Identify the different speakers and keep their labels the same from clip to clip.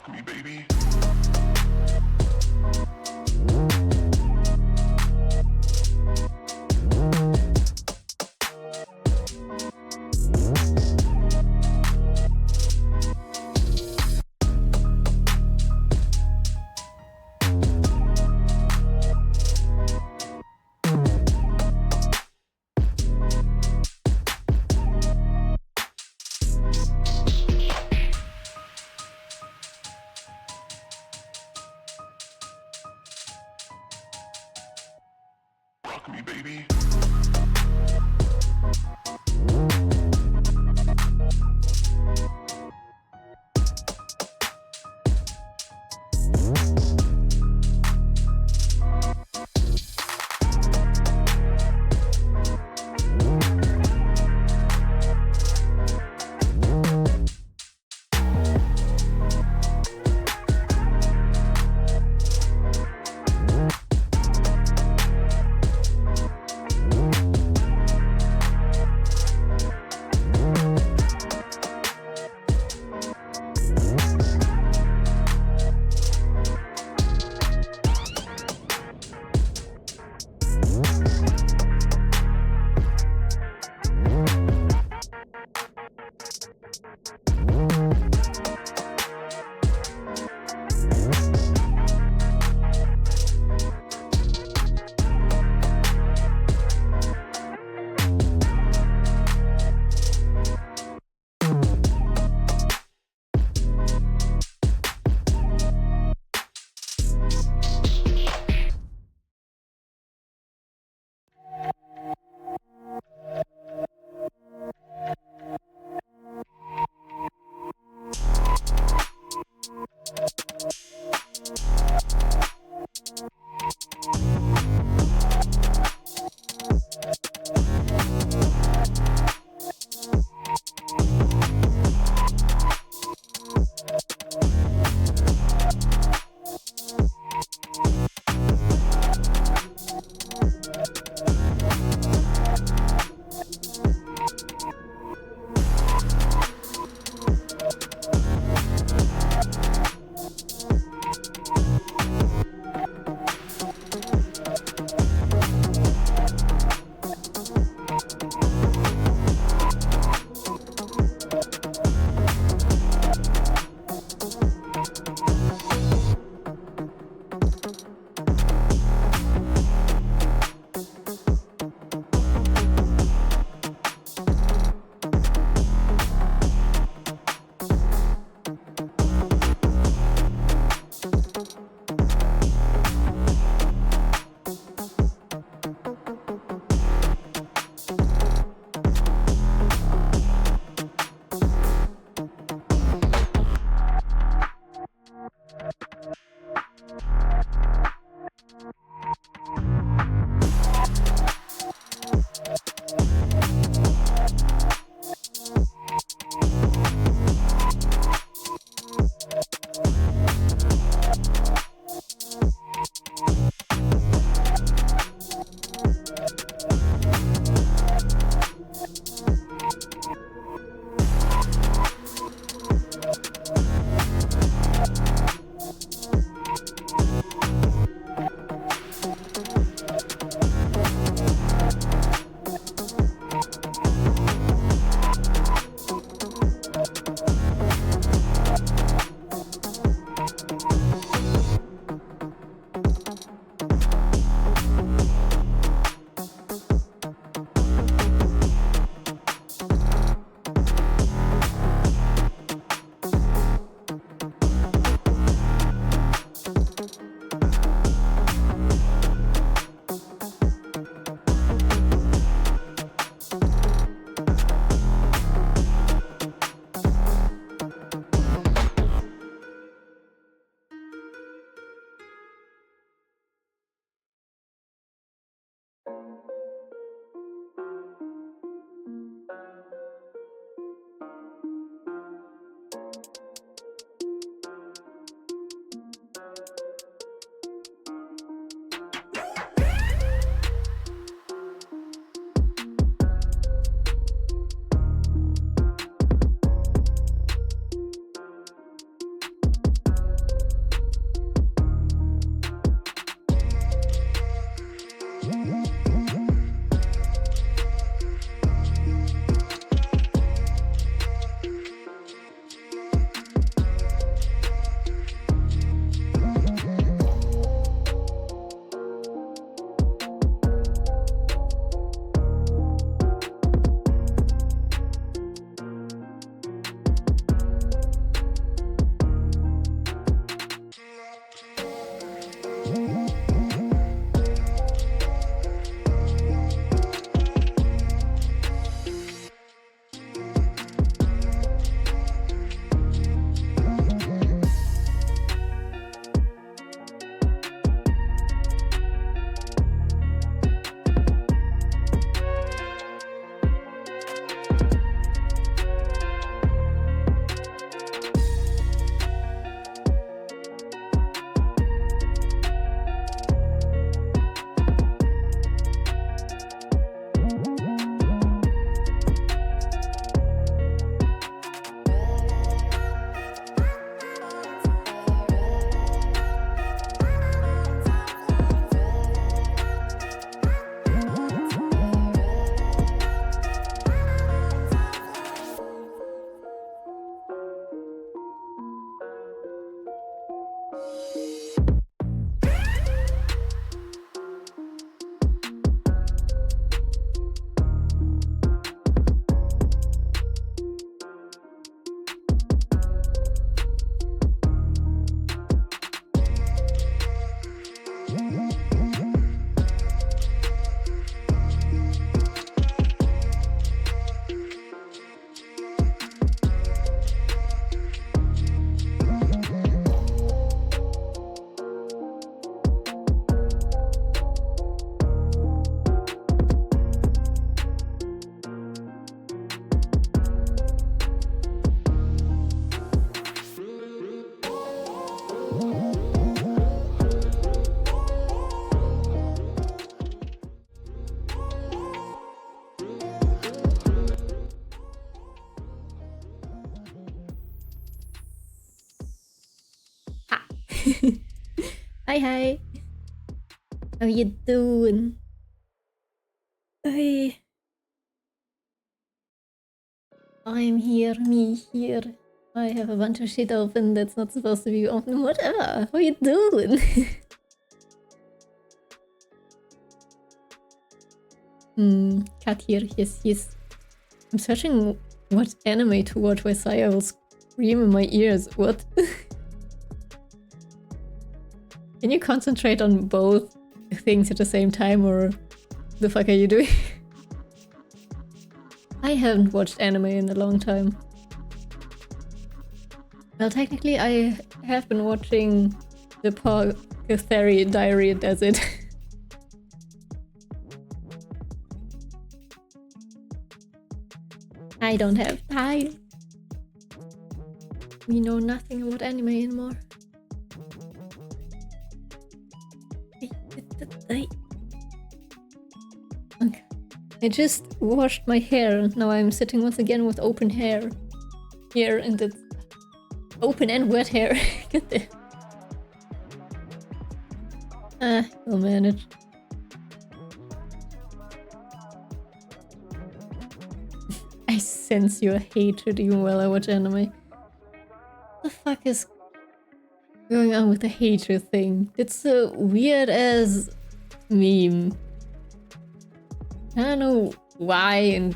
Speaker 1: Rock me, baby. Rock me, baby. Hi, hi. How you doing? Hey. I'm here, me here. I have a bunch of shit open that's not supposed to be open. Whatever. How you doing? Cat here. Yes, yes. I'm searching what anime to watch where Saya will scream in my ears. What? Can you concentrate on both things at the same time, or the fuck are you doing? I haven't watched anime in a long time. Well, technically I have been watching the Pockethery Diary Does It. I don't have time. We know nothing about anime anymore. Okay. I just washed my hair and now I'm sitting once again with open hair. Here, and it's open and wet hair. Get there. We'll manage. I sense your hatred even while I watch anime. What the fuck is going on with the hatred thing? It's a weird as meme. I don't know why, and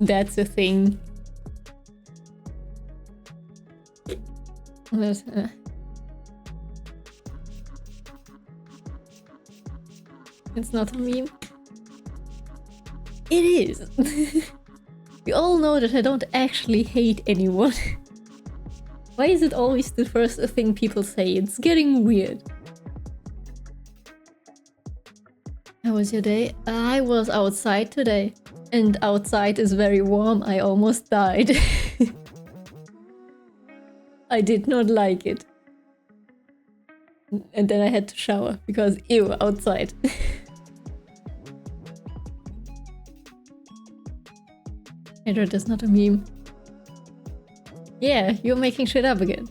Speaker 1: that's a thing. But, it's not a meme. It is. We all know that I don't actually hate anyone. Why is it always the first thing people say? It's getting weird. How was your day? I was outside today. And outside is very warm. I almost died. I did not like it. And then I had to shower because ew, outside. Edward is not a meme. Yeah, you're making shit up again.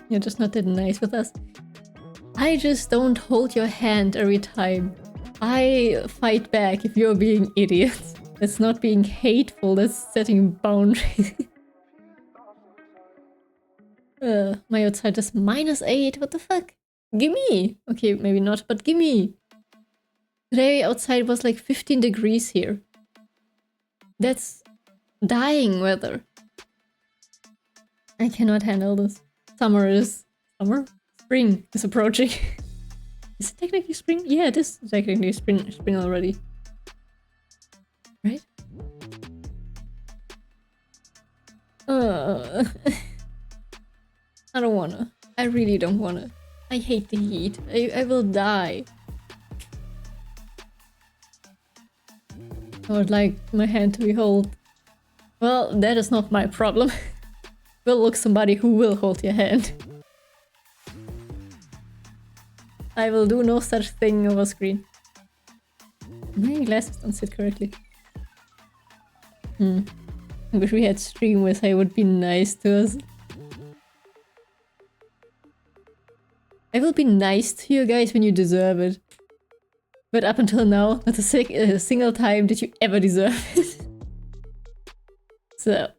Speaker 1: You're just not that nice with us. I just don't hold your hand every time. I fight back if you're being idiots. That's not being hateful, that's setting boundaries. My outside is -8, what the fuck? Gimme! Okay, maybe not, but gimme! Today outside was like 15 degrees here. That's dying weather. I cannot handle this. Summer? Spring is approaching. Is it technically spring? Yeah, it is technically spring already. Right? I don't wanna. I really don't wanna. I hate the heat. I will die. I would like my hand to be held. Well, that is not my problem. We'll look somebody who will hold your hand. I will do no such thing over screen. My glasses don't sit correctly. I wish we had streamers. I would be nice to us. I will be nice to you guys when you deserve it. But up until now, not a single time did you ever deserve it. So.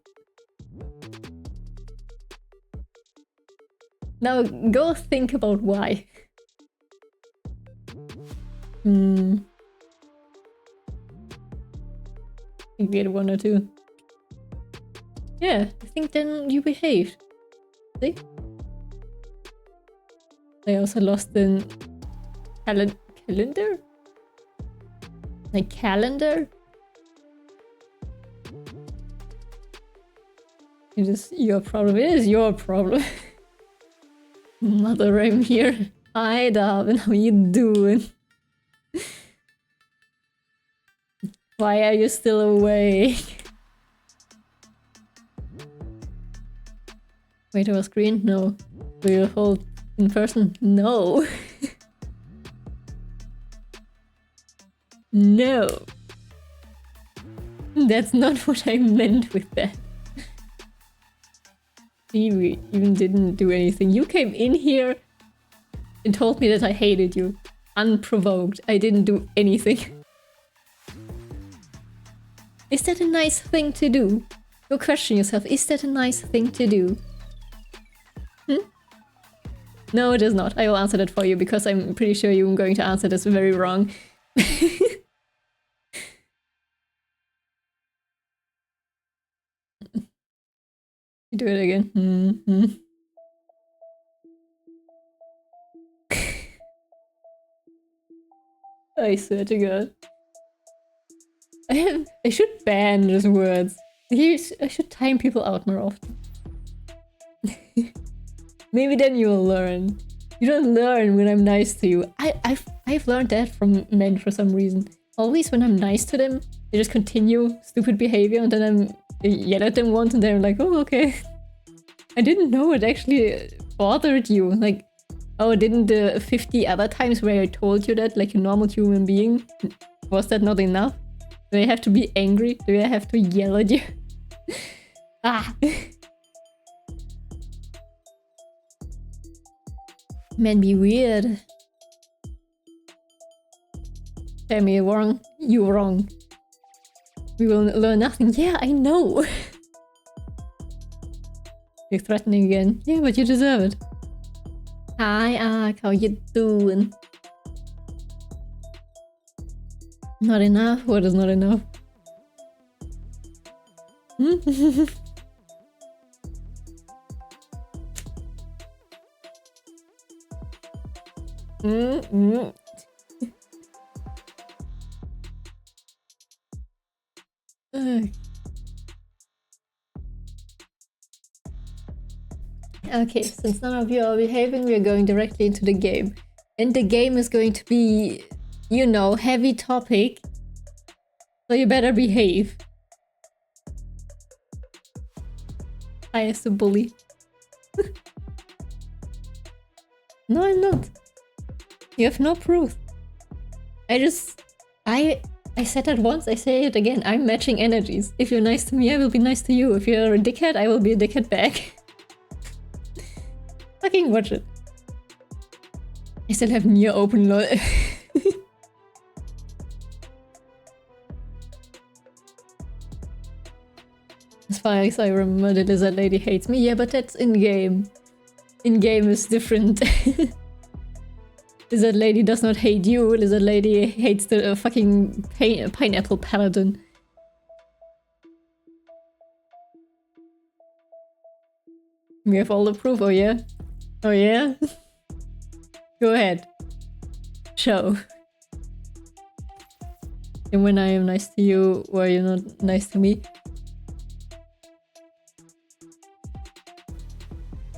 Speaker 1: Now go think about why. I think we had 1 or 2. Yeah, I think then you behaved. See? I also lost in calendar? Like calendar? It is your problem. It is your problem. Mother, I'm here. Hi, Darwin. How you doing? Why are you still awake? Wait, over screen? No. Will you hold in person? No. No. That's not what I meant with that. See, we even didn't do anything. You came in here and told me that I hated you. Unprovoked. I didn't do anything. Is that a nice thing to do? Go question yourself. Is that a nice thing to do? No, it is not. I will answer that for you because I'm pretty sure you're going to answer this very wrong. You do it again. I swear to God. I should ban those words. I should time people out more often. Maybe then you will learn. You don't learn when I'm nice to you. I've learned that from men for some reason. Always when I'm nice to them, they just continue stupid behavior and then I yell at them once and they're like, oh, okay. I didn't know it actually bothered you. Like, oh, didn't the 50 other times where I told you that, like a normal human being, was that not enough? Do I have to be angry? Do I have to yell at you? Ah! Man, be weird. Tell me you're wrong. You're wrong. We will learn nothing. Yeah, I know. You're threatening again. Yeah, but you deserve it. Hi, Ark. How you doing? Not enough? What is not enough? Okay, since none of you are behaving, we are going directly into the game. And the game is going to be, you know, heavy topic. So you better behave. I as a bully. No, I'm not. You have no proof. I said that once, I say it again. I'm matching energies. If you're nice to me, I will be nice to you. If you're a dickhead, I will be a dickhead back. Fucking watch it. I still have near open lol. As far as I remember, the lizard lady hates me. Yeah, but that's in-game. In-game is different. Lizard lady does not hate you. Lizard lady hates the fucking pineapple paladin. We have all the proof, oh yeah? Oh yeah? Go ahead. Show. And when I am nice to you, why are you not nice to me?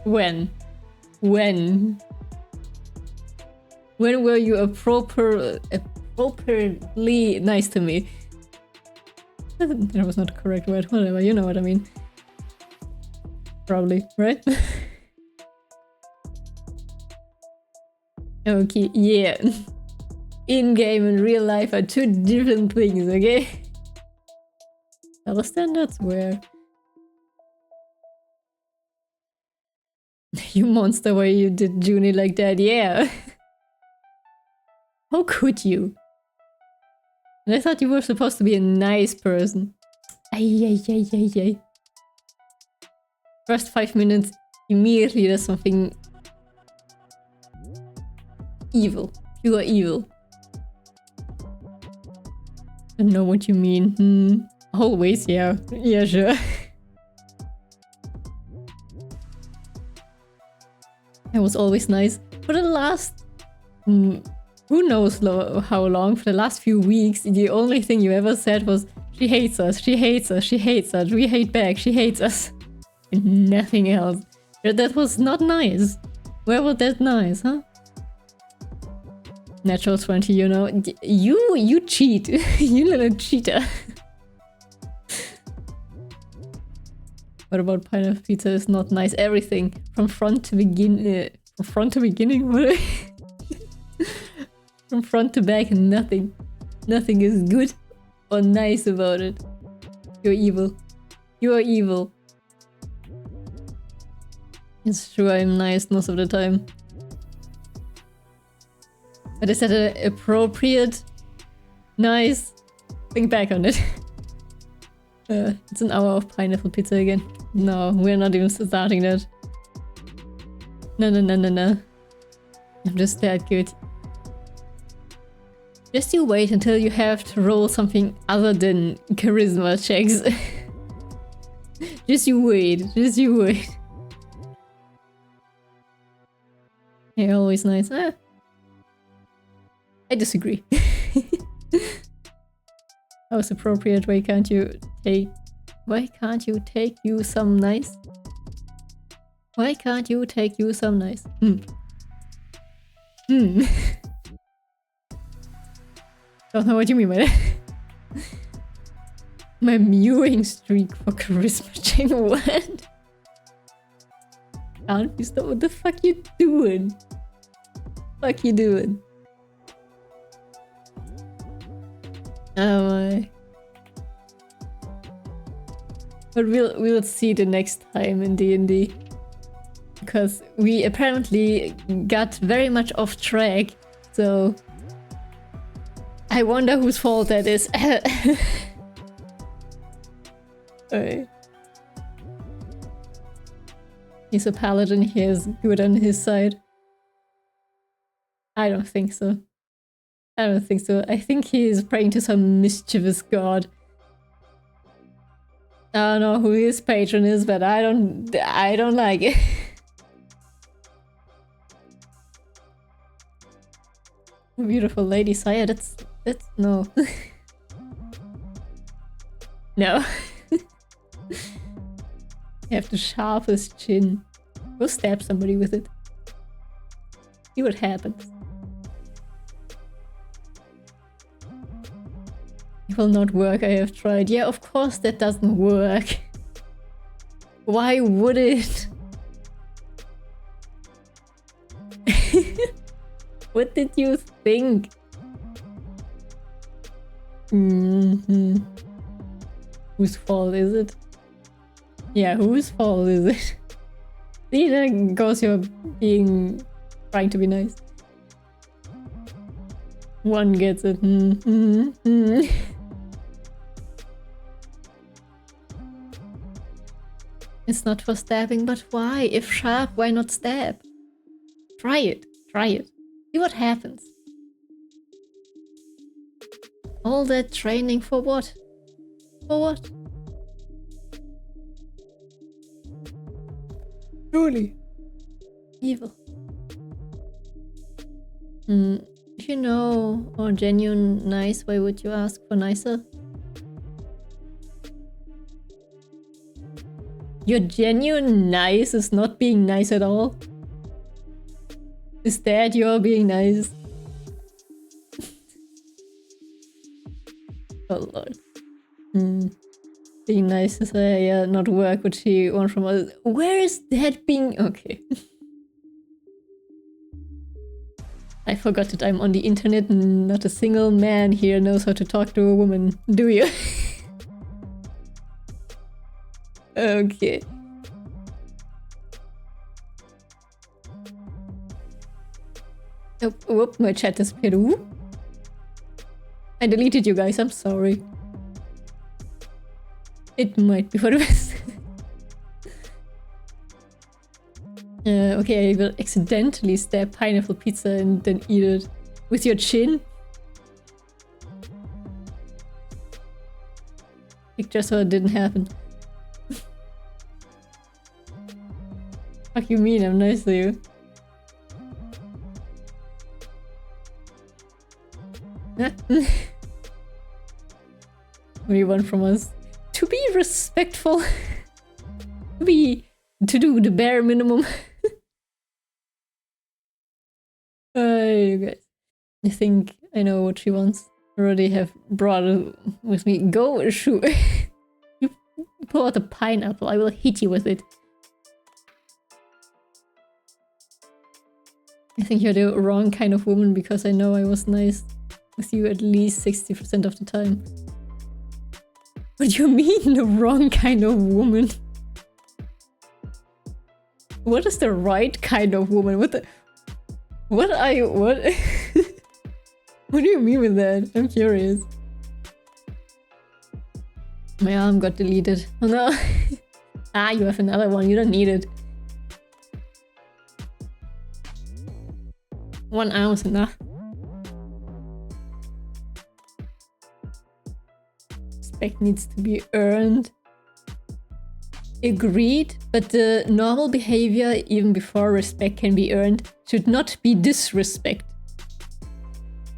Speaker 1: When? When? When were you appropriately nice to me? That was not the correct word, whatever, you know what I mean. Probably, right? Okay, yeah. In-game and real life are two different things, okay? Double standards? Where? You monster, why you did Junie like that, yeah. How could you? And I thought you were supposed to be a nice person. Ay. First 5 minutes, immediately there's something evil. Pure evil. I know what you mean. Always, yeah. Yeah, sure. I was always nice. For the last... who knows how long? For the last few weeks, the only thing you ever said was, she hates us, she hates us, she hates us, we hate back, she hates us. And nothing else. That was not nice. Where was that nice, huh? Natural 20, you know. You cheat. You little cheater. What about pineapple pizza is not nice? Everything. From front to beginning. What? From front to back, nothing. Nothing is good or nice about it. You're evil. You are evil. It's true, I'm nice most of the time. But is that an appropriate nice? Think back on it. It's an hour of pineapple pizza again. No, we're not even starting that. No, no, no, no, no. I'm just that good. Just you wait until you have to roll something other than charisma checks. Just you wait. Just you wait. You're always nice. I disagree. That was appropriate. Why can't you take you some nice? Why can't you take you some nice? Don't know what you mean by that. My mewing streak for charisma check. What? Can't you stop? What the fuck you doing? Fuck you doing? Oh my. But we'll see the next time in D&D. Because we apparently got very much off track, so I wonder whose fault that is. Okay. He's a paladin, he has good on his side. I don't think so. I don't think so. I think he is praying to some mischievous god. I don't know who his patron is, but I don't like it. Beautiful lady, sire. That's no. No. You have the sharpest chin. Go stab somebody with it. See what happens. It will not work, I have tried. Yeah, of course that doesn't work. Why would it? What did you think? Whose fault is it? Yeah, whose fault is it? See, there goes your trying to be nice. One gets it. It's not for stabbing, but why? If sharp, why not stab? Try it. Try it. See what happens. All that training for what? For what? Truly. Evil. If you know or genuine nice, why would you ask for nicer? Your genuine nice is not being nice at all. Is that you're being nice? Oh lord. Being nice is not work what she wants from us. Where is that being? Okay. I forgot that I'm on the internet and not a single man here knows how to talk to a woman. Do you? Okay. Oh, whoop, my chat disappeared. Ooh. I deleted you guys, I'm sorry. It might be for the best. Okay, I will accidentally stab pineapple pizza and then eat it. With your chin? Picture so it didn't happen. Fuck you mean, I'm nice to you. What do you want from us? To be respectful. To do the bare minimum. You guys. I think I know what she wants. I already have brought it with me. Go shoot. You pull out a pineapple, I will hit you with it. I think you're the wrong kind of woman because I know I was nice with you at least 60% of the time. What do you mean the wrong kind of woman? What is the right kind of woman? What what? What do you mean with that? I'm curious. My arm got deleted. Oh no. Ah, you have another one. You don't need it. One arm is enough. Respect needs to be earned. Agreed, but the normal behavior, even before respect can be earned, should not be disrespect.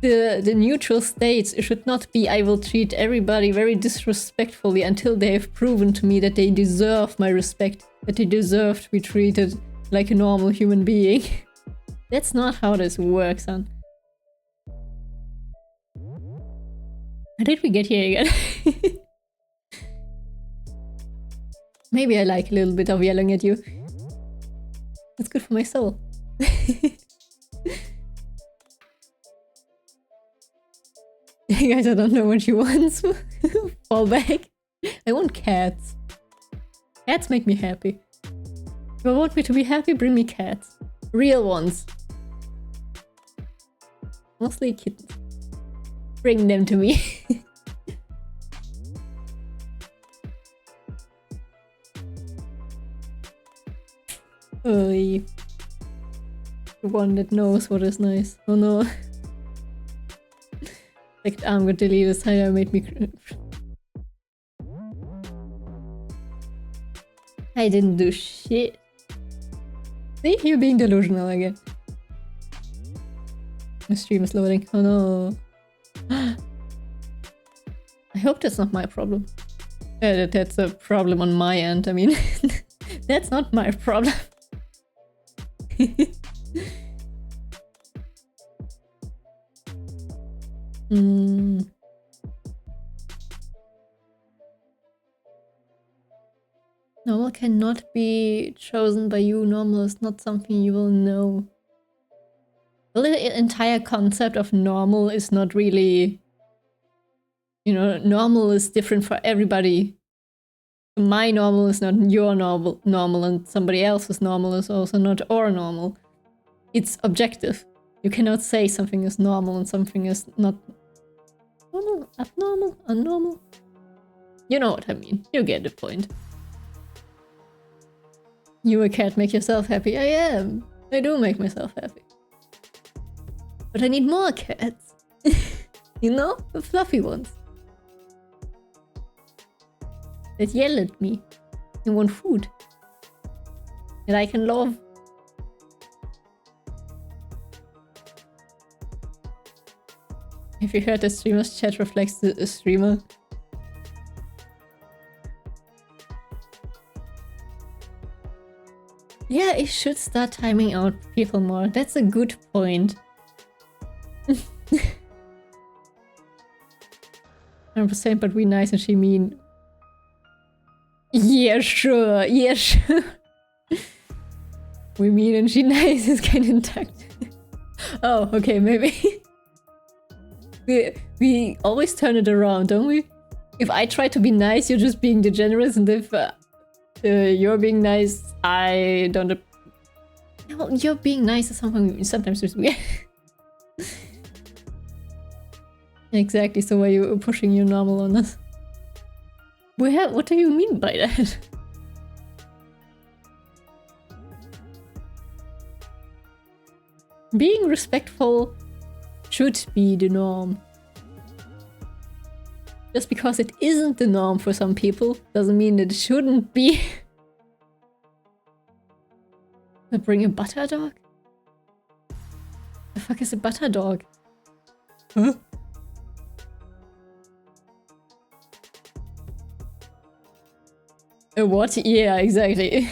Speaker 1: The neutral states should not be I will treat everybody very disrespectfully until they have proven to me that they deserve my respect, that they deserve to be treated like a normal human being. That's not how this works, son. How did we get here again? Maybe I like a little bit of yelling at you. That's good for my soul. Guys, I don't know what you want. Fall back. I want cats. Cats make me happy. If you want me to be happy, bring me cats. Real ones. Mostly kittens. Bring them to me. Oy. The one that knows what is nice. Oh no. Like arm got deleted, Saya made me I didn't do shit. See, you're being delusional again. My stream is loading. Oh no. I hope that's not my problem. That's a problem on my end. I mean, that's not my problem. Normal cannot be chosen by you. Normal is not something you will know. Well, the entire concept of normal is not really... You know, normal is different for everybody. My normal is not your normal, and somebody else's normal is also not our normal. It's objective. You cannot say something is normal and something is not normal, abnormal, unnormal. You know what I mean. You get the point. You a cat, make yourself happy. I am. I do make myself happy. But I need more cats. You know? The fluffy ones. That yell at me and want food. And I can love. Have you heard the streamer's chat reflects the streamer? Yeah, it should start timing out people more. That's a good point. 100%, but we nice and she mean. Yeah, sure. Yeah, sure. We mean and she nice is kind of intact. Oh, okay, maybe. we always turn it around, don't we? If I try to be nice, you're just being degenerate, and if you're being nice, I don't... Well, you're being nice is something sometimes is weird. Exactly, so why are you pushing your normal on us? What do you mean by that? Being respectful should be the norm. Just because it isn't the norm for some people doesn't mean it shouldn't be. I bring a butter dog? The fuck is a butter dog? Huh? A what? Yeah, exactly.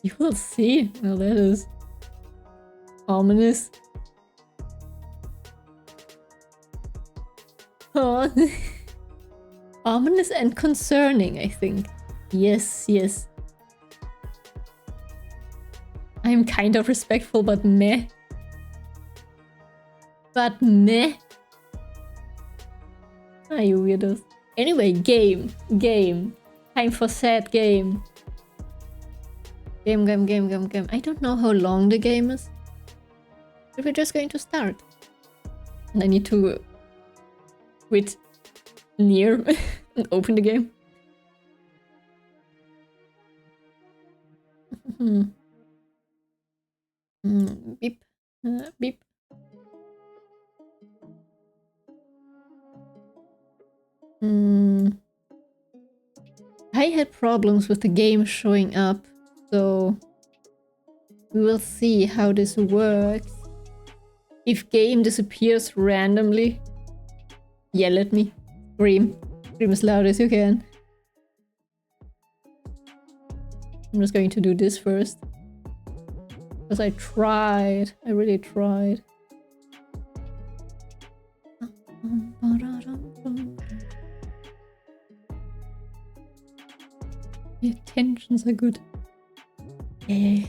Speaker 1: You will see. Well, that is ominous. Oh. Ominous and concerning, I think. Yes, yes. I'm kind of respectful, but meh. But meh. Ah, you weirdos. Anyway, game. Time for sad game. Game. I don't know how long the game is. But we're just going to start. And I need to quit near and open the game. Beep. Beep. I had problems with the game showing up, so we will see how this works. If game disappears randomly, yell at me. Scream. Scream as loud as you can. I'm just going to do this first. Because I tried. I really tried. The tensions are good. Yeah.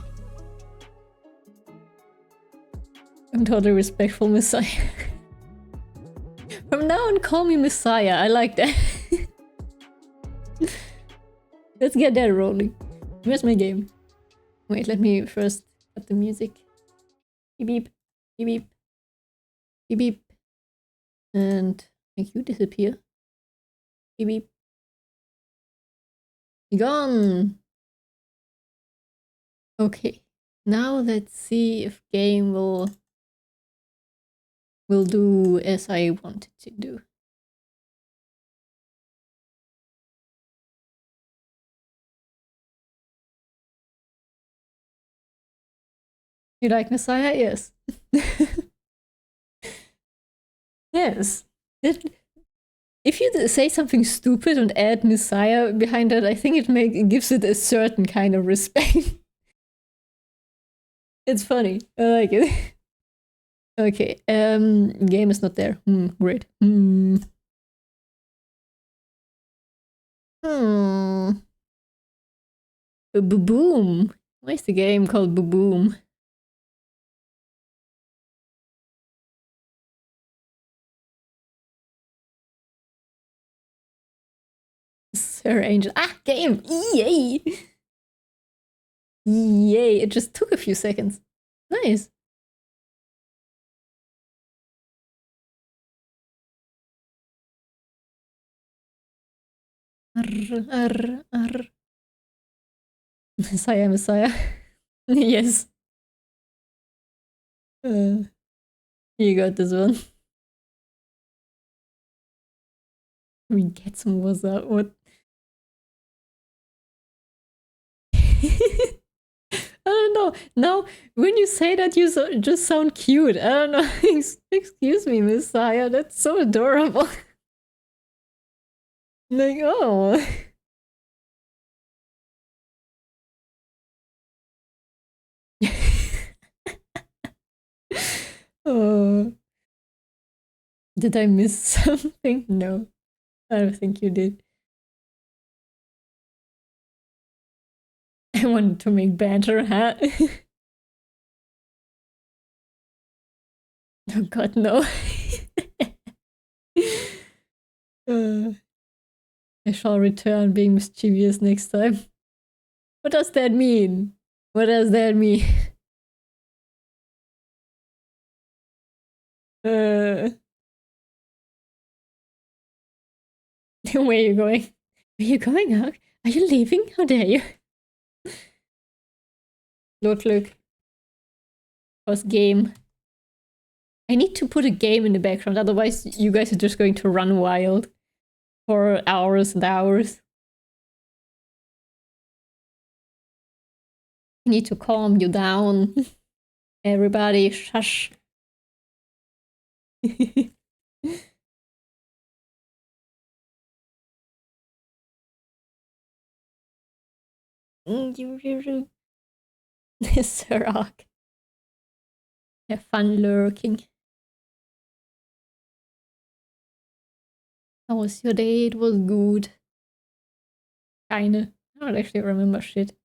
Speaker 1: I'm totally respectful, Messiah. From now on, call me Messiah. I like that. Let's get that rolling. Where's my game? Wait, let me first cut the music. Beep beep. Beep beep. Beep beep. And make you disappear. Beep beep. Be gone. Okay. Now let's see if game will do as I want it to do. You like Messiah? Yes. Yes. If you say something stupid and add Messiah behind it, I think it gives it a certain kind of respect. It's funny. I like it. Okay. Game is not there. Great. Boom. Why is the game called Boom? Sir Angel. Ah, game! Yay! Yay! It just took a few seconds. Nice. Arr. Messiah. Yes. You got this one. We get some what's up. What? I don't know. Now, when you say that, you just sound cute. I don't know. Excuse me, Messiah. That's so adorable. Like, oh. Oh. Did I miss something? No. I don't think you did. I wanted to make banter, huh? Oh god, no. I shall return being mischievous next time. What does that mean? What does that mean? Where are you going? Are you going out? Are you leaving? How dare you? Look. Was game. I need to put a game in the background, otherwise you guys are just going to run wild for hours and hours. I need to calm you down. Everybody, shush. Sirach. Have fun lurking. How was your day? It was good. Kinda. I don't actually remember shit.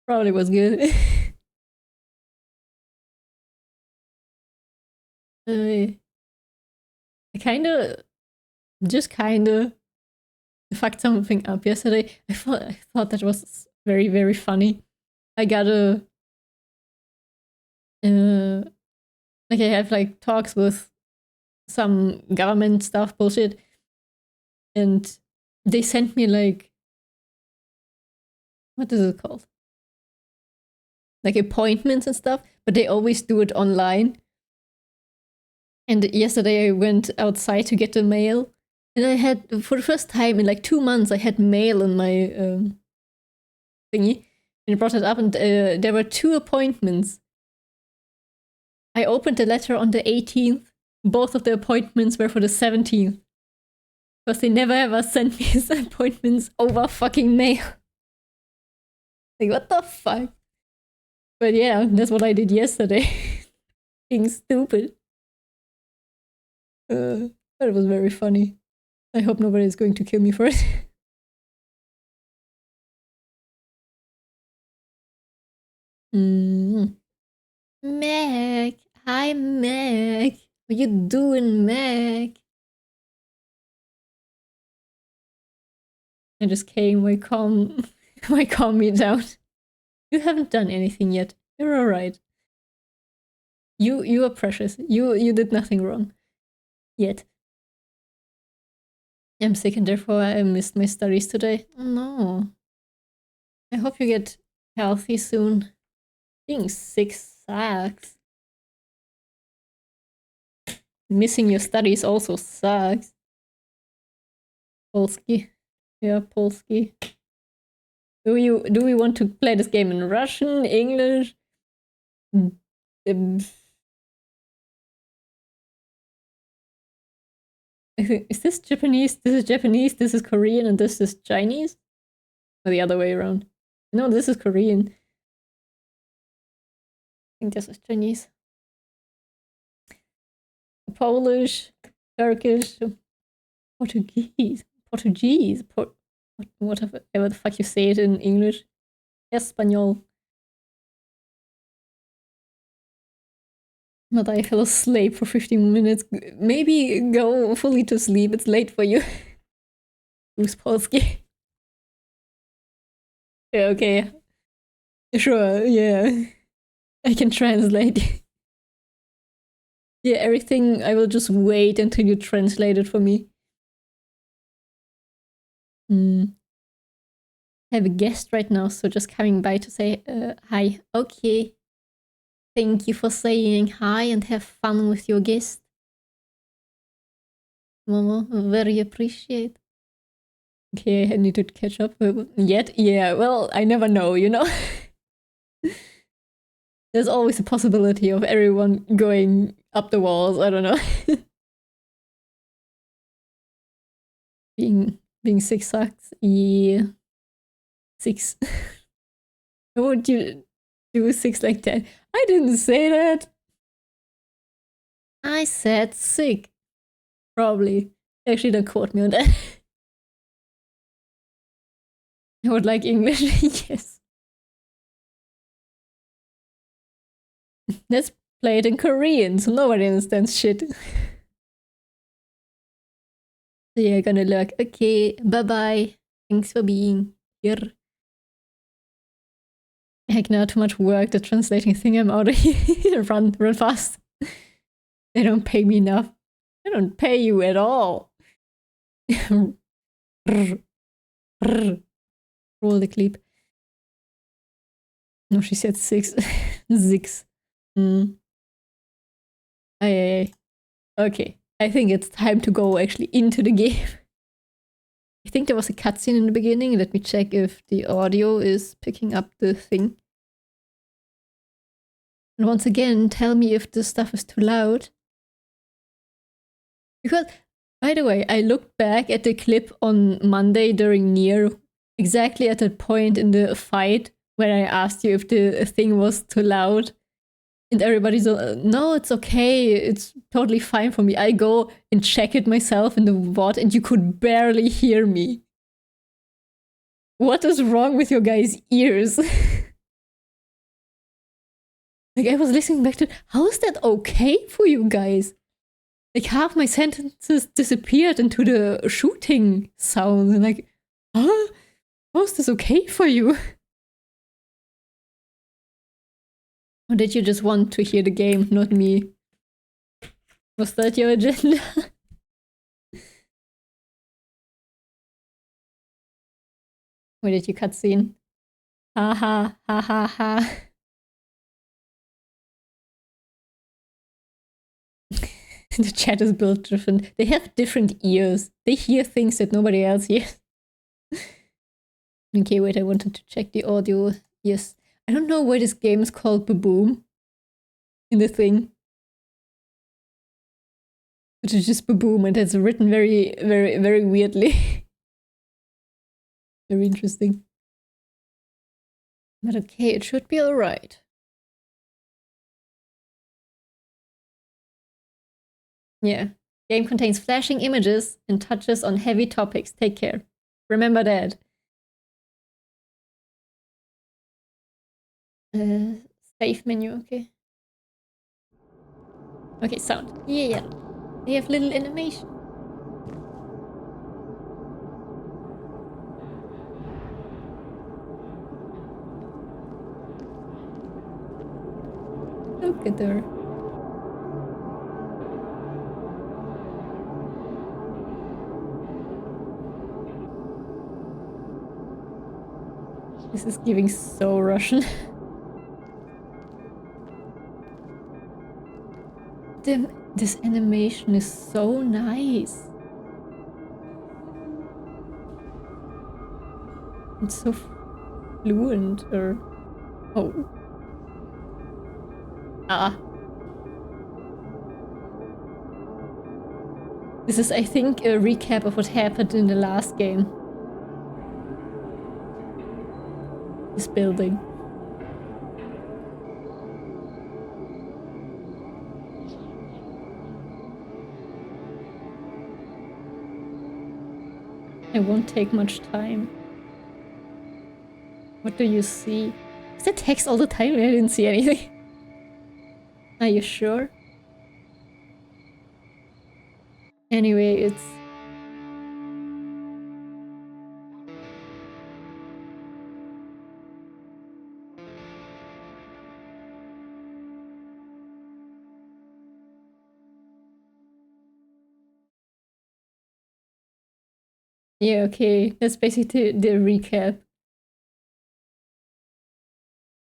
Speaker 1: Probably was good. I kinda. Just kinda. fucked something up yesterday. I thought that was very, very funny. I got like I have like talks with some government stuff bullshit, and they sent me like, what is it called? Like appointments and stuff, but they always do it online. And yesterday I went outside to get the mail, and I had, for the first time in like 2 months, I had mail in my thingy, and I brought it up, and there were 2 appointments. I opened the letter on the 18th. Both of the appointments were for the 17th. Because they never ever sent me his appointments over fucking mail. Like, what the fuck? But yeah, that's what I did yesterday. Being stupid. But it was very funny. I hope nobody is going to kill me for it. Meg! Hi, Meg! What you doing, Meg? I just came, why calm me down? You haven't done anything yet. You're alright. You are precious. You did nothing wrong. Yet. I'm sick and therefore I missed my studies today. Oh no. I hope you get healthy soon. Being sick sucks. Missing your studies also sucks. Polski. Yeah, Polski. Do we want to play this game in Russian, English? Is this Japanese? This is Japanese, this is Korean, and this is Chinese? Or the other way around? No, this is Korean. I think this is Chinese. Polish, Turkish, Portuguese, whatever the fuck you say it in English. Espanol. But I fell asleep for 15 minutes. Maybe go fully to sleep. It's late for you. Who's Polski? Yeah, okay. Sure, yeah. I can translate. Yeah, everything, I will just wait until you translate it for me. I have a guest right now, so just coming by to say hi. Okay. Thank you for saying hi and have fun with your guest. Momo, very appreciate. Okay, I need to catch up. Yet? Yeah, well, I never know, you know? There's always a possibility of everyone going up the walls, I don't know. Being sick sucks. Yeah. 6. Why would you do 6 like that? I didn't say that. I said sick. Probably. Actually, don't quote me on that. I would like English. Yes. Let's play it in Korean so nobody understands shit. So yeah, gonna look. Okay, bye-bye. Thanks for being here. Heck, now too much work, the translating thing. I'm out of here. Run fast. They don't pay me enough. They don't pay you at all. Roll the clip. No, she said 6. 6. Aye. Okay. I think it's time to go actually into the game. I think there was a cutscene in the beginning. Let me check if the audio is picking up the thing. And once again, tell me if this stuff is too loud. Because, by the way, I looked back at the clip on Monday during Nier, exactly at that point in the fight where I asked you if the thing was too loud. And everybody's like, no, it's okay. It's totally fine for me. I go and check it myself in the VOD and you could barely hear me. What is wrong with your guys' ears? Like, I was listening back to, how is that okay for you guys? Like half my sentences disappeared into the shooting sound. And like, huh? How is this okay for you? Or did you just want to hear the game, not me? Was that your agenda? Where did you cutscene? Ha ha ha ha ha. The chat is built different. They have different ears. They hear things that nobody else hears. Okay, wait, I wanted to check the audio. Yes. I don't know why this game is called Baboom in the thing. But it's just Baboom and it's written very, very, very weirdly. Very interesting. But okay, it should be alright. Yeah. Game contains flashing images and touches on heavy topics. Take care. Remember that. Save menu, okay. Okay, sound. Yeah. They have little animation. Look at her. This is giving so Russian. This animation is so nice. It's so fluent, or... Oh. This is, I think, a recap of what happened in the last game. This building. It won't take much time. What do you see? Is there text all the time? I didn't see anything. Are you sure? Anyway, it's... Yeah, okay. That's basically the recap.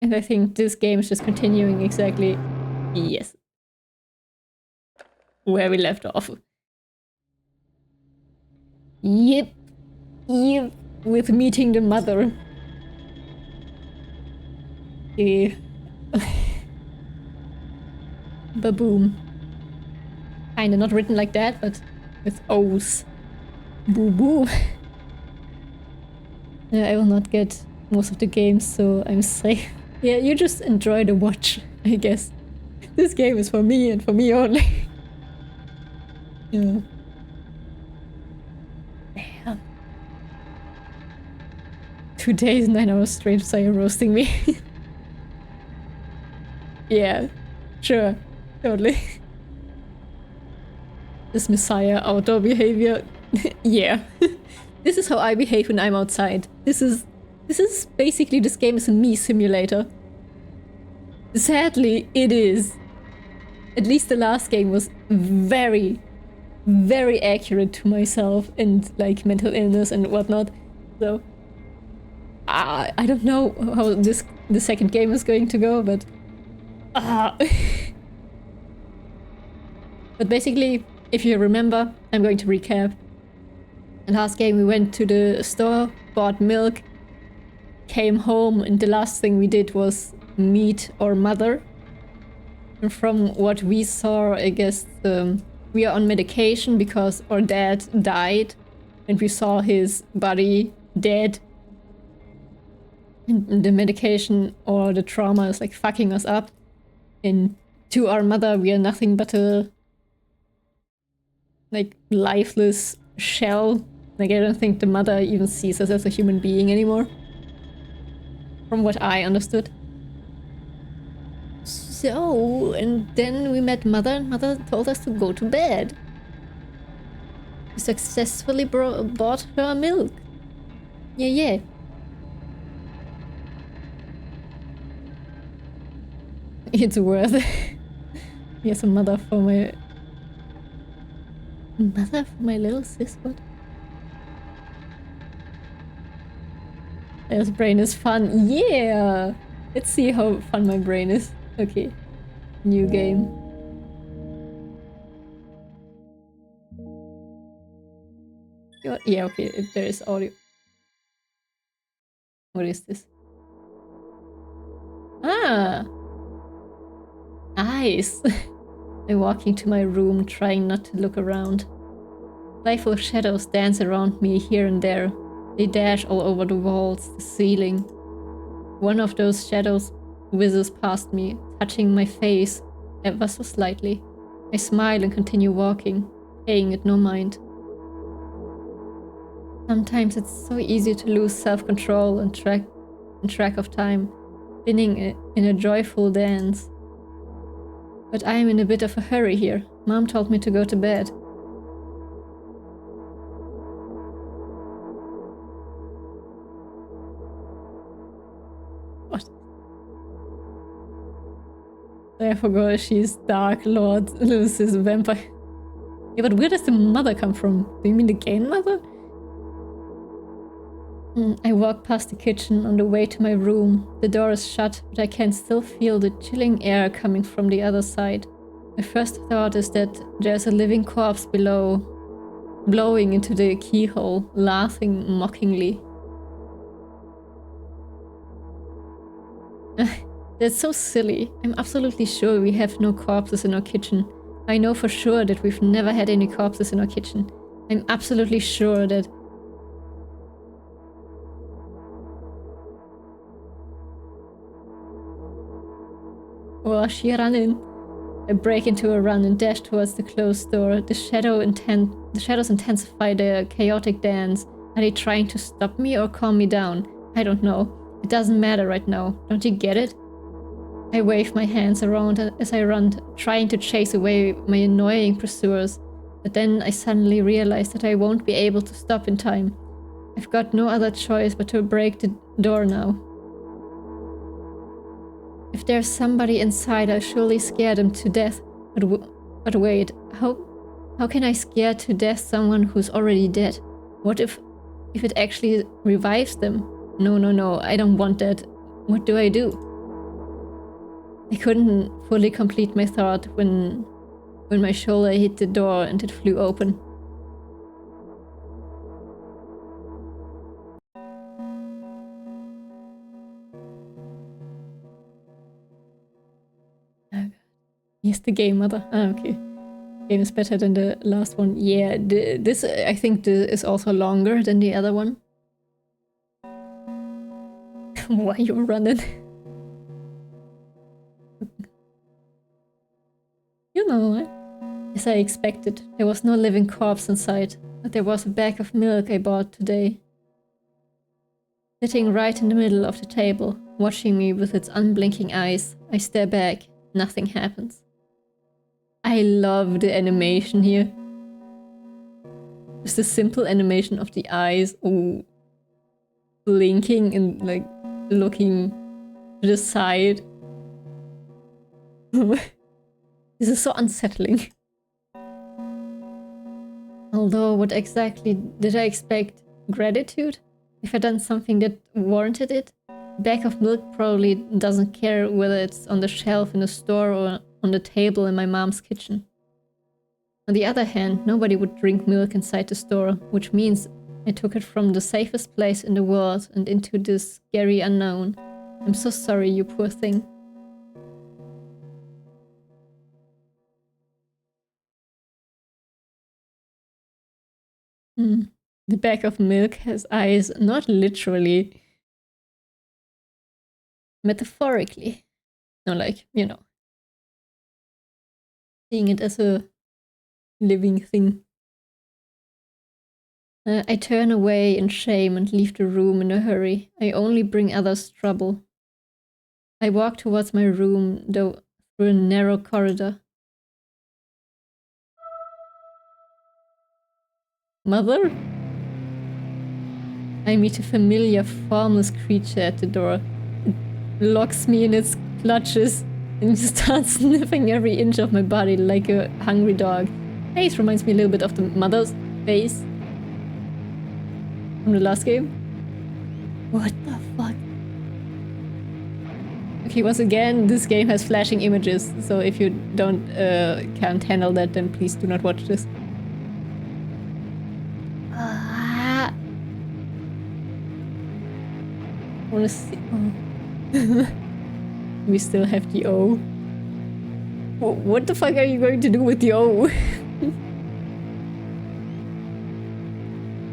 Speaker 1: And I think this game is just continuing exactly... Yes. Where we left off. Yep. With meeting the mother. Okay. Baboom. Kinda not written like that, but with O's. Boo boo. I will not get most of the games, so I'm safe. Yeah, you just enjoy the watch, I guess. This game is for me and for me only. Yeah. Damn. 2 days, 9 hours straight, so you're roasting me. Yeah, sure, totally. This Messiah outdoor behavior. Yeah. This is how I behave when I'm outside. This is basically, this game is a me simulator. Sadly, it is. At least the last game was very, very accurate to myself and like mental illness and whatnot. So I don't know how the second game is going to go, but but basically, if you remember, I'm going to recap. The last game we went to the store, bought milk, came home, and the last thing we did was meet our mother. And from what we saw, I guess we are on medication because our dad died and we saw his body dead. And the medication or the trauma is like fucking us up. And to our mother, we are nothing but a like lifeless shell. Like, I don't think the mother even sees us as a human being anymore. From what I understood. So, and then we met Mother, and Mother told us to go to bed. We successfully bought her milk. Yeah. It's worth it. Here's a mother for my... Mother for my little sis, what? This brain is fun. Yeah! Let's see how fun my brain is. Okay. New game. Yeah, okay, there is audio. What is this? Ah! Nice! I'm walking to my room, trying not to look around. Playful shadows dance around me here and there. They dash all over the walls, the ceiling. One of those shadows whizzes past me, touching my face ever so slightly. I smile and continue walking, paying it no mind. Sometimes it's so easy to lose self-control and track of time, spinning in a joyful dance. But I am in a bit of a hurry here. Mom told me to go to bed. What? I forgot she's Dark Lord Lucis vampire. Yeah, but where does the mother come from? Do you mean the game mother? I walk past the kitchen on the way to my room. The door is shut, but I can still feel the chilling air coming from the other side. My first thought is that there's a living corpse below, blowing into the keyhole, laughing mockingly. That's so silly. I'm absolutely sure we have no corpses in our kitchen. I know for sure that we've never had any corpses in our kitchen. I'm absolutely sure that... Oh, she ran in. I break into a run and dash towards the closed door. The shadows intensify their chaotic dance. Are they trying to stop me or calm me down? I don't know. It doesn't matter right now. Don't you get it? I wave my hands around as I run, trying to chase away my annoying pursuers. But then I suddenly realize that I won't be able to stop in time. I've got no other choice but to break the door now. If there's somebody inside, I'll surely scare them to death. But wait, how can I scare to death someone who's already dead? What if it actually revives them? No, I don't want that. What do I do? I couldn't fully complete my thought when my shoulder hit the door and it flew open. Yes, the game mother. Ah, okay. Game is better than the last one. Yeah, this I think is also longer than the other one. Why you running? You know, as I expected, there was no living corpse inside, but there was a bag of milk I bought today. Sitting right in the middle of the table, watching me with its unblinking eyes, I stare back. Nothing happens. I love the animation here. Just the simple animation of the eyes, ooh, blinking and like looking to the side. This is so unsettling. Although, what exactly did I expect? Gratitude? If I'd done something that warranted it? A bag of milk probably doesn't care whether it's on the shelf in the store or on the table in my mom's kitchen. On the other hand, nobody would drink milk inside the store, which means I took it from the safest place in the world and into this scary unknown. I'm so sorry, you poor thing. The bag of milk has eyes, not literally. Metaphorically. No, like, you know. Seeing it as a living thing. I turn away in shame and leave the room in a hurry. I only bring others trouble. I walk towards my room, though through a narrow corridor. Mother? I meet a familiar, formless creature at the door. It locks me in its clutches and starts sniffing every inch of my body like a hungry dog. Face reminds me a little bit of the mother's face from the last game. What the fuck? Okay, once again, this game has flashing images, so if you can't handle that, then please do not watch this. I wanna see. Oh. We still have the O. What the fuck are you going to do with the O?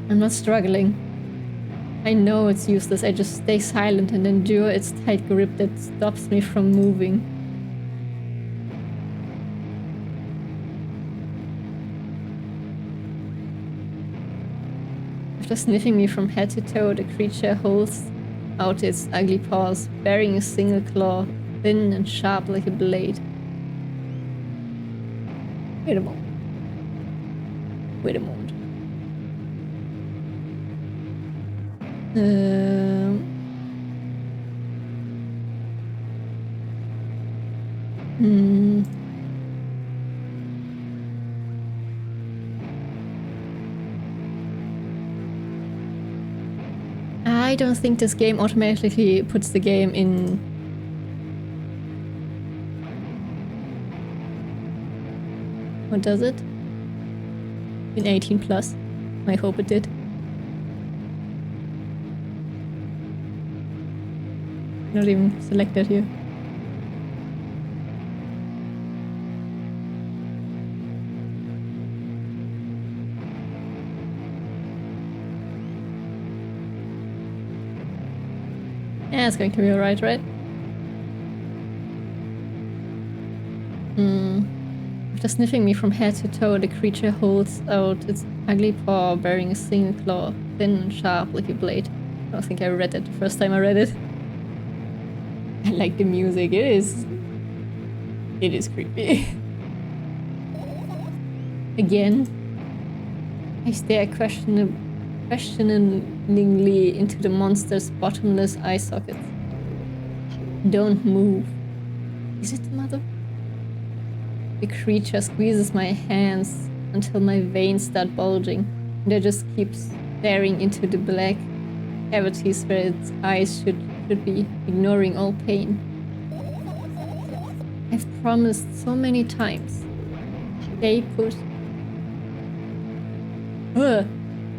Speaker 1: I'm not struggling. I know it's useless. I just stay silent and endure its tight grip that stops me from moving. After sniffing me from head to toe, the creature holds out its ugly paws, bearing a single claw, thin and sharp like a blade. Wait a moment. Wait a moment. I don't think this game automatically puts the game in. What does it? In 18 plus. I hope it did. Not even selected here. Yeah, it's going to be alright, right? After sniffing me from head to toe, the creature holds out its ugly paw, bearing a single claw, thin and sharp like a blade. I don't think I read that the first time I read it. I like the music. It is creepy. Again, I stare questioningly into the monster's bottomless eye sockets. Don't move. Is it the mother? The creature squeezes my hands until my veins start bulging, and I just keep staring into the black cavities where its eyes should be, ignoring all pain. I've promised so many times. Stay put. The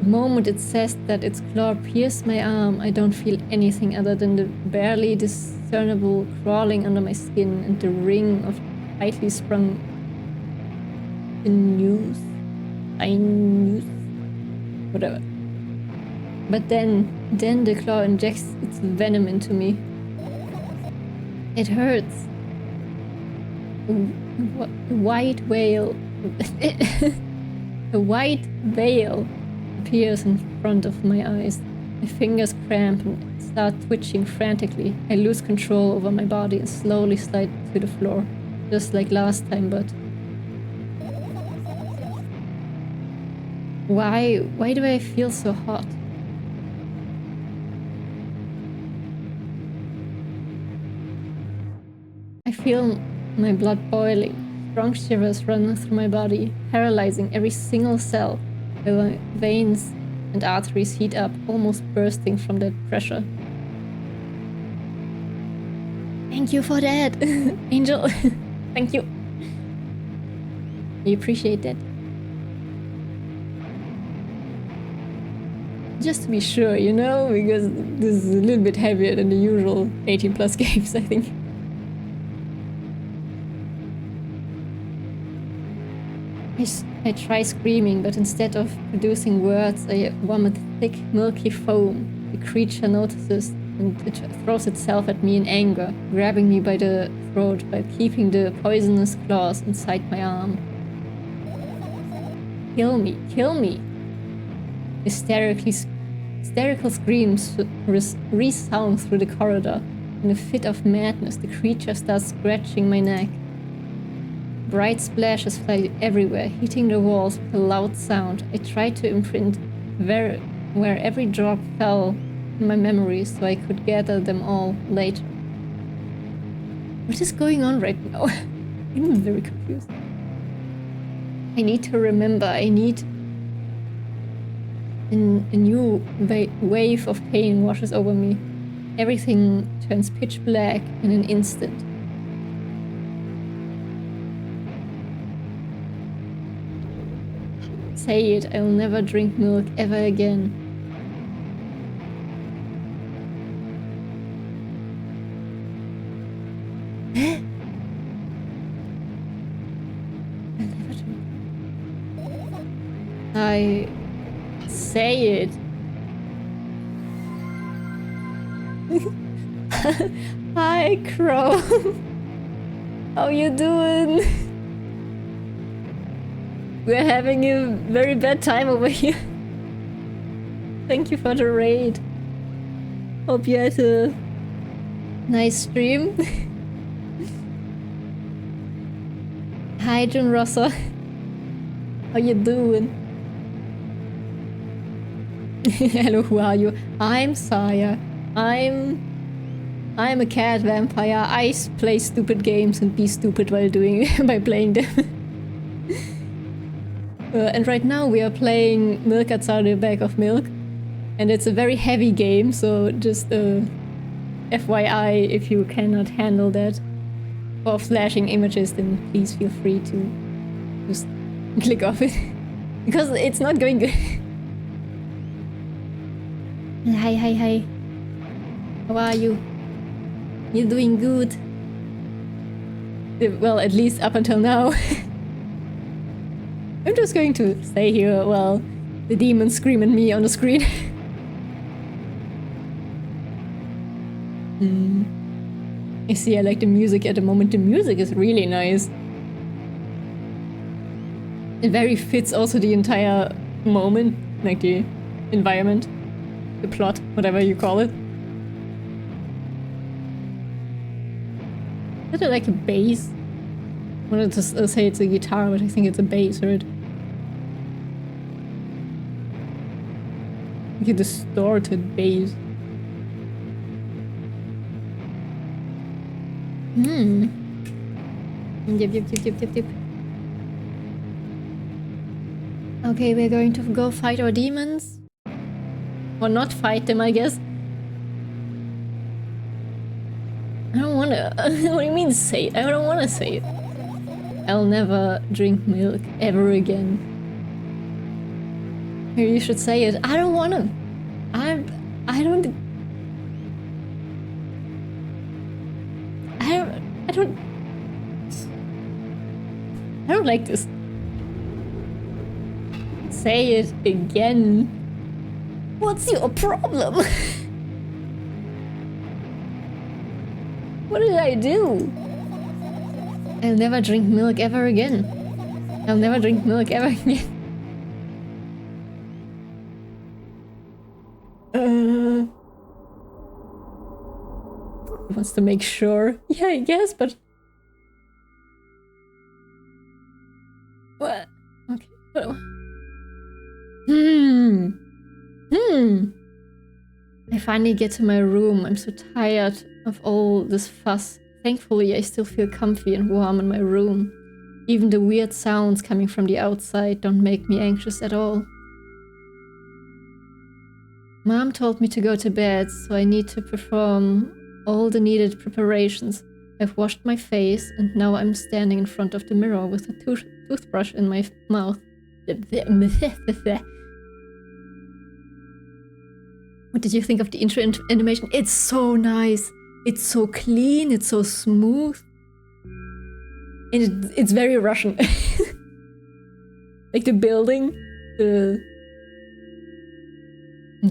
Speaker 1: moment it says that its claw pierced my arm, I don't feel anything other than the barely discernible crawling under my skin and the ring of tightly sprung sinews, whatever. But then the claw injects its venom into me. It hurts. A white veil. A white veil appears in front of my eyes. My fingers cramp and start twitching frantically. I lose control over my body and slowly slide to the floor, just like last time, but... Why do I feel so hot? I feel my blood boiling. Strong shivers run through my body, paralyzing every single cell. My veins and arteries heat up, almost bursting from that pressure. Thank you for that, Angel. Thank you. I appreciate that. Just to be sure, you know, because this is a little bit heavier than the usual 18 plus games, I think. I try screaming, but instead of producing words, I vomit thick, milky foam. The creature notices and it throws itself at me in anger, grabbing me by the throat by keeping the poisonous claws inside my arm. Kill me, kill me! Hysterical screams resound through the corridor. In a fit of madness, the creature starts scratching my neck, Bright splashes fly everywhere, hitting the walls with a loud sound. I tried to imprint where every drop fell in my memory so I could gather them all later. What is going on right now? I'm very confused. I need to remember. I need a new wave of pain washes over me. Everything turns pitch black in an instant. Say it, I'll never drink milk ever again. I'll never drink. I say it. Hi, Crow. How you doing? We're having a very bad time over here. Thank you for the raid. Hope you had a nice stream. Hi, Jun Rossa. How you doing? Hello, who are you? I'm Saya. I'm a cat vampire. I play stupid games and be stupid while by playing them. And right now we are playing Milk Outside the Bag of Milk, and it's a very heavy game, so just FYI, if you cannot handle that or flashing images, then please feel free to just click off it, because it's not going good. Hi. How are you? You're doing good. Well, at least up until now. I'm just going to stay here while the demons scream at me on the screen. I see, I like the music at the moment. The music is really nice. It very fits also the entire moment, like the environment, the plot, whatever you call it. Is it like a bass? I wanted to say it's a guitar, but I think it's a bass, right? Like a distorted bass. Yep. Okay, we're going to go fight our demons. Or not fight them, I guess. I don't wanna... What do you mean say it? I don't wanna say it. I'll never drink milk ever again. Maybe you should say it. I don't wanna. I don't like this. Say it again. What's your problem? What did I do? I'll never drink milk ever again. I'll never drink milk ever again. Wants to make sure. Yeah, I guess, but... What? Okay. Oh. I finally get to my room. I'm so tired of all this fuss. Thankfully, I still feel comfy and warm in my room. Even the weird sounds coming from the outside don't make me anxious at all. Mom told me to go to bed, so I need to perform all the needed preparations. I've washed my face, and now I'm standing in front of the mirror with a toothbrush in my mouth. What did you think of the intro animation? It's so nice. It's so clean, it's so smooth. And it's very Russian. Like the building, the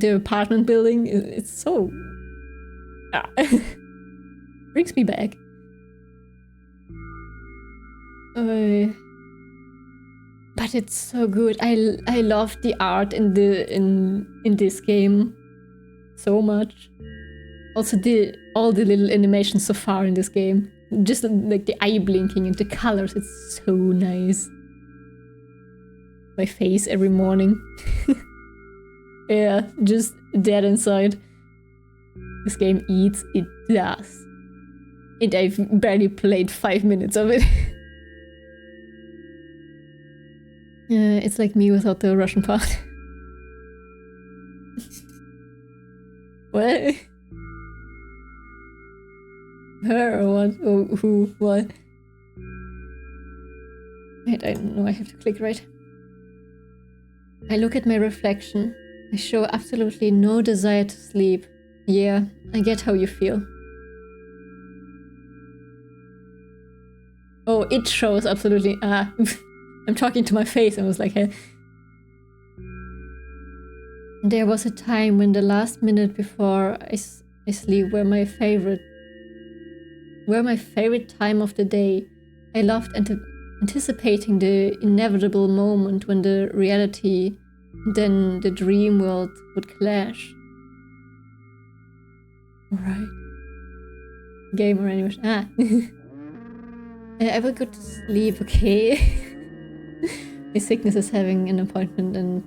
Speaker 1: apartment building, it's so... brings me back. But it's so good. I love the art in this game so much. Also all the little animations so far in this game. just like the eye blinking and the colors, it's so nice. My face every morning. Yeah, just dead inside. This game eats, it does. And I've barely played 5 minutes of it. It's like me without the Russian part. What? Her or what? Oh, who? What? Wait, I don't know, I have to click right. I look at my reflection. I show absolutely no desire to sleep. Yeah, I get how you feel. Oh, it shows absolutely. I'm talking to my face and was like, hey. There was a time when the last minute before I sleep were my favorite time of the day. I loved anticipating the inevitable moment when the reality, then the dream world would clash. Right. Game or animation. I will go to sleep, okay? My sickness is having an appointment, and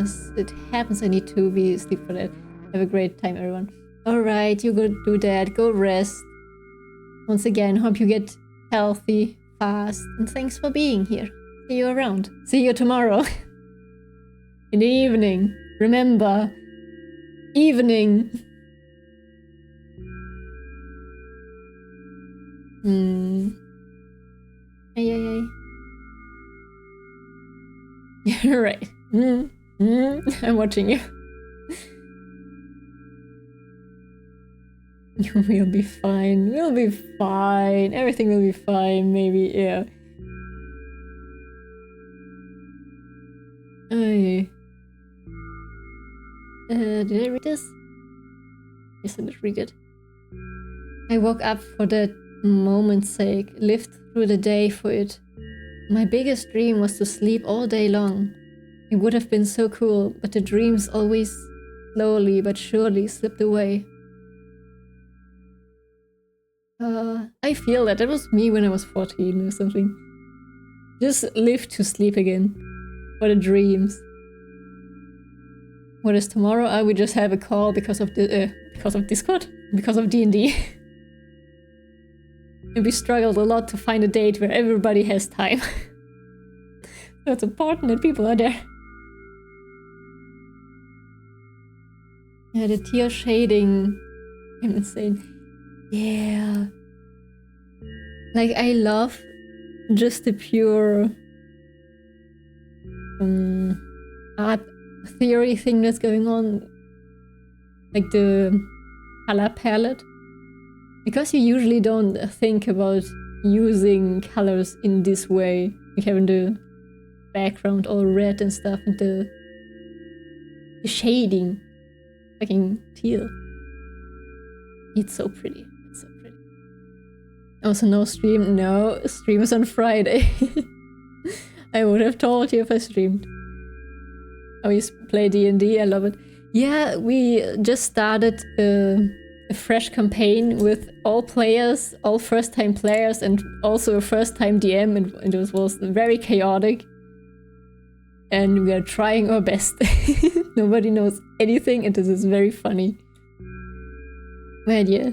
Speaker 1: as it happens, I need to be asleep for that. Have a great time, everyone. Alright, you go do that. Go rest. Once again, hope you get healthy fast, and thanks for being here. See you around. See you tomorrow. In the evening. Remember, evening. Ay. You're right. I'm watching you. You will be fine. We'll be fine. Everything will be fine, maybe, yeah. Did I read this? Yes, I did read it. I woke up for that moment's sake, lived through the day for it. My biggest dream was to sleep all day long. It would have been so cool, but the dreams always slowly but surely slipped away. I feel that was me when I was 14 or something. Just live to sleep again. For the dreams. What is tomorrow? We just have a call because of Discord, because of D&D. And we struggled a lot to find a date where everybody has time. So it's important that people are there. Yeah, the teal shading. I'm insane. Yeah. Like, I love just the pure art theory thing that's going on. Like the color palette. Because you usually don't think about using colors in this way. Like having the background all red and stuff, and the shading. Fucking teal. It's so pretty. It's so pretty. Also, no stream. No, stream is on Friday. I would have told you if I streamed. I always play D&D. I love it. Yeah, we just started a fresh campaign with all players, all first-time players, and also a first-time DM, and it was very chaotic. And we are trying our best. Nobody knows anything, and this is very funny. But yeah.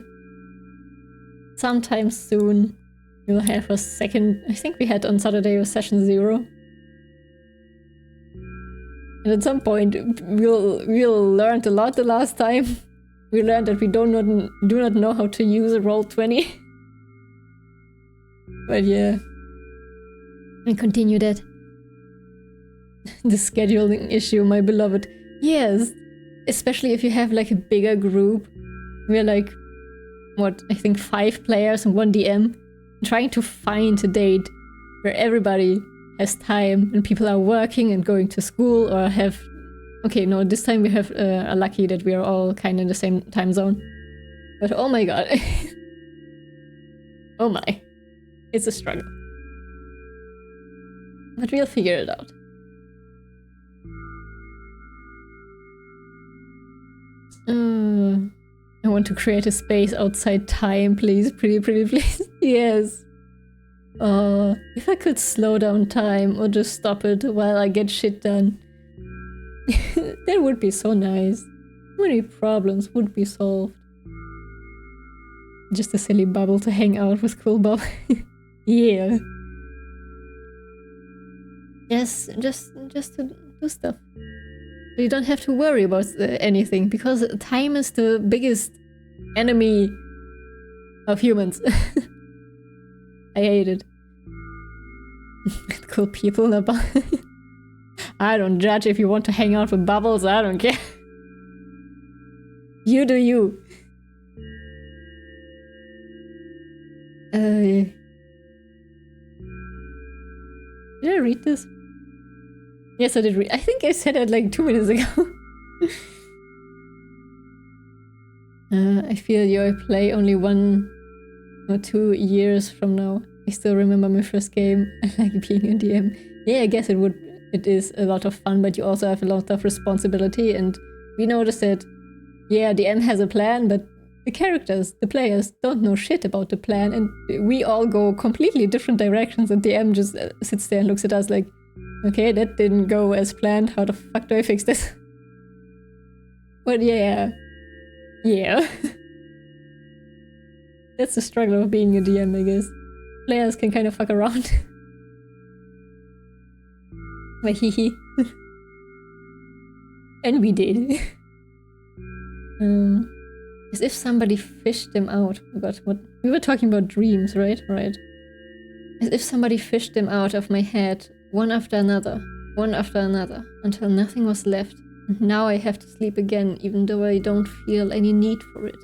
Speaker 1: Sometime soon we'll have a second. I think we had on Saturday was session 0. And at some point we'll learn a lot the last time. We learned that we do not know how to use a Roll20. But yeah. We continue that. The scheduling issue, my beloved. Yes. Especially if you have like a bigger group. We're like, what, I think 5 players and 1 DM. Trying to find a date where everybody has time and people are working and going to school or have... Okay, no, this time we have are lucky that we are all kind of in the same time zone. But oh my god. Oh my. It's a struggle. But we'll figure it out. I want to create a space outside time, please. Pretty, please. Yes. If I could slow down time or just stop it while I get shit done, that would be so nice. So many problems would be solved. Just a silly bubble to hang out with cool Bob. Yeah. Just to do stuff. So you don't have to worry about anything, because time is the biggest enemy of humans. I hate it. Cool people about. I don't judge if you want to hang out with bubbles, I don't care. You do you. Did I read this? Yes, I did read. I think I said it like 2 minutes ago. I feel your play only 1 or 2 years from now. I still remember my first game. I like being a DM. Yeah, I guess it is a lot of fun, but you also have a lot of responsibility, and we noticed that, yeah, DM has a plan, but the characters, the players, don't know shit about the plan, and we all go completely different directions, and DM just sits there and looks at us like, okay, that didn't go as planned, how the fuck do I fix this? But yeah. Yeah. That's the struggle of being a DM, I guess. Players can kind of fuck around. But hee. And we did. As if somebody fished them out. But what we were talking about dreams, right? Right. As if somebody fished them out of my head, one after another, until nothing was left. And now I have to sleep again, even though I don't feel any need for it.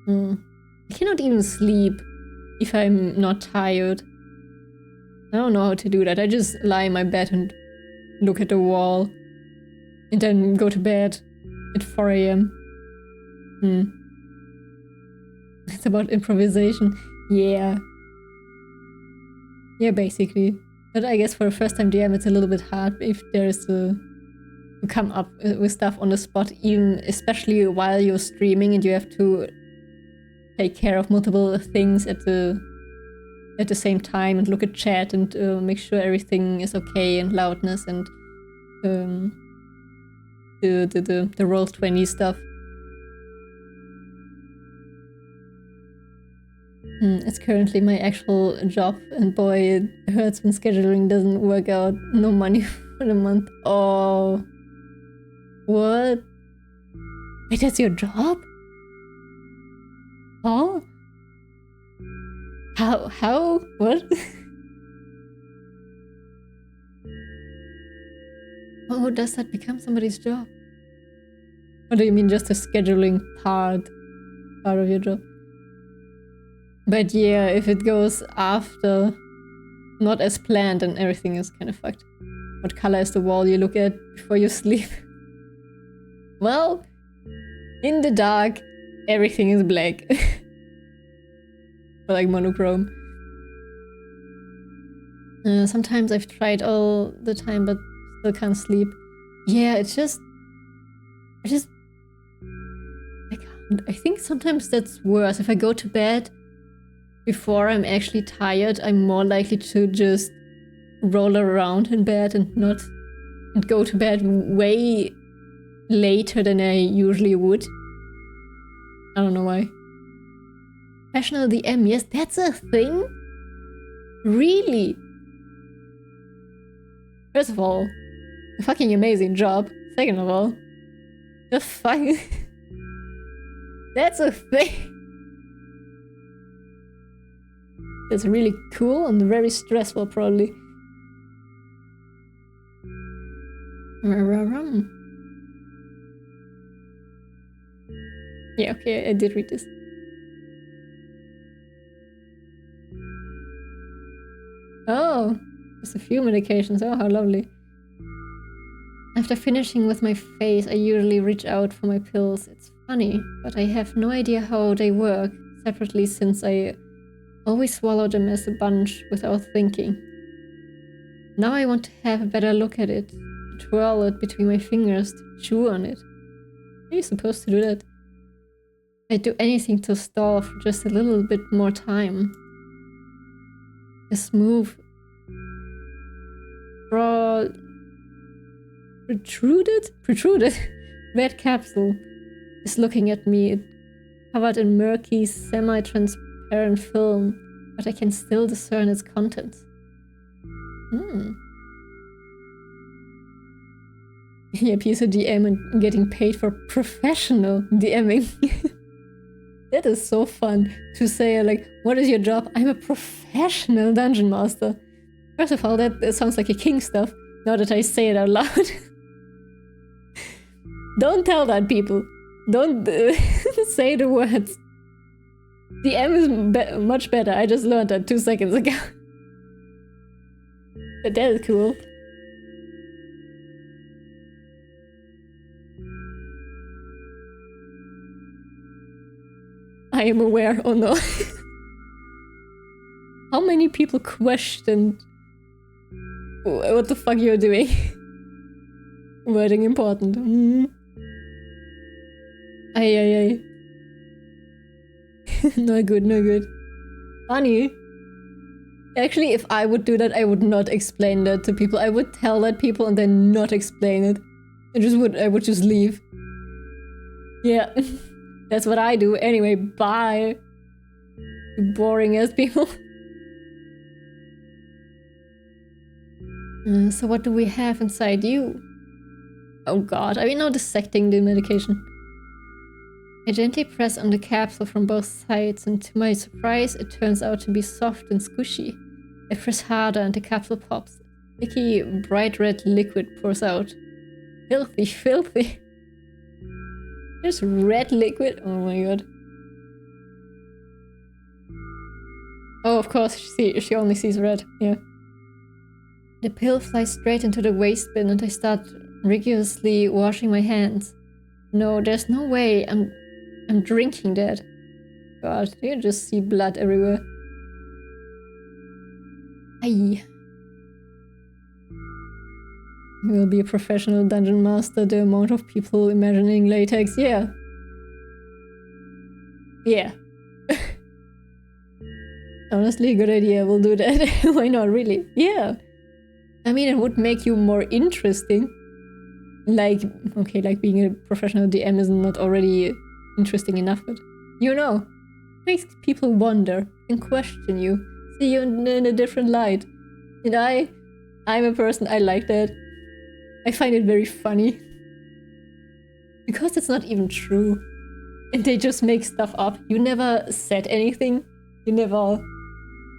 Speaker 1: I cannot even sleep if I'm not tired. I don't know how to do that. I just lie in my bed and look at the wall. And then go to bed at 4 AM. It's about improvisation. Yeah. Yeah, basically. But I guess for a first-time DM it's a little bit hard if there's to come up with stuff on the spot, even especially while you're streaming and you have to take care of multiple things at the same time and look at chat and make sure everything is okay and loudness and the Roll20 stuff. It's currently my actual job, and boy, it hurts when scheduling doesn't work out. No money for the month. Oh. What? Wait, that's your job? Oh? How? What? Oh, does that become somebody's job? Or do you mean just the scheduling part of your job? But yeah, if it goes after, not as planned, then everything is kind of fucked. What color is the wall you look at before you sleep? Well, in the dark, everything is black. Or like monochrome. Sometimes I've tried all the time, but still can't sleep. Yeah, I can't. I think sometimes that's worse. If I go to bed before I'm actually tired, I'm more likely to just roll around in bed and go to bed way later than I usually would. I don't know why. Professional DM, yes, that's a thing? Really? First of all, a fucking amazing job. Second of all, the fuck? That's a thing. That's really cool and very stressful, probably. Yeah, okay, I did read this. Oh, just a few medications. Oh, how lovely. After finishing with my face, I usually reach out for my pills. It's funny, but I have no idea how they work separately since I always swallow them as a bunch without thinking. Now I want to have a better look at it, to twirl it between my fingers, to chew on it. Are you supposed to do that? I'd do anything to stall for just a little bit more time. A smooth, protruded red capsule is looking at me, covered in murky, semi-transparent film, but I can still discern its contents. Yep, he's a DM and getting paid for professional DMing. That is so fun to say, like, what is your job? I'm a professional dungeon master. First of all, that sounds like a king stuff, now that I say it out loud. Don't tell that, people. Don't say the words. DM is much better. I just learned that 2 seconds ago. But that is cool. I am aware. Oh no. How many people questioned what the fuck you're doing? Wording important. Ay. No good, no good. Funny. Actually, if I would do that, I would not explain that to people. I would tell that people and then not explain it. I would just leave. Yeah. That's what I do. Anyway, bye. You boring ass people. So what do we have inside you? Oh god, are we now dissecting the medication? I gently press on the capsule from both sides, and to my surprise, it turns out to be soft and squishy. I press harder and the capsule pops. Sticky, bright red liquid pours out. Filthy, filthy. There's red liquid? Oh my god. Oh, of course, she only sees red. Yeah. The pill flies straight into the waste bin and I start rigorously washing my hands. No, there's no way I'm drinking that. God, you just see blood everywhere. Aye. Will be a professional dungeon master, the amount of people imagining latex, yeah. Yeah. Honestly, good idea, we'll do that. Why not, really? Yeah. I mean, it would make you more interesting. Like, okay, like being a professional DM is not already interesting enough, but you know, makes people wonder and question you, see you in a different light. And I'm a person, I like that. I find it very funny. Because it's not even true. And they just make stuff up. You never said anything. You never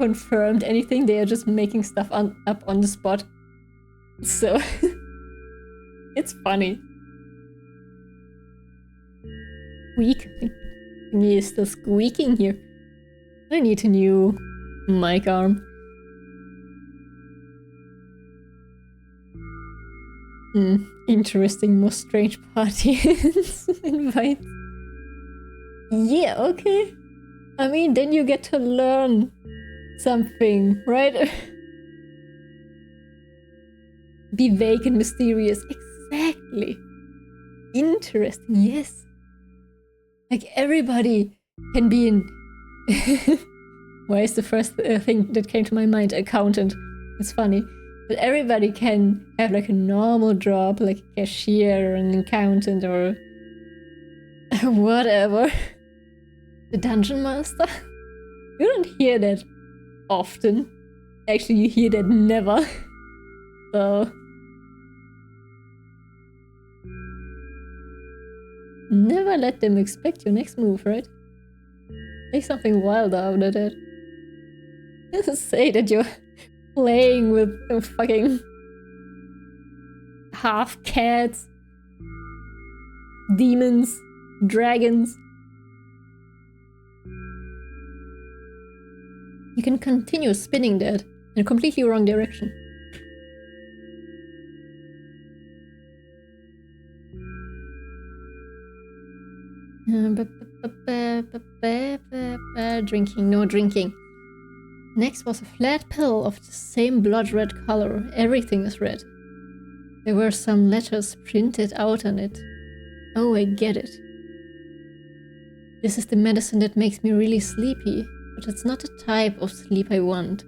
Speaker 1: confirmed anything. They are just making stuff up on the spot. So, it's funny. Squeak. Thingy is still squeaking here. I need a new mic arm. Interesting, most strange party invite. Yeah, okay. I mean, then you get to learn something, right? Be vague and mysterious. Exactly. Interesting, yes. Like, everybody can be in... Why is the first thing that came to my mind accountant? It's funny. But everybody can have like a normal job, like a cashier or an accountant or whatever. The dungeon master? You don't hear that often. Actually, you hear that never. So... never let them expect your next move, right? Make something wild out of it. Just say that you're playing with fucking half cats, demons, dragons. You can continue spinning that in a completely wrong direction. Drinking, no drinking. Next was a flat pill of the same blood red color. Everything is red. There were some letters printed out on it. Oh, I get it. This is the medicine that makes me really sleepy, but it's not the type of sleep I want.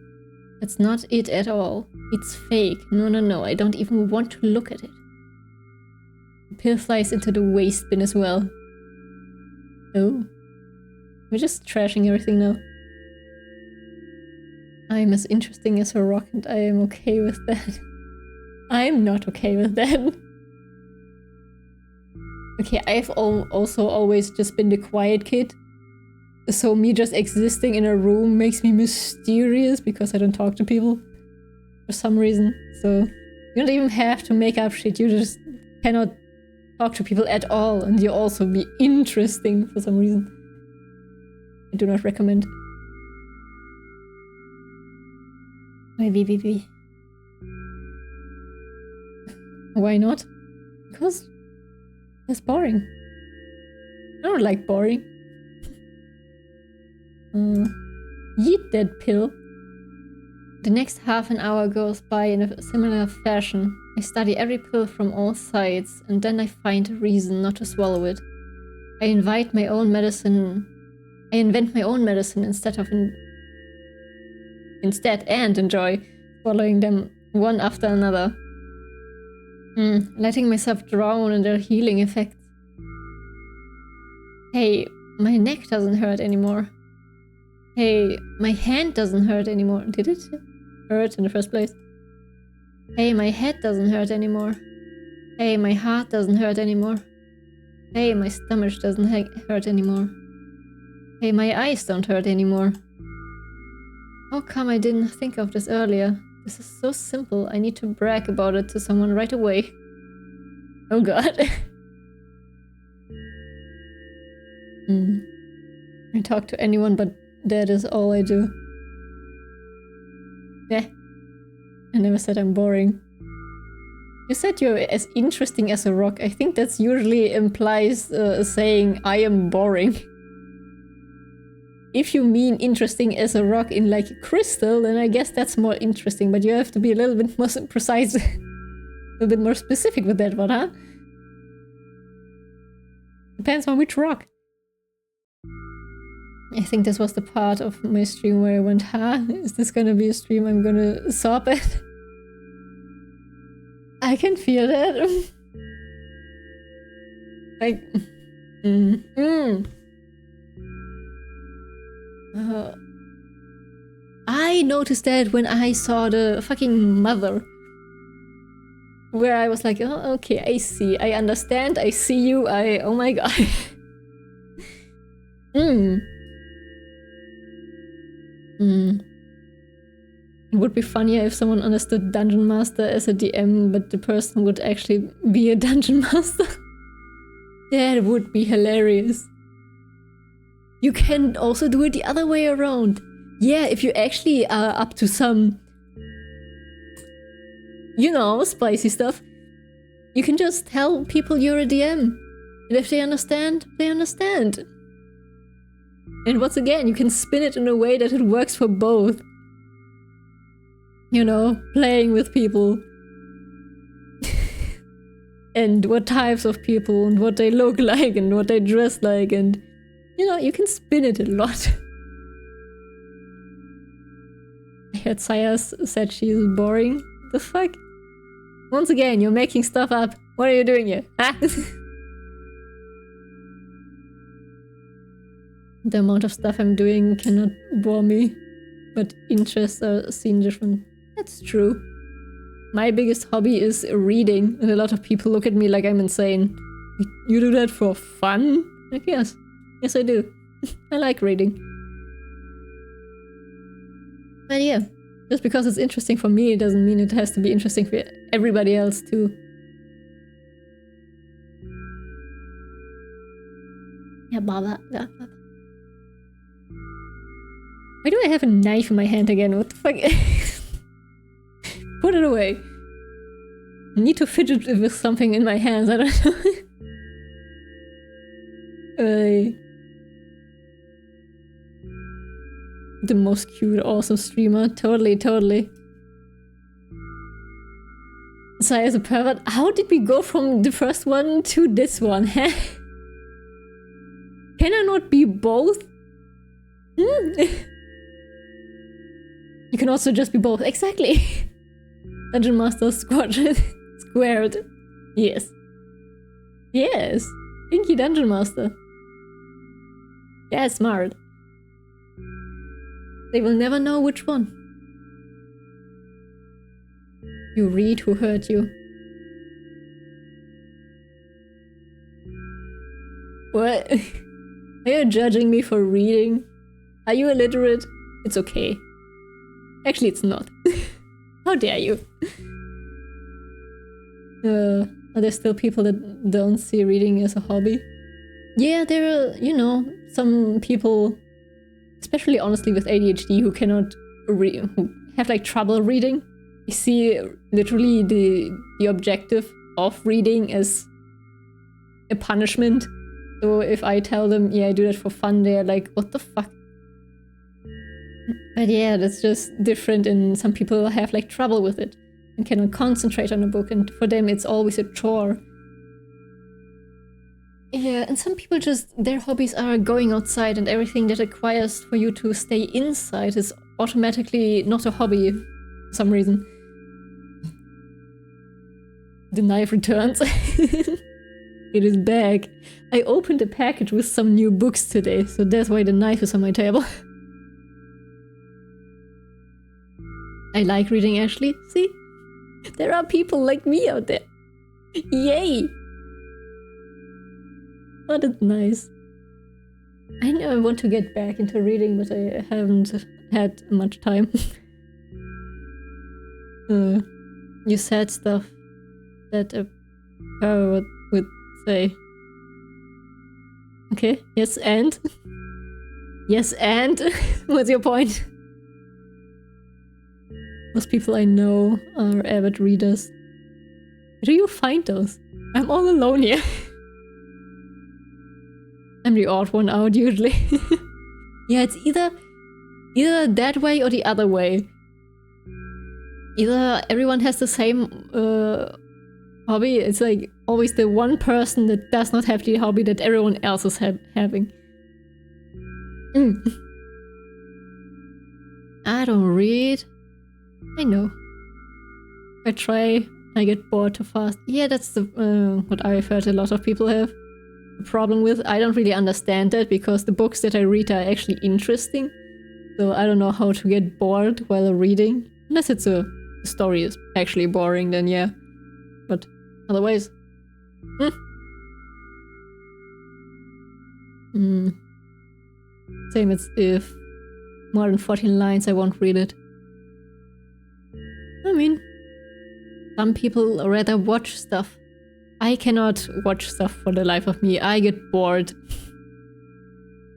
Speaker 1: That's not it at all. It's fake. No, I don't even want to look at it. The pill flies into the waste bin as well. Oh. We're just trashing everything now. I'm as interesting as a rock and I am okay with that. I'm not okay with that. Okay, I've also always just been the quiet kid. So me just existing in a room makes me mysterious because I don't talk to people. For some reason. So you don't even have to make up shit. You just cannot talk to people at all. And you also be interesting for some reason. I do not recommend. Maybe. Why not? Because it's boring. I don't like boring. Yeet that pill. The next half an hour goes by in a similar fashion. I study every pill from all sides, and then I find a reason not to swallow it. I invent my own medicine instead and enjoy swallowing them one after another. Letting myself drown in their healing effects. Hey, my neck doesn't hurt anymore. Hey, my hand doesn't hurt anymore. Did it hurt in the first place? Hey, my head doesn't hurt anymore. Hey, my heart doesn't hurt anymore. Hey, my stomach doesn't hurt anymore. Hey, my eyes don't hurt anymore. How come I didn't think of this earlier? This is so simple. I need to brag about it to someone right away. Oh god. I talk to anyone, but that is all I do. Yeah. I never said I'm boring. You said you're as interesting as a rock. I think that's usually implies saying I am boring. If you mean interesting as a rock in like crystal, then I guess that's more interesting, but you have to be a little bit more precise, a little bit more specific with that one, huh? Depends on which rock. I think this was the part of my stream where I went, huh? Is this gonna be a stream I'm gonna sob at? I can feel that. Like, I noticed that when I saw the fucking mother. Where I was like, oh, okay, I see. I understand. I see you. Oh my god. It would be funnier if someone understood Dungeon Master as a DM, but the person would actually be a Dungeon Master. That would be hilarious. You can also do it the other way around. Yeah, if you actually are up to some, you know, spicy stuff, you can just tell people you're a DM. And if they understand, they understand. And once again, you can spin it in a way that it works for both. You know, playing with people. And what types of people, and what they look like, and what they dress like, and you know, you can spin it a lot. I heard Sayas said she's boring. The fuck? Once again, you're making stuff up. What are you doing here? Ah? The amount of stuff I'm doing cannot bore me, but interests are seen different. That's true. My biggest hobby is reading, and a lot of people look at me like I'm insane. You do that for fun? Like, yes. Yes, I do. I like reading. But yeah, just because it's interesting for me, it doesn't mean it has to be interesting for everybody else too. Yeah, blah blah blah blah. Why do I have a knife in my hand again? What the fuck? Put it away. I need to fidget with something in my hands, I don't know. The most cute, awesome streamer. Totally. So as a pervert, how did we go from the first one to this one, huh? Can I not be both? You can also just be both. Exactly. Dungeon Master squared. Yes. Yes. Pinky Dungeon Master. Yeah, smart. They will never know which one. You read who hurt you. What? Are you judging me for reading? Are you illiterate? It's okay. Actually, it's not. How dare you? Are there still people that don't see reading as a hobby? Yeah, there are, you know, some people, especially honestly with ADHD, who cannot read, who have like trouble reading. I see literally the objective of reading as a punishment. So if I tell them, yeah, I do that for fun, they're like, what the fuck? But yeah, that's just different, and some people have like trouble with it and cannot concentrate on a book, and for them it's always a chore. Yeah, and some people just, their hobbies are going outside, and everything that requires for you to stay inside is automatically not a hobby for some reason. The knife returns. It is back. I opened a package with some new books today, so that's why the knife is on my table. I like reading, Ashley. See? There are people like me out there. Yay! Oh, that's nice. I know I want to get back into reading, but I haven't had much time. You said stuff that a power would say. Okay, yes, and? Yes, and? What's your point? Most people I know are avid readers. Where do you find those? I'm all alone here. I'm the odd one out usually. Yeah, it's either that way or the other way. Either everyone has the same hobby. It's like always the one person that does not have the hobby that everyone else is having. I don't read. I know. I try. I get bored too fast. Yeah, that's the what I've heard a lot of people have a problem with. I don't really understand that because the books that I read are actually interesting. So I don't know how to get bored while reading. Unless it's the story is actually boring, then yeah. But otherwise... Same as if more than 14 lines, I won't read it. I mean, some people rather watch stuff. I cannot watch stuff for the life of me. I get bored.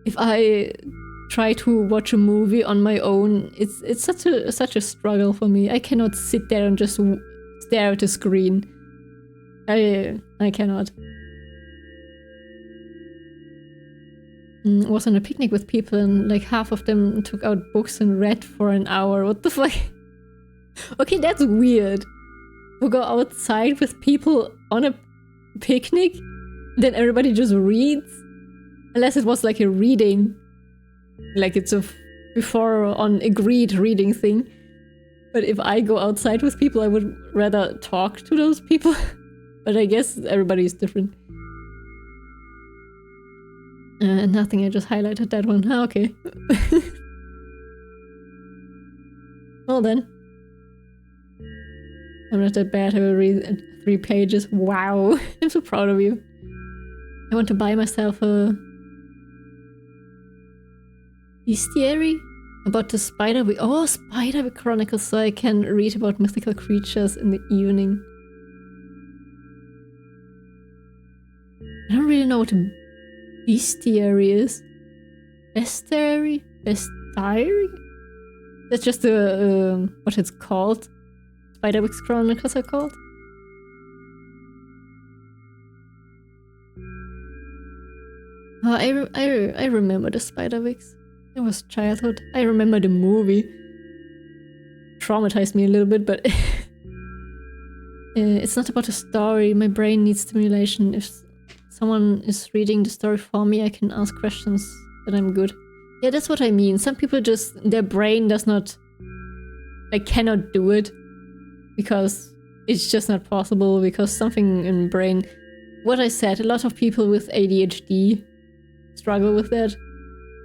Speaker 1: If I try to watch a movie on my own, it's such a struggle for me. I cannot sit there and just stare at the screen. I cannot. Was on a picnic with people and like half of them took out books and read for an hour. What the fuck? Okay, that's weird. To go outside with people on a picnic, then everybody just reads. Unless it was like a reading, like it's a before on agreed reading thing. But if I go outside with people, I would rather talk to those people. But I guess everybody is different. Nothing, I just highlighted that one. Ah, okay. Well then. I'm not that bad, I will read 3 pages. Wow, I'm so proud of you. I want to buy myself a bestiary about the Spiderwick. Oh, Spiderwick Chronicles, so I can read about mythical creatures in the evening. I don't really know what a bestiary is. Bestiary? Bestiary? That's just what it's called. Spiderwick Chronicles are called. Oh, I remember the Spiderwicks. It was childhood. I remember the movie. Traumatized me a little bit, but it's not about a story. My brain needs stimulation. If someone is reading the story for me, I can ask questions, that I'm good. Yeah, that's what I mean. Some people just, their brain does not, like, cannot do it because it's just not possible, because something in brain, what I said, a lot of people with ADHD struggle with that,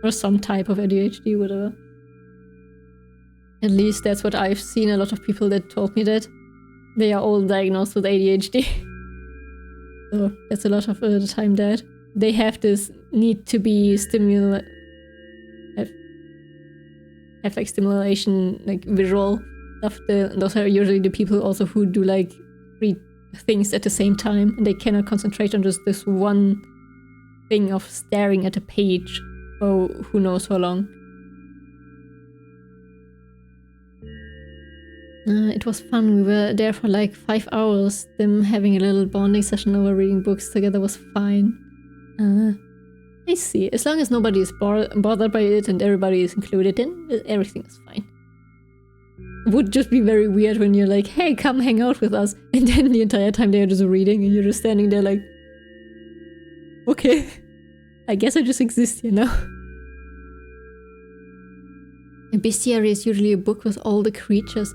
Speaker 1: or some type of ADHD, whatever. At least that's what I've seen, a lot of people that told me that. They are all diagnosed with ADHD. So that's a lot of the time that. They have this need to be have like stimulation, like visual stuff. Those are usually the people also who do like 3 things at the same time, and they cannot concentrate on just this one thing of staring at a page for who knows how long. It was fun. We were there for like 5 hours. Them having a little bonding session over reading books together was fine. I see. As long as nobody is bothered by it and everybody is included, then everything is fine. It would just be very weird when you're like, hey, come hang out with us, and then the entire time they're just reading and you're just standing there like, okay, I guess I just exist here now. A bestiary is usually a book with all the creatures.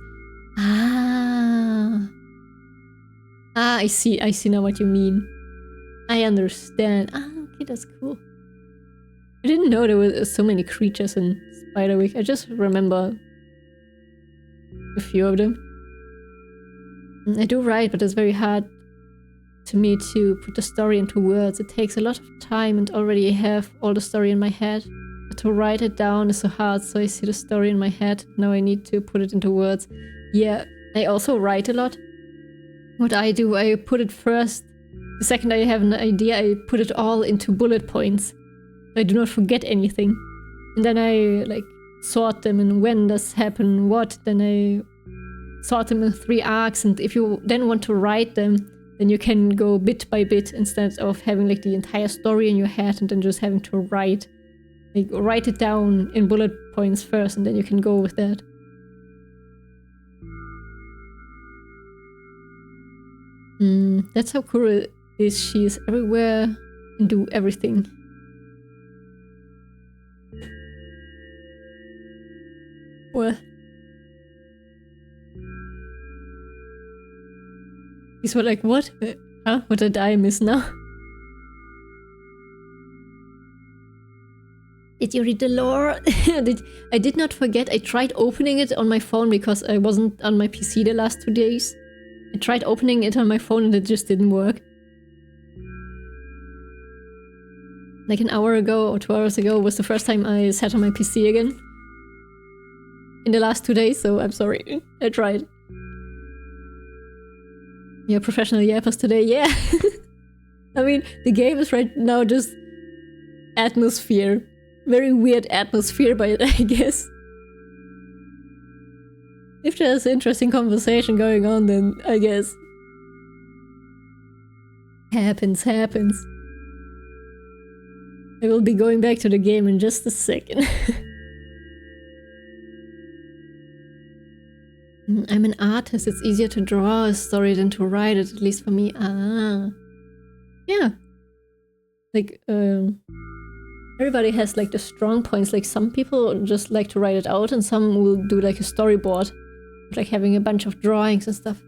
Speaker 1: I see now what you mean. I understand. Okay, that's cool. I didn't know there were so many creatures in Spiderwick. I just remember a few of them. I do write, but it's very hard to me to put the story into words. It takes a lot of time and already have all the story in my head. But to write it down is so hard, so I see the story in my head. Now I need to put it into words. Yeah, I also write a lot. What I do, I put it first. The second I have an idea, I put it all into bullet points. I do not forget anything. And then I like sort them, and when does happen what, then I sort them in 3 arcs, and if you then want to write them, then you can go bit by bit instead of having like the entire story in your head and then just having to write. Like write it down in bullet points first, and then you can go with that. That's how Kuro is. She is everywhere and do everything. Well, these were like, what? Huh? What did I miss now? Did you read the lore? I did not forget. I tried opening it on my phone because I wasn't on my PC the last 2 days. I tried opening it on my phone and it just didn't work. Like an hour ago or 2 hours ago was the first time I sat on my PC again. In the last 2 days, so I'm sorry. I tried. Yeah, professional yappers today, yeah. I mean, the game is right now just atmosphere. Very weird atmosphere by it, I guess. If there's interesting conversation going on, then I guess. Happens. I will be going back to the game in just a second. I'm an artist. It's easier to draw a story than to write it, at least for me. Yeah. Like, everybody has like the strong points. Like some people just like to write it out, and some will do like a storyboard, like having a bunch of drawings and stuff.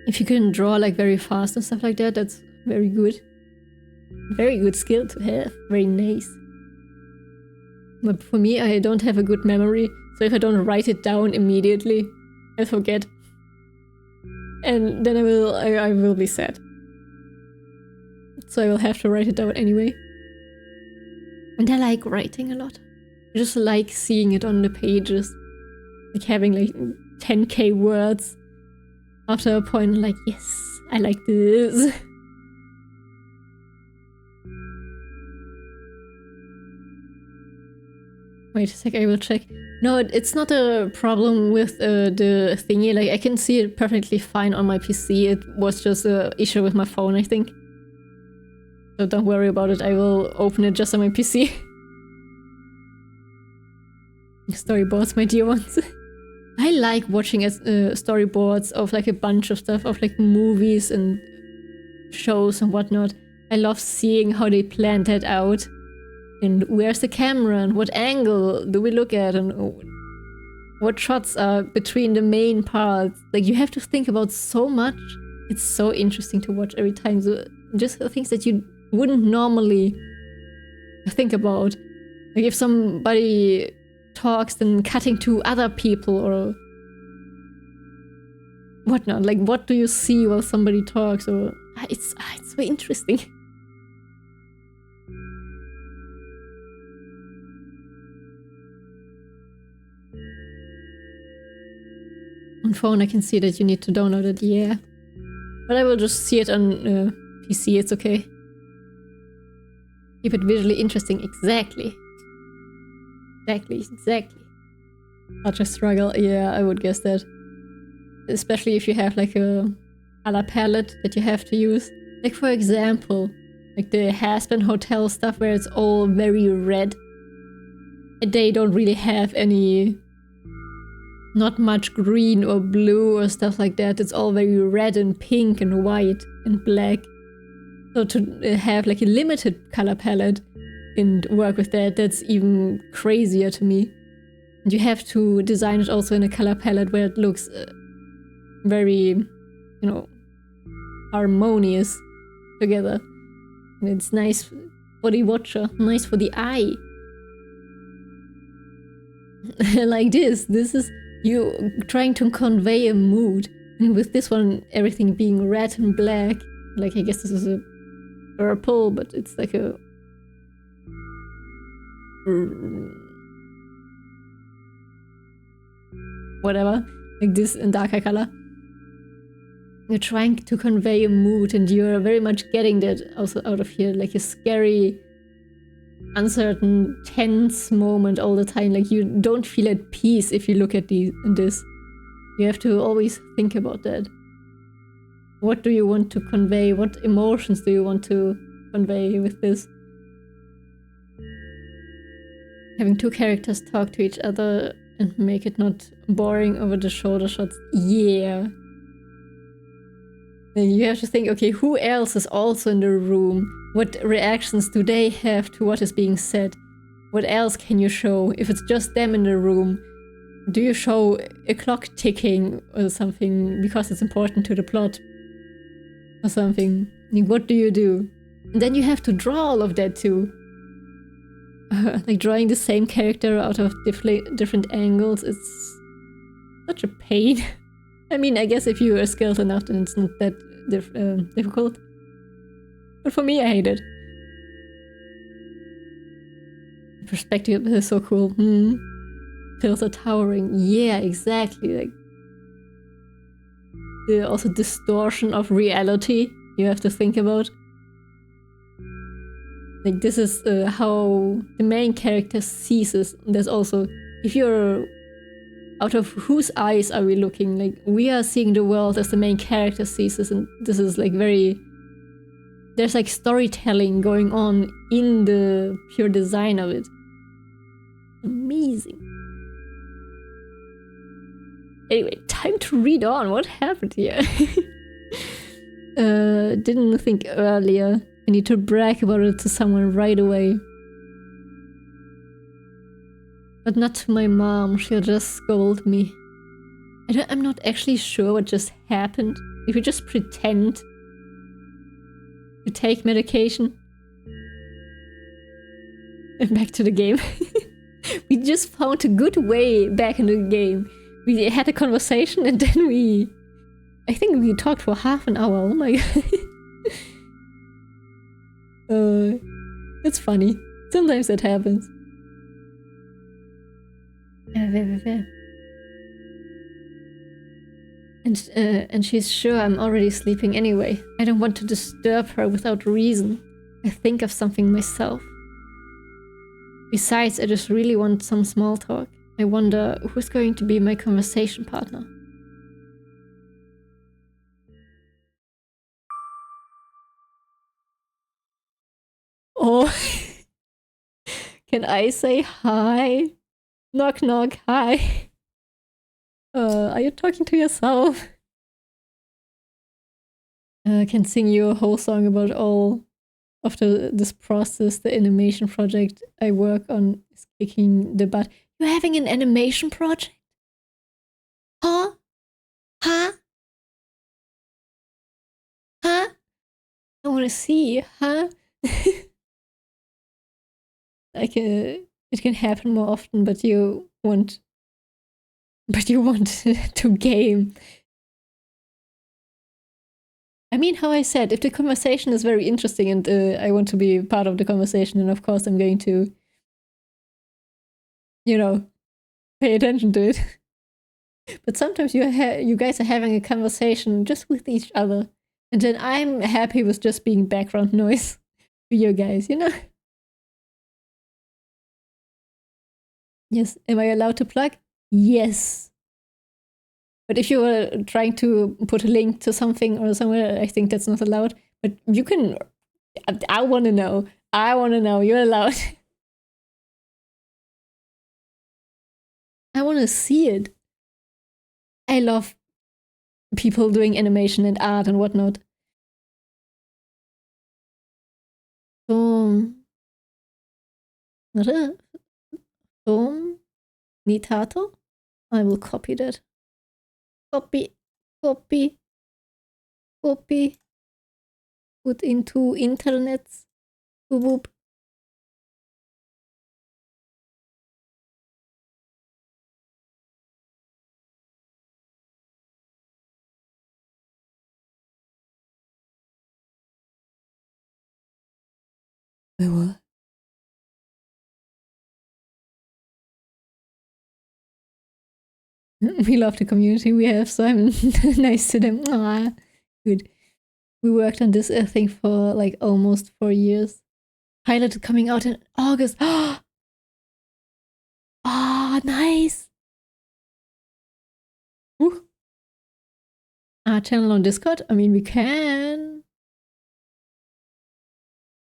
Speaker 1: If you can draw like very fast and stuff like that, that's very good. Very good skill to have. Very nice. But for me, I don't have a good memory, so if I don't write it down immediately, I forget. And then I will be sad. So I will have to write it down anyway. And I like writing a lot. I just like seeing it on the pages. Like having like 10k words. After a point, I'm like, yes, I like this. Wait a sec, I will check. No, it's not a problem with the thingy. Like I can see it perfectly fine on my PC. It was just an issue with my phone, I think. So don't worry about it, I will open it just on my PC. Storyboards, my dear ones. I like watching storyboards of like a bunch of stuff, of like movies and shows and whatnot. I love seeing how they planned that out. And where's the camera and what angle do we look at and what shots are between the main parts. Like, you have to think about so much. It's so interesting to watch every time. So just things that you wouldn't normally think about. Like if somebody talks, then cutting to other people or whatnot. Like, what do you see while somebody talks? Or it's so interesting. On phone, I can see that you need to download it. Yeah, but I will just see it on PC. It's okay. Keep it visually interesting. Exactly. Such a struggle. Yeah, I would guess that. Especially if you have like a color palette that you have to use. Like, for example, like the Hazbin Hotel stuff where it's all very red. They don't really have any... not much green or blue or stuff like that. It's all very red and pink and white and black. So to have like a limited color palette and work with that, that's even crazier to me. And you have to design it also in a color palette where it looks very, harmonious together. And it's nice for the watcher, nice for the eye. Like this is you trying to convey a mood. And with this one, everything being red and black, like I guess this is a purple, but it's like a whatever, like this in darker color. You're trying to convey a mood, and you're very much getting that also out of here, like a scary, uncertain, tense moment all the time. Like, you don't feel at peace if you look at this. You have to always think about that. What do you want to convey? What emotions do you want to convey with this? Having two characters talk to each other and make it not boring over the shoulder shots. Yeah. Then you have to think, okay, who else is also in the room? What reactions do they have to what is being said? What else can you show? If it's just them in the room, do you show a clock ticking or something because it's important to the plot? Or something. Like, what do you do? And then you have to draw all of that too. Like, drawing the same character out of different angles, it's such a pain. I mean, I guess if you are skilled enough, then it's not that difficult. But for me, I hate it. The perspective is so cool. Filter towering. Yeah, exactly. Like, the also distortion of reality you have to think about. Like, this is how the main character sees us. There's also, if you're out of whose eyes are we looking? Like, we are seeing the world as the main character sees us, and this is like very... There's like storytelling going on in the pure design of it. Amazing. Anyway, time to read on. What happened here? Didn't think earlier. I need to brag about it to someone right away. But not to my mom, she'll just scold me. I'm not actually sure what just happened. If we just pretend to take medication. And back to the game. We just found a good way back in the game. We had a conversation and then I think we talked for half an hour. Oh my god. It's funny. Sometimes that happens. And she's sure I'm already sleeping anyway. I don't want to disturb her without reason. I think of something myself. Besides, I just really want some small talk. I wonder who's going to be my conversation partner. Oh, can I say hi? Knock knock, hi. Are you talking to yourself? I can sing you a whole song about all of this process. The animation project I work on is kicking the butt. You're having an animation project? Huh? Huh? Huh? I want to see, huh? Like it can happen more often, but you want to game. I mean, how I said, if the conversation is very interesting and I want to be part of the conversation, then of course I'm going to, you know, pay attention to it. But sometimes you guys are having a conversation just with each other, and then I'm happy with just being background noise for you guys, you know? Yes. Am I allowed to plug? Yes. But if you were trying to put a link to something or somewhere, I think that's not allowed. But you can. I want to know. I want to know. You're allowed. I want to see it. I love people doing animation and art and whatnot. Warte. Nitato? I will copy that. Copy. Copy. Copy. Put into internet. Whoop. Wait, what? We love the community we have, so I'm nice to them. Aww. Good. We worked on this thing for like almost 4 years. Pilot coming out in August. Oh, nice. Ooh. Our channel on Discord? I mean, we can.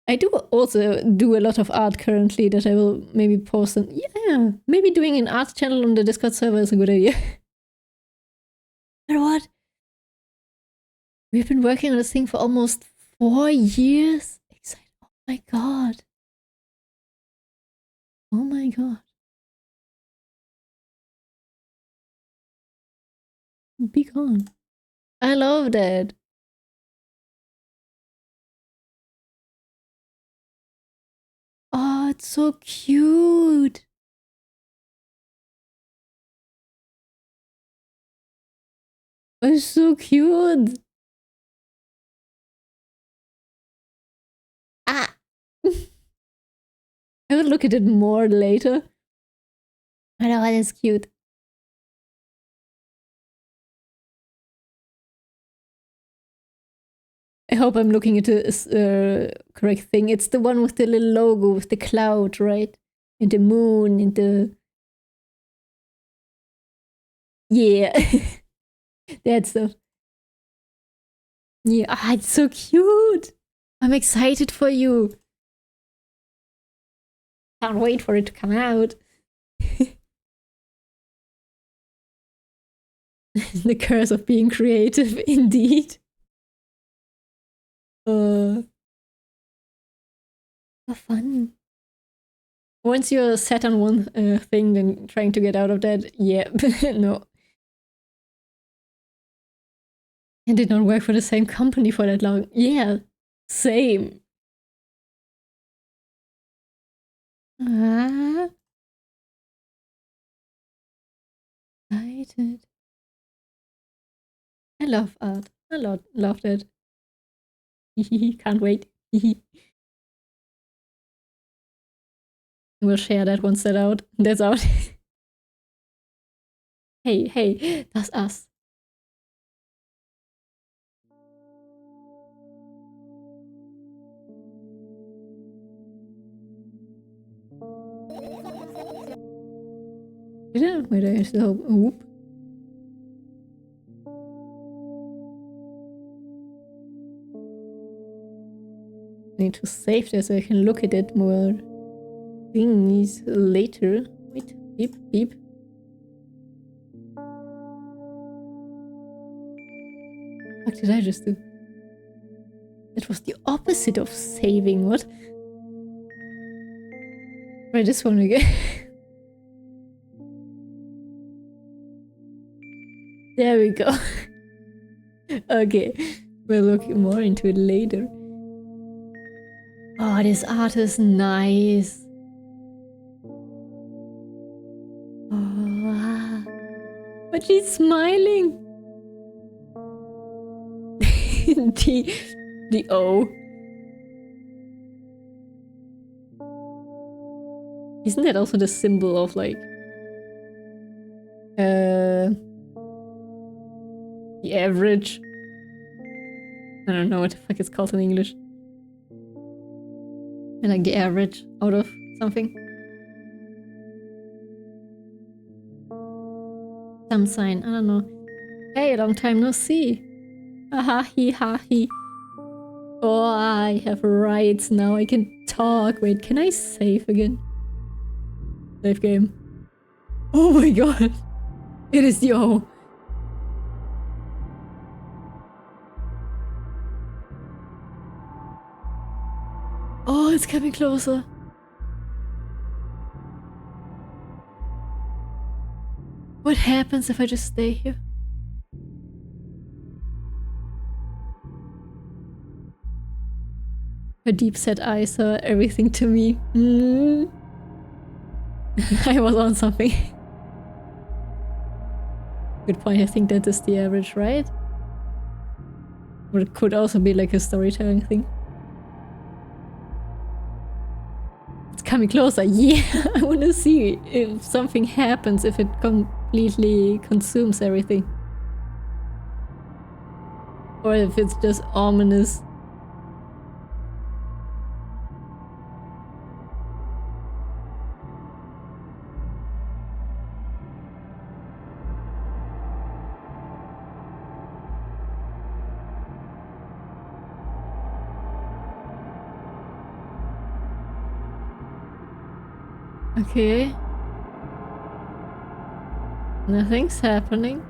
Speaker 1: I do also do a lot of art currently that I will maybe post. And yeah, maybe doing an art channel on the Discord server is a good idea. You know what? We've been working on this thing for almost 4 years. Excited. Oh my god. Oh my god. Be gone. I love that. Oh, it's so cute. It's so cute. Ah. I will look at it more later. I know it is cute. I hope I'm looking at the correct thing. It's the one with the little logo with the cloud, right? And the moon and the... Yeah. That stuff. Yeah, it's so cute. I'm excited for you. Can't wait for it to come out. The curse of being creative, indeed. So fun. Once you're set on one thing, then trying to get out of that, yeah, no. I did not work for the same company for that long. Yeah, same. Ah. Excited. I love art. I love that. Can't wait. We'll share that once that's out. Hey, that's us. Wait, I still whoop. I need to save this so I can look at it more things later. Wait, beep. What did I just do? That was the opposite of saving, what? Try this one again. There we go. Okay, we'll look more into it later. Oh, this art is nice. Oh, wow. But she's smiling. the O. Isn't that also the symbol of like the average? I don't know what the fuck it's called in English. And like the average out of something. Some sign, I don't know. Hey, long time no see. Ha he ha he. Oh, I have rights now. I can talk. Wait, can I save again? Save game. Oh my god. It is the O. Oh, it's coming closer. What happens if I just stay here? Her deep set eyes saw everything to me. I was on something. Good point, I think that is the average, right? Or it could also be like a storytelling thing. It's coming closer, yeah! I wanna see if something happens, if it completely consumes everything. Or if it's just ominous. Okay. Nothing's happening.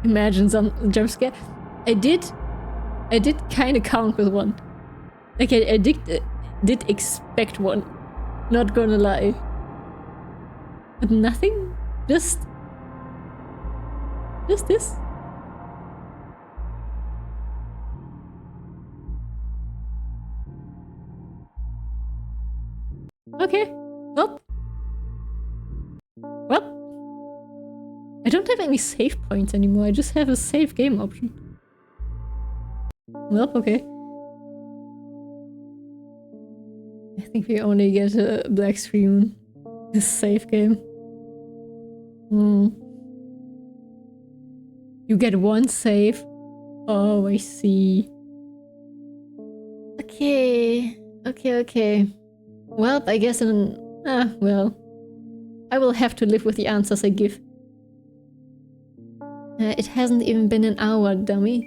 Speaker 1: Imagine some jump scare. I did kind of count with one. Like I did expect one. Not gonna lie. But nothing? Just this? Okay. Well. I don't have any save points anymore. I just have a save game option. Well, okay. I think we only get a black screen. This save game. You get one save. Oh, I see. Okay. Well, I guess well. I will have to live with the answers I give. It hasn't even been an hour, dummy.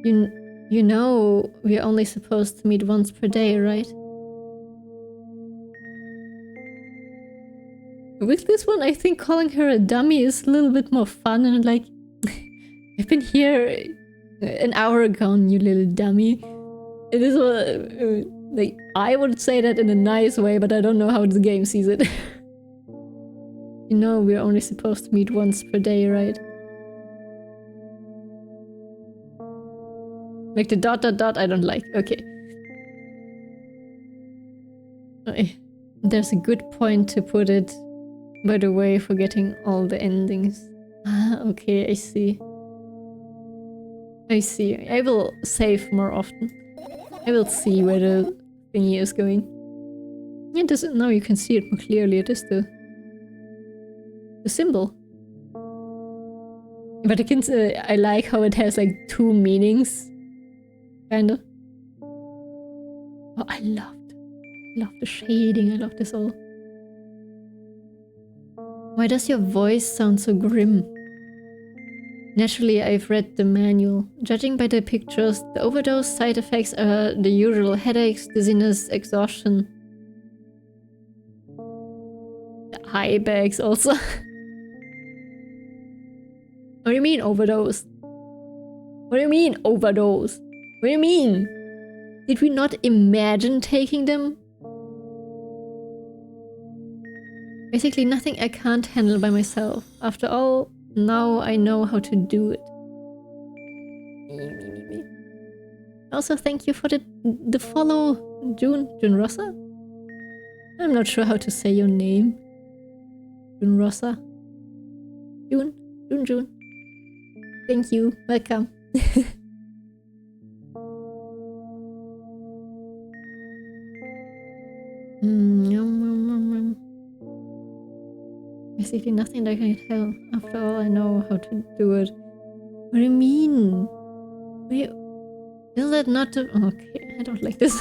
Speaker 1: You know we're only supposed to meet once per day, right? With this one, I think calling her a dummy is a little bit more fun and like... I've been here an hour ago, you little dummy. It is like, I would say that in a nice way, but I don't know how the game sees it. You know we're only supposed to meet once per day, right? Like the ... I don't like. Okay. There's a good point to put it. By the way, forgetting all the endings. Okay, I see. I will save more often. I will see where the thingy is going. Yeah, now you can see it more clearly. It is the symbol. But I like how it has like two meanings. Kinda. Oh, I love the shading. I love this all. Why does your voice sound so grim? Naturally, I've read the manual. Judging by the pictures, the overdose side effects are the usual headaches, dizziness, exhaustion. The eye bags also. What do you mean overdose? What do you mean overdose? What do you mean? Did we not imagine taking them? Basically nothing I can't handle by myself. After all, now I know how to do it. Also, thank you for the follow, June Rosa? I'm not sure how to say your name. June Rosa. June. Thank you. Welcome. Basically nothing that I can tell. After all, I know how to do it. What do you mean? Wait, is that not the... Okay, I don't like this.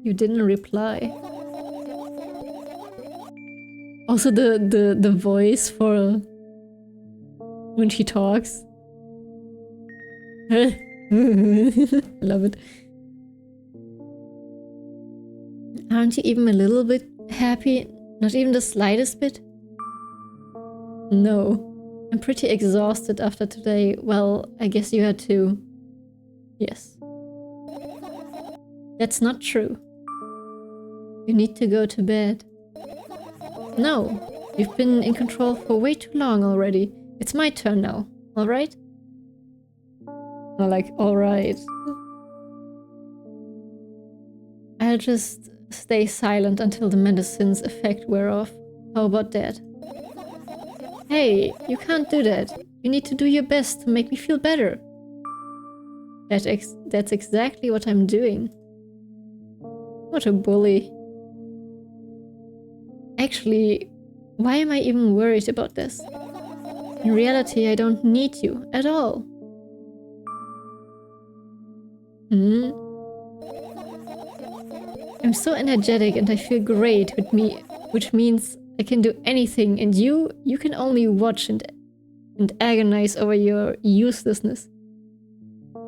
Speaker 1: You didn't reply. Also the voice for when she talks. I love it. Aren't you even a little bit happy? Not even the slightest bit? No. I'm pretty exhausted after today. Well, I guess you had to. Yes. That's not true. You need to go to bed. No. You've been in control for way too long already. It's my turn now. Alright? Or like, alright. I'll just stay silent until the medicine's effect wear off. How about that? Hey, you can't do that. You need to do your best to make me feel better. That's exactly what I'm doing. What a bully. Actually, why am I even worried about this? In reality, I don't need you at all. I'm so energetic and I feel great with me, which means I can do anything, and you can only watch and agonize over your uselessness.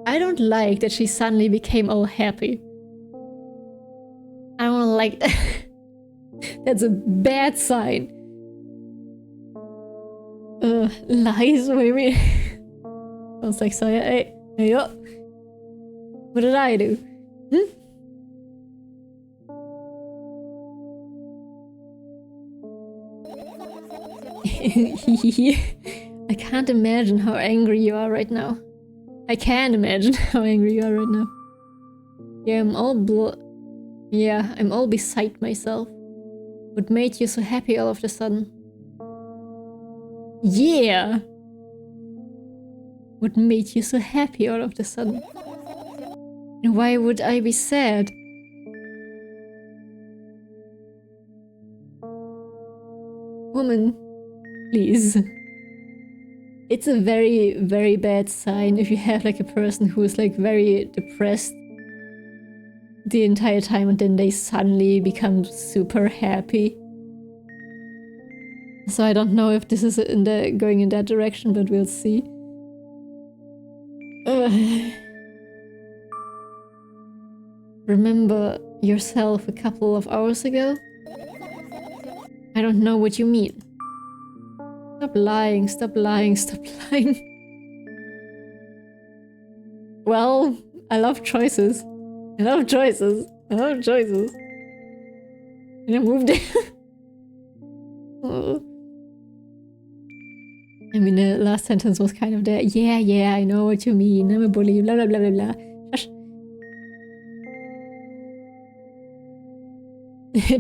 Speaker 1: I don't like that she suddenly became all happy. I don't like that. That's a bad sign. Lies, maybe. I was like, so yeah, hey, yo. What did I do? I can't imagine how angry you are right now. I can imagine how angry you are right now. Yeah, I'm all beside myself. What made you so happy all of a sudden? Yeah! What made you so happy all of a sudden? And why would I be sad? Woman, please. It's a very, very bad sign if you have like a person who is like very depressed the entire time and then they suddenly become super happy. So I don't know if this is going in that direction, but we'll see. Remember yourself a couple of hours ago? I don't know what you mean. Stop lying, stop lying, stop lying. Well, I love choices. I love choices. I love choices. And I moved in. Oh. I mean, the last sentence was kind of there. Yeah, I know what you mean. I'm a bully, blah, blah, blah, blah, blah. Shush.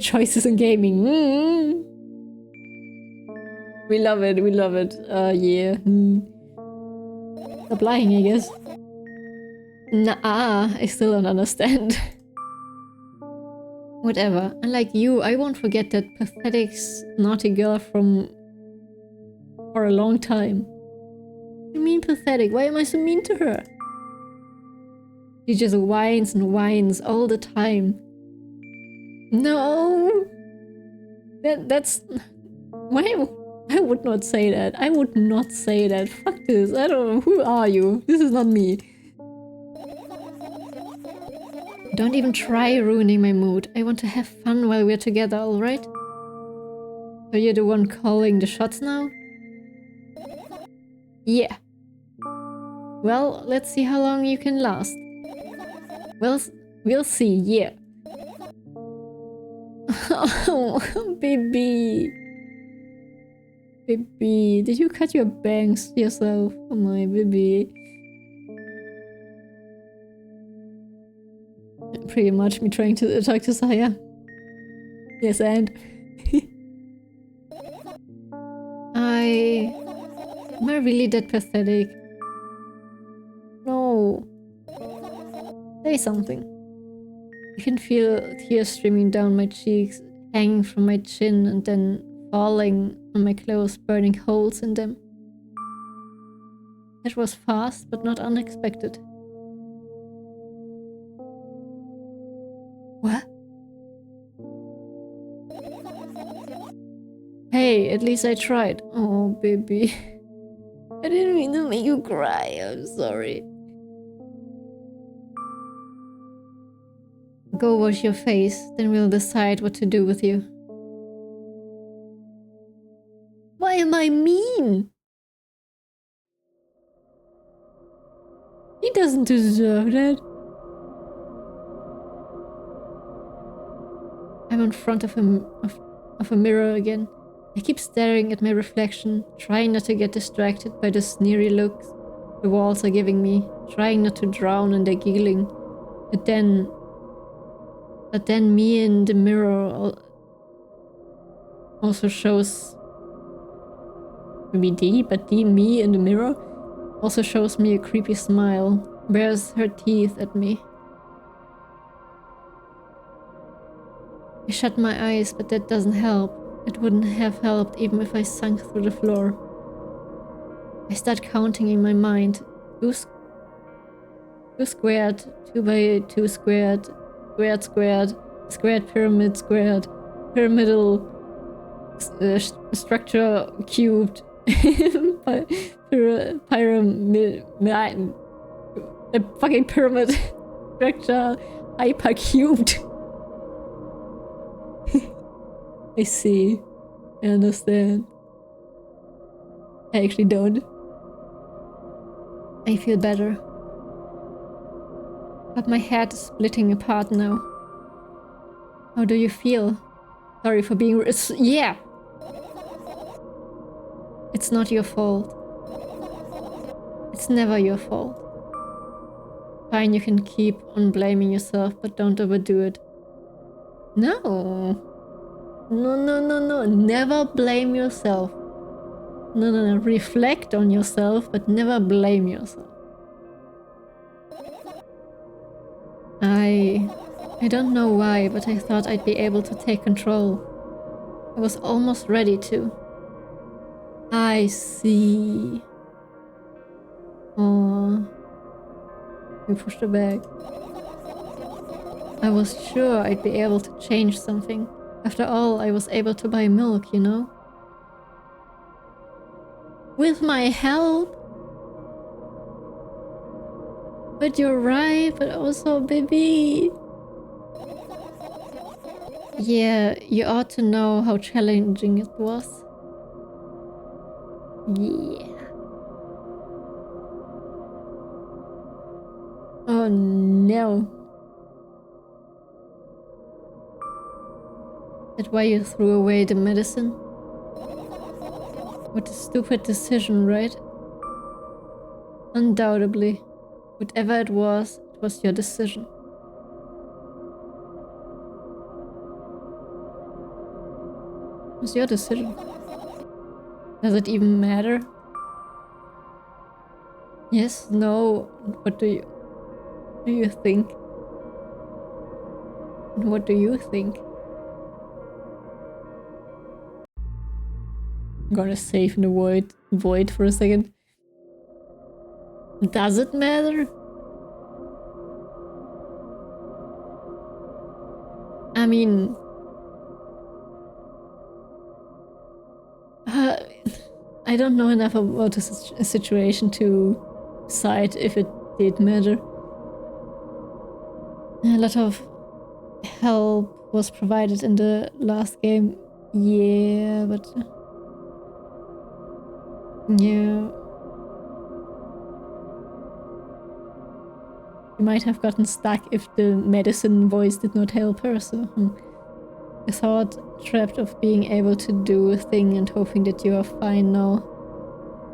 Speaker 1: Choices in gaming. We love it, we love it. Yeah. Stop lying, I guess. Nah, I still don't understand. Whatever. Unlike you, I won't forget that pathetic, naughty girl for a long time. What do you mean pathetic? Why am I so mean to her? She just whines and whines all the time. No! That's... Why? I would not say that. I would not say that. Fuck this. I don't know. Who are you? This is not me. Don't even try ruining my mood. I want to have fun while we're together, alright? So you're the one calling the shots now? Yeah. Well, let's see how long you can last. We'll see, yeah. Oh, baby. Baby, did you cut your bangs yourself? Oh my baby. Pretty much me trying to talk to Saya. Yes, and am I really that pathetic? No. Say something. You can feel tears streaming down my cheeks, hanging from my chin and then falling on my clothes, burning holes in them. It was fast, but not unexpected. What? Hey, at least I tried. Oh, baby. I didn't mean to make you cry. I'm sorry. Go wash your face, then we'll decide what to do with you. Why am I mean? He doesn't deserve that. I'm in front of a mirror again. I keep staring at my reflection, trying not to get distracted by the sneery looks the walls are giving me, trying not to drown in their giggling. But then me in the mirror also shows... Maybe me in the mirror also shows me a creepy smile, bares her teeth at me. I shut my eyes, but that doesn't help. It wouldn't have helped even if I sunk through the floor. I start counting in my mind. 2 squared, 2 by 2 squared, squared, squared pyramid squared, pyramidal structure cubed, pyramid, a fucking pyramid structure hypercubed. I see. I understand. I actually don't. I feel better. But my head is splitting apart now. How do you feel? Sorry for being... yeah! It's not your fault. It's never your fault. Fine, you can keep on blaming yourself, but don't overdo it. No. No. Never blame yourself. No. Reflect on yourself, but never blame yourself. I don't know why, but I thought I'd be able to take control. I was almost ready to. I see. Oh, we pushed her back. I was sure I'd be able to change something. After all, I was able to buy milk, you know? With my help? But you're right, but also, baby. Yeah, you ought to know how challenging it was. Yeah. Oh no. That's why you threw away the medicine? What a stupid decision, right? Undoubtedly. Whatever it was your decision. It was your decision. Does it even matter? Yes, no. What do you think? And what do you think? I'm gonna save in the void for a second. Does it matter? I mean... I don't know enough about the situation to decide if it did matter. A lot of help was provided in the last game. Yeah, but... yeah. She might have gotten stuck if the medicine voice did not help her, so... The thought trapped of being able to do a thing and hoping that you are fine now.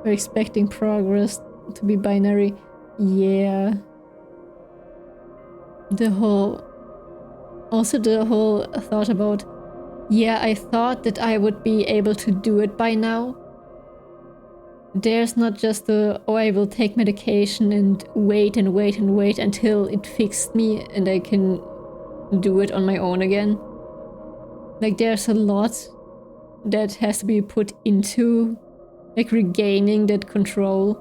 Speaker 1: We're expecting progress to be binary. Yeah. Also the whole thought about, yeah, I thought that I would be able to do it by now. There's not just the, oh, I will take medication and wait and wait and wait until it fixed me and I can do it on my own again. Like, there's a lot that has to be put into, like, regaining that control.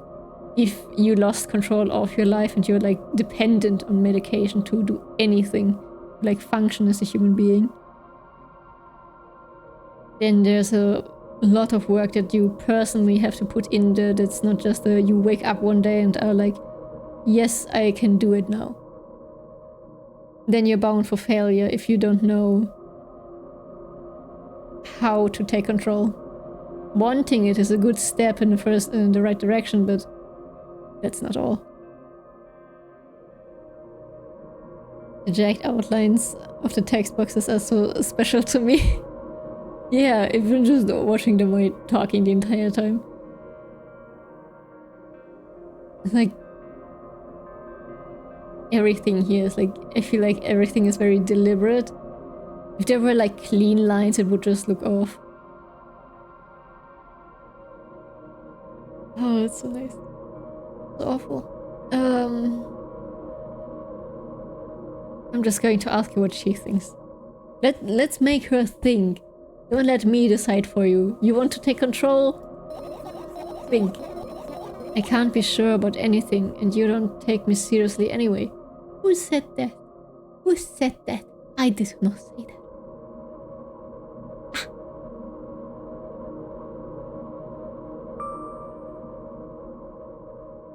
Speaker 1: If you lost control of your life and you're, like, dependent on medication to do anything, like, function as a human being, then there's a lot of work that you personally have to put in there. That's not just you wake up one day and are like, yes, I can do it now. Then you're bound for failure if you don't know how to take control. Wanting it is a good step in the right direction, but that's not all. The jagged outlines of the text boxes are so special to me. Yeah, even just watching them while talking the entire time. It's like everything here is like, I feel like everything is very deliberate. If there were like clean lines, it would just look off. Oh, it's so nice. It's awful. I'm just going to ask you what she thinks. Let's make her think. Don't let me decide for you. You want to take control? Think. I can't be sure about anything, and you don't take me seriously anyway. Who said that? Who said that? I did not say that.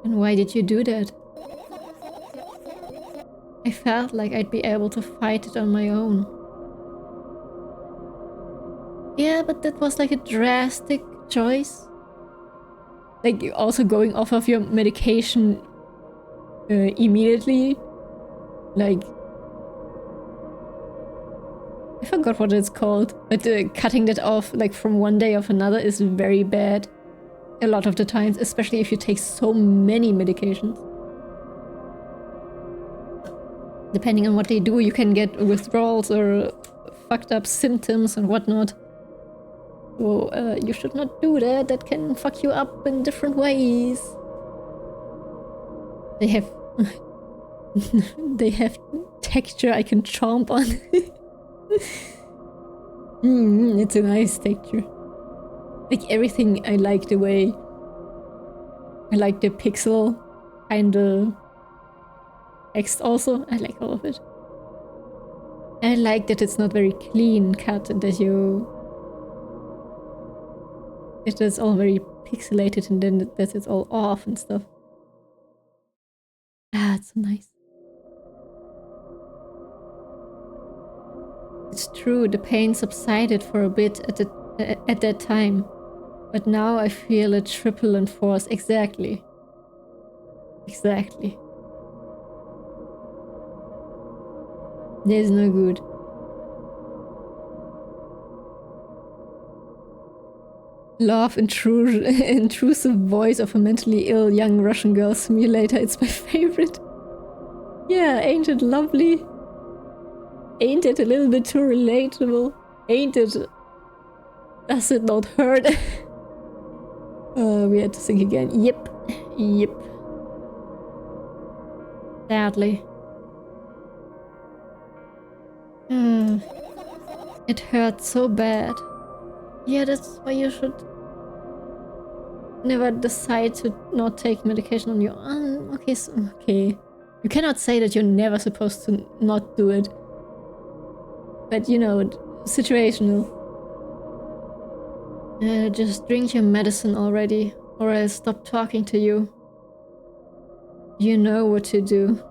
Speaker 1: And why did you do that? I felt like I'd be able to fight it on my own. Yeah, but that was like a drastic choice. Like, also going off of your medication immediately. Like, I forgot what it's called. But cutting that off like from one day of another is very bad. A lot of the times, especially if you take so many medications. Depending on what they do, you can get withdrawals or fucked up symptoms and whatnot. So you should not do that. That can fuck you up in different ways. They have... they have texture I can chomp on. It's a nice texture. Like everything, I like the way... I like the pixel kinda text also. I like all of it. I like that it's not very clean cut and that you... It is all very pixelated and then that it's all off and stuff. Ah, it's so nice. It's true, the pain subsided for a bit at that time. But now I feel a triple in force. Exactly. Exactly. There's no good. Love, intrusive voice of a mentally ill young Russian girl simulator. It's my favorite. Yeah, ain't it lovely? Ain't it a little bit too relatable? Ain't it? Does it not hurt? We had to sing again. Yep. Yep. Sadly. It hurts so bad. Yeah, that's why you should never decide to not take medication on your own. Okay, so, okay. You cannot say that you're never supposed to not do it. But you know, situational. Just drink your medicine already, or I'll stop talking to you. You know what to do.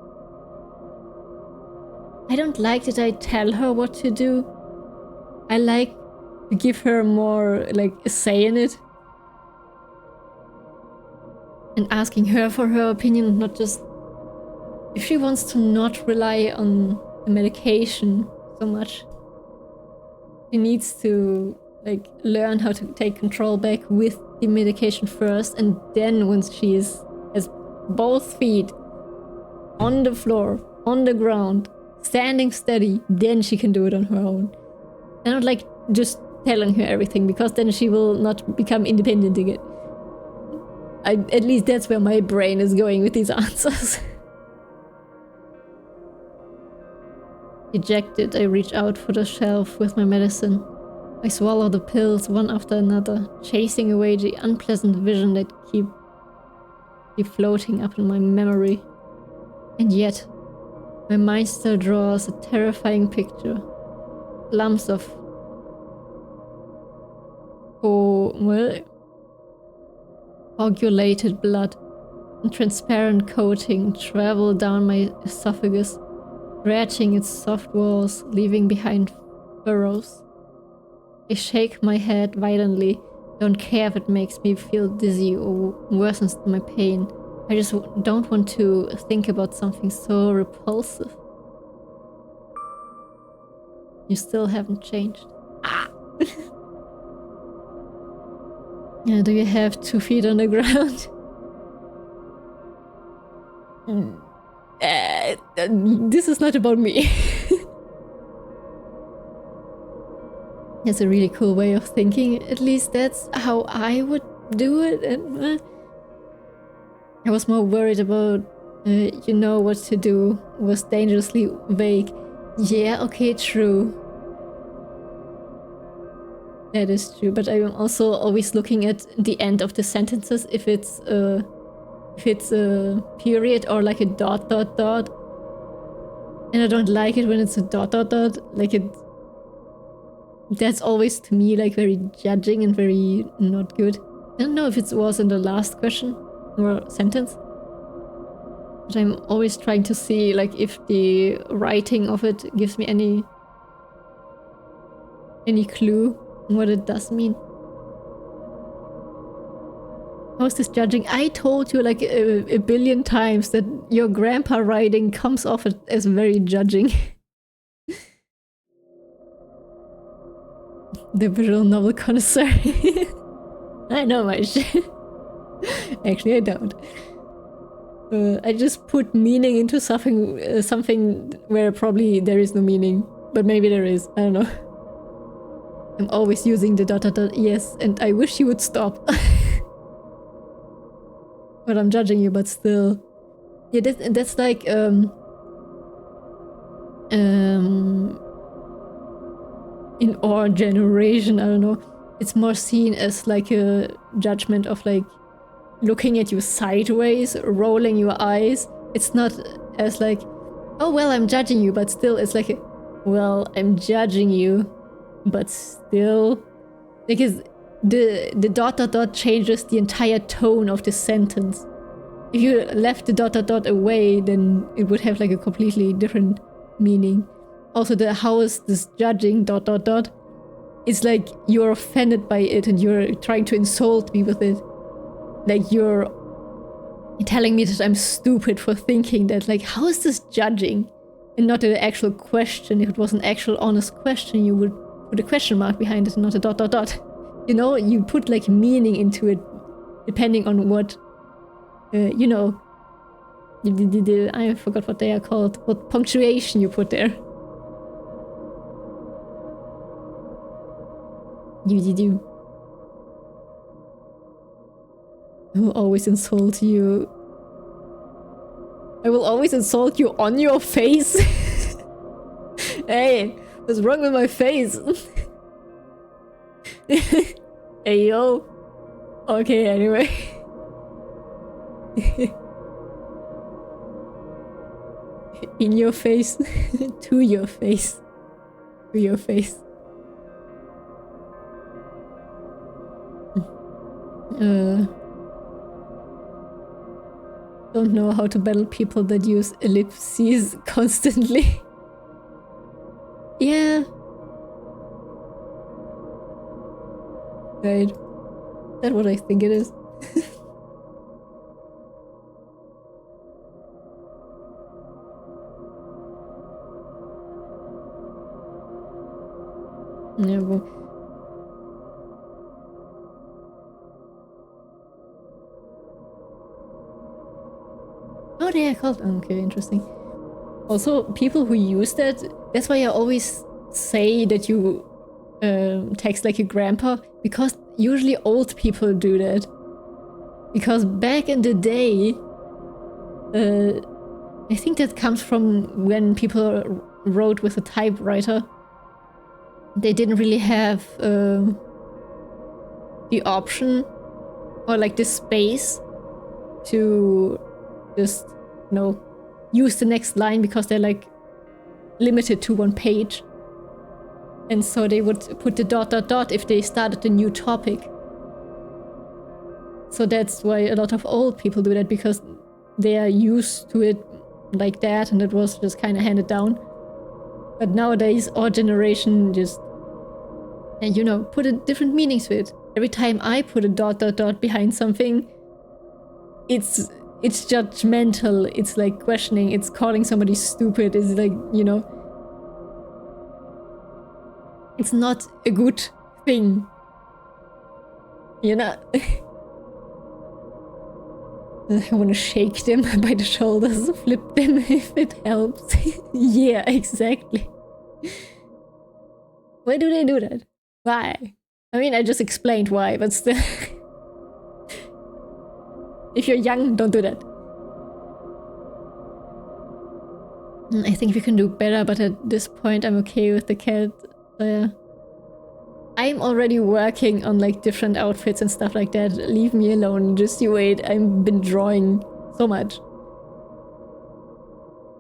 Speaker 1: I don't like that I tell her what to do. I like to give her more, like, a say in it. And asking her for her opinion, not just if she wants to not rely on the medication so much, she needs to like learn how to take control back with the medication first, and then once she has both feet on the floor, on the ground, standing steady, then she can do it on her own. And not like just telling her everything, because then she will not become independent again. At least that's where my brain is going with these answers. Dejected, I reach out for the shelf with my medicine. I swallow the pills one after another, chasing away the unpleasant vision that keep floating up in my memory. And yet, my mind still draws a terrifying picture. Lumps of coagulated blood and transparent coating travel down my esophagus, scratching its soft walls, leaving behind furrows. I shake my head violently, don't care if it makes me feel dizzy or worsens my pain. I just don't want to think about something so repulsive. You still haven't changed. Ah! Yeah, do you have 2 feet on the ground? This is not about me. That's a really cool way of thinking. At least that's how I would do it. And I was more worried about, you know what to do, was dangerously vague. Yeah, okay, true. That is true, but I'm also always looking at the end of the sentences, if it's a period or like a ... And I don't like it when it's a ... like it... That's always to me like very judging and very not good. I don't know if it was in the last question or sentence, but I'm always trying to see like if the writing of it gives me any clue what it does mean. How's this judging? I told you like a billion times that your grandpa writing comes off as very judging. The visual novel connoisseur. I know my shit. Actually, I don't. I just put meaning into something where probably there is no meaning, but maybe there is. I don't know. I'm always using the ... Yes, and I wish you would stop. But I'm judging you, but still. Yeah, that's like in our generation, I don't know, it's more seen as like a judgment of like looking at you sideways, rolling your eyes. It's not as like, oh well, I'm judging you, but still it's like, well, I'm judging you, but still, because the ... changes the entire tone of the sentence. If you left the ... away, then it would have like a completely different meaning. Also, the how is this judging ... It's like you're offended by it and you're trying to insult me with it. Like you're telling me that I'm stupid for thinking that, like, how is this judging? And not an actual question. If it was an actual honest question, you would put a question mark behind it and not a ... You know, you put like meaning into it depending on what, you know, I forgot what they are called, what punctuation you put there. You. I will always insult you. I will always insult you on your face. Hey, what's wrong with my face? Hey, yo. Okay, anyway. In your face. To your face. To your face. Don't know how to battle people that use ellipses constantly. Yeah. Right. That's what I think it is. Yeah, well. Oh, they are called. Okay, interesting. Also, people who use that, that's why I always say that you text like your grandpa, because usually old people do that. Because back in the day, I think that comes from when people wrote with a typewriter. They didn't really have the option or like the space to just, you know, use the next line because they're like limited to one page. And so they would put the ... if they started a new topic. So that's why a lot of old people do that, because they are used to it like that and it was just kind of handed down. But nowadays our generation just, you know, put a different meaning to it. Every time I put a ... behind something, it's judgmental, it's like questioning, it's calling somebody stupid, it's like, you know, it's not a good thing, you know. I want to shake them by the shoulders, flip them if it helps. Yeah, exactly. Why do they do that? Why? I mean, I just explained why, but still. If you're young, don't do that. I think we can do better, but at this point I'm okay with the cat. So yeah. I'm already working on like different outfits and stuff like that. Leave me alone, just you wait. I've been drawing so much.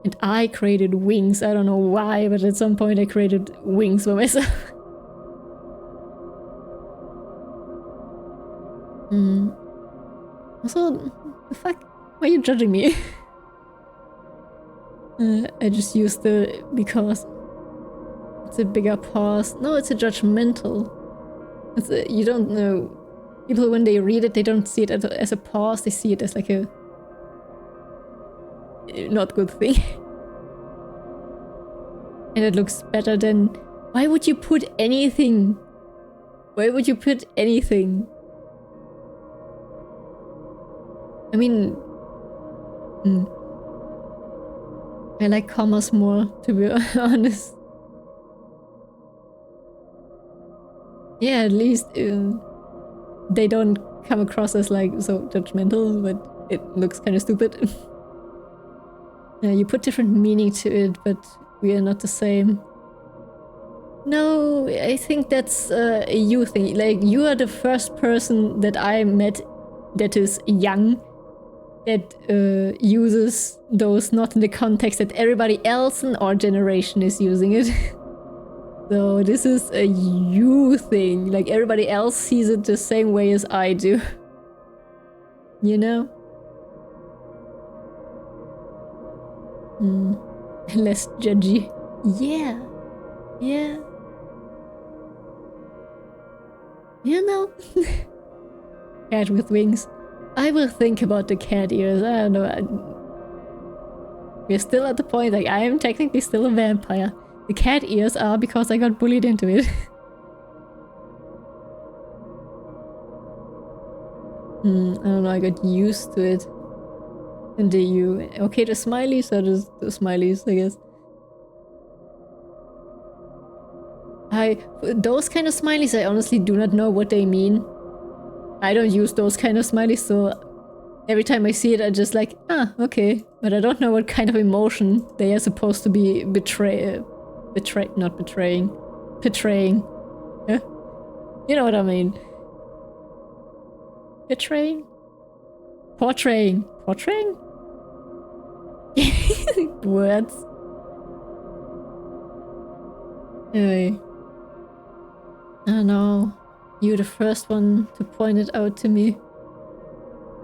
Speaker 1: And I created wings. I don't know why, but at some point I created wings for myself. Also, the fuck? Why are you judging me? I just used the because it's a bigger pause. No, it's a judgmental. It's a, you don't know. People, when they read it, they don't see it as a pause. They see it as like a not good thing. And it looks better than... Why would you put anything? Why would you put anything? I mean... I like commas more, to be honest. Yeah, at least they don't come across as like so judgmental, but it looks kind of stupid. You put different meaning to it, but we are not the same. No, I think that's a you thing. Like, you are the first person that I met that is young, that uses those not in the context that everybody else in our generation is using it. So this is a you thing. Like, everybody else sees it the same way as I do. You know? Less judgy. Yeah. Yeah. You know? Cat with wings. I will think about the cat ears. I don't know. We're still at the point, like, I am technically still a vampire. The cat ears are because I got bullied into it. I don't know, I got used to it. And do you... Okay, the smileys are just the smileys, I guess. Those kind of smileys, I honestly do not know what they mean. I don't use those kind of smileys, so every time I see it, I just like, ah, okay. But I don't know what kind of emotion they are supposed to be not betraying. Portraying. Huh? You know what I mean. Betraying? Portraying. Portraying? Words. Anyway. I don't know. You're the first one to point it out to me.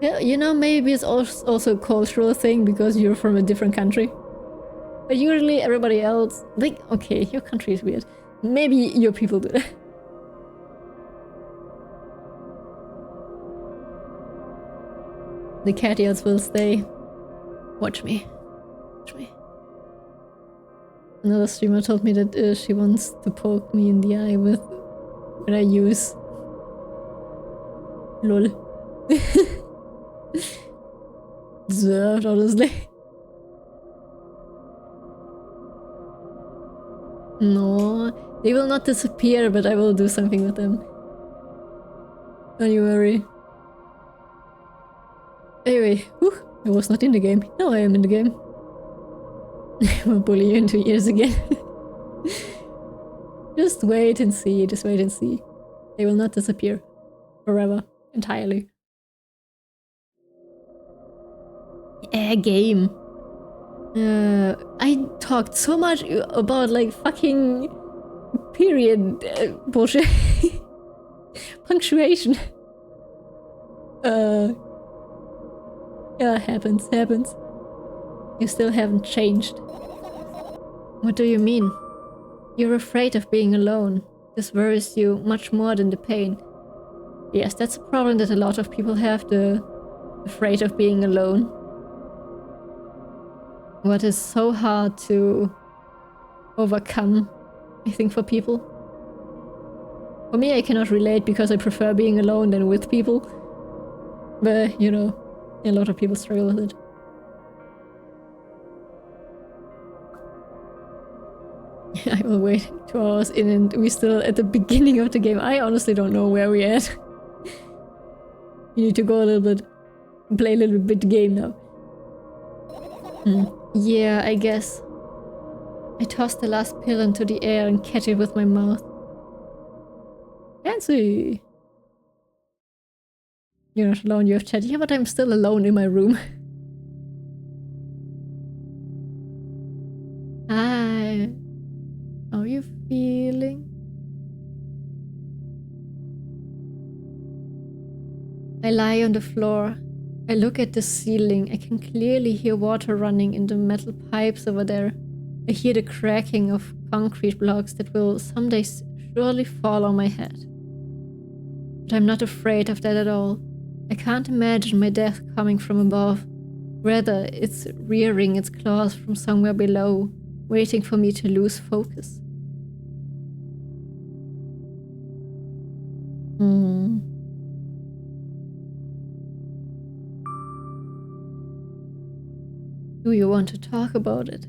Speaker 1: Yeah, you know, maybe it's also a cultural thing because you're from a different country. But usually everybody else... Like, okay, your country is weird. Maybe your people do that. The cat ears will stay. Watch me. Watch me. Another streamer told me that she wants to poke me in the eye with when I use LOL. Deserved, honestly. No, they will not disappear, but I will do something with them. Don't you worry. Anyway, whew, I was not in the game. Now I am in the game. I will bully you in 2 years again. Just wait and see, just wait and see. They will not disappear. Forever. Entirely. A game. I talked so much about like fucking period bullshit. Punctuation. Yeah, happens. You still haven't changed. What do you mean? You're afraid of being alone. This worries you much more than the pain. Yes, that's a problem that a lot of people have, the afraid of being alone. What is so hard to overcome, I think, for people. For me, I cannot relate because I prefer being alone than with people. But, you know, a lot of people struggle with it. I will wait 2 hours in and we're still at the beginning of the game. I honestly don't know where we're at. You need to go a little bit, play a little bit the game now. Yeah, I guess. I tossed the last pill into the air and catch it with my mouth. Fancy! You're not alone, you have chat. Yeah, but I'm still alone in my room. Hi. How are you feeling? I lie on the floor. I look at the ceiling. I can clearly hear water running in the metal pipes over there. I hear the cracking of concrete blocks that will someday surely fall on my head. But I'm not afraid of that at all. I can't imagine my death coming from above. Rather, it's rearing its claws from somewhere below, waiting for me to lose focus. Do you want to talk about it?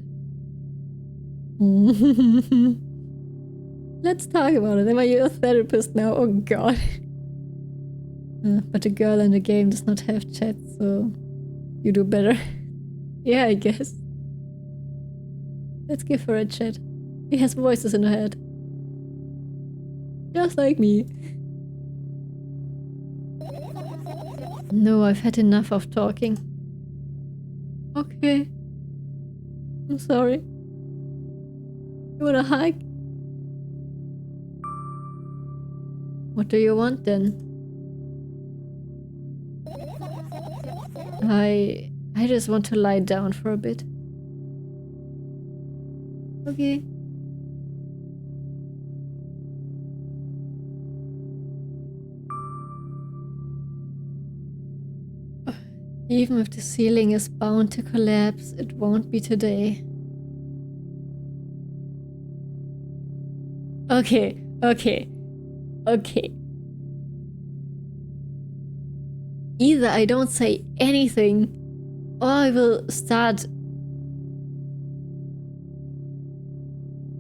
Speaker 1: Let's talk about it. Am I your therapist now? Oh god. But the girl in the game does not have chat, so you do better. Yeah, I guess. Let's give her a chat. She has voices in her head. Just like me. No, I've had enough of talking. Okay. I'm sorry. You want a hug? What do you want then? I just want to lie down for a bit. Okay. Even if the ceiling is bound to collapse, it won't be today. Okay. Either I don't say anything, or I will start...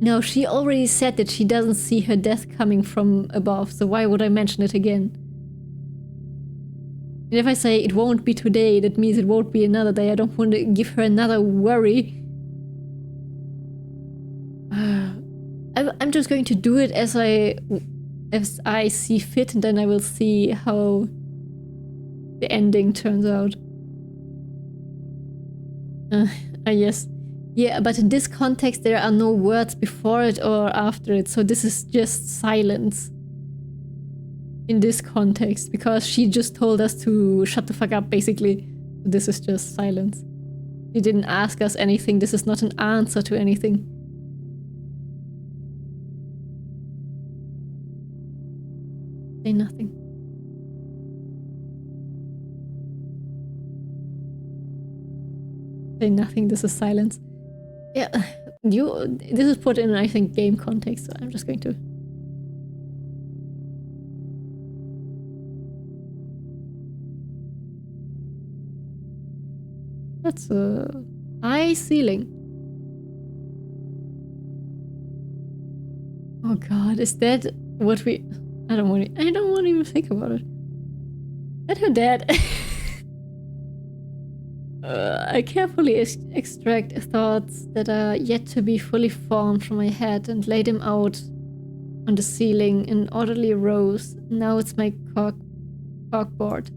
Speaker 1: No, she already said that she doesn't see her death coming from above, so why would I mention it again? And if I say it won't be today, that means it won't be another day. I don't want to give her another worry. I'm just going to do it as I see fit, and then I will see how the ending turns out. Yes. Yeah, but in this context there are no words before it or after it, so this is just silence. In this context, because she just told us to shut the fuck up, basically. This is just silence. She didn't ask us anything, this is not an answer to anything. Say nothing. Say nothing, this is silence. Yeah, This is put in, I think, game context, so I'm just going to... That's a high ceiling. Oh god, is that what we... I don't want to even think about it. Is that her dad? I carefully extract thoughts that are yet to be fully formed from my head and lay them out on the ceiling in orderly rows. Now it's my corkboard.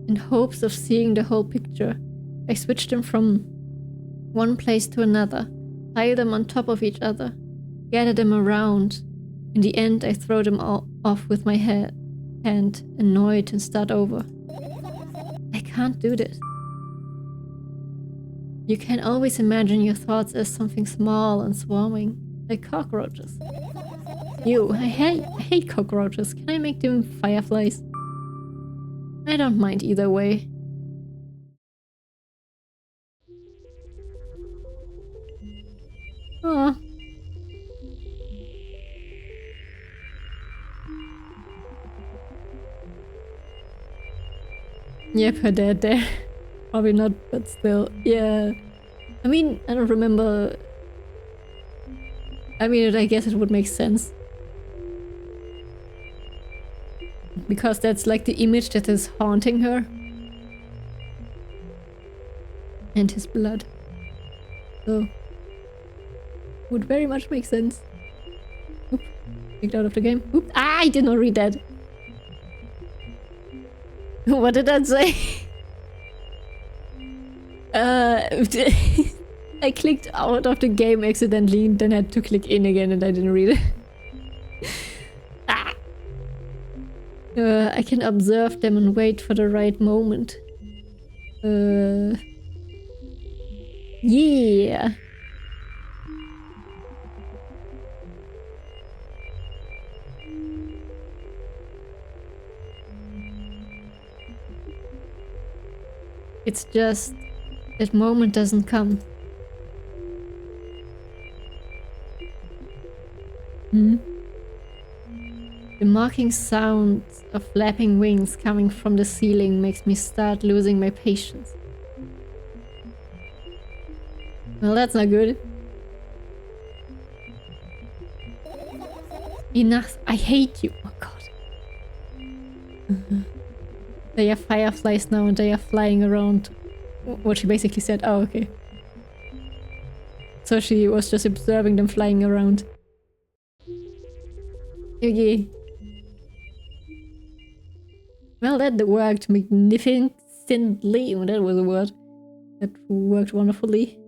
Speaker 1: In hopes of seeing the whole picture, I switch them from one place to another, pile them on top of each other, gather them around. In the end, I throw them all off with my hand, annoyed, and start over. I can't do this. You can always imagine your thoughts as something small and swarming, like cockroaches. I hate cockroaches. Can I make them fireflies? I don't mind either way. Oh. Yep, her dad there. Probably not, but still. Yeah. I mean, I don't remember... I mean, I guess it would make sense. Because that's like the image that is haunting her. And his blood. So... would very much make sense. Oop. Kicked out of the game. Oop. Ah, I did not read that. What did that say? I clicked out of the game accidentally and then had to click in again and I didn't read it. Ah. I can observe them and wait for the right moment. Yeah. It's just that moment doesn't come. The mocking sound of flapping wings coming from the ceiling makes me start losing my patience. Well, that's not good. Enough. I hate you. Oh god. They are fireflies now and they are flying around. What she basically said. Oh, okay. So she was just observing them flying around. Okay. Well, that worked magnificently. Oh, that was a word. That worked wonderfully.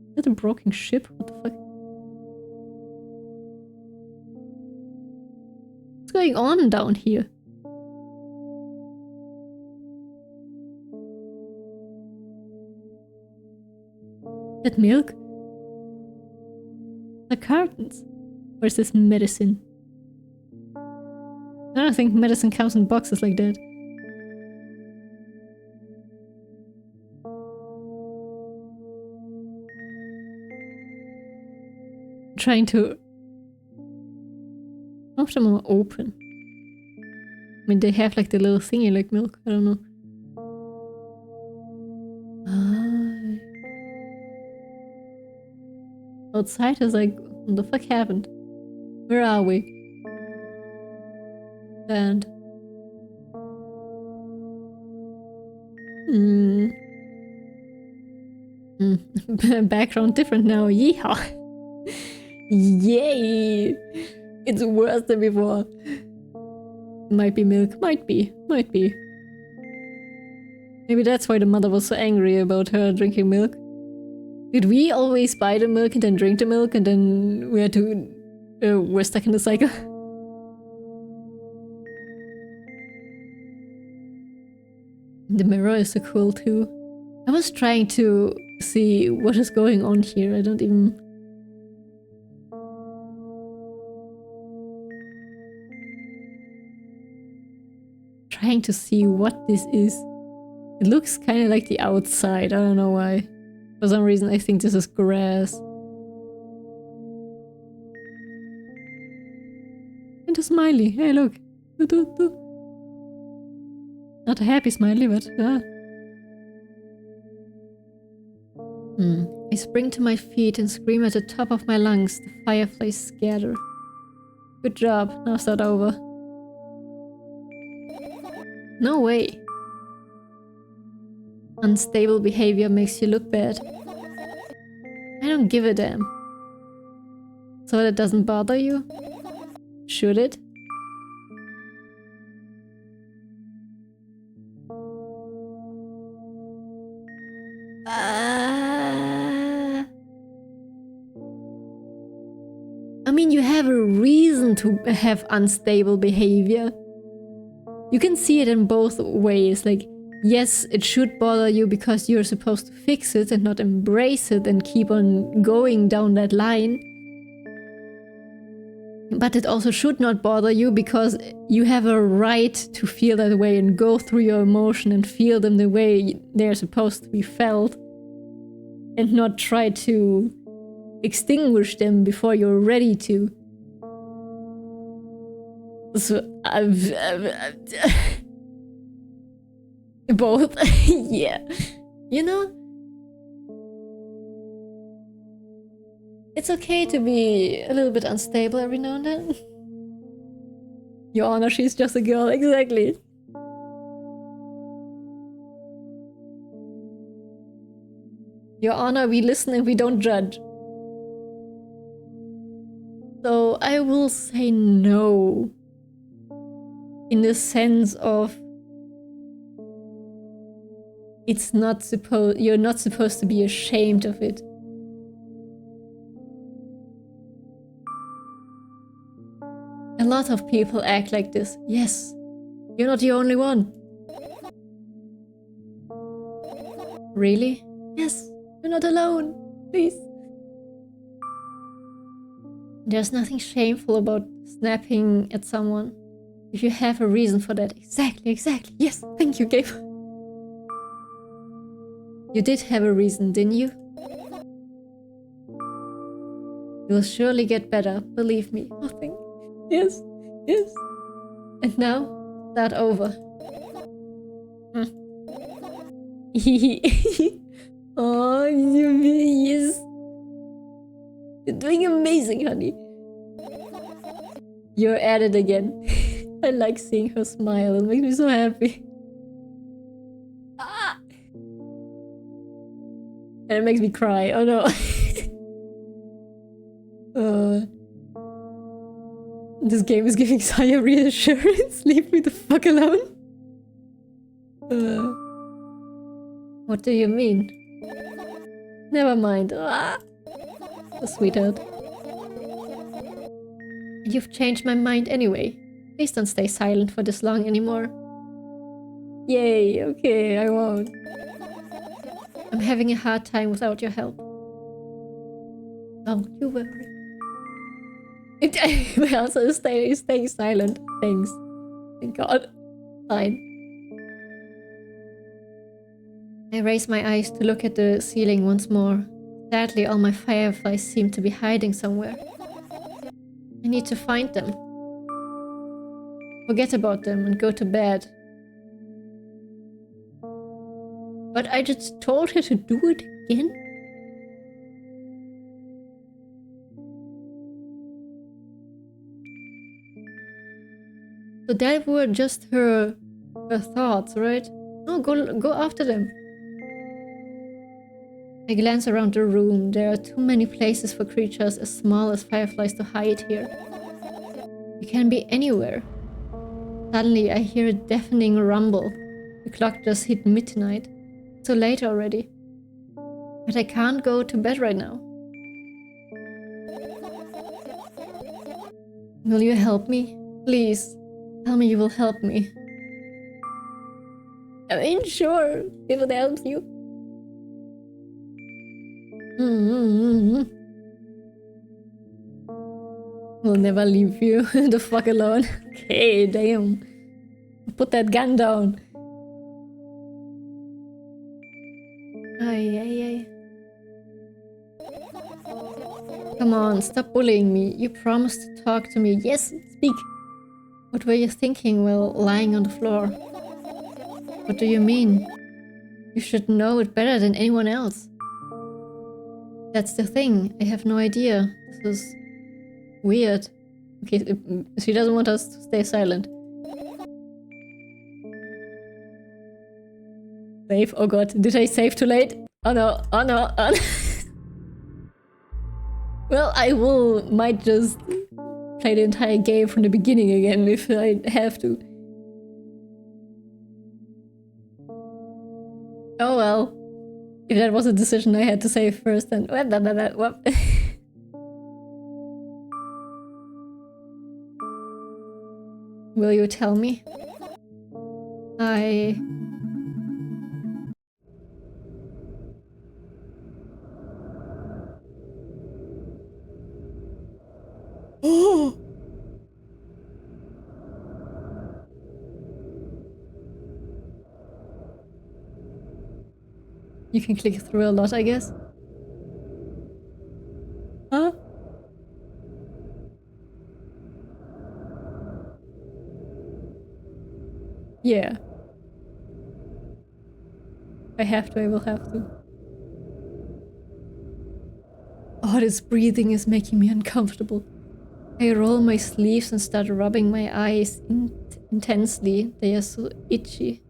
Speaker 1: Is that a broken ship? What the fuck? What's going on down here? That milk? The curtains. Where's this medicine? I don't think medicine comes in boxes like that. I'm trying to... Some of them are open. I mean, they have like the little thingy like milk. I don't know. Outside is like, what the fuck happened? Where are we? And... Background different now. Yeehaw! Yay! It's worse than before. Might be milk. Might be. Might be. Maybe that's why the mother was so angry about her drinking milk. Did we always buy the milk and then drink the milk and then we had to... we're stuck in the cycle? The mirror is so cool too. I was trying to see what is going on here. I don't even... Trying to see what this is. It looks kind of like the outside. I don't know why. For some reason, I think this is grass. And a smiley. Hey, look. Not a happy smiley, but... I spring to my feet and scream at the top of my lungs. The fireflies scatter. Good job. Now start over. No way. Unstable behavior makes you look bad. I don't give a damn. So that doesn't bother you? Should it? I mean, you have a reason to have unstable behavior. You can see it in both ways. Like, yes, it should bother you because you're supposed to fix it and not embrace it and keep on going down that line. But it also should not bother you because you have a right to feel that way and go through your emotion and feel them the way they're supposed to be felt. And not try to extinguish them before you're ready to. So, both. Yeah. You know? It's okay to be a little bit unstable every now and then. Your Honor, she's just a girl. Exactly. Your Honor, we listen and we don't judge. So I will say no. In the sense of you're not supposed to be ashamed of it. A lot of people act like this. Yes, you're not the only one. Really? Yes, you're not alone. Please. There's nothing shameful about snapping at someone. If you have a reason for that. Exactly. Yes, thank you, Gabe. You did have a reason, didn't you? You'll surely get better, believe me. Nothing. Yes. And now, start over. Oh, yes. You're doing amazing, honey. You're at it again. I like seeing her smile. It makes me so happy. Ah! And it makes me cry. Oh no. This game is giving Saya reassurance. Leave me the fuck alone. What do you mean? Never mind. Ah! Sweetheart. You've changed my mind anyway. Please don't stay silent for this long anymore. Yay, okay, I won't. I'm having a hard time without your help. Don't you worry. My answer is staying silent. Thanks. Thank God. Fine. I raise my eyes to look at the ceiling once more. Sadly, all my fireflies seem to be hiding somewhere. I need to find them. Forget about them and go to bed. But I just told her to do it again? So that were just her thoughts, right? No, go after them. I glance around the room. There are too many places for creatures as small as fireflies to hide here. You can be anywhere. Suddenly, I hear a deafening rumble. The clock just hit midnight. It's so late already. But I can't go to bed right now. Will you help me? Please, tell me you will help me. I mean, sure, if it helps you. We'll never leave you the fuck alone. Okay, damn. Put that gun down. on, stop bullying me. You promised to talk to me. Yes, speak. What were you thinking while lying on the floor? What do you mean? You should know it better than anyone else. That's the thing. I have no idea. This is weird. Okay, she doesn't want us to stay silent. Save? Oh god, did I save too late? Oh no, oh no, oh no. Well, might just play the entire game from the beginning again if I have to. Oh well. If that was a decision I had to save first, then... Will you tell me? Oh! You can click through a lot, I guess. Huh? Yeah. If I have to, I will have to. Oh, this breathing is making me uncomfortable. I roll my sleeves and start rubbing my eyes intensely. They are so itchy.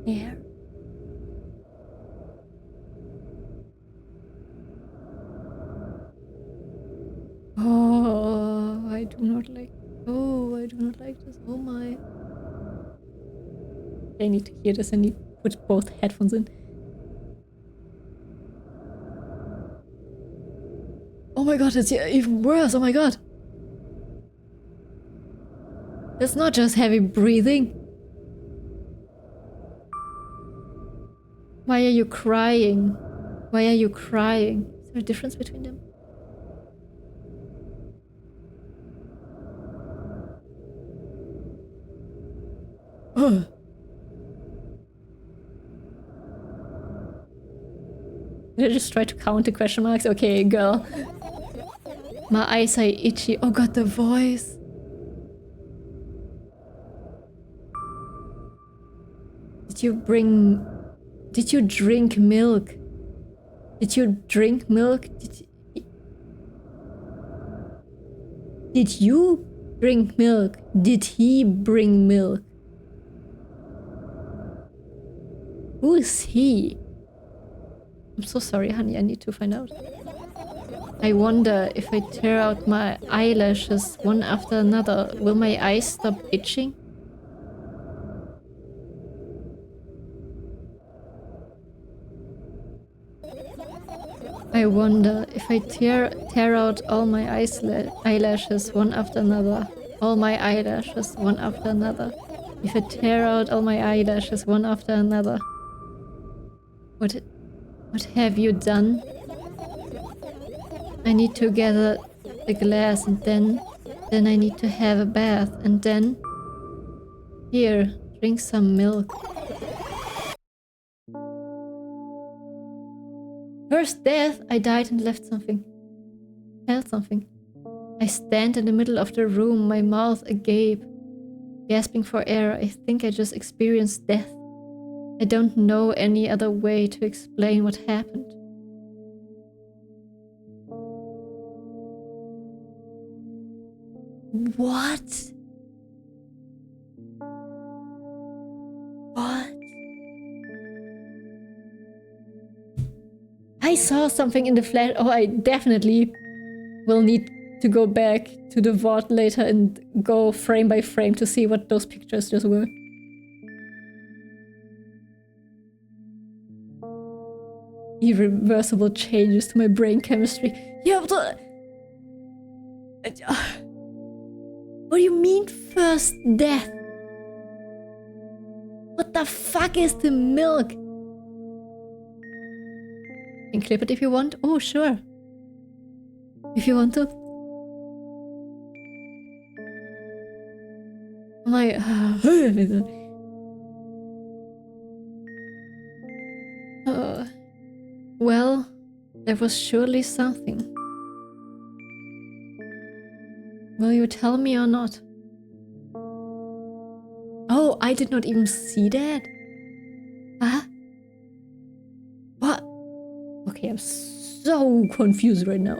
Speaker 1: Air. Oh, I do not like... Oh, I do not like this. Oh my. I need to hear this. I need to put both headphones in. Oh my god, it's even worse. Oh my god. It's not just heavy breathing. Why are you crying? Why are you crying? Is there a difference between them? Ugh. Did I just try to count the question marks? Okay, girl. My eyes are itchy. Oh god, the voice. Did you drink milk? Did you drink milk? Did you drink milk? Did he bring milk? Who is he? I'm so sorry, honey. I need to find out. I wonder if I tear out my eyelashes one after another, will my eyes stop itching? I wonder if I tear out all my eyelashes one after another, all my eyelashes one after another. If I tear out all my eyelashes one after another. What have you done? I need to gather the glass and then I need to have a bath and then... Here, drink some milk. First death, I died and left something. Felt something. I stand in the middle of the room, my mouth agape. Gasping for air, I think I just experienced death. I don't know any other way to explain what happened. What? What? I saw something in the flash. Oh, I definitely will need to go back to the VOD later and go frame by frame to see what those pictures just were. Irreversible changes to my brain chemistry. Yeah, what do you mean first death? What the fuck is the milk? You can clip it if you want. Oh, sure. If you want to. My... Well, There was surely something. Will you tell me or not? Oh, I did not even see that? Huh? What? Okay, I'm so confused right now.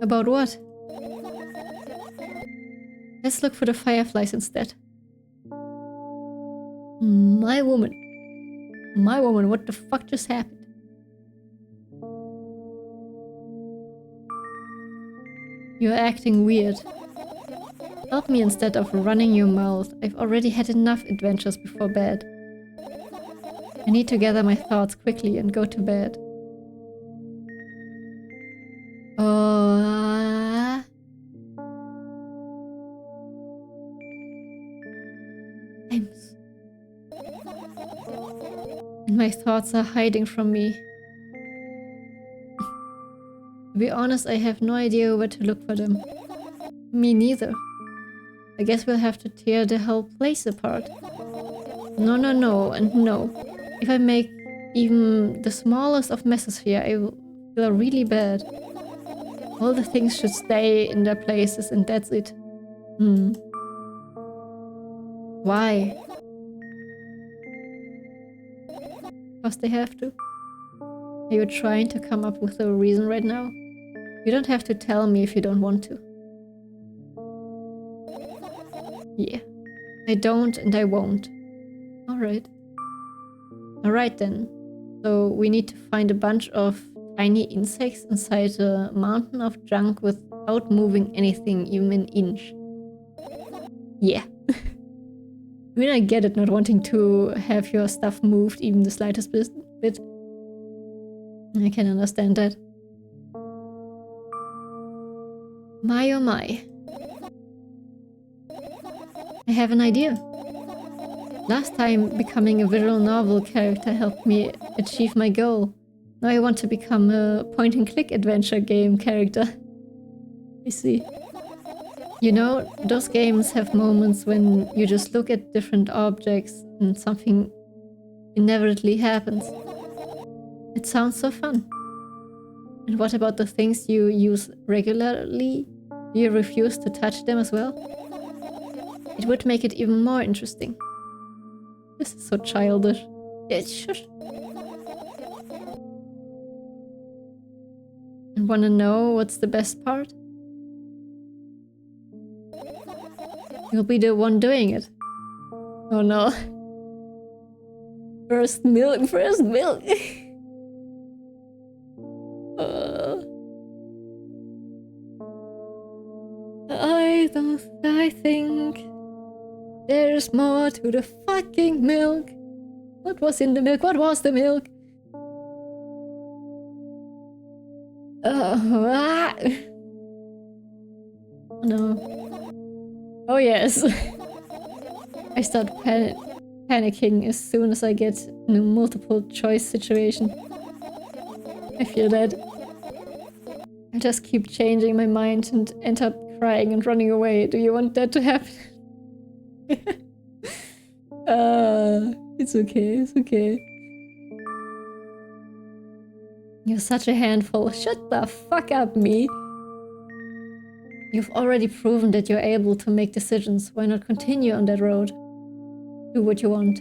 Speaker 1: About what? Let's look for the fireflies instead. My woman. My woman, what the fuck just happened? You're acting weird. Help me instead of running your mouth. I've already had enough adventures before bed. I need to gather my thoughts quickly and go to bed. And my thoughts are hiding from me. To be honest, I have no idea where to look for them. Me neither. I guess we'll have to tear the whole place apart. No, no, no, and no. If I make even the smallest of messes here, I will feel really bad. All the things should stay in their places and that's it. Why? Because they have to? Are you trying to come up with a reason right now? You don't have to tell me if you don't want to. Yeah. I don't and I won't. Alright. Alright then. So we need to find a bunch of tiny insects inside a mountain of junk without moving anything even an inch. Yeah. I mean, I get it, not wanting to have your stuff moved even the slightest bit. I can understand that. My oh my. I have an idea. Last time, becoming a visual novel character helped me achieve my goal. Now I want to become a point-and-click adventure game character. I see. You know, those games have moments when you just look at different objects and something inevitably happens. It sounds so fun. And what about the things you use regularly? Do you refuse to touch them as well? It would make it even more interesting. This is so childish. Yeah, shush. And wanna know what's the best part? You'll be the one doing it. Oh no. First milk, first milk. I think there's more to the fucking milk. What was in the milk? What was the milk? Oh no. Oh yes. I start panicking as soon as I get in a multiple choice situation. I feel that. I just keep changing my mind and end up crying and running away. Do you want that to happen? It's okay, it's okay. You're such a handful. Shut the fuck up, me. You've already proven that you're able to make decisions. Why not continue on that road? Do what you want.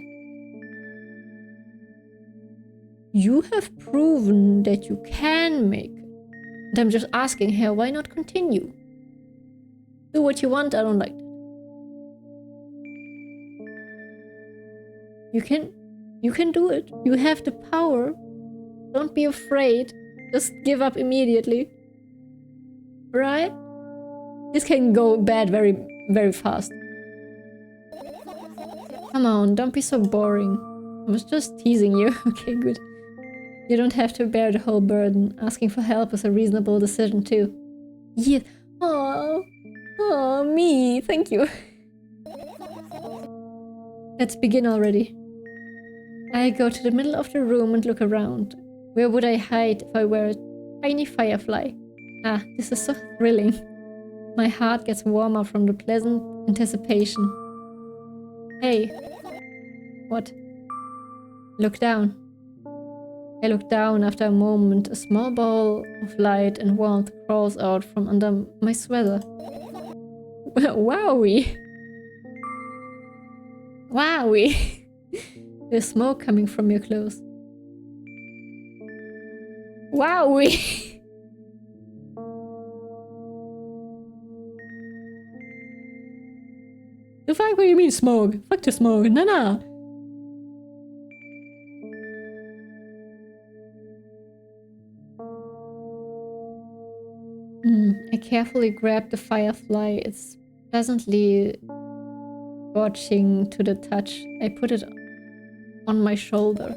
Speaker 1: You have proven that you can make. And I'm just asking her, why not continue? Do what you want, I don't like that. You can do it. You have the power. Don't be afraid. Just give up immediately. Right? This can go bad very, very fast. Come on, don't be so boring. I was just teasing you. Okay, good. You don't have to bear the whole burden. Asking for help is a reasonable decision too. Yeah. Aww. Oh, me. Thank you. Let's begin already. I go to the middle of the room and look around. Where would I hide if I were a tiny firefly? Ah, this is so thrilling. My heart gets warmer from the pleasant anticipation. Hey. What? Look down. I look down after a moment. A small ball of light and warmth crawls out from under my sweater. Wowie! Wowie! There's smoke coming from your clothes. Wowie! The fuck, what do you mean smoke? Fuck the smoke. Nah. I carefully grab the firefly. It's pleasantly scorching to the touch. I put it on my shoulder.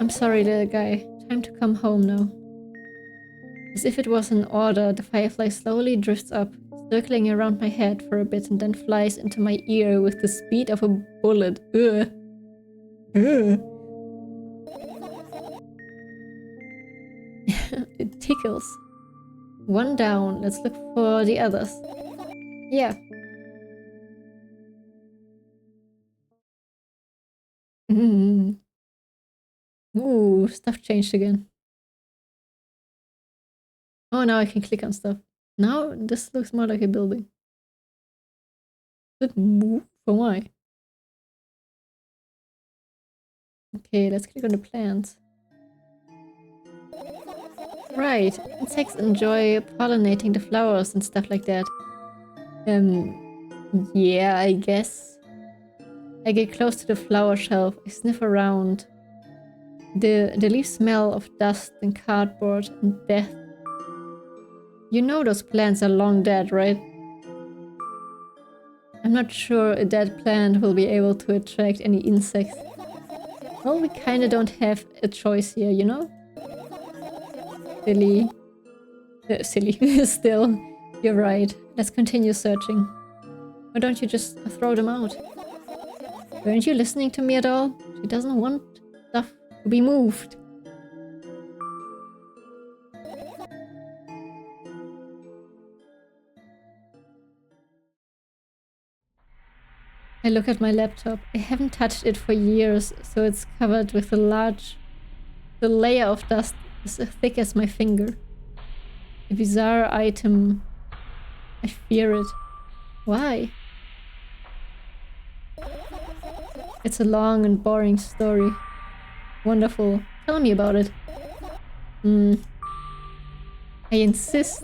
Speaker 1: I'm sorry, little guy. Time to come home now. As if it was an order, the firefly slowly drifts up, circling around my head for a bit and then flies into my ear with the speed of a bullet. Ugh. Ugh. It tickles. One down. Let's look for the others. Yeah. Ooh, stuff changed again. Oh, now I can click on stuff. Now this looks more like a building. Did move? For why? Okay, let's click on the plants. Right, insects enjoy pollinating the flowers and stuff like that. Yeah, I guess. I get close to the flower shelf. I sniff around. The leaves smell of dust and cardboard and death. You know those plants are long dead, right? I'm not sure a dead plant will be able to attract any insects. Well, we kinda don't have a choice here, you know? Silly. Silly. Still, you're right. Let's continue searching. Why don't you just throw them out? Weren't you listening to me at all? She doesn't want stuff to be moved. I look at my laptop. I haven't touched it for years, so it's covered with the layer of dust as thick as my finger. A bizarre item. I fear it. Why? It's a long and boring story. Wonderful. Tell me about it. I insist.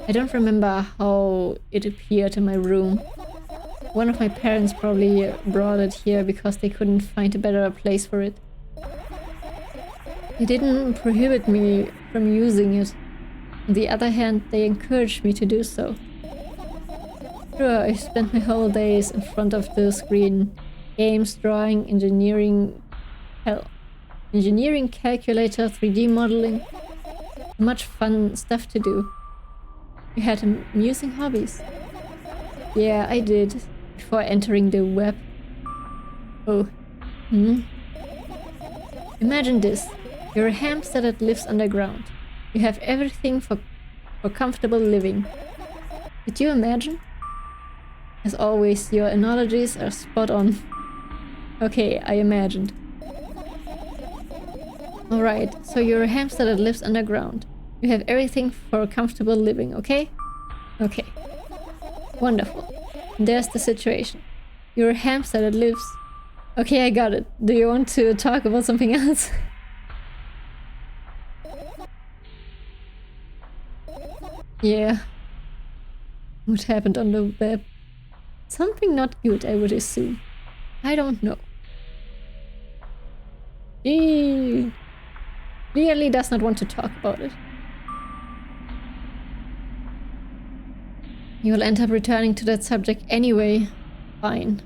Speaker 1: I don't remember how it appeared in my room. One of my parents probably brought it here because they couldn't find a better place for it. They didn't prohibit me from using it. On the other hand, they encouraged me to do so. Sure, I spent my whole days in front of the screen. Games, drawing, engineering... hell. Engineering, calculator, 3D modeling. Much fun stuff to do. You had amusing hobbies. Yeah, I did. Before entering the web. Oh. Imagine this. You're a hamster that lives underground. You have everything for comfortable living. Did you imagine? As always, your analogies are spot on. Okay, I imagined. Alright, so you're a hamster that lives underground. You have everything for comfortable living, okay? Okay. Wonderful. There's the situation. You're a hamster that lives... Okay, I got it. Do you want to talk about something else? Yeah. What happened on the web? Something not good, I would assume. I don't know. He clearly does not want to talk about it. You will end up returning to that subject anyway. Fine.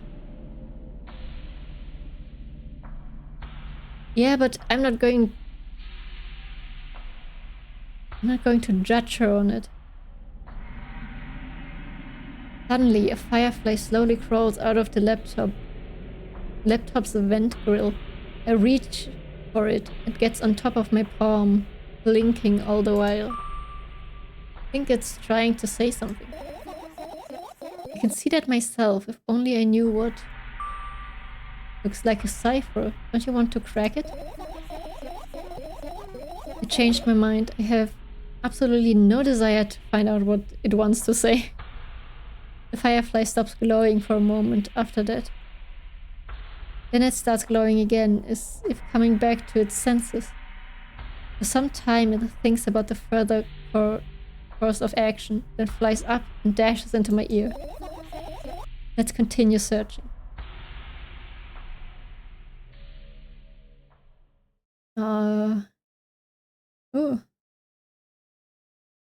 Speaker 1: Yeah, but I'm not going to judge her on it. Suddenly, a firefly slowly crawls out of the laptop's vent grill. I reach for it. It gets on top of my palm, blinking all the while. I think it's trying to say something. I can see that myself, if only I knew what. Looks like a cipher. Don't you want to crack it? I changed my mind. I have absolutely no desire to find out what it wants to say. The firefly stops glowing for a moment after that. Then it starts glowing again, as if coming back to its senses. For some time it thinks about the further course of action, then flies up and dashes into my ear. Let's continue searching. Oh.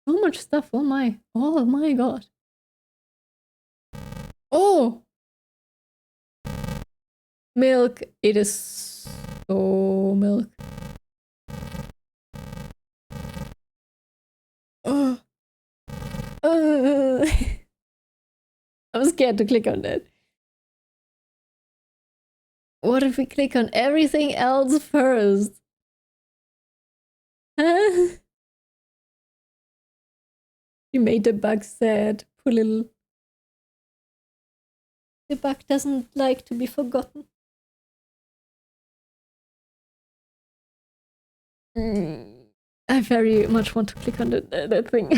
Speaker 1: So much stuff, oh my god. Oh! Milk, it is so milk. Oh. I'm scared to click on that. What if we click on everything else first? Huh? You made the bug sad. Poor little... The bug doesn't like to be forgotten. I very much want to click on that thing.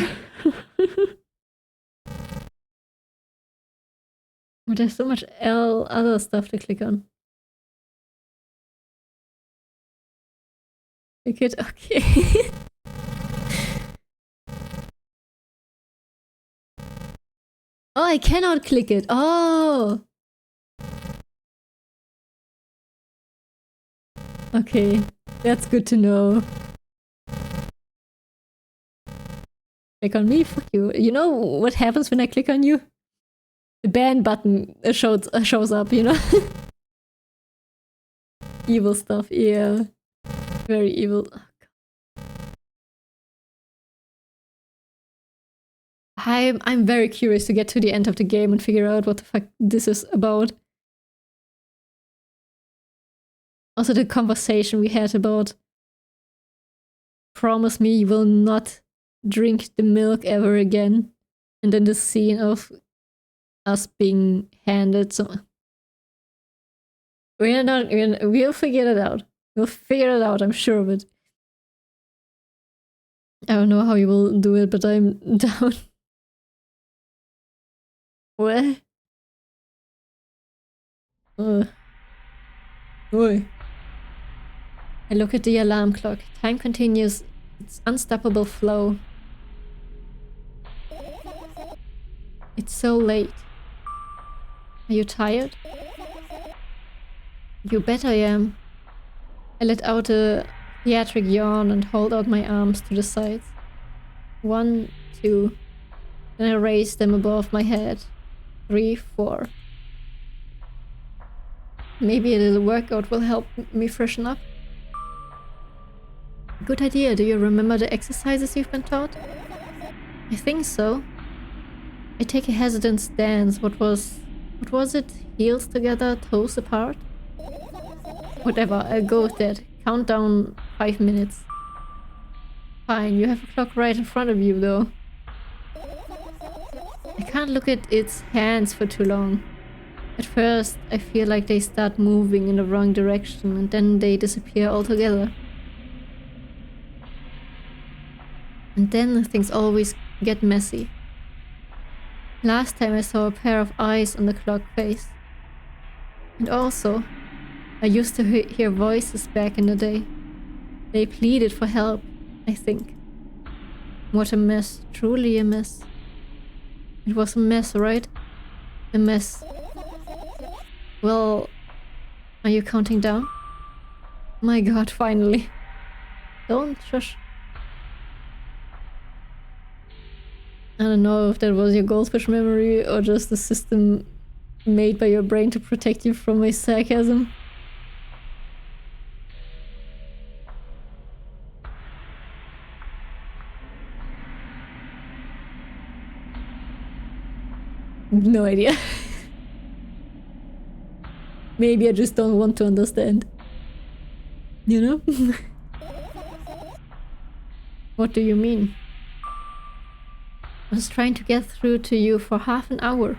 Speaker 1: But there's so much other stuff to click on. Click it, okay. Oh, I cannot click it. Oh! Okay, that's good to know. Click on me? Fuck you. You know what happens when I click on you? The ban button shows up, you know? Evil stuff, yeah. Very evil. I'm very curious to get to the end of the game and figure out what the fuck this is about. Also the conversation we had about promise me you will not drink the milk ever again. And then the scene of us being handed some... We'll figure it out. We'll figure it out, I'm sure of it. I don't know how you will do it, but I'm down. What? Oi. I look at the alarm clock. Time continues its unstoppable flow. It's so late. Are you tired? You bet I am. I let out a theatric yawn and hold out my arms to the sides. 1, 2. Then I raise them above my head. 3, 4. Maybe a little workout will help me freshen up. Good idea. Do you remember the exercises you've been taught? I think so. I take a hesitant stance. What was it? Heels together, toes apart? Whatever, I'll go with that. Count down 5 minutes. Fine, you have a clock right in front of you though. I can't look at its hands for too long. At first, I feel like they start moving in the wrong direction and then they disappear altogether. And then things always get messy. Last time I saw a pair of eyes on the clock face. And also, I used to hear voices back in the day. They pleaded for help, I think. What a mess, truly a mess. It was a mess, right? A mess. Well, are you counting down? My god, finally. Don't shush. I don't know if that was your goldfish memory or just a system made by your brain to protect you from my sarcasm. No idea. Maybe I just don't want to understand. You know? What do you mean? I was trying to get through to you for half an hour.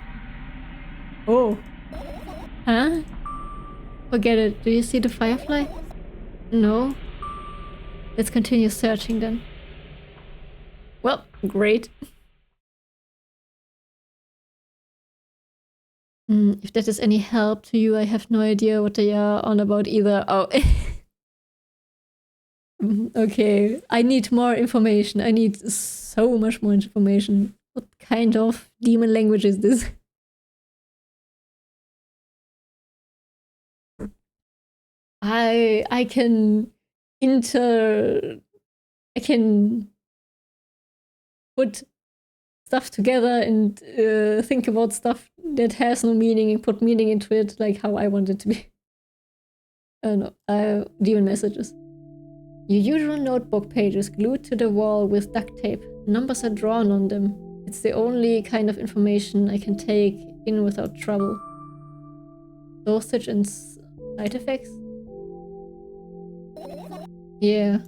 Speaker 1: Oh. Huh? Forget it. Do you see the firefly? No. Let's continue searching then. Well, great. If that is any help to you, I have no idea what they are on about either. Oh. Okay, I need more information. I need so much more information. What kind of demon language is this? I can I can put stuff together and think about stuff that has no meaning and put meaning into it like how I want it to be. I don't know. Demon messages. Your usual notebook pages glued to the wall with duct tape. Numbers are drawn on them. It's the only kind of information I can take in without trouble. Dosage and side effects? Yeah.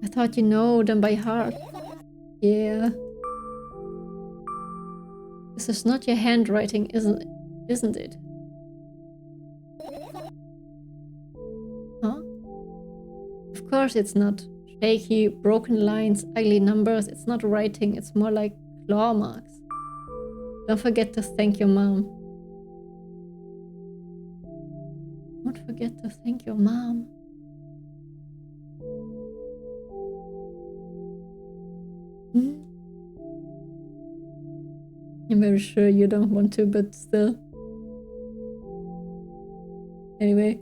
Speaker 1: I thought you know them by heart. Yeah. This is not your handwriting, isn't it? Huh? Of course it's not. Shaky, broken lines, ugly numbers. It's not writing, it's more like claw marks. Don't forget to thank your mom. Don't forget to thank your mom. I'm very sure you don't want to, but still. Anyway.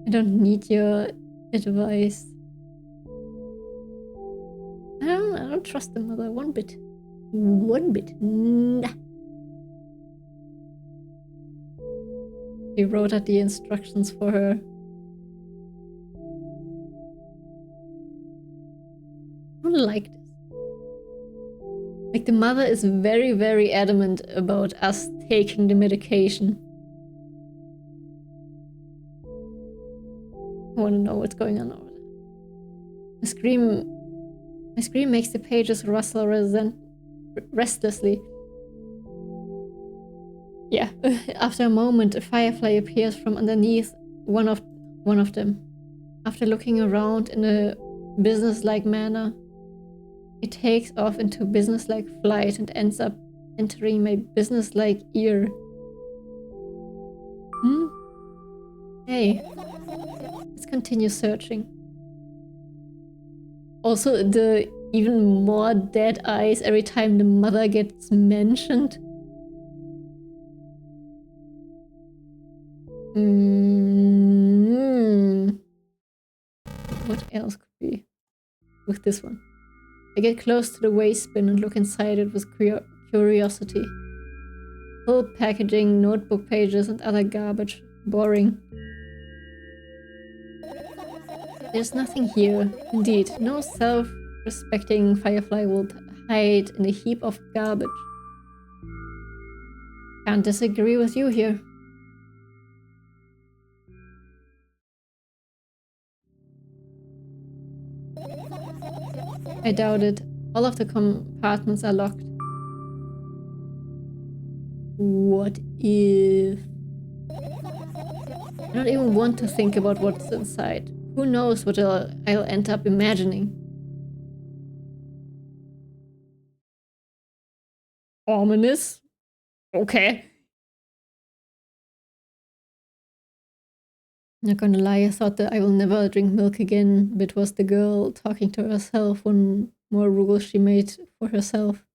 Speaker 1: I don't need your advice. I don't trust the mother one bit. One bit. Nah. He wrote out the instructions for her. I don't like this. Like, the mother is very, very adamant about us taking the medication. I want to know what's going on over there. My scream makes the pages rustle restlessly. Yeah. After a moment, a firefly appears from underneath one of them. After looking around in a businesslike manner, it takes off into businesslike flight and ends up entering my businesslike ear. Hey, let's continue searching. Also, the even more dead eyes every time the mother gets mentioned. What else could be with this one? I get close to the waste bin and look inside it with curiosity. Full packaging, notebook pages, and other garbage. Boring. There's nothing here. Indeed, no self-respecting firefly will hide in a heap of garbage. Can't disagree with you here. I doubt it. All of the compartments are locked. What if... I don't even want to think about what's inside. Who knows what I'll end up imagining. Ominous? Okay. Not gonna lie, I thought that I will never drink milk again, but it was the girl talking to herself, one more rule she made for herself.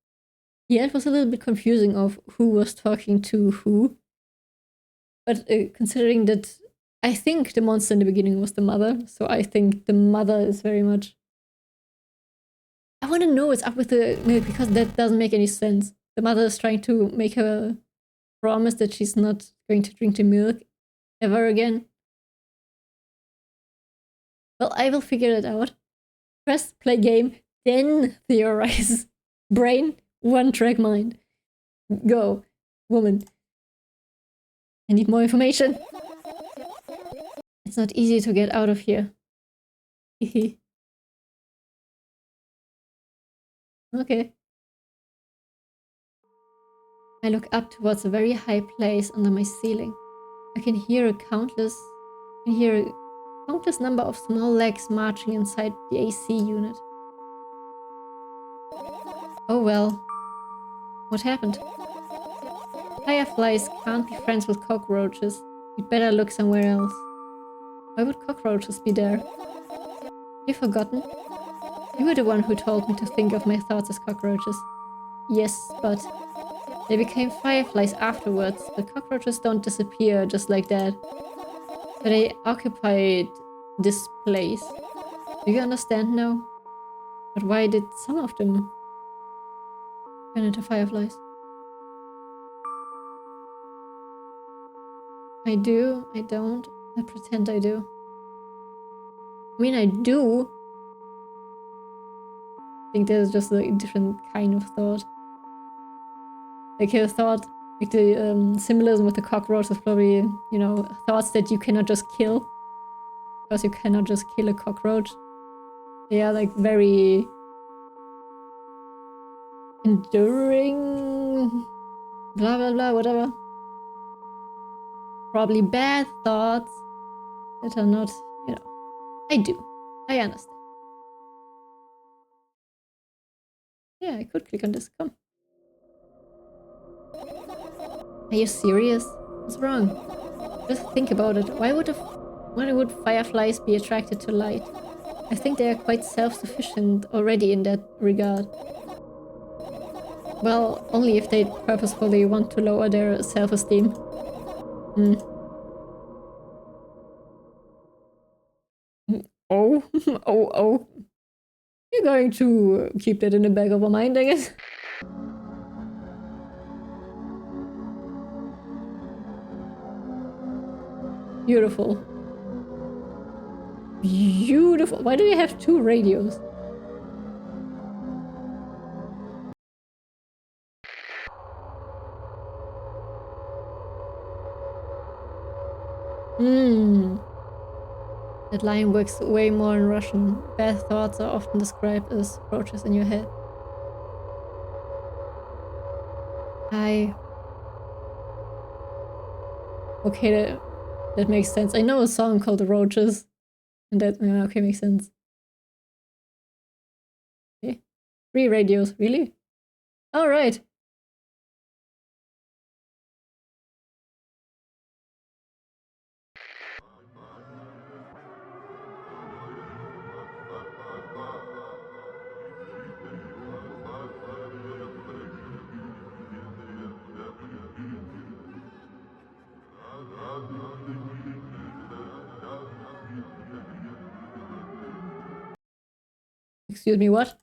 Speaker 1: Yeah, it was a little bit confusing of who was talking to who. But considering that I think the monster in the beginning was the mother, so I think the mother is very much... I want to know what's up with the milk, because that doesn't make any sense. The mother is trying to make her promise that she's not going to drink the milk ever again. Well, I will figure it out. First play game, then theorize. Brain, one track mind. Go, woman. I need more information. It's not easy to get out of here. Okay. I look up towards a very high place under my ceiling. I can hear a countless You hear a countless number of small legs marching inside the AC unit. Oh well. What happened? Fireflies can't be friends with cockroaches. We'd better look somewhere else. Why would cockroaches be there? You've forgotten? You were the one who told me to think of my thoughts as cockroaches. Yes, but they became fireflies afterwards. But cockroaches don't disappear just like that. But they occupied this place. Do you understand now? But why did some of them turn into fireflies? I do, I don't. I pretend I do. I mean, I do. I think there's just a different kind of thought. Like a thought, like the symbolism with the cockroach is probably, you know, thoughts that you cannot just kill. Because you cannot just kill a cockroach. They are like very enduring, blah blah blah, whatever. Probably bad thoughts that are not, you know. I do. I understand. Yeah, I could click on this. Come. Are you serious? What's wrong? Just think about it. Why would fireflies be attracted to light? I think they are quite self-sufficient already in that regard. Well, only if they purposefully want to lower their self-esteem. Oh, oh. You're going to keep that in the back of our mind, I guess. Beautiful. Beautiful. Why do you have two radios? That line works way more in Russian. Bad thoughts are often described as roaches in your head. Hi. Okay, that makes sense. I know a song called The Roaches. And that, yeah, okay, makes sense. Okay. 3 radios, really? Alright. Excuse me, what?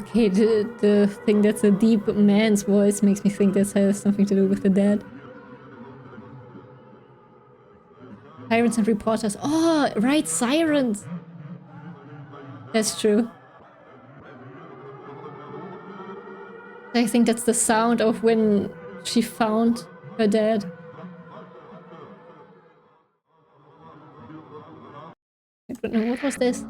Speaker 1: Okay, the thing that's a deep man's voice makes me think this has something to do with the dead. Sirens and reporters. Oh, right, sirens! That's true. I think that's the sound of when she found her dad. What was this?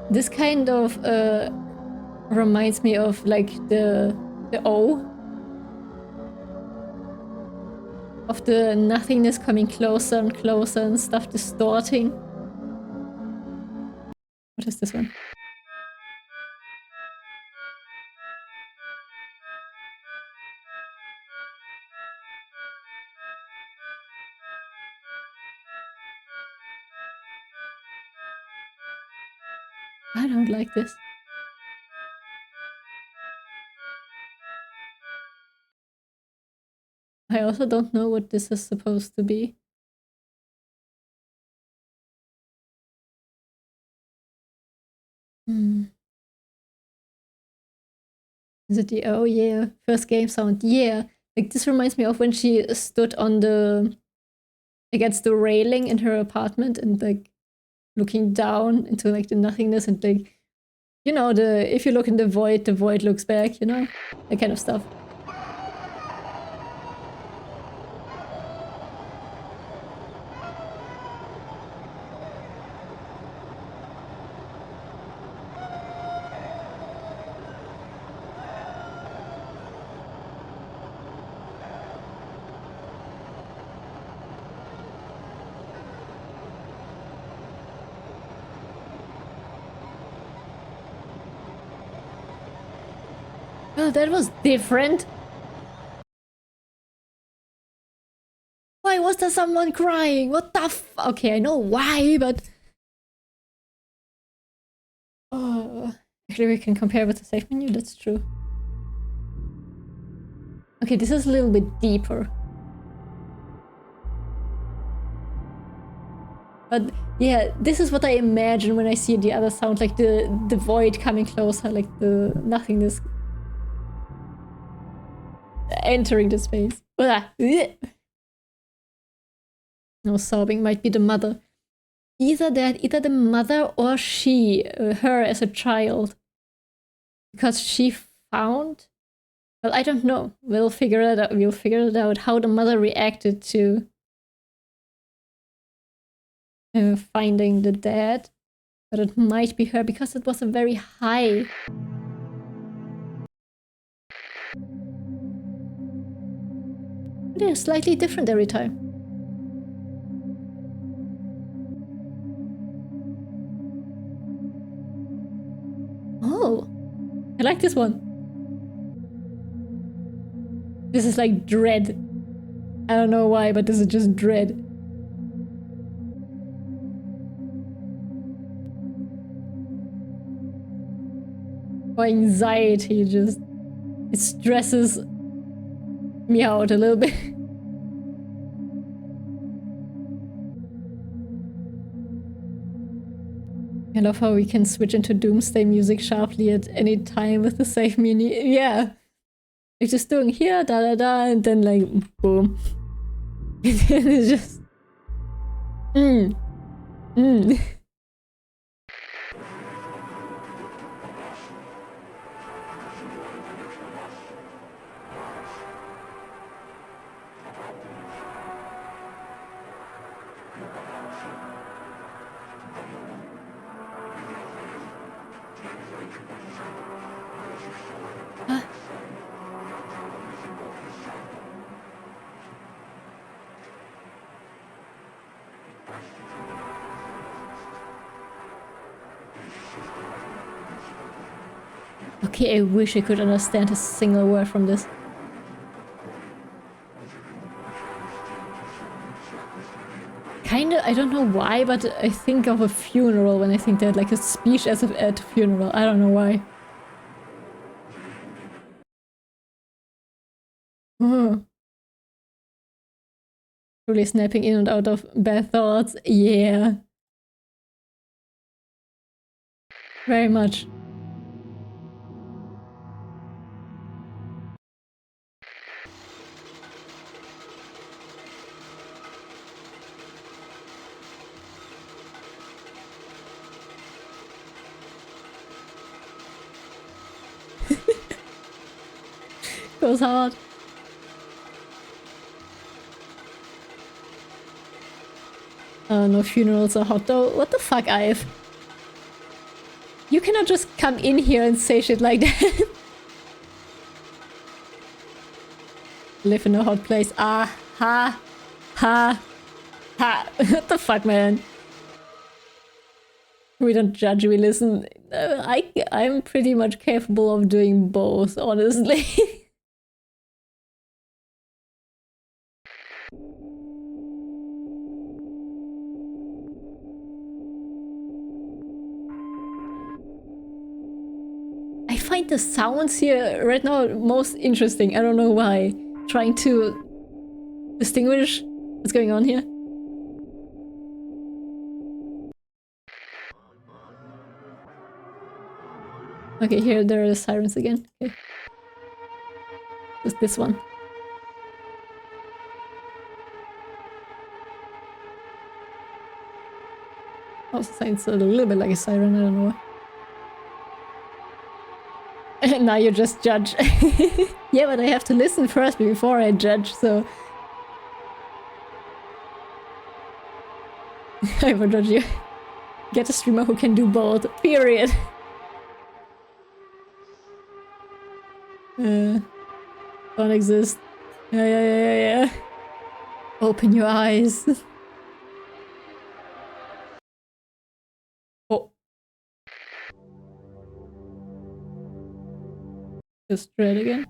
Speaker 1: This kind of reminds me of like the O of the nothingness coming closer and closer and stuff distorting. What is this one? I don't like this. I also don't know what this is supposed to be. Hmm. Is it the, oh yeah, first game sound? Yeah. Like this reminds me of when she stood on the, against the railing in her apartment and like looking down into like the nothingness and like, you know, the, if you look in the void looks back, you know? That kind of stuff. Oh, that was different. Why was there someone crying? What the f— okay, I know why, but... Oh, actually we can compare with the save menu, that's true. Okay, this is a little bit deeper. But yeah, this is what I imagine when I see the other sound, like the void coming closer, like the nothingness entering the space. No, sobbing might be the mother. Either that, either the mother or she, her as a child. Because she found... well, I don't know. We'll figure it out. We'll figure it out how the mother reacted to finding the dad. But it might be her because it was a very high. They're slightly different every time. Oh, I like this one. This is like dread. I don't know why, but this is just dread. Or anxiety, just... it stresses me out a little bit. I love how we can switch into Doomsday music sharply at any time with the save menu. Yeah. Like just doing here, da da da, and then like, boom. It's just... Okay, I wish I could understand a single word from this. Kinda, I don't know why, but I think of a funeral when I think that, like a speech at a funeral. I don't know why. Really snapping in and out of bad thoughts. Yeah. Very much. Goes hard. No funerals are hot though. What the fuck, Ive? You cannot just come in here and say shit like that. Live in a hot place. Ah, ha, ha, ha. What the fuck, man? We don't judge, we listen. I'm pretty much capable of doing both, honestly. I find the sounds here right now most interesting. I don't know why. Trying to distinguish what's going on here. Okay, here there are the sirens again. Okay. Just this one. Also sounds a little bit like a siren, I don't know. And now you just judge. Yeah, but I have to listen first before I judge, so... I will judge you. Get a streamer who can do both. Period. Don't exist. Yeah. Open your eyes. Oh. Just dread again.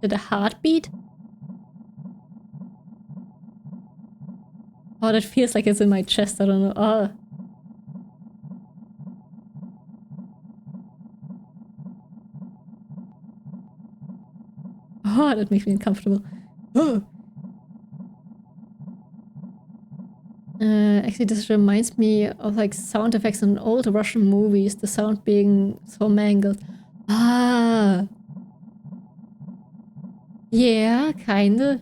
Speaker 1: Did a heartbeat? Oh, that feels like it's in my chest. I don't know. Oh. Oh, that makes me uncomfortable. Oh. Actually, this reminds me of like sound effects in old Russian movies. The sound being so mangled. Ah. Yeah, kinda.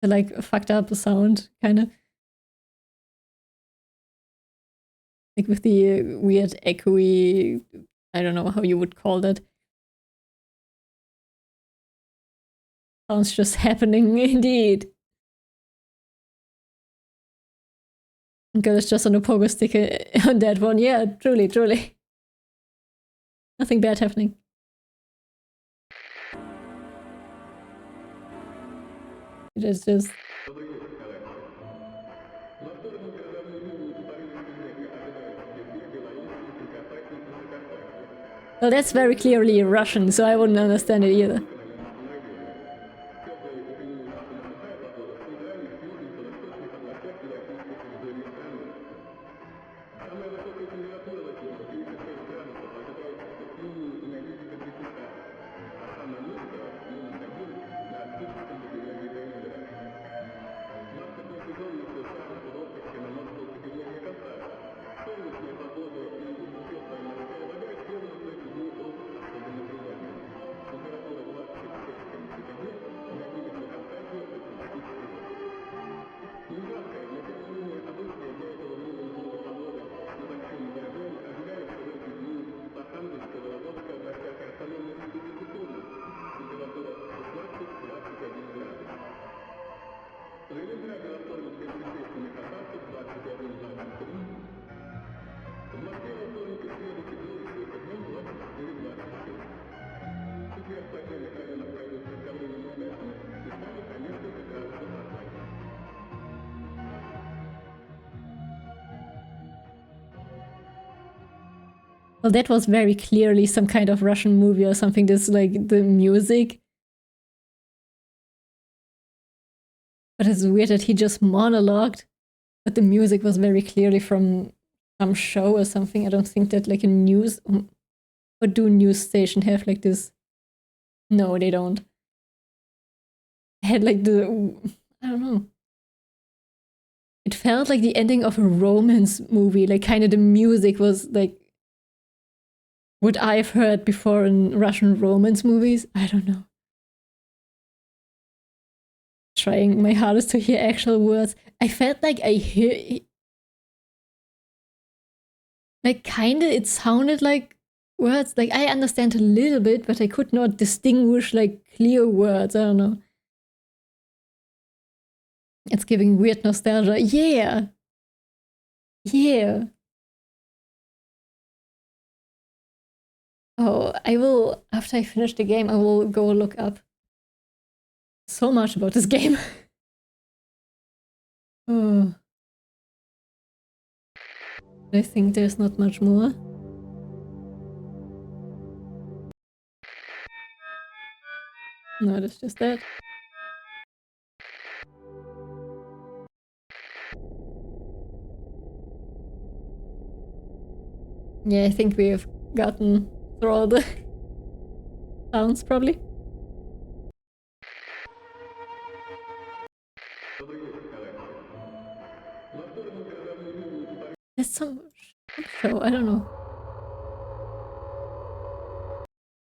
Speaker 1: Like fucked up sound, kinda. Like with the weird echoey, I don't know how you would call that. Sounds just happening indeed. Girl is just on a pogo stick on that one. Yeah, truly. Nothing bad happening. It is just... Well, that's very clearly Russian, so I wouldn't understand it either. Well, that was very clearly some kind of Russian movie or something. This, like, the music. But it's weird that he just monologued. But the music was very clearly from some show or something. I don't think that, like, a news... Or do news station have, like, this... No, they don't. Had, like, the... I don't know. It felt like the ending of a romance movie. Like, kind of the music was, like... What I've heard before in Russian romance movies? I don't know. Trying my hardest to hear actual words. I felt like I hear... Like, kinda, it sounded like words. Like, I understand a little bit, but I could not distinguish, like, clear words. I don't know. It's giving weird nostalgia. Yeah! Yeah! Oh, I will, after I finish the game, I will go look up so much about this game. Oh. I think there's not much more. No, that's just that. Yeah, I think we have gotten through all the sounds, probably. There's some show, I don't know.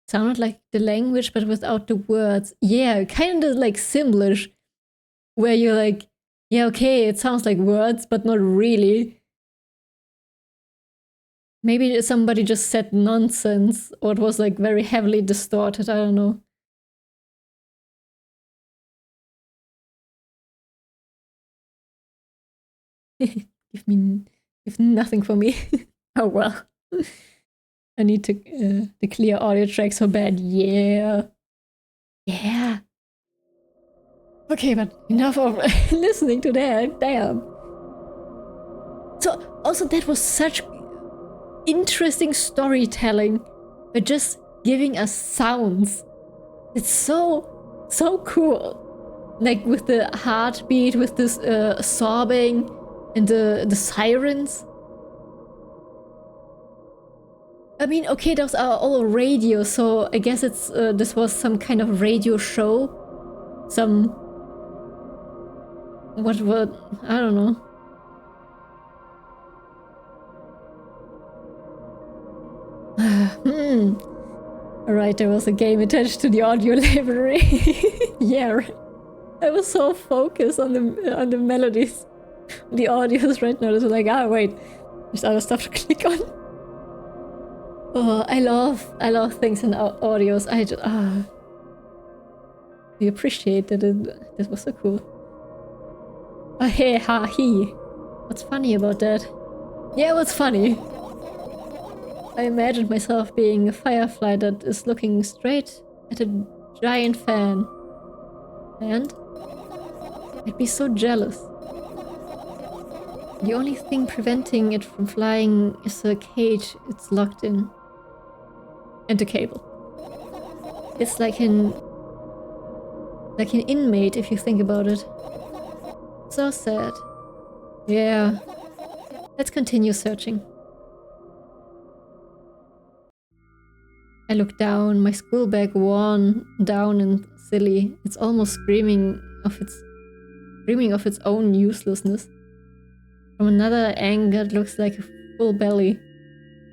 Speaker 1: Sounded like the language, but without the words. Yeah, kind of like Simlish, where you're like, yeah, okay, it sounds like words, but not really. Maybe somebody just said nonsense, or it was like very heavily distorted, I don't know. Give nothing for me. Oh well. I need to clear audio tracks so bad. Yeah. Yeah. Okay, but enough of listening to that. Damn. So, also that was such interesting storytelling. But just giving us sounds. It's so cool. Like with the heartbeat, with this sobbing and the sirens. I mean, okay, those are all radio, so I guess it's this was some kind of radio show. Some... What, I don't know. Alright, there was a game attached to the audio library. Yeah, right. I was so focused on the melodies. The audios right now, it's like, wait, there's other stuff to click on. Oh, I love things in audios. I just, we appreciated it. This was so cool. Hey, ha, he. What's funny about that? Yeah, what's funny? I imagined myself being a firefly that is looking straight at a giant fan. And I'd be so jealous. The only thing preventing it from flying is the cage it's locked in. And the cable. It's like an inmate if you think about it. So sad. Yeah. Let's continue searching. I look down, my school bag worn down and silly. It's almost screaming of its own uselessness. From another angle, it looks like a full belly.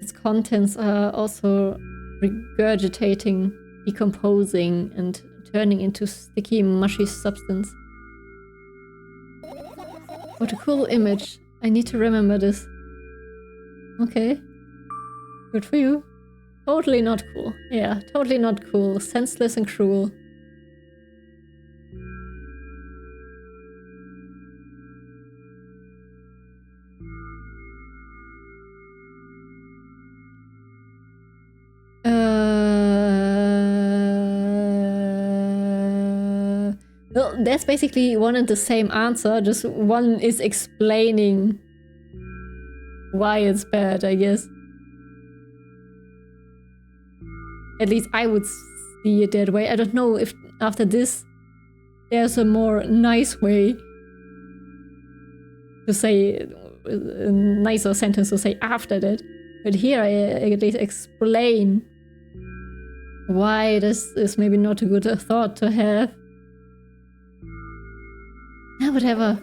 Speaker 1: Its contents are also regurgitating, decomposing, and turning into sticky, mushy substance. What a cool image. I need to remember this. Okay. Good for you. Totally not cool. Yeah, totally not cool. Senseless and cruel. Well, that's basically one and the same answer, just one is explaining why it's bad, I guess. At least I would see it that way. I don't know if after this there's a more nice way to say, a nicer sentence to say after that. But here I at least explain why this is maybe not a good thought to have. Ah, whatever.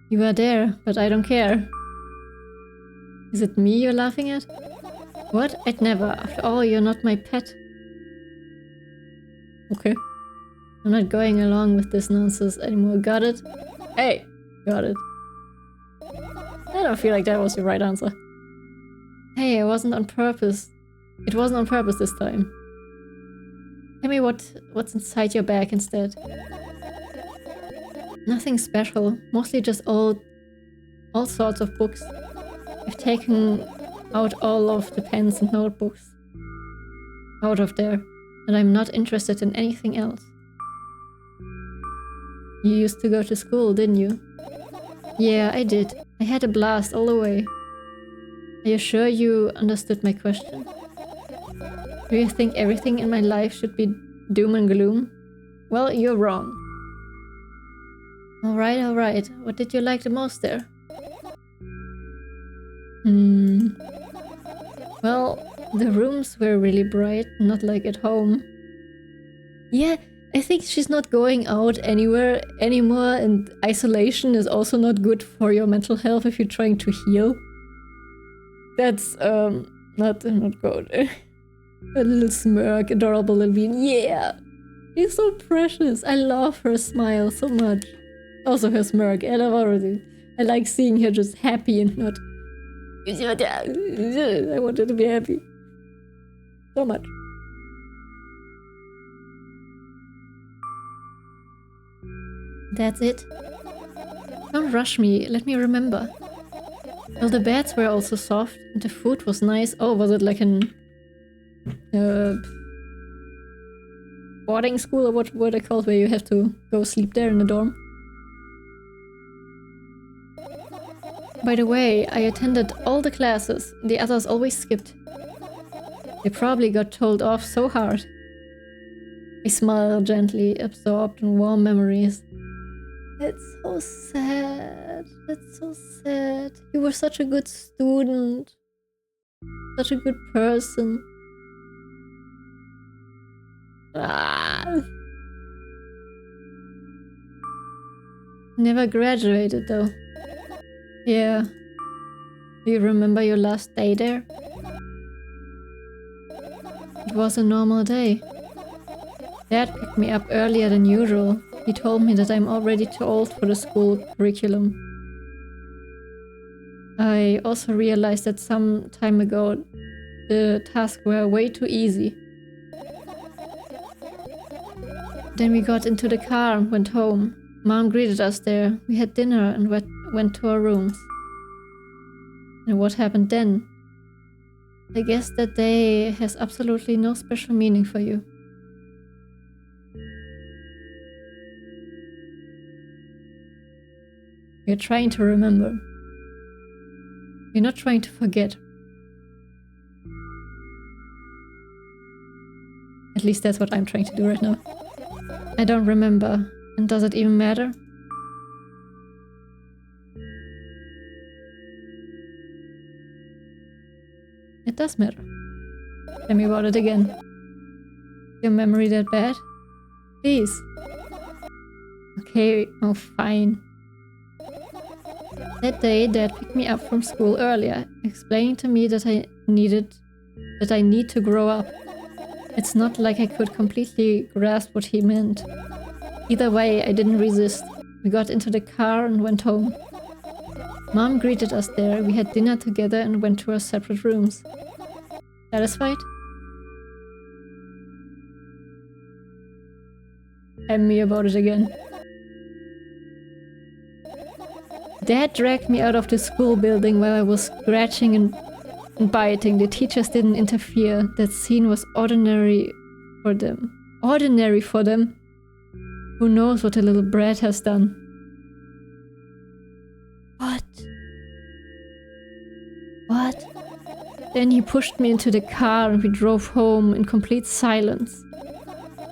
Speaker 1: You are there, but I don't care. Is it me you're laughing at? What? I'd never. After all, you're not my pet. Okay. I'm not going along with this nonsense anymore. Got it? Hey! Got it. I don't feel like that was the right answer. Hey, it wasn't on purpose. It wasn't on purpose this time. Tell me what's inside your bag instead. Nothing special. Mostly just all sorts of books. I've taken out all of the pens and notebooks out of there, and I'm not interested in anything else. You used to go to school, didn't you? Yeah, I did. I had a blast all the way. Are you sure you understood my question? Do you think everything in my life should be doom and gloom? Well, you're wrong. Alright, alright. What did you like the most there? Well, the rooms were really bright, not like at home. Yeah, I think she's not going out anywhere anymore, and isolation is also not good for your mental health if you're trying to heal. That's not good. A little smirk, adorable little bean. Yeah! She's so precious. I love her smile so much. Also her smirk. I love everything. I like seeing her just happy and not... I want her to be happy. So much. That's it. Don't rush me. Let me remember. Well, the beds were also soft. And the food was nice. Oh, was it like an... boarding school, or what were they called, where you have to go sleep there in the dorm? By the way, I attended all the classes. The others always skipped. They probably got told off so hard. I smile gently, absorbed in warm memories. That's so sad. That's so sad. You were such a good student. Such a good person. Ah. Never graduated though. Yeah. Do you remember your last day there? It was a normal day. Dad picked me up earlier than usual. He told me that I'm already too old for the school curriculum. I also realized that some time ago the tasks were way too easy. Then we got into the car and went home. Mom greeted us there. We had dinner and went to our rooms. And what happened then? I guess that day has absolutely no special meaning for you. You're trying to remember. You're not trying to forget. At least that's what I'm trying to do right now. I don't remember. And does it even matter? It does matter. Tell me about it again. Your memory that bad? Please. Okay, oh fine. That day, Dad picked me up from school earlier, explaining to me that I need to grow up. It's not like I could completely grasp what he meant. Either way, I didn't resist. We got into the car and went home. Mom greeted us there, we had dinner together and went to our separate rooms. Satisfied? Tell me about it again. Dad dragged me out of the school building while I was scratching and biting. The teachers didn't interfere. That scene was ordinary for them. Ordinary for them? Who knows what the little brat has done? What? What? Then he pushed me into the car and we drove home in complete silence.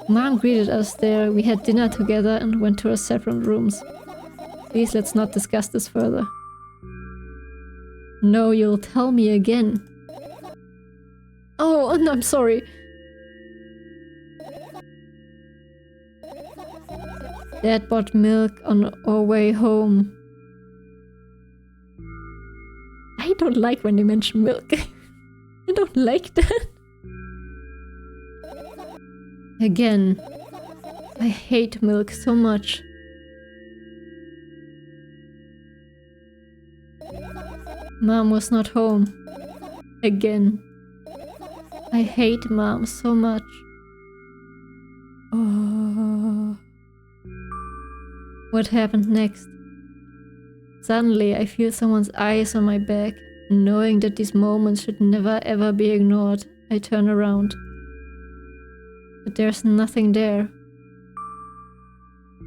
Speaker 1: Mom greeted us there, we had dinner together and went to our separate rooms. Please, let's not discuss this further. No, you'll tell me again. Oh, no, I'm sorry. Dad bought milk on our way home. I don't like when they mention milk. I don't like that. Again, I hate milk so much. Mom was not home. Again. I hate Mom so much. Oh. What happened next? Suddenly, I feel someone's eyes on my back. Knowing that these moments should never ever be ignored, I turn around. But there's nothing there.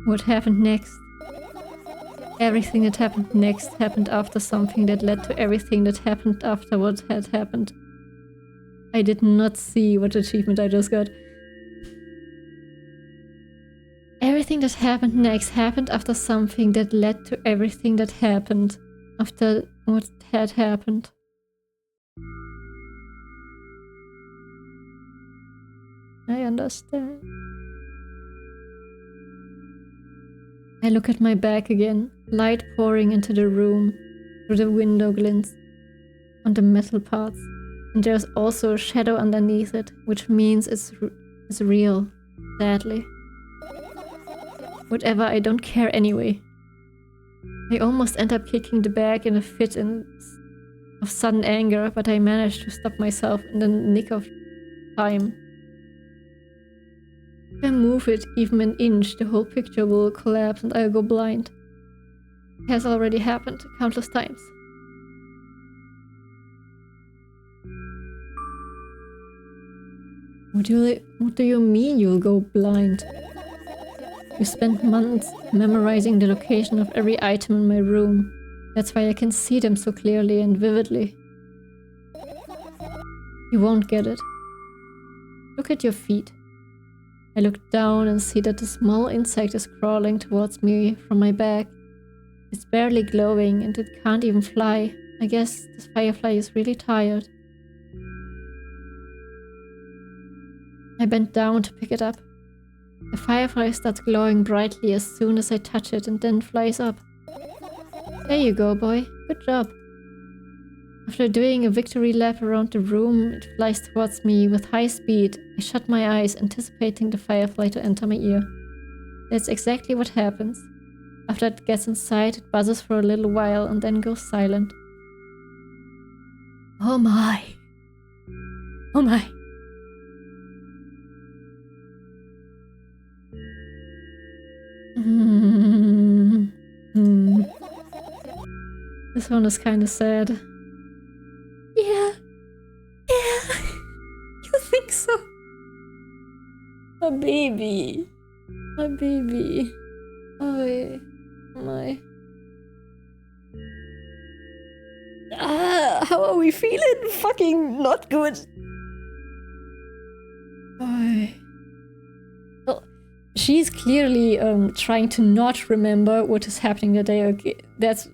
Speaker 1: What happened next? Everything that happened next happened after something that led to everything that happened after what had happened. I did not see what achievement I just got. Everything that happened next happened after something that led to everything that happened after what had happened. I understand. I look at my bag again, light pouring into the room through the window glints on the metal parts. And there's also a shadow underneath it, which means it's real, sadly. Whatever, I don't care anyway. I almost end up kicking the bag in a fit of sudden anger, but I manage to stop myself in the nick of time. If I move it even an inch, the whole picture will collapse and I'll go blind. It has already happened countless times. What do you mean you'll go blind? You spent months memorizing the location of every item in my room. That's why I can see them so clearly and vividly. You won't get it. Look at your feet. I look down and see that a small insect is crawling towards me from my back. It's barely glowing and it can't even fly. I guess this firefly is really tired. I bend down to pick it up. The firefly starts glowing brightly as soon as I touch it and then flies up. There you go, boy. Good job. After doing a victory lap around the room, it flies towards me with high speed. I shut my eyes, anticipating the firefly to enter my ear. That's exactly what happens. After it gets inside, it buzzes for a little while and then goes silent. Oh my. Oh my. This one is kind of sad. Yeah. Yeah. You think so? My baby. My baby. Oh my. How are we feeling? Fucking not good. Oh. Well, she's clearly trying to not remember what is happening that day. Okay, that's...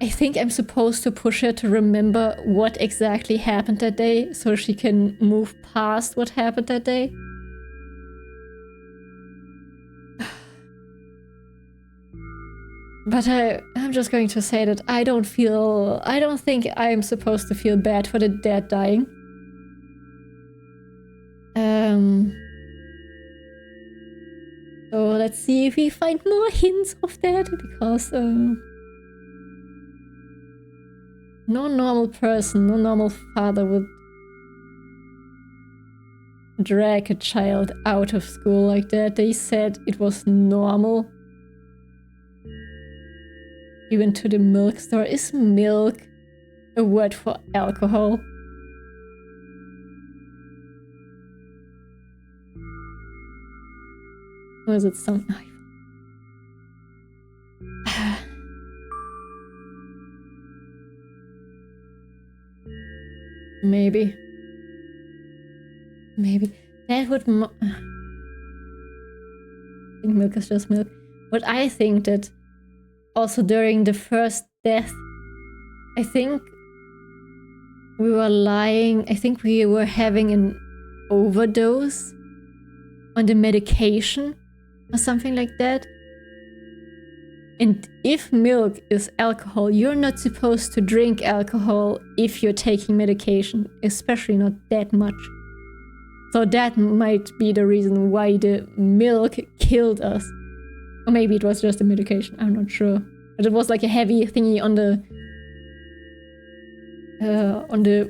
Speaker 1: I think I'm supposed to push her to remember what exactly happened that day so she can move past what happened that day. But I'm just going to say that I don't think I'm supposed to feel bad for the dead dying. So let's see if we find more hints of that, because no normal person, no normal father would drag a child out of school like that. They said it was normal. You went to the milk store. Is milk a word for alcohol? Or is it some... Maybe. Maybe. That would... I think milk is just milk. But I think that also during the first death, I think we were lying. I think we were having an overdose on the medication or something like that. And if milk is alcohol, you're not supposed to drink alcohol if you're taking medication, especially not that much. So that might be the reason why the milk killed us. Or maybe it was just the medication, I'm not sure. But it was like a heavy thingy on the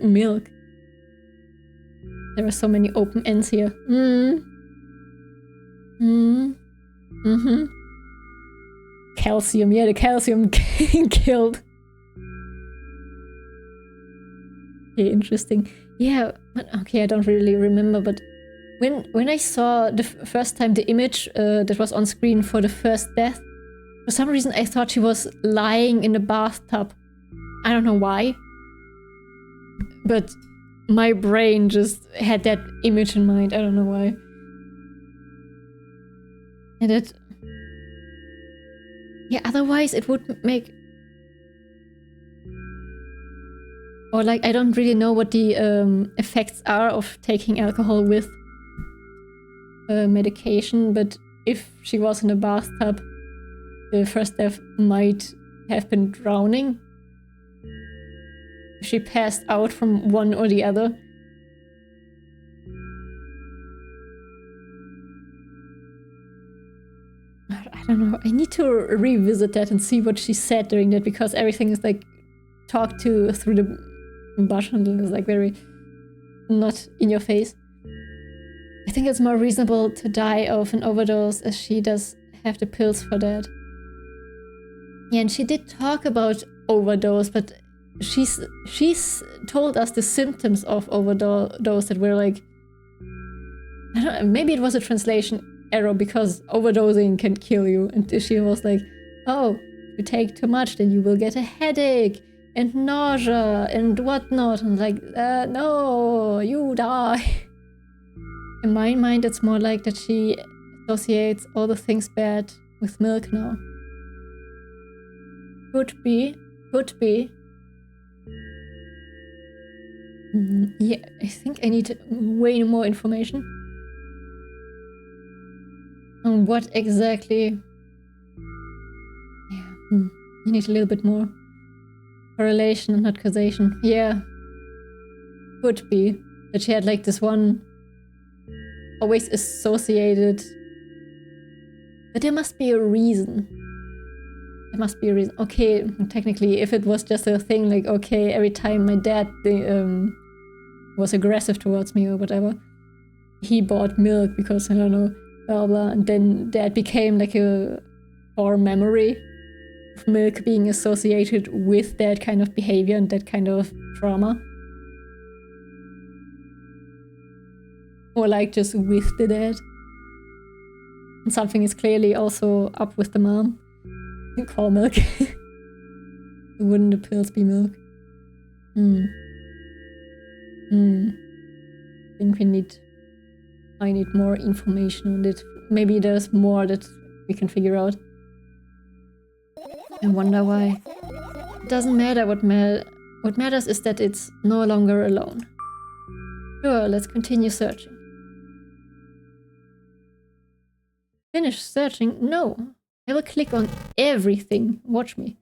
Speaker 1: milk. There are so many open ends here. Calcium, yeah, the calcium killed. Okay, interesting. Yeah, but okay, I don't really remember, but when I saw the first time the image that was on screen for the first death, for some reason I thought she was lying in a bathtub. I don't know why. But my brain just had that image in mind. I don't know why. And it... Yeah, otherwise it would make... Or like, I don't really know what the effects are of taking alcohol with. medication, but if she was in a bathtub, the first death might have been drowning. If she passed out from one or the other. I don't know. I need to revisit that and see what she said during that, because everything is like talked to through the bush and is like very not in your face. I think it's more reasonable to die of an overdose, as she does have the pills for that. Yeah, and she did talk about overdose, but she's told us the symptoms of overdose that were like, I don't know, maybe it was a translation error, because overdosing can kill you, and she was like, oh, if you take too much then you will get a headache and nausea and whatnot, and like, no, you die. In my mind it's more like that she associates all the things bad with milk now. Could be. Yeah, I think I need way more information on what exactly. Yeah, I need a little bit more correlation and not causation. Yeah, could be that she had like this one always associated, but there must be a reason. There must be a reason. Okay, technically, if it was just a thing like, okay, every time my dad was aggressive towards me or whatever, he bought milk because, I don't know, blah blah, and then that became like a core memory of milk being associated with that kind of behavior and that kind of trauma. Or like just with the dad. And something is clearly also up with the mom. You call milk. Wouldn't the pills be milk? I think I need more information on it. Maybe there's more that we can figure out. I wonder why. It doesn't matter what matters is that it's no longer alone. Sure, let's continue searching. Finish searching? No. I will click on everything. Watch me.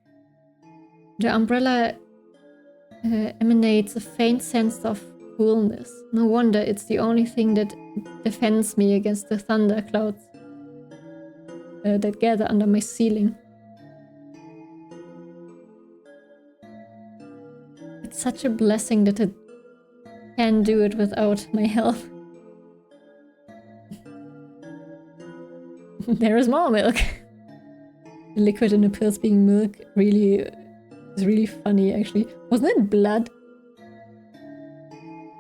Speaker 1: The umbrella emanates a faint sense of coolness. No wonder it's the only thing that defends me against the thunder clouds that gather under my ceiling. It's such a blessing that it can do it without my help. There is more milk. The liquid in the pills being milk is really funny, actually. Wasn't it blood?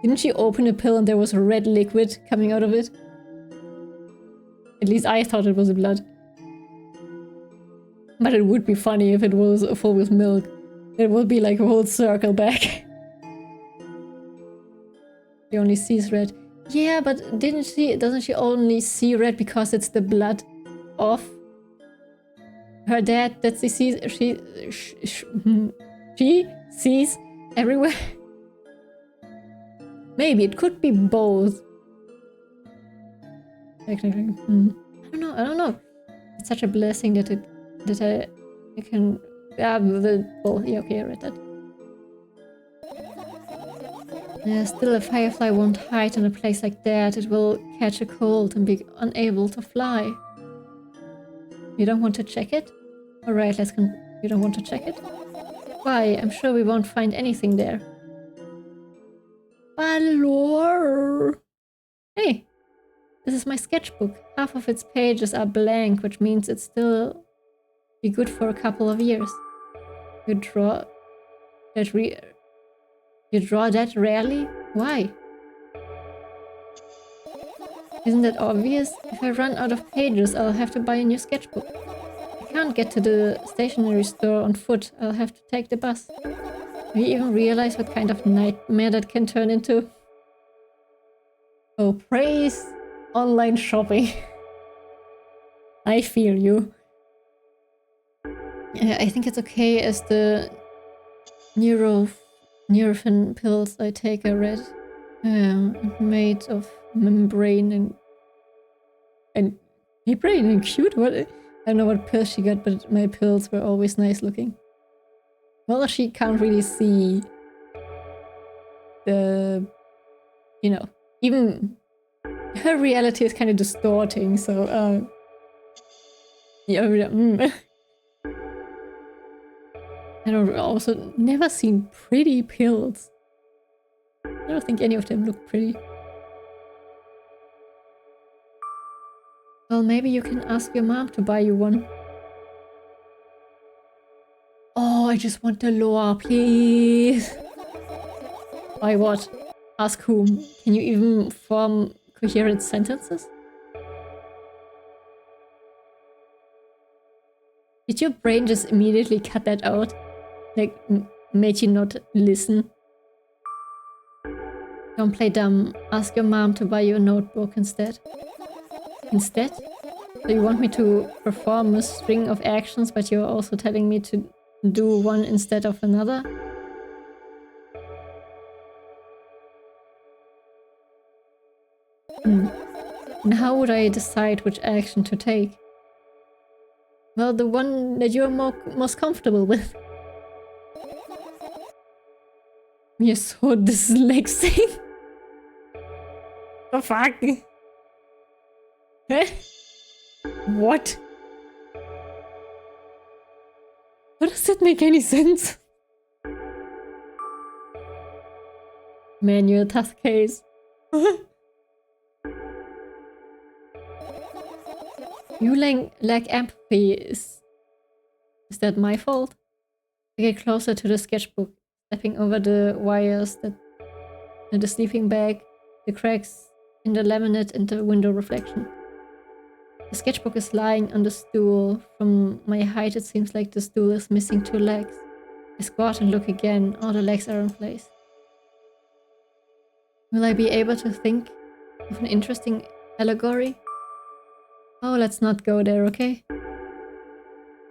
Speaker 1: Didn't she open a pill and there was red liquid coming out of it? At least I thought it was blood. But it would be funny if it was full with milk. It would be like a whole circle back. She only sees red. Yeah, but doesn't she only see red because it's the blood of her dad that she sees everywhere? Maybe it could be both. Technically. I don't know. It's such a blessing that I can. Yeah, okay, I read that. Still, a firefly won't hide in a place like that. It will catch a cold and be unable to fly. You don't want to check it? Alright, you don't want to check it? Why? I'm sure we won't find anything there. Balor! Hey! This is my sketchbook. Half of its pages are blank, which means it's still be good for a couple of years. You draw that rarely? Why? Isn't that obvious? If I run out of pages, I'll have to buy a new sketchbook. I can't get to the stationery store on foot. I'll have to take the bus. Do you even realize what kind of nightmare that can turn into? Oh, praise online shopping. I feel you. I think it's okay as the Nurofen pills I take are red. Made of membrane and And hey, pretty and cute. What? I don't know what pills she got, but my pills were always nice looking. Well, she can't really see the, you know, even her reality is kind of distorting. So, yeah. I don't also never seen pretty pills. I don't think any of them look pretty. Well, maybe you can ask your mom to buy you one. Oh, I just want the lore, please. Buy what? Ask whom? Can you even form coherent sentences? Did your brain just immediately cut that out? Like, made you not listen? Don't play dumb. Ask your mom to buy you a notebook instead. Instead? So you want me to perform a string of actions, but you're also telling me to do one instead of another? And how would I decide which action to take? Well, the one that you're most comfortable with. You're so dyslexic. The fuck? What? How does that make any sense? Man, you're a tough case. You lack empathy. Is that my fault? I get closer to the sketchbook, stepping over the wires that the sleeping bag, the cracks in the laminate and the window reflection. The sketchbook is lying on the stool. From my height, it seems like the stool is missing 2 legs. I squat and look again. All the legs are in place. Will I be able to think of an interesting allegory? Oh, let's not go there, okay?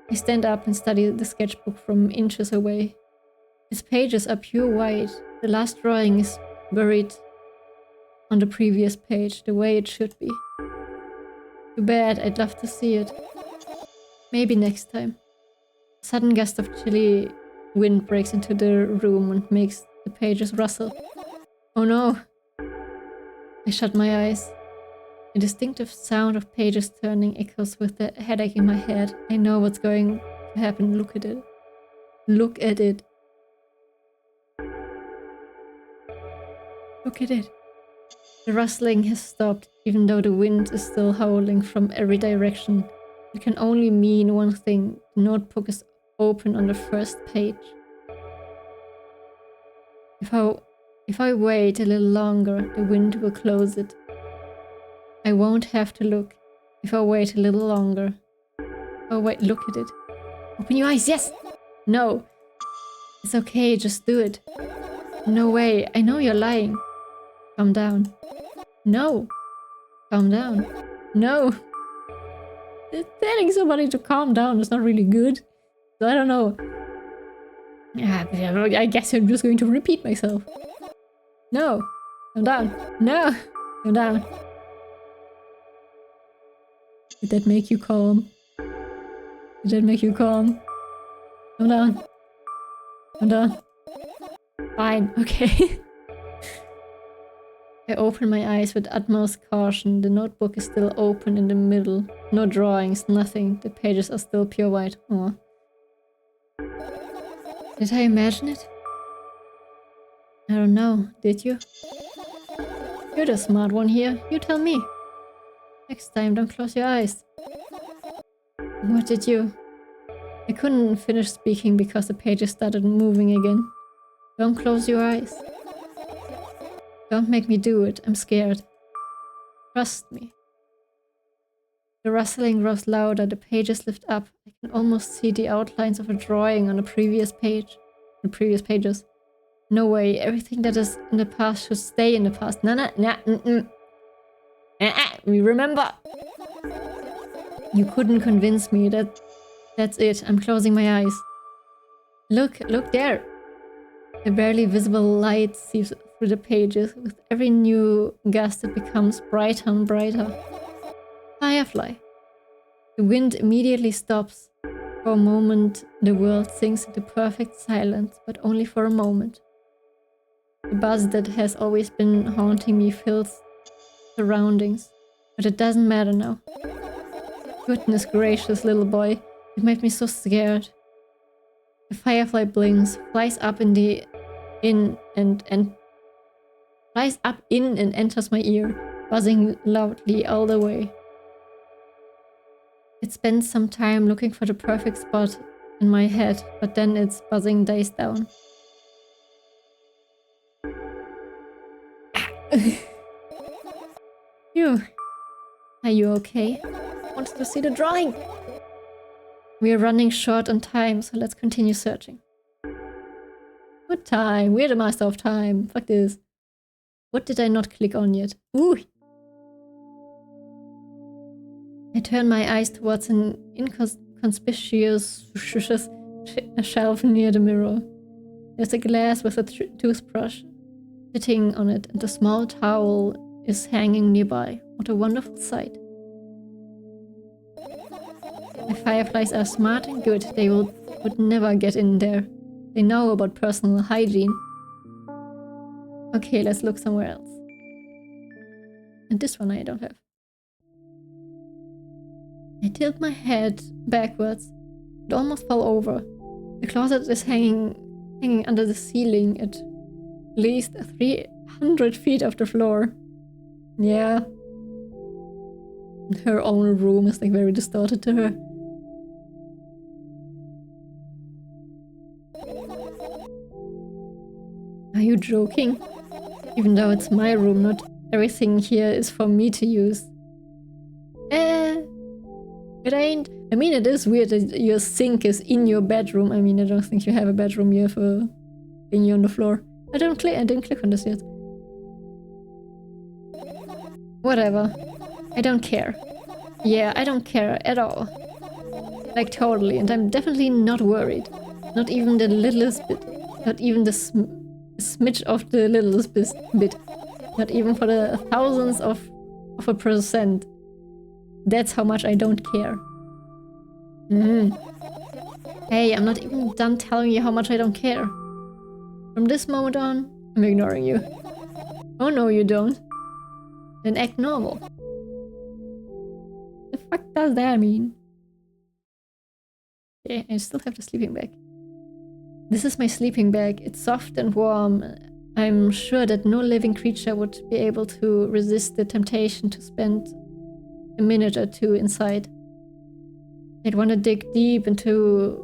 Speaker 1: I stand up and study the sketchbook from inches away. Its pages are pure white. The last drawing is buried on the previous page, the way it should be. Too bad, I'd love to see it. Maybe next time. A sudden gust of chilly wind breaks into the room and makes the pages rustle. Oh no! I shut my eyes. A distinctive sound of pages turning echoes with the headache in my head. I know what's going to happen. Look at it. Look at it. Look at it. The rustling has stopped, even though the wind is still howling from every direction. It can only mean one thing. The notebook is open on the first page. If I wait a little longer, the wind will close it. I won't have to look if I wait a little longer. Oh wait, look at it. Open your eyes, yes! No. It's okay, just do it. No way, I know you're lying. Calm down. No. Calm down. No. Telling somebody to calm down is not really good. So I don't know. I guess I'm just going to repeat myself. No. Calm down. No. Calm down. Did that make you calm? Did that make you calm? Calm down. Calm down. Fine, okay. I open my eyes with utmost caution. The notebook is still open in the middle. No drawings, nothing. The pages are still pure white. Aw. Did I imagine it? I don't know. Did you? You're the smart one here. You tell me. Next time, don't close your eyes. What did you... I couldn't finish speaking because the pages started moving again. Don't close your eyes. Don't make me do it. I'm scared. Trust me. The rustling grows louder. The pages lift up. I can almost see the outlines of a drawing on the previous page. The previous pages. No way. Everything that is in the past should stay in the past. We remember. You couldn't convince me that that's it. I'm closing my eyes. Look there. The barely visible light seeps through the pages. With every new gust it becomes brighter and brighter. firefly. The wind immediately stops. For a moment, the world sinks into perfect silence, but only for a moment. The buzz that has always been haunting me fills surroundings, but it doesn't matter now. Goodness gracious, little boy, you made me so scared. The firefly blinks, flies up and enters my ear, buzzing loudly all the way. It spends some time looking for the perfect spot in my head, but then its buzzing dies down. Are you okay? I wanted to see the drawing. We are running short on time, so let's continue searching. What time? We're the master of time. Fuck this. What did I not click on yet? Ooh! I turn my eyes towards an inconspicuous shelf near the mirror. There's a glass with a toothbrush sitting on it, and a small towel is hanging nearby. What a wonderful sight. The fireflies are smart and good. They would never get in there. They know about personal hygiene. Okay, let's look somewhere else. And this one I don't have. I tilt my head backwards. It almost fell over. The closet is hanging under the ceiling at least 300 feet off the floor. Yeah. Her own room is like very distorted to her. Are you joking? Even though it's my room, not everything here is for me to use. It ain't. I mean, it is weird that your sink is in your bedroom. I mean, I don't think you have a bedroom here for being on the floor. I didn't click on this yet. Whatever. I don't care. Yeah, I don't care at all. Like, totally. And I'm definitely not worried. Not even the littlest bit. Not even the smidge of the littlest bit. Not even for the thousandths of a percent. That's how much I don't care. Hey, I'm not even done telling you how much I don't care. From this moment on, I'm ignoring you. Oh no, you don't. Then act normal. The fuck does that mean? Okay, I still have the sleeping bag. This is my sleeping bag. It's soft and warm. I'm sure that no living creature would be able to resist the temptation to spend a minute or two inside. They'd want to dig deep into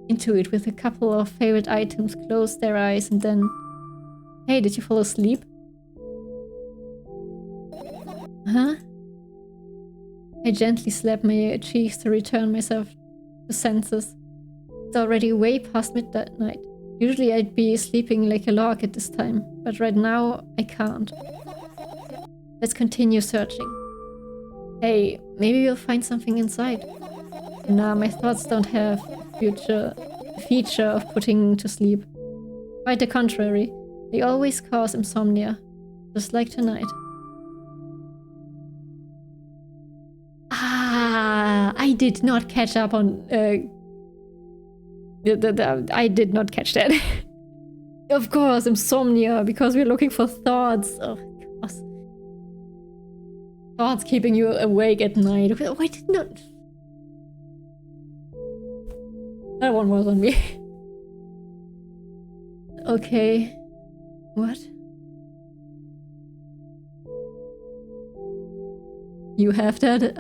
Speaker 1: it with a couple of favorite items, close their eyes, and then... Hey, did you fall asleep? Huh? I gently slap my cheeks to return myself to senses. It's already way past midnight. Usually I'd be sleeping like a log at this time, but right now I can't. Let's continue searching. Hey, maybe we'll find something inside. Nah, my thoughts don't have a feature of putting to sleep. Quite the contrary, they always cause insomnia, just like tonight. Ah, I did not catch up on... I did not catch that. Of course, insomnia, because we're looking for thoughts. Oh, gosh. Thoughts keeping you awake at night. Why did not... That one was on me. Okay. What? You have that?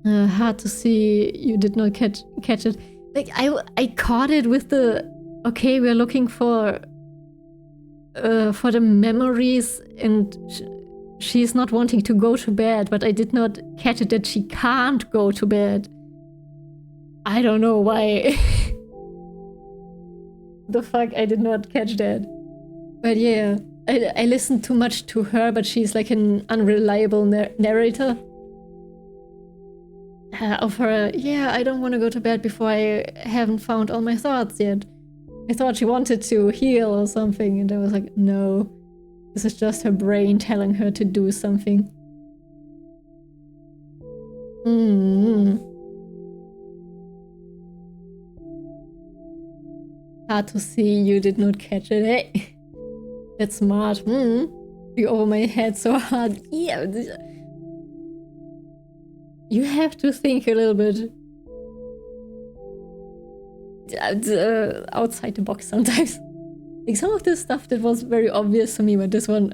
Speaker 1: Hard to see you did not catch it. Like, I caught it with the... Okay, we're looking for the memories, and she's not wanting to go to bed, but I did not catch it that she can't go to bed. I don't know why. The fuck, I did not catch that. But yeah, I listened too much to her, but she's like an unreliable narrator. Of her, yeah, I don't want to go to bed before I haven't found all my thoughts yet. I thought she wanted to heal or something, and I was like, no. This is just her brain telling her to do something. Hard to see you did not catch it. Hey, that's smart. You over my head so hard. Yeah. You have to think a little bit outside the box sometimes. Like some of this stuff that was very obvious to me, but this one,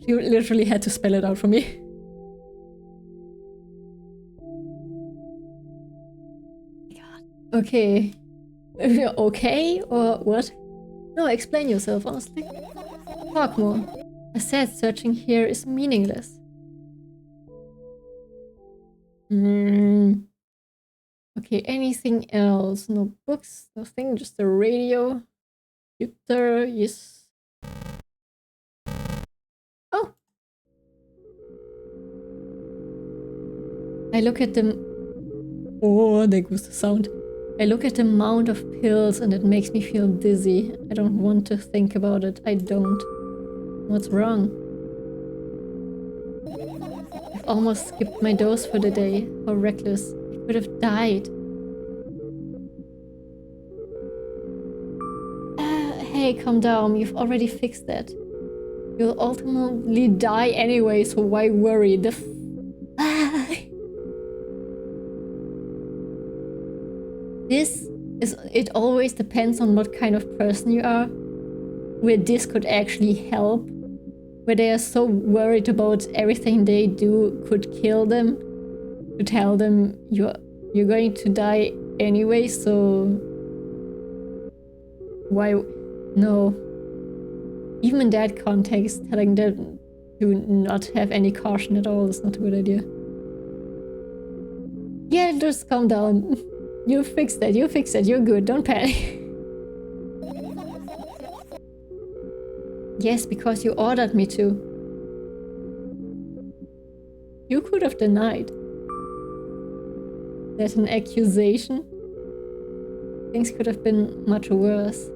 Speaker 1: she literally had to spell it out for me. God. Okay. Okay, or what? No, explain yourself, honestly. Talk more. I said searching here is meaningless. Okay, anything else? No books, nothing, just a radio. Computer, yes. Oh! I look at the... Oh, there goes the sound. I look at the amount of pills and it makes me feel dizzy. I don't want to think about it. I don't. What's wrong? I've almost skipped my dose for the day. How reckless. I could have died. Hey, calm down. You've already fixed that. You'll ultimately die anyway, so why worry? It always depends on what kind of person you are, where this could actually help, where they are so worried about everything they do could kill them, to tell them you're going to die anyway, so why? No. Even in that context, telling them to not have any caution at all is not a good idea. Yeah, just calm down. You fixed that, you're good, don't panic. Yes, because you ordered me to. You could have denied. That's an accusation. Things could have been much worse.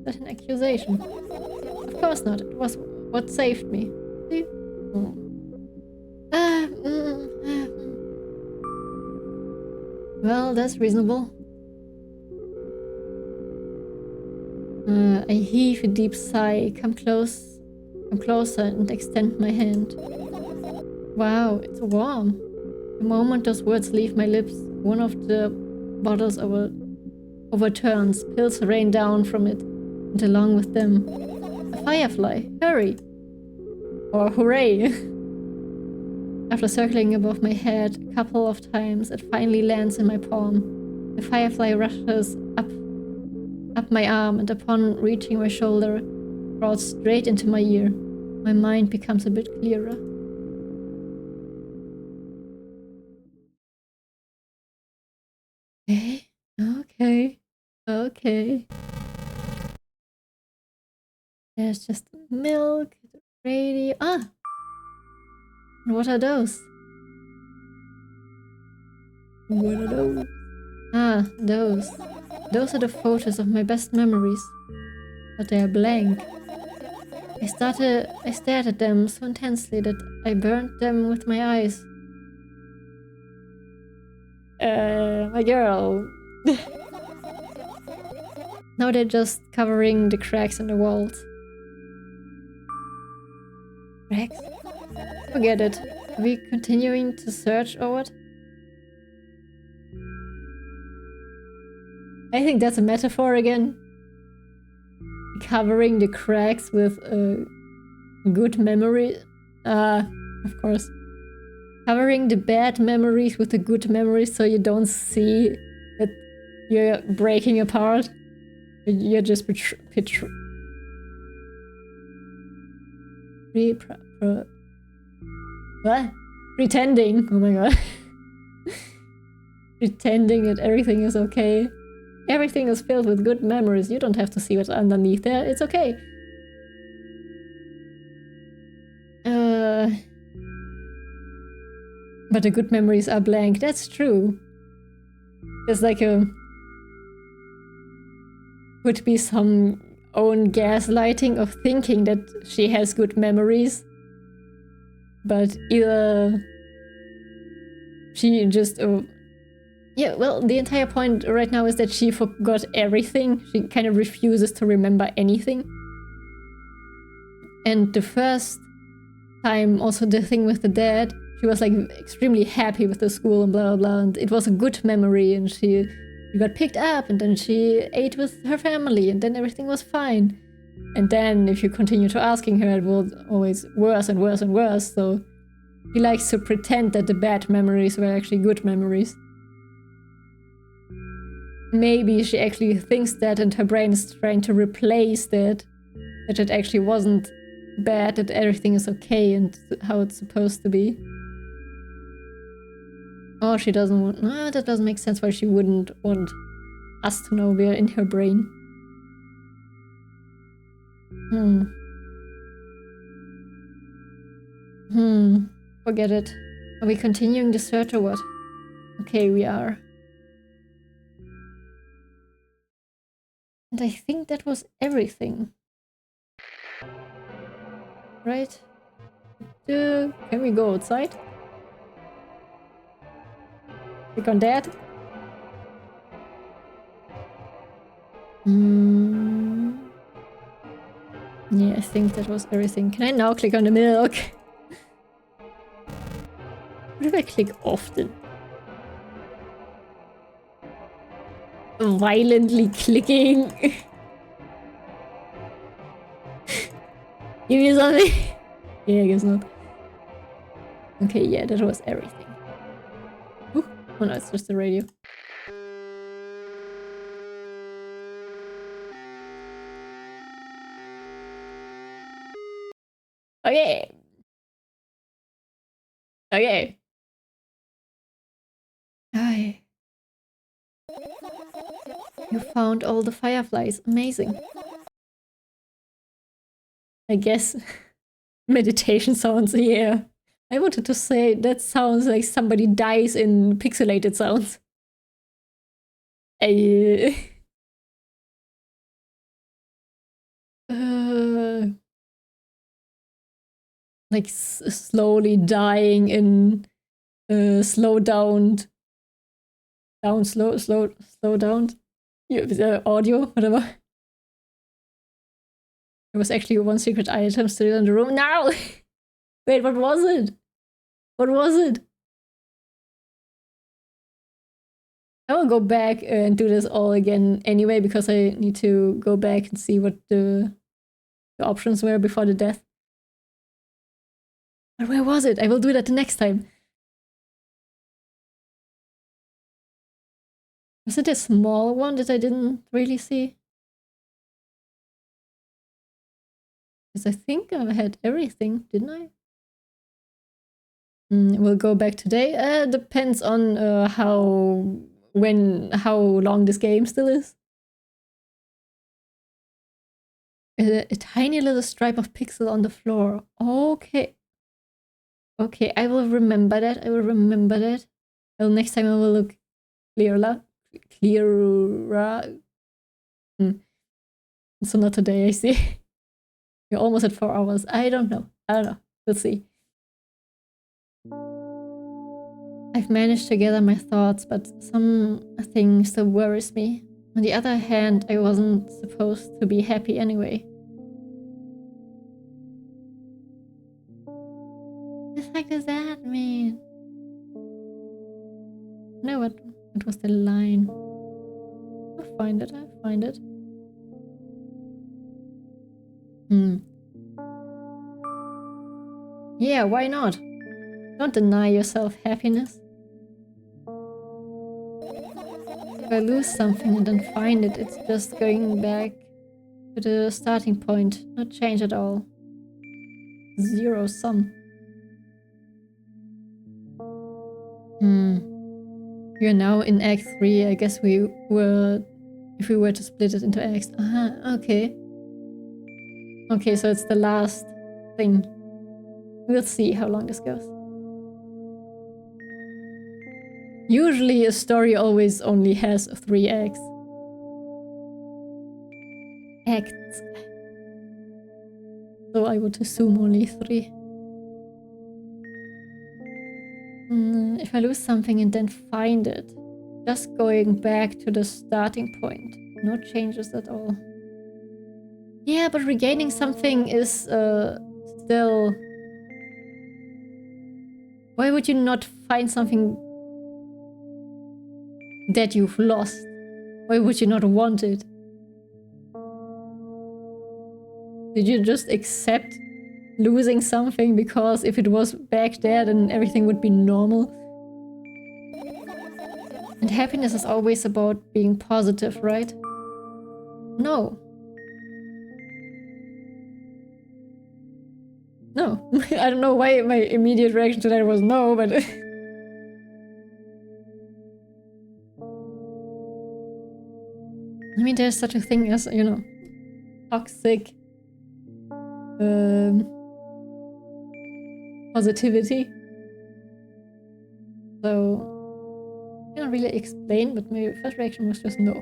Speaker 1: That's an accusation. Of course not, it was what saved me. See? Well, that's reasonable. I heave a deep sigh, come closer and extend my hand. Wow, it's warm. The moment those words leave my lips, one of the bottles overturns, pills rain down from it, and along with them, a firefly. Hurry! Or hooray! After circling above my head a couple of times, it finally lands in my palm. The firefly rushes up my arm, and upon reaching my shoulder, crawls straight into my ear. My mind becomes a bit clearer. Okay. There's just milk, radio. Ah! And what are those? What are those? Ah, those. Those are the photos of my best memories. But they are blank. I stared at them so intensely that I burned them with my eyes. My girl. Now they're just covering the cracks in the walls. Cracks? Forget it. Are we continuing to search or what? I think that's a metaphor again. Covering the cracks with a good memory. Of course. Covering the bad memories with the good memories so you don't see that you're breaking apart. You're just what? Pretending. Oh my god. Pretending that everything is okay. Everything is filled with good memories. You don't have to see what's underneath there. It's okay. But the good memories are blank. That's true. There's like a... Could be some own gaslighting of thinking that she has good memories. But either she just... yeah, well, the entire point right now is that she forgot everything. She kind of refuses to remember anything. And the first time, also the thing with the dad, she was like extremely happy with the school and blah blah blah, and it was a good memory, and she got picked up, and then she ate with her family, and then everything was fine. And then if you continue to asking her, it was always worse and worse and worse, so she likes to pretend that the bad memories were actually good memories. Maybe she actually thinks that and her brain is trying to replace that it actually wasn't bad, that everything is okay and how it's supposed to be. Oh, she doesn't want... No, that doesn't make sense why she wouldn't want us to know we're in her brain. Forget it. Are we continuing the search or what? Okay, we are. And I think that was everything. Right? Can we go outside? Click on that. Yeah, I think that was everything. Can I now click on the milk? What if I click often? Violently clicking. Give me something. Yeah, I guess not. Okay, yeah, that was everything. Ooh. Oh no, it's just the radio. Okay. Okay. Hi. You found all the fireflies. Amazing. I guess meditation sounds, yeah. I wanted to say that sounds like somebody dies in pixelated sounds. Like slowly dying in slow down, slow down. Audio, whatever. There was actually one secret item still in the room. No! Wait, what was it? What was it? I will go back and do this all again anyway, because I need to go back and see what the options were before the death. But where was it? I will do that the next time. Was it a small one that I didn't really see? Because I think I had everything, didn't I? We'll go back today. Depends on how long this game still is. A tiny little stripe of pixel on the floor. Okay. Okay, I will remember that. I will remember that. Well, next time I will look clearer. So not today, I see. You're almost at 4 hours. I don't know. We'll see. I've managed to gather my thoughts, but something still worries me. On the other hand, I wasn't supposed to be happy anyway. What the heck does that mean? No, what was the line? I'll find it. Yeah, why not? Don't deny yourself happiness. If I lose something and then find it, it's just going back to the starting point. No change at all. Zero sum. We are now in Act 3. I guess if we were to split it into acts. Okay. Okay, so it's the last thing. We'll see how long this goes. Usually a story always only has 3 acts. acts. So I would assume only 3. If I lose something and then find it, just going back to the starting point. No changes at all. Yeah, but regaining something is still... Why would you not find something that you've lost? Why would you not want it? Did you just accept losing something because if it was back there, then everything would be normal? And happiness is always about being positive, right? No. No. I don't know why my immediate reaction to that was no, but... I mean, there's such a thing as, you know, toxic positivity. So, I can't really explain, but my first reaction was just no.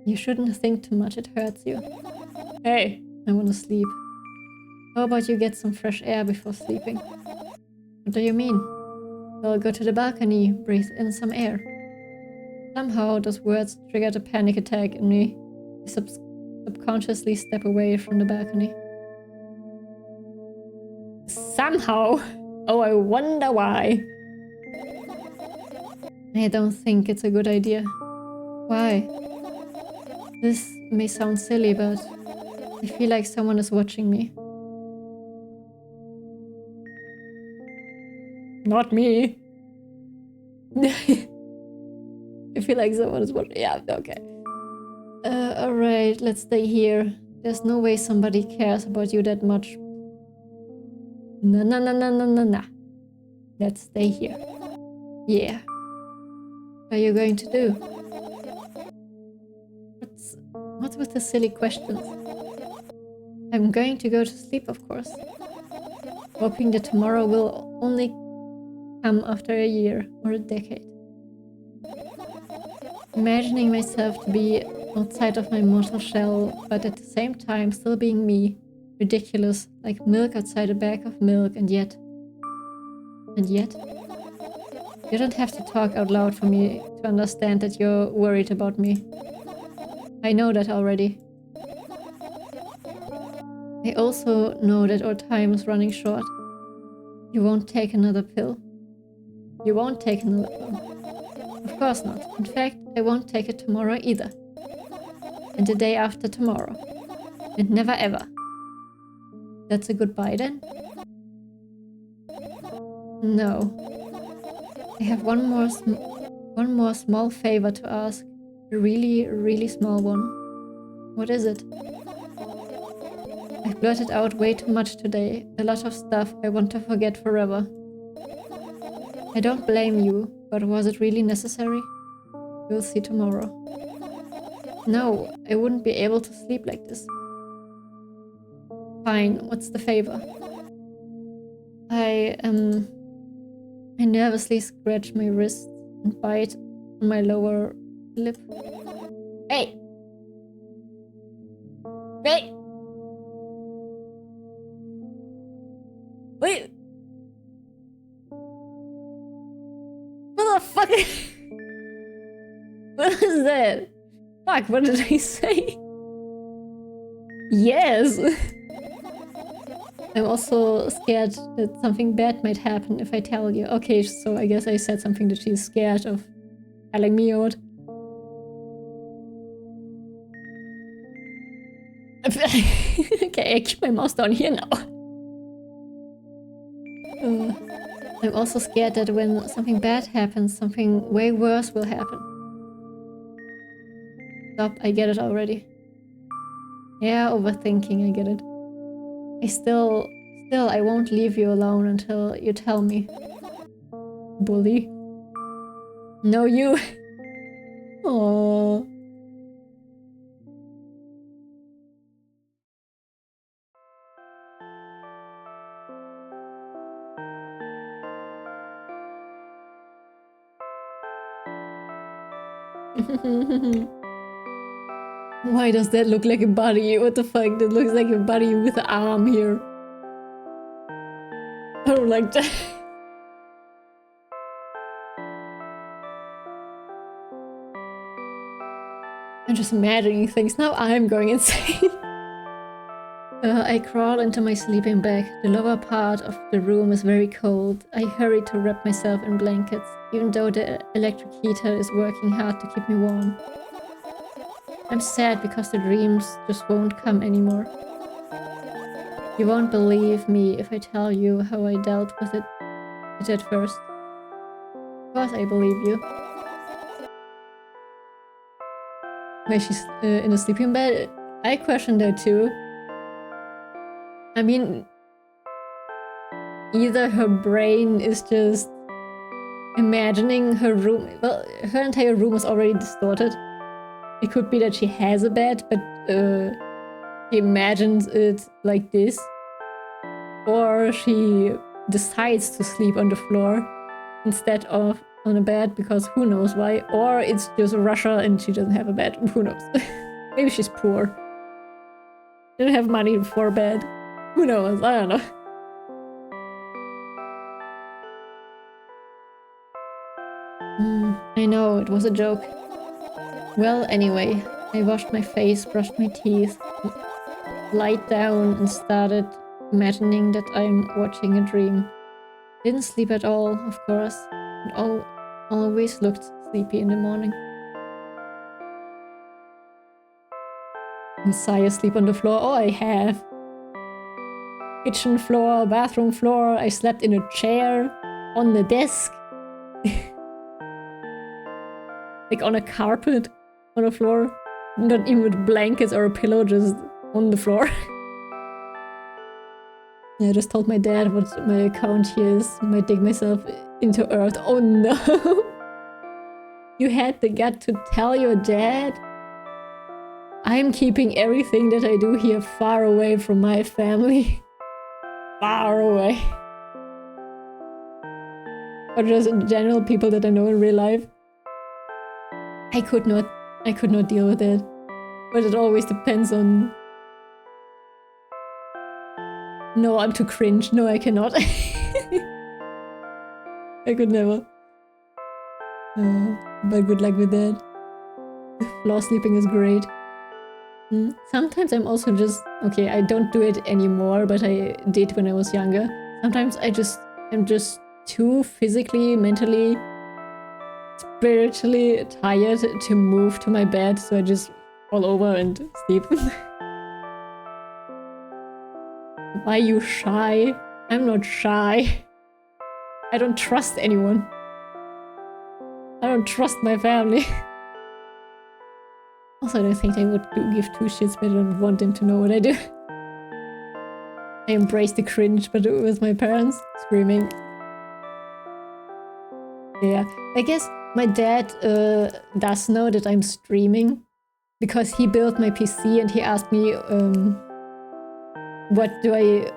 Speaker 1: You shouldn't think too much, it hurts you. Hey, I want to sleep. How about you get some fresh air before sleeping? What do you mean? Well, go to the balcony, breathe in some air. Somehow, those words triggered a panic attack in me. I subconsciously step away from the balcony. Somehow? Oh, I wonder why. I don't think it's a good idea. Why? This may sound silly, but I feel like someone is watching me. Not me. I feel like someone is watching. Yeah, okay. Alright, let's stay here. There's no way somebody cares about you that much. Nah. Let's stay here. Yeah. What are you going to do? What's with the silly questions? I'm going to go to sleep, of course. Hoping that tomorrow will only come after a year or a decade. Imagining myself to be outside of my mortal shell, but at the same time still being me. Ridiculous, like milk outside a bag of milk, and yet... You don't have to talk out loud for me to understand that you're worried about me. I know that already. I also know that our time is running short. You won't take another pill. You won't take another pill. Of course not. In fact, I won't take it tomorrow either. And the day after tomorrow. And never ever. That's a goodbye then? No. I have one more small favor to ask. A really, really small one. What is it? I've blurted out way too much today. A lot of stuff I want to forget forever. I don't blame you, but was it really necessary? You'll see tomorrow. No, I wouldn't be able to sleep like this. Fine, what's the favor? I nervously scratch my wrist and bite on my lower lip. Hey! Hey! Wait! What the fuck? What is that? Fuck, what did I say? Yes! I'm also scared that something bad might happen if I tell you. Okay, so I guess I said something that she's scared of telling me out. Okay, I keep my mouse down here now. I'm also scared that when something bad happens, something way worse will happen. Stop, I get it already. Yeah, overthinking, I get it. Still, I won't leave you alone until you tell me. Bully. No, you. Aww. Why does that look like a body? What the fuck? That looks like a body with an arm here. I don't like that. I'm just imagining things. Now I'm going insane. I crawl into my sleeping bag. The lower part of the room is very cold. I hurry to wrap myself in blankets, even though the electric heater is working hard to keep me warm. I'm sad because the dreams just won't come anymore. You won't believe me if I tell you how I dealt with it at first. Of course I believe you. Wait, she's in a sleeping bed? I questioned that too. I mean, either her brain is just imagining her room. Well, her entire room is already distorted. It could be that she has a bed, but she imagines it like this. Or she decides to sleep on the floor instead of on a bed because who knows why. Or it's just Russia and she doesn't have a bed. Who knows? Maybe she's poor. Didn't have money for a bed. Who knows? I don't know. I know, it was a joke. Well, anyway, I washed my face, brushed my teeth, lied down and started imagining that I'm watching a dream. Didn't sleep at all, of course, and always looked sleepy in the morning. Messiah sleep on the floor? Oh, I have. Kitchen floor, bathroom floor, I slept in a chair, on the desk. Like on a carpet, on the floor. Not even with blankets or a pillow, just on the floor. I just told my dad what my account here is. I might dig myself into earth. Oh no! You had the gut to tell your dad? I'm keeping everything that I do here far away from my family. Far away. Or just in general people that I know in real life. I could not deal with it. But it always depends on... No, I'm too cringe. No, I cannot. I could never. But good luck with that. Floor sleeping is great. Sometimes I'm also just... Okay, I don't do it anymore, but I did when I was younger. Sometimes I'm just too physically, mentally, spiritually tired to move to my bed, so I just fall over and sleep. Why are you shy? I'm not shy. I don't trust anyone. I don't trust my family. Also, I don't think I would give two shits, but I don't want them to know what I do. I embrace the cringe, but with my parents screaming. Yeah, I guess my dad does know that I'm streaming because he built my PC and he asked me what do I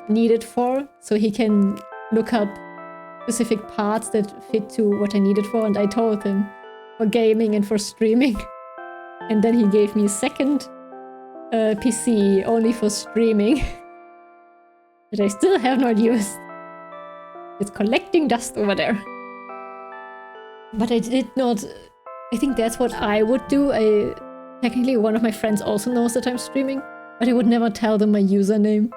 Speaker 1: need it for, so he can look up specific parts that fit to what I need it for, and I told him for gaming and for streaming. And then he gave me a second PC only for streaming that I still have not used. It's collecting dust over there. But I did not... I think that's what I would do. Technically, one of my friends also knows that I'm streaming, but I would never tell them my username.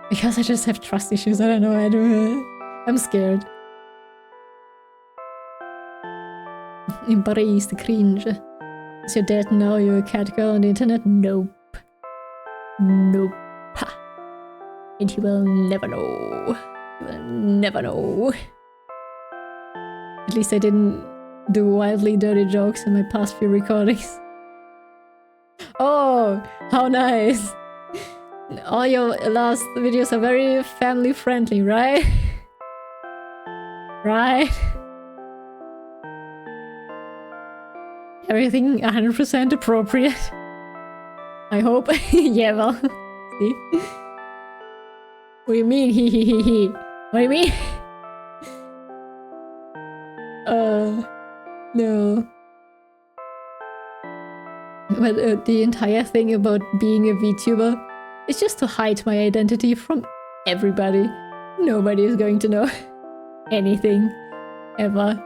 Speaker 1: Because I just have trust issues. I don't know. I'm scared. Embrace the cringe. Is your dad know you're a cat girl on the internet? Nope. Nope. Ha. And he will never know. He will never know. At least I didn't do wildly dirty jokes in my past few recordings. Oh, how nice. All your last videos are very family friendly, right? Right? Everything 100% appropriate. I hope. Yeah, well. See? What do you mean? He. What do you mean? No. but the entire thing about being a VTuber is just to hide my identity from everybody. Nobody is going to know anything, ever.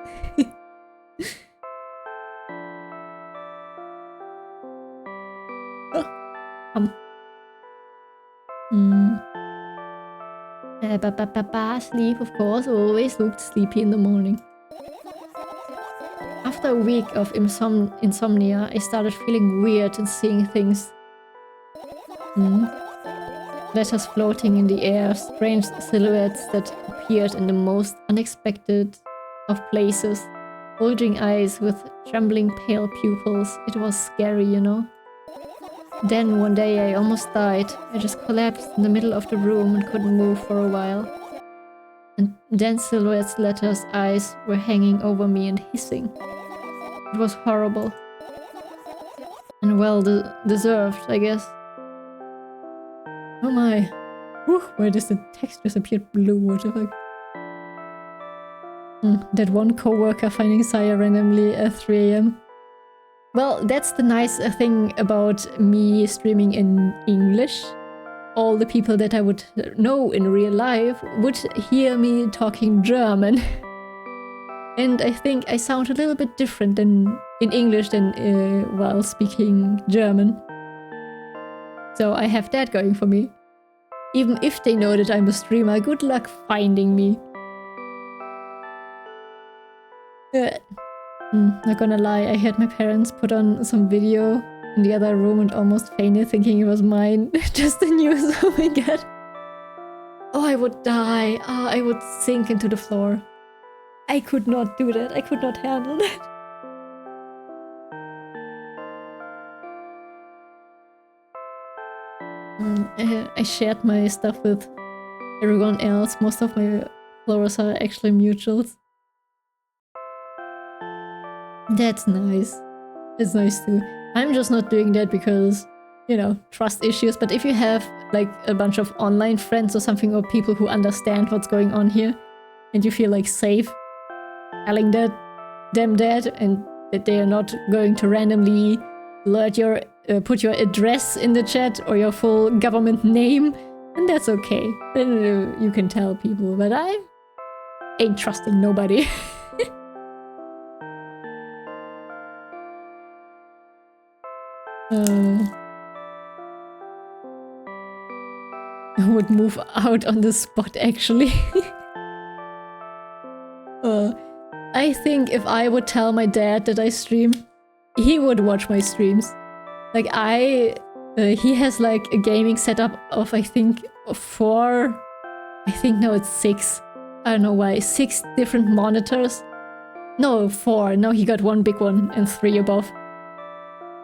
Speaker 1: Sleep, of course, always looked sleepy in the morning. After a week of insomnia, I started feeling weird and seeing things. Letters floating in the air, strange silhouettes that appeared in the most unexpected of places. Bulging eyes with trembling pale pupils. It was scary, you know? Then one day I almost died. I just collapsed in the middle of the room and couldn't move for a while. And then silhouettes, letters, eyes were hanging over me and hissing. It was horrible. And well deserved, I guess. Oh my. Whew, why does the text just appear blue? What the fuck? That one co-worker finding Saya randomly at 3 AM. Well, that's the nice thing about me streaming in English. All the people that I would know in real life would hear me talking German. And I think I sound a little bit different in English than while speaking German. So I have that going for me. Even if they know that I'm a streamer, good luck finding me. Not gonna lie, I had my parents put on some video in the other room and almost fainted thinking it was mine. Just the news, oh my god. Oh, I would die. Oh, I would sink into the floor. I could not do that. I could not handle that. I shared my stuff with everyone else. Most of my followers are actually mutuals. That's nice. It's nice too. I'm just not doing that because, you know, trust issues. But if you have like a bunch of online friends or something, or people who understand what's going on here, and you feel like safe telling them that, and that they are not going to randomly alert your put your address in the chat or your full government name, and that's okay. Then you can tell people. But I ain't trusting nobody. I would move out on the spot, actually. I think if I would tell my dad that I stream, he would watch my streams. Like he has like a gaming setup of I think 4, I think now it's 6. I don't know why, 6 different monitors. No, 4. Now he got 1 big one and 3 above.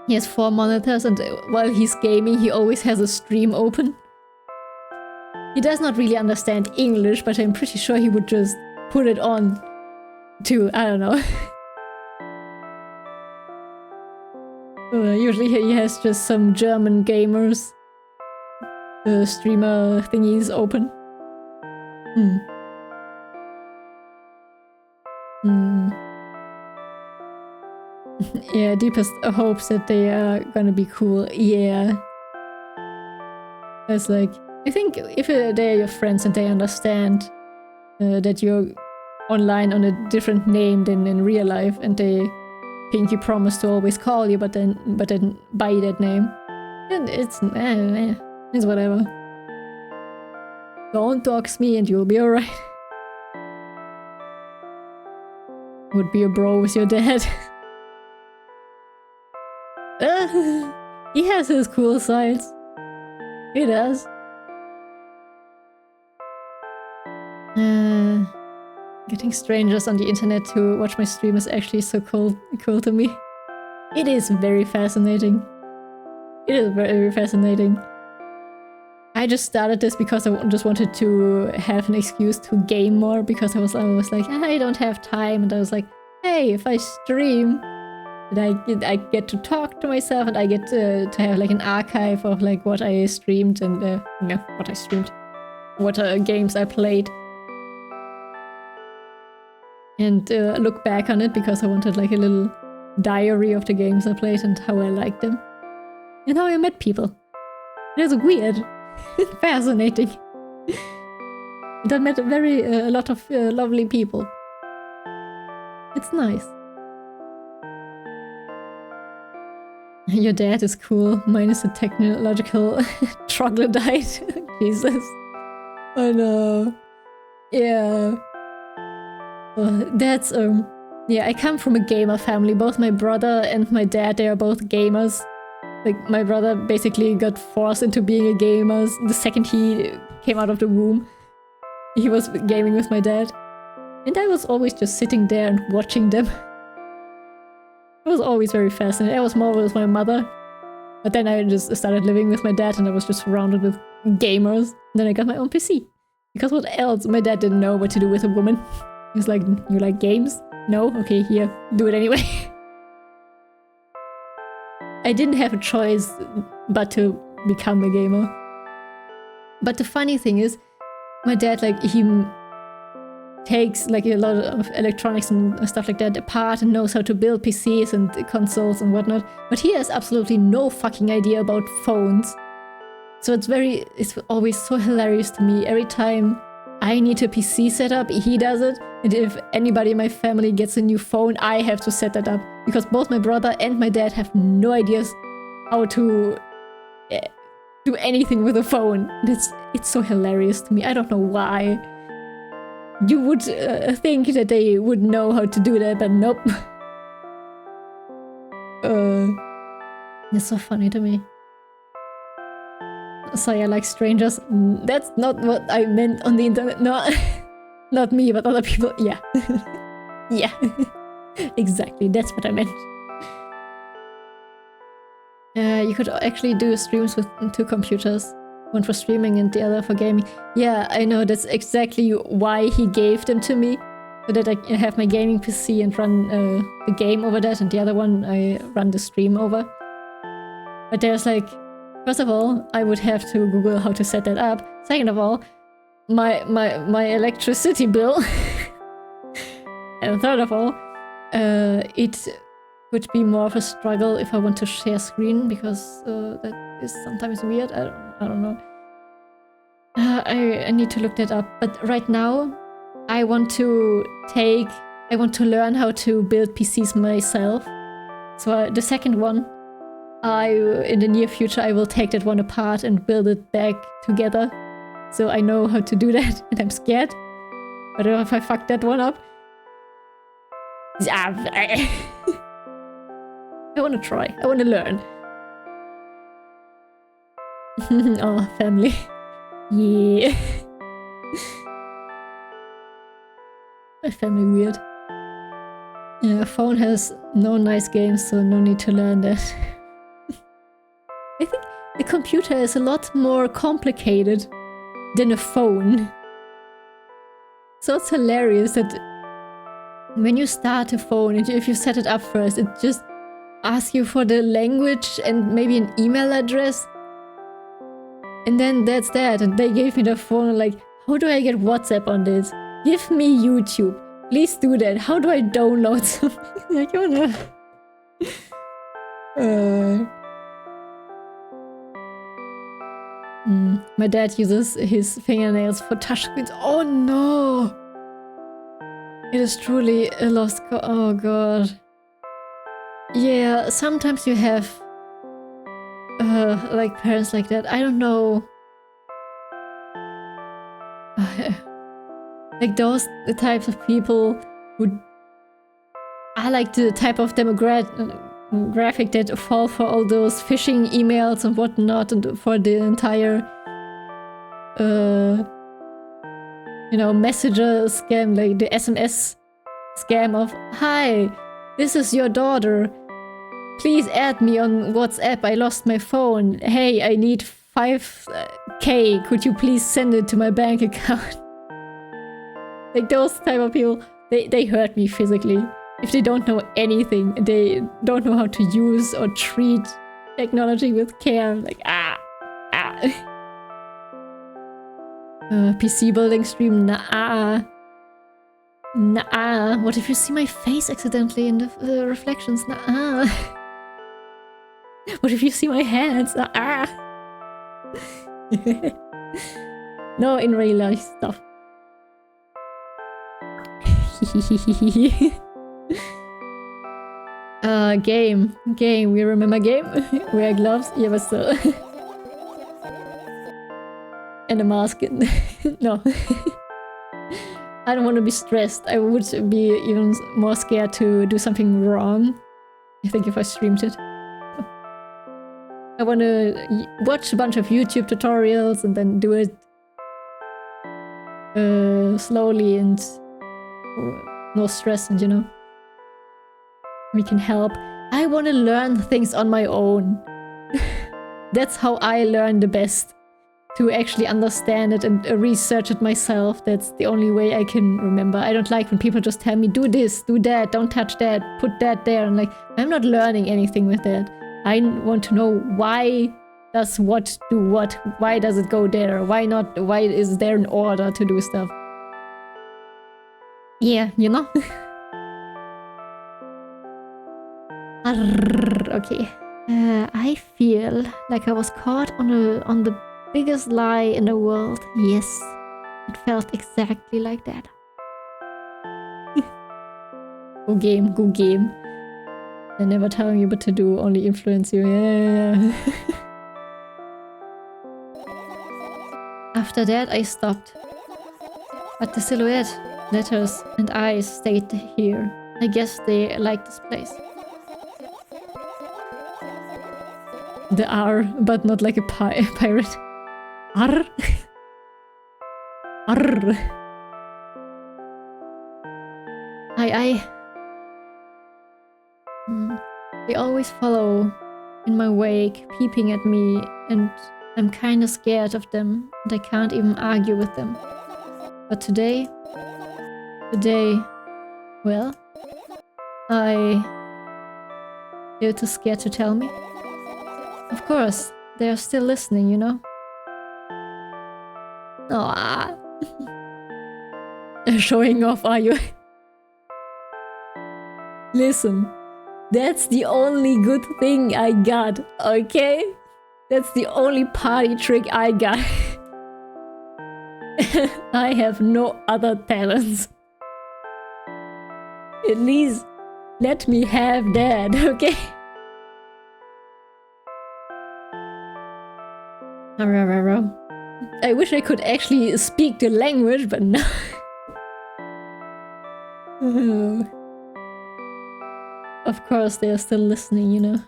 Speaker 1: He has 4 monitors, and while he's gaming, he always has a stream open. He does not really understand English, but I'm pretty sure he would just put it on to, I don't know. Usually he has just some German gamers streamer thingies open. Yeah, deepest hopes that they are gonna be cool. Yeah. It's like, I think if they're your friends and they understand that you're online on a different name than in real life, and they pinky promise to always call you, but then by that name, then it's whatever. Don't dox me and you'll be alright. Would be a bro with your dad. He has his cool sides. He does. Getting strangers on the internet to watch my stream is actually so cool to me. It is very fascinating. It is very fascinating. I just started this because I just wanted to have an excuse to game more, because I was like, I don't have time, and I was like, hey, if I stream, I get to talk to myself, and I get to have like an archive of like what I streamed and what games I played, and look back on it, because I wanted like a little diary of the games I played and how I liked them. and how I met people. It was weird. Fascinating. And I met a lot of lovely people. It's nice. Your dad is cool. Mine is a technological troglodyte. Jesus. Oh no. Yeah. That's yeah, I come from a gamer family. Both my brother and my dad, they are both gamers. Like, my brother basically got forced into being a gamer the second he came out of the womb. He was gaming with my dad. And I was always just sitting there and watching them. It was always very fascinating. I was more with my mother. But then I just started living with my dad and I was just surrounded with gamers. And then I got my own PC. Because what else? My dad didn't know what to do with a woman. He was like, you like games? No? Okay, here, do it anyway. I didn't have a choice but to become a gamer. But the funny thing is, my dad, like, he takes like a lot of electronics and stuff like that apart and knows how to build PCs and consoles and whatnot. But he has absolutely no fucking idea about phones. So it's always so hilarious to me. Every time I need a PC set up, he does it. And if anybody in my family gets a new phone, I have to set that up. Because both my brother and my dad have no ideas how to do anything with a phone. And it's so hilarious to me. I don't know why. You would think that they would know how to do that, but nope. It's so funny to me. Sorry, I like strangers. That's not what I meant on the internet. No, not me, but other people. Yeah. Yeah. Exactly, that's what I meant. You could actually do streams with 2 computers. One for streaming and the other for gaming. Yeah, I know, that's exactly why he gave them to me. So that I have my gaming PC and run the game over that, and the other one I run the stream over. But there's like, first of all, I would have to Google how to set that up. Second of all, my electricity bill. And third of all, it would be more of a struggle if I want to share screen, because that is sometimes weird. I don't know. I need to look that up. But right now, I want to learn how to build PCs myself. So the second one, in the near future, I will take that one apart and build it back together. So I know how to do that, and I'm scared. But if I fuck that one up, I want to try. I want to learn. Oh, family. Yeah. My family weird. Yeah, phone has no nice games, so no need to learn that. I think the computer is a lot more complicated than a phone. So it's hilarious that when you start a phone, and if you set it up first, it just asks you for the language and maybe an email address. And then that's that. And they gave me the phone, like, how do I get WhatsApp on this? Give me YouTube. Please do that. How do I download something? Like, oh no. My dad uses his fingernails for touchscreens. Oh no! It is truly a lost cause. Oh god. Yeah, sometimes you have like parents like that. I don't know. Like those the types of people who are like the type of demographic that fall for all those phishing emails and whatnot, and for the entire you know, messenger scam, like the SMS scam of, hi, this is your daughter. Please add me on WhatsApp. I lost my phone. Hey, I need 5K. Could you please send it to my bank account? Like those type of people, they hurt me physically. If they don't know anything, they don't know how to use or treat technology with care. Like, PC building stream, nah. What if you see my face accidentally in the reflections? Nah. What if you see my hands? Ah! No, in real life stuff. Game. We remember game? Wear gloves? Yeah, but still. And a mask. No. I don't want to be stressed. I would be even more scared to do something wrong. I think if I streamed it. I want to watch a bunch of YouTube tutorials and then do it slowly and no stress, and you know. We can help. I want to learn things on my own. That's how I learn the best. To actually understand it and research it myself. That's the only way I can remember. I don't like when people just tell me, do this, do that, don't touch that, put that there. And like, I'm not learning anything with that. I want to know why does what do what? Why does it go there? Why not? Why is there an order to do stuff? Yeah, you know? Okay. I feel like I was caught on the biggest lie in the world. Yes, it felt exactly like that. Go game. They never tell you what to do, only influence you. Yeah. After that, I stopped. But the silhouette, letters, and eyes stayed here. I guess they like this place. The R, but not like a pirate. Arr. Arr. Aye. They always follow in my wake, peeping at me, and I'm kinda scared of them, and I can't even argue with them. But today, well, they're too scared to tell me. Of course, they're still listening, you know? Aww. Showing off, are you? Listen, that's the only good thing I got, okay? That's the only party trick I got. I have no other talents. At least let me have that, okay? I wish I could actually speak the language, but no. Of course, they are still listening, you know.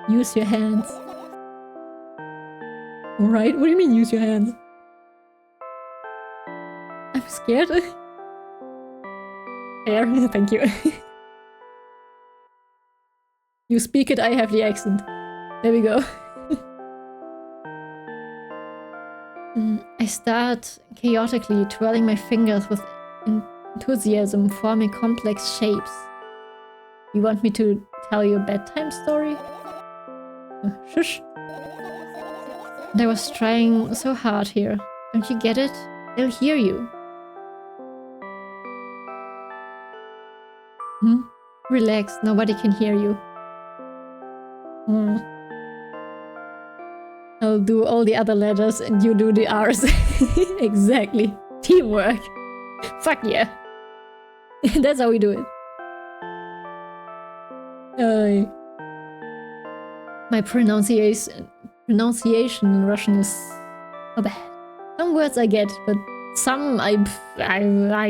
Speaker 1: Use your hands. Right? What do you mean, use your hands? I'm scared. Fair, thank you. You speak it, I have the accent. There we go. I start chaotically twirling my fingers with enthusiasm, forming complex shapes. You want me to tell you a bedtime story? Shush. And I was trying so hard here. Don't you get it? They'll hear you. Relax, nobody can hear you. I'll do all the other letters and you do the R's. Exactly. Teamwork. Fuck yeah. That's how we do it. My pronunciation in Russian is not bad. Some words I get, but some I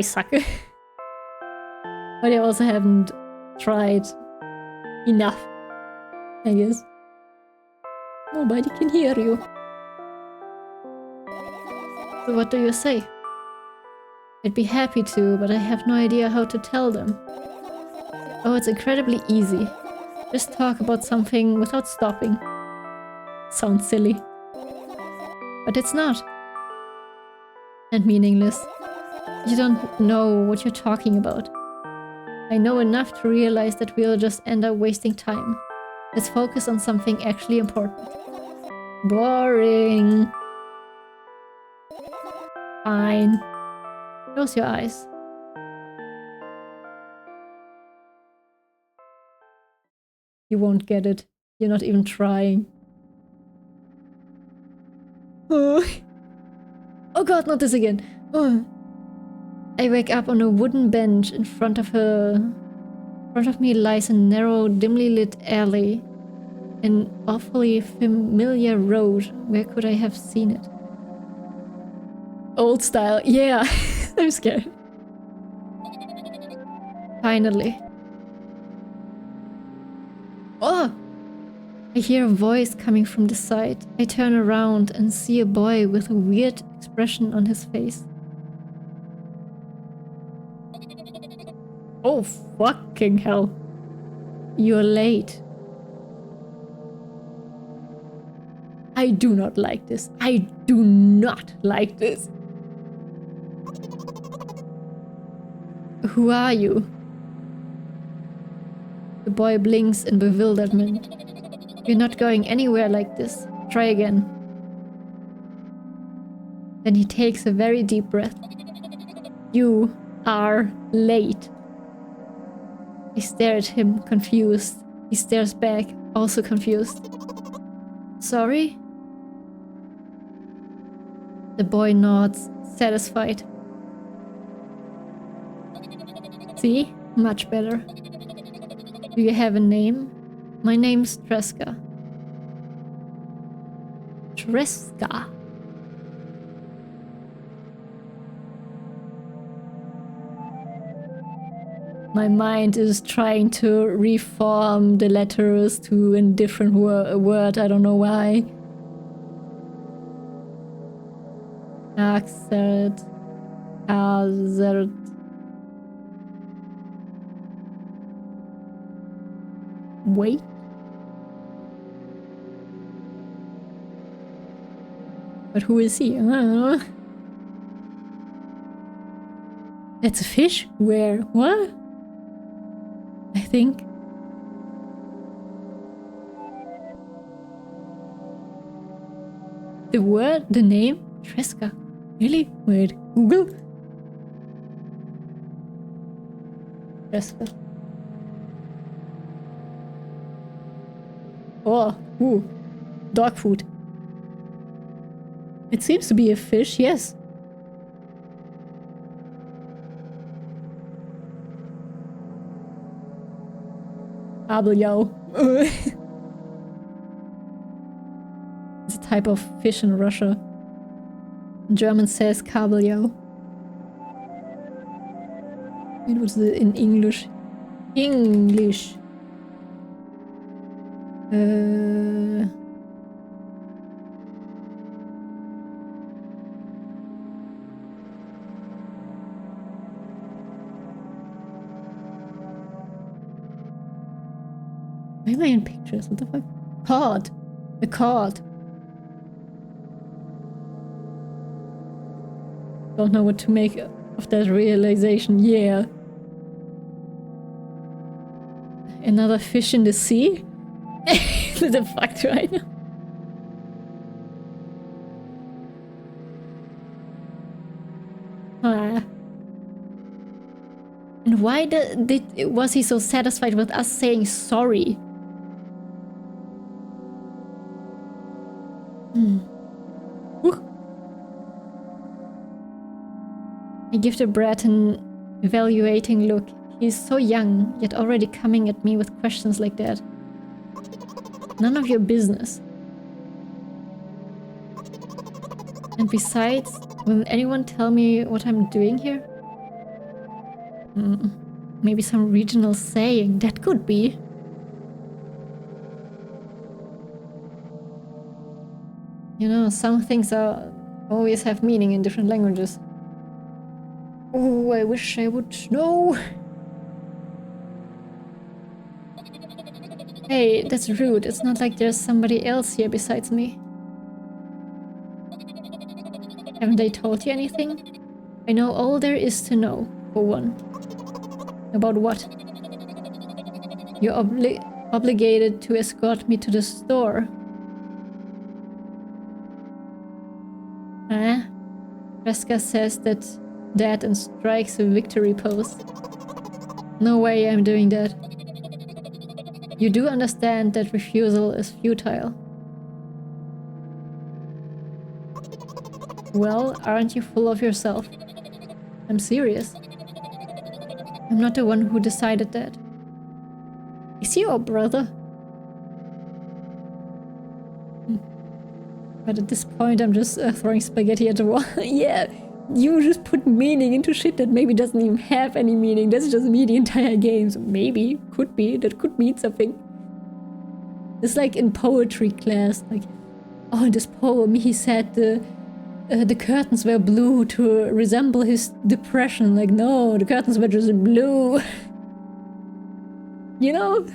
Speaker 1: suck. But I also haven't tried enough, I guess. Nobody can hear you. So what do you say? I'd be happy to, but I have no idea how to tell them. Oh, it's incredibly easy. Just talk about something without stopping. Sounds silly. But it's not. And meaningless. You don't know what you're talking about. I know enough to realize that we'll just end up wasting time. Let's focus on something actually important. Boring. Fine. Close your eyes. You won't get it. You're not even trying. Oh, oh god, not this again. Oh. I wake up on a wooden bench in front of me lies a narrow, dimly lit alley. An awfully familiar road. Where could I have seen it? Old style. Yeah. I'm scared. Finally. Oh! I hear a voice coming from the side. I turn around and see a boy with a weird expression on his face. Oh, fucking hell. You're late. I do not like this. I do not like this. Who are you? The boy blinks in bewilderment. You're not going anywhere like this. Try again. Then he takes a very deep breath. You are late. I stare at him, confused. He stares back, also confused. Sorry? The boy nods, satisfied. See? Much better. Do you have a name? My name's Tresca. Tresca? My mind is trying to reform the letters to a different word. I don't know why. Axert. Hazard. Wait. But who is he? I don't know. That's a fish? Where? What? I think. The word? The name? Tresca. Really? Wait. Google? Tresca. Oh, ooh. Dog food. It seems to be a fish, yes. Kabeljau. It's a type of fish in Russia. In German says Kabeljau. It was in English. English. Why am I in pictures? What the fuck? Cod. A cod. Don't know what to make of that realization. Yeah. Another fish in the sea? What the fuck do I know? Ah. And why was he so satisfied with us saying sorry? I give the brat an evaluating look. He's so young, yet already coming at me with questions like that. None of your business. And besides, will anyone tell me what I'm doing here? Maybe some regional saying. That could be. You know, some things always have meaning in different languages. Oh, I wish I would know. Hey, that's rude. It's not like there's somebody else here besides me. Haven't they told you anything? I know all there is to know, for one. About what? You're obligated to escort me to the store. Huh? Tresca says that and strikes a victory pose. No way I'm doing that. You do understand that refusal is futile. Well, aren't you full of yourself? I'm serious. I'm not the one who decided that. Is he your brother? But at this point I'm just throwing spaghetti at the wall. Yeah, you just put meaning into shit that maybe doesn't even have any meaning. That's just me the entire game. So maybe, could be, that could mean something. It's like in poetry class, like, oh, in this poem he said the curtains were blue to resemble his depression. Like, no, the curtains were just blue. You know?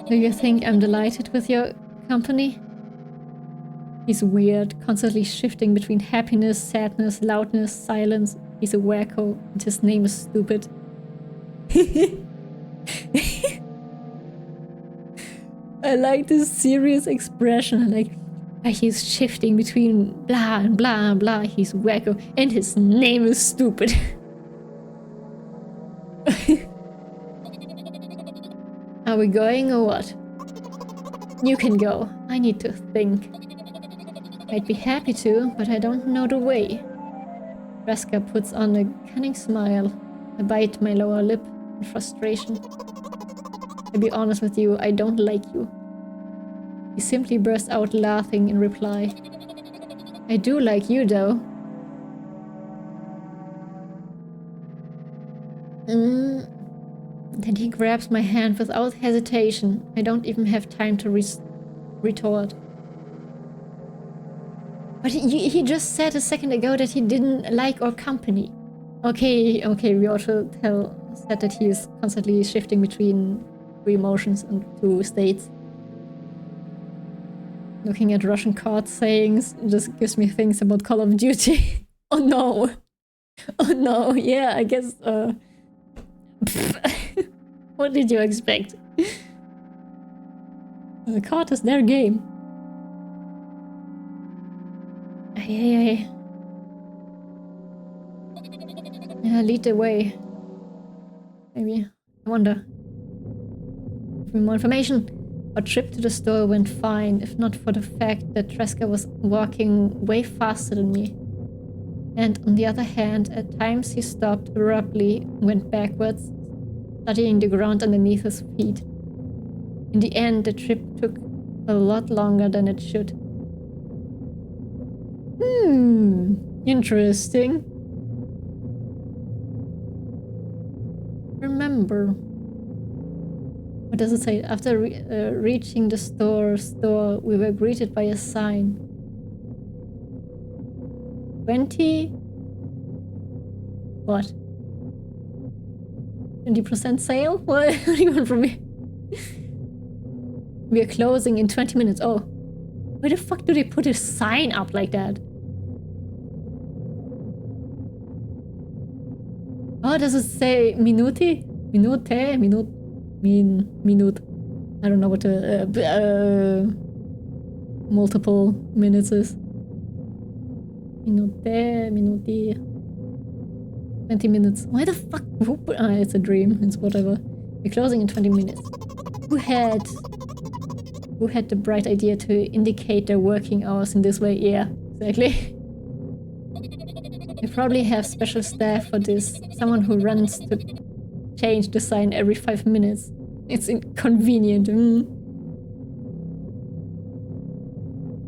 Speaker 1: Do you think I'm delighted with your company? He's weird, constantly shifting between happiness, sadness, loudness, silence. He's a wacko, and his name is stupid. I like this serious expression, like, he's shifting between blah and blah and blah. He's wacko, and his name is stupid. Are we going or what? You can go. I need to think. I'd be happy to, but I don't know the way. Kreska puts on a cunning smile. I bite my lower lip in frustration. To be honest with you, I don't like you. He simply bursts out laughing in reply. I do like you, though. Then he grabs my hand without hesitation. I don't even have time to retort. But he just said a second ago that he didn't like our company. Okay, we also said that he is constantly shifting between two emotions and two states. Looking at Russian card sayings just gives me things about Call of Duty. Oh no! Oh no, yeah, I guess, what did you expect? The card is their game. Hey. Yeah, lead the way. Maybe. I wonder. Give me more information. Our trip to the store went fine, if not for the fact that Kreska was walking way faster than me. And on the other hand, at times he stopped abruptly and went backwards, studying the ground underneath his feet. In the end, the trip took a lot longer than it should. Interesting. Remember. What does it say? After reaching the store, we were greeted by a sign. 20? What? 20% sale? What do you want from me? We are closing in 20 minutes. Oh. Where the fuck do they put a sign up like that? Oh, does it say minuti? Minute? Minute. I don't know what multiple minutes is. Minuti. 20 minutes. Why the fuck? It's a dream. It's whatever. We're closing in 20 minutes. Who had the bright idea to indicate their working hours in this way? Yeah, exactly. They probably have special staff for this. Someone who runs to change the sign every 5 minutes. It's inconvenient.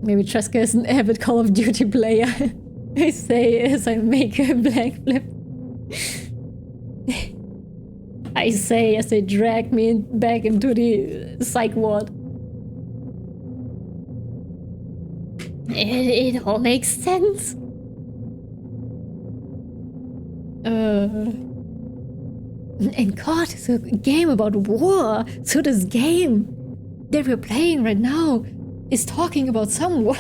Speaker 1: Maybe Kreska is an avid Call of Duty player. I say as I make a black flip. I say as they drag me back into the psych ward. It all makes sense. And God, it's a game about war. So this game that we're playing right now is talking about some war.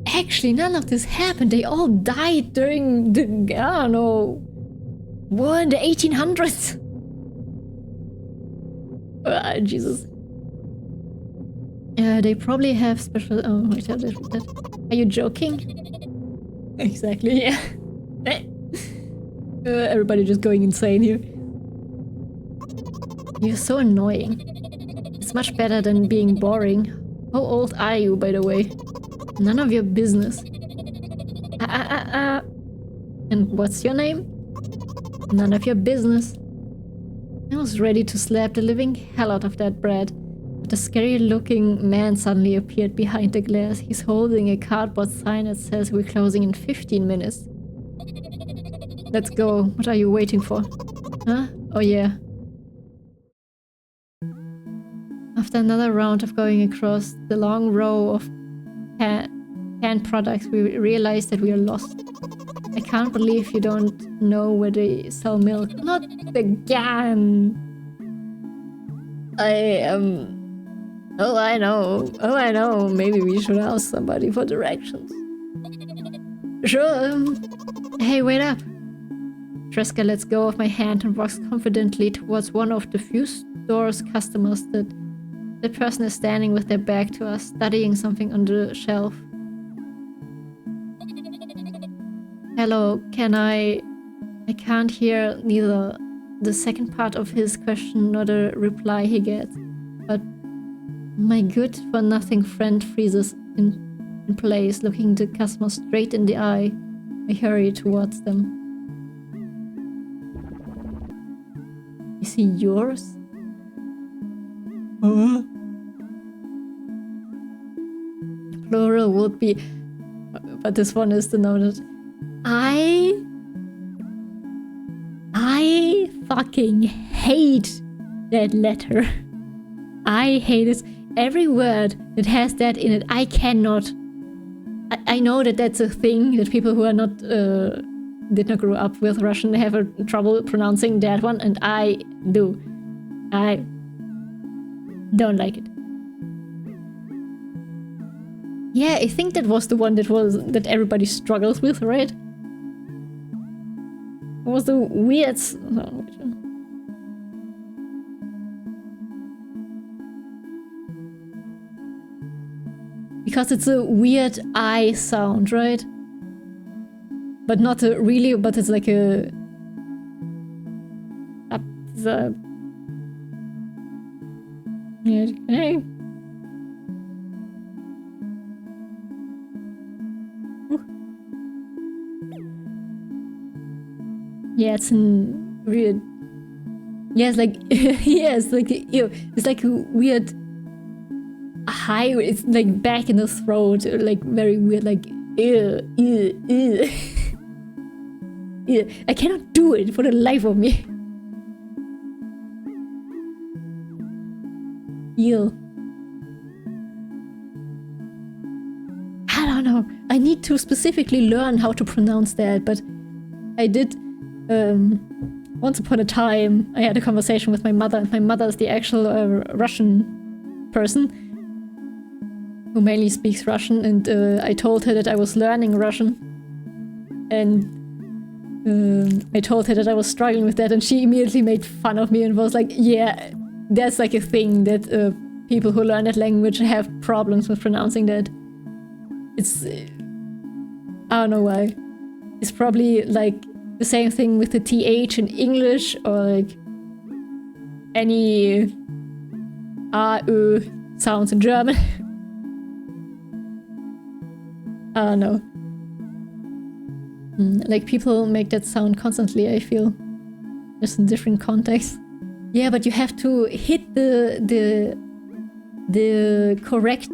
Speaker 1: Actually, none of this happened. They all died during the, I don't know, war in the 1800s. Jesus. They probably have special... Oh, wait, are you joking? Exactly, yeah. Everybody just going insane here. You're so annoying. It's much better than being boring. How old are you, by the way? None of your business. And what's your name? None of your business. I was ready to slap the living hell out of that brat. But a scary-looking man suddenly appeared behind the glass. He's holding a cardboard sign that says we're closing in 15 minutes. Let's go. What are you waiting for? Huh? Oh yeah. After another round of going across the long row of canned products, we realized that we are lost. I can't believe you don't know where they sell milk. Not again! Oh, I know. Oh, I know. Maybe we should ask somebody for directions. Sure. Hey, wait up. Tresca lets go of my hand and walks confidently towards one of the few store's customers that the person is standing with their back to us, studying something on the shelf. Hello, can I can't hear neither the second part of his question nor the reply he gets. But my good-for-nothing friend freezes in place, looking the customer straight in the eye. I hurry towards them. Is he yours? Huh? Plural would be... But this one is denoted. I fucking hate that letter. I hate it. Every word that has that in it, I cannot. I know that that's a thing that people who are not did not grow up with Russian have a trouble pronouncing that one, and I do. I don't like it. Yeah, I think that was the one that everybody struggles with, right? It was the weird... Oh, because it's a weird I sound, right? But not a really, but it's like a... Yeah, yeah, it's an weird... Yeah, it's like... yeah, it's like... Ew, it's like a weird... high... It's like back in the throat. Like very weird, like... Ew, ew, ew. Ew. I cannot do it for the life of me. Ew. I don't know. I need to specifically learn how to pronounce that, but... I did... once upon a time, I had a conversation with my mother, and my mother is the actual Russian person who mainly speaks Russian, and I told her that I was learning Russian, and I told her that I was struggling with that, and she immediately made fun of me and was like, yeah, that's like a thing that people who learn that language have problems with pronouncing that. It's... I don't know why. It's probably like the same thing with the TH in English, or like any A-Ö sounds in German. I don't know. Like people make that sound constantly, I feel. Just in different contexts. Yeah, but you have to hit the correct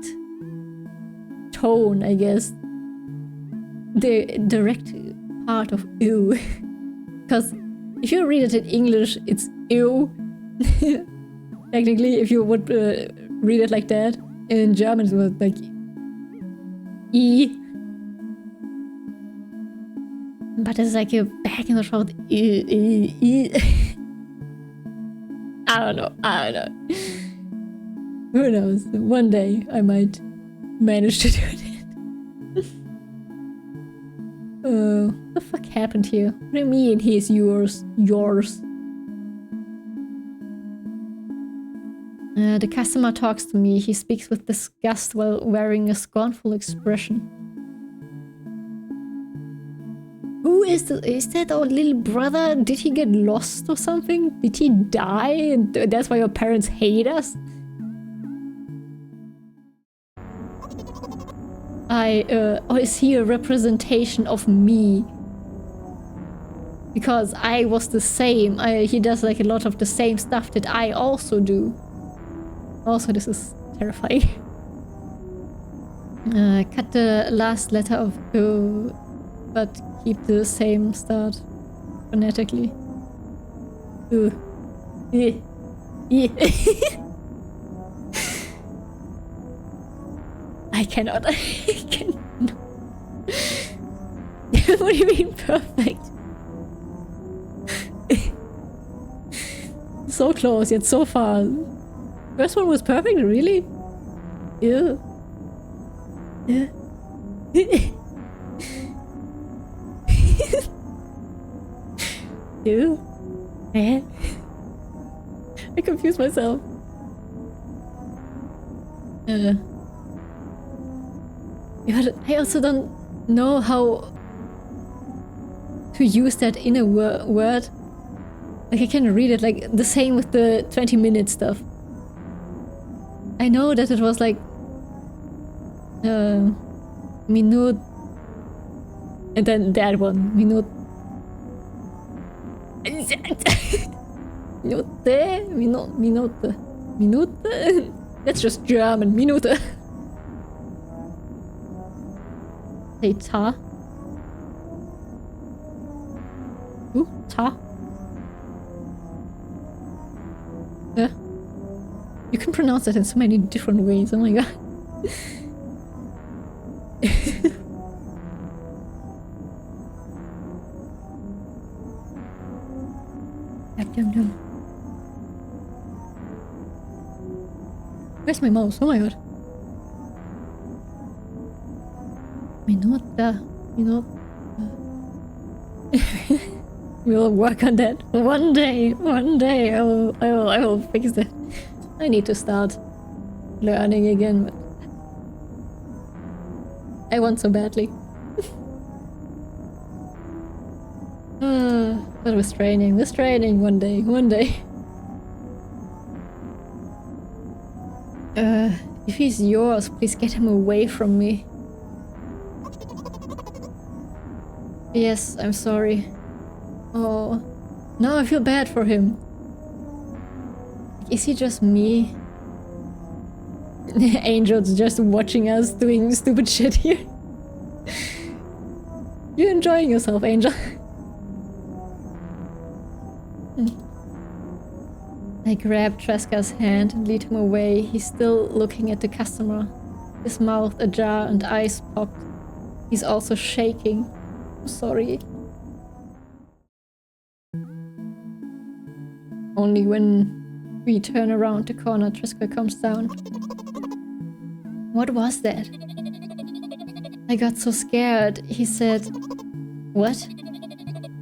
Speaker 1: tone, I guess. The direct part of ew. Because if you read it in English, it's ew. Technically, if you would read it like that. In German, it was like E. But it's like a back in the throat. I don't know. Who knows? One day I might manage to do it. What the fuck happened here? What do you mean he's yours? Yours? The customer talks to me. He speaks with disgust while wearing a scornful expression. Who is that our little brother? Did he get lost or something? Did he die and that's why your parents hate us? Or is he a representation of me? Because I was the same. He does like a lot of the same stuff that I also do. Also, this is terrifying. Cut the last letter of O, but keep the same start phonetically. I cannot. I can. What do you mean perfect? So close yet so far. First one was perfect, really? Ew. Yeah. Ew. Eh? I confused myself. Yeah, but I also don't know how to use that inner word. Like, I can read it, like, the same with the 20-minute stuff. I know that it was like... minute... And then that one. Minute... Minute? That's just German. Minute. Say ta. Ooh, ta. Yeah. You can pronounce that in so many different ways. Oh my god. Where's my mouse? Oh my god. Minuta. We'll work on that. One day I will fix that. I need to start learning again, but I want so badly. But with training, one day. If he's yours, please get him away from me. Yes, I'm sorry. Oh, now I feel bad for him. Is he just me? Angel's just watching us doing stupid shit here. You're enjoying yourself, Angel. I grab Tresca's hand and lead him away. He's still looking at the customer, his mouth ajar and eyes popped. He's also shaking. I'm sorry. Only when we turn around the corner, Tresca comes down. What was that? I got so scared. He said, "What?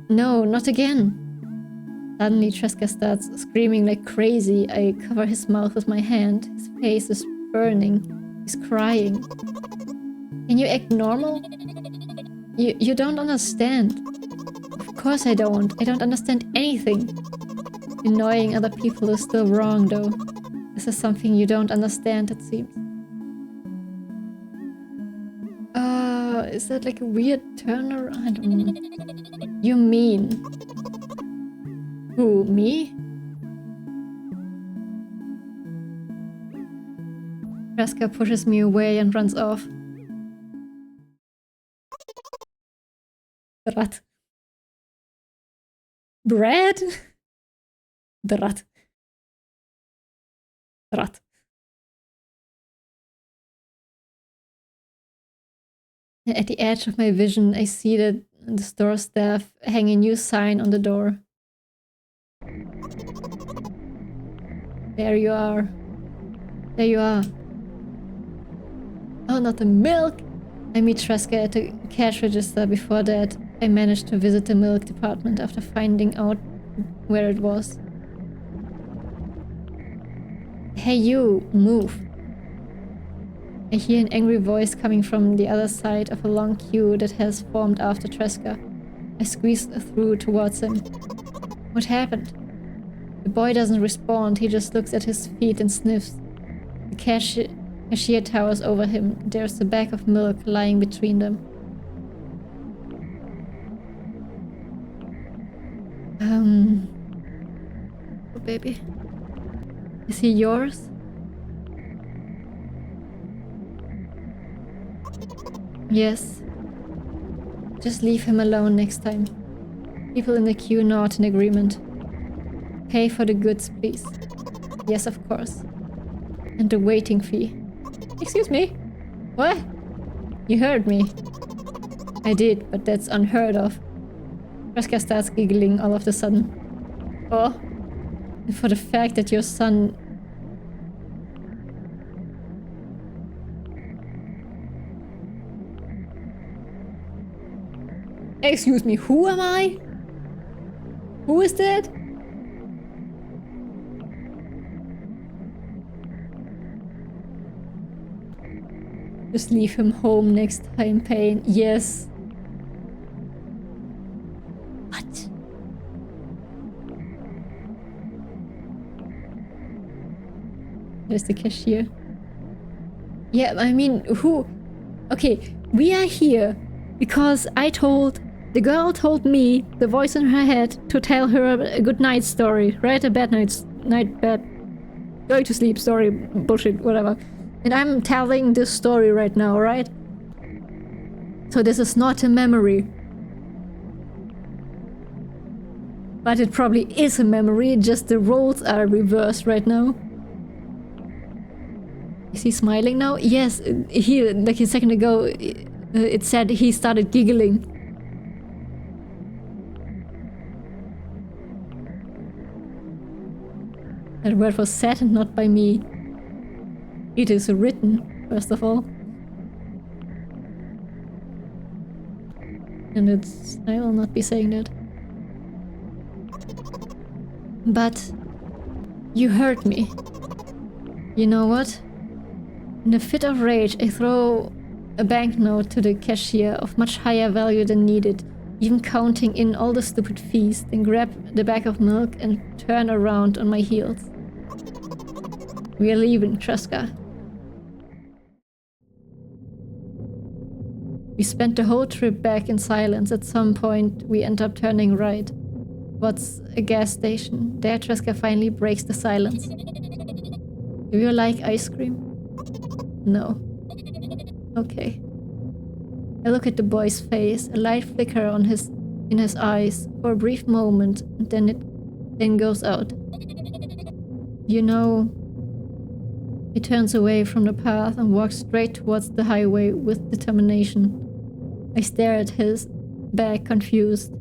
Speaker 1: No, not again." Suddenly, Tresca starts screaming like crazy. I cover his mouth with my hand. His face is burning. He's crying. Can you act normal? You don't understand. Of course I don't. I don't understand anything. Annoying other people is still wrong, though. This is something you don't understand, it seems. Is that like a weird turnaround? I don't know. You mean? Who, me? Tresca pushes me away and runs off. Rat. Bread? The rat. Rat. At the edge of my vision, I see that the store staff hang a new sign on the door. There you are. There you are. Oh, not the milk! I meet Tresca at the cash register. Before that, I managed to visit the milk department after finding out where it was. Hey you, move. I hear an angry voice coming from the other side of a long queue that has formed after Tresca. I squeeze through towards him. What happened? The boy doesn't respond, he just looks at his feet and sniffs. The cashier towers over him. There's a bag of milk lying between them. Oh baby. Is he yours? Yes. Just leave him alone next time. People in the queue nod in agreement. Pay for the goods, please. Yes, of course. And the waiting fee. Excuse me? What? You heard me. I did, but that's unheard of. Kreska starts giggling all of a sudden. Oh. And for the fact that your son... Excuse me, who am I? Who is that? Just leave him home next time, Pain. Yes. What? There's the cashier. Yeah, I mean, who? Okay, we are here because the girl told me, the voice in her head, to tell her a good night story, right? A bad going to sleep story, bullshit, whatever. And I'm telling this story right now, right? So this is not a memory. But it probably is a memory, just the roles are reversed right now. Is he smiling now? Yes, he, like a second ago, it said he started giggling. That word was said and not by me. It is written, first of all. And I will not be saying that. But you heard me. You know what? In a fit of rage, I throw a banknote to the cashier of much higher value than needed, even counting in all the stupid fees, then grab the bag of milk and turn around on my heels. We are leaving, Kreska. We spent the whole trip back in silence. At some point, we end up turning right. What's a gas station? There, Kreska finally breaks the silence. Do you like ice cream? No. Okay. I look at the boy's face, a light flicker in his eyes for a brief moment, and then goes out. You know... He turns away from the path and walks straight towards the highway with determination. I stare at his bag, confused.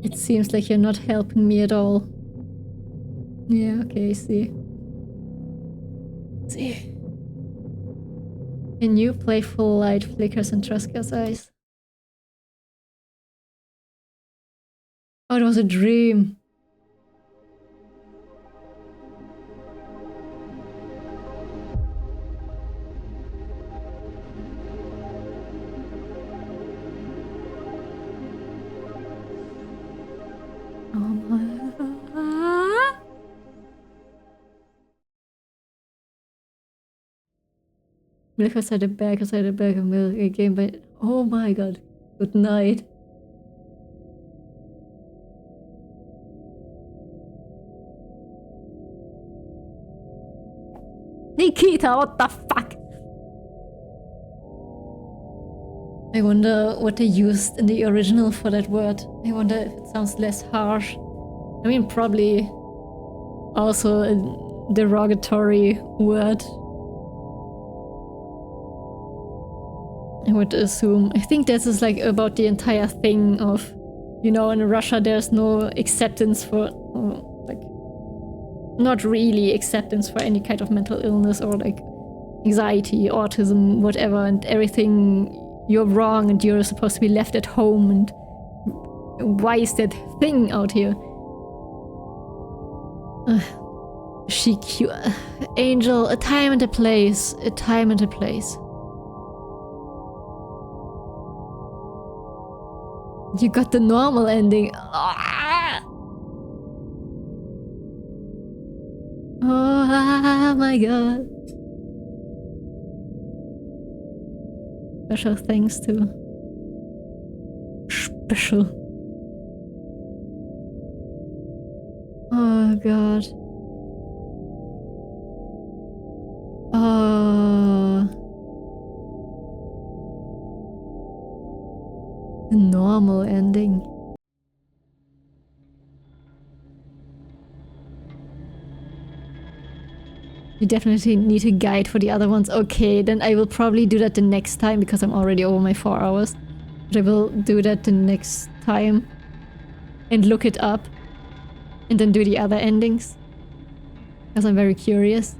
Speaker 1: It seems like you're not helping me at all. Yeah, okay, see. A new playful light flickers in Kreska's eyes. Oh, it was a dream. Oh my god. Milk outside the bag of milk again, but oh my god. Good night. Nikita, what the fuck? I wonder what they used in the original for that word. I wonder if it sounds less harsh. I mean, probably also a derogatory word. I would assume. I think this is like about the entire thing of, you know, in Russia there's no acceptance for, not really acceptance for any kind of mental illness or like anxiety, autism, whatever, and everything, you're wrong and you're supposed to be left at home, and why is that thing out here? She cute. Angel, a time and a place. A time and a place. You got the normal ending. Ah! Oh my god. Special thanks to special. Oh god. The normal ending. You definitely need a guide for the other ones. Okay, then I will probably do that the next time because I'm already over my 4 hours. But I will do that the next time and look it up and then do the other endings because I'm very curious.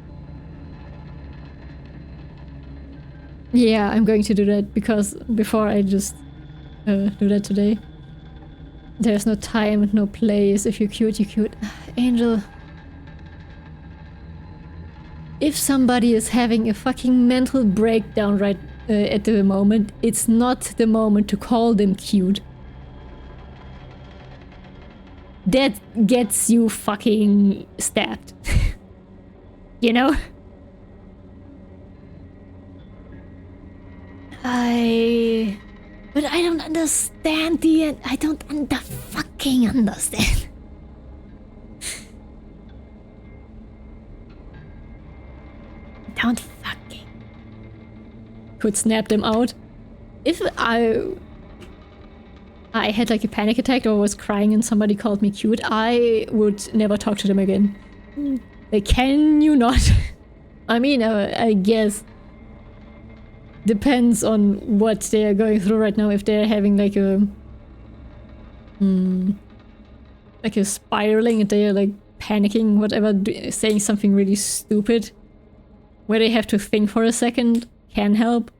Speaker 1: Yeah, I'm going to do that because before I just do that today. There's no time, no place. If you're cute, you're cute. Angel. If somebody is having a fucking mental breakdown right at the moment, it's not the moment to call them cute. That gets you fucking stabbed. You know? But I don't understand I don't fucking understand. Don't fucking. Could snap them out. If I had like a panic attack or was crying and somebody called me cute, I would never talk to them again. Like, can you not? I mean, I guess depends on what they are going through right now. If they're having like a spiraling and they're like panicking, whatever, saying something really stupid where they have to think for a second, can help.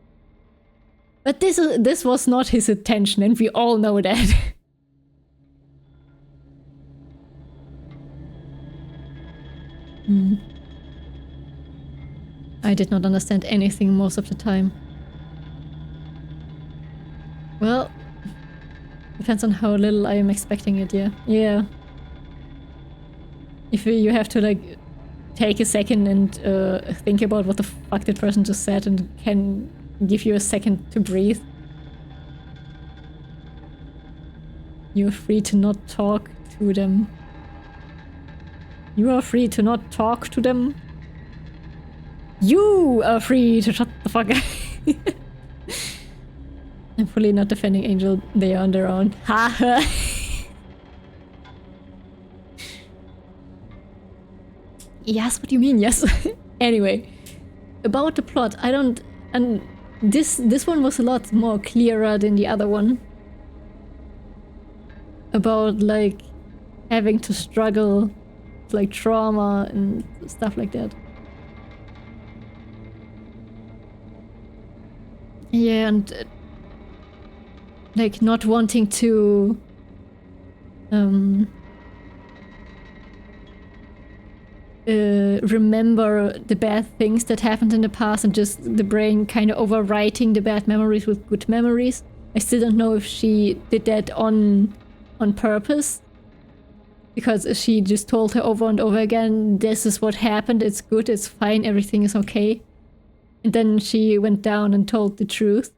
Speaker 1: But this was not his intention, and we all know that. I did not understand anything most of the time. Well, depends on how little I am expecting it, yeah. Yeah. If you have to, like, take a second and think about what the fuck that person just said and can give you a second to breathe. You're free to not talk to them. You are free to not talk to them. You are free to shut the fuck up. I'm fully not defending Angel. They are on their own. Haha. Yes, what do you mean? Yes. Anyway, about the plot, I don't... And this one was a lot more clearer than the other one. About, like, having to struggle with, like, trauma and stuff like that. Yeah, and... like, not wanting to... remember the bad things that happened in the past and just the brain kind of overwriting the bad memories with good memories. I still don't know if she did that on purpose, because she just told her over and over again, this is what happened, it's good, it's fine, everything is okay. And then she went down and told the truth.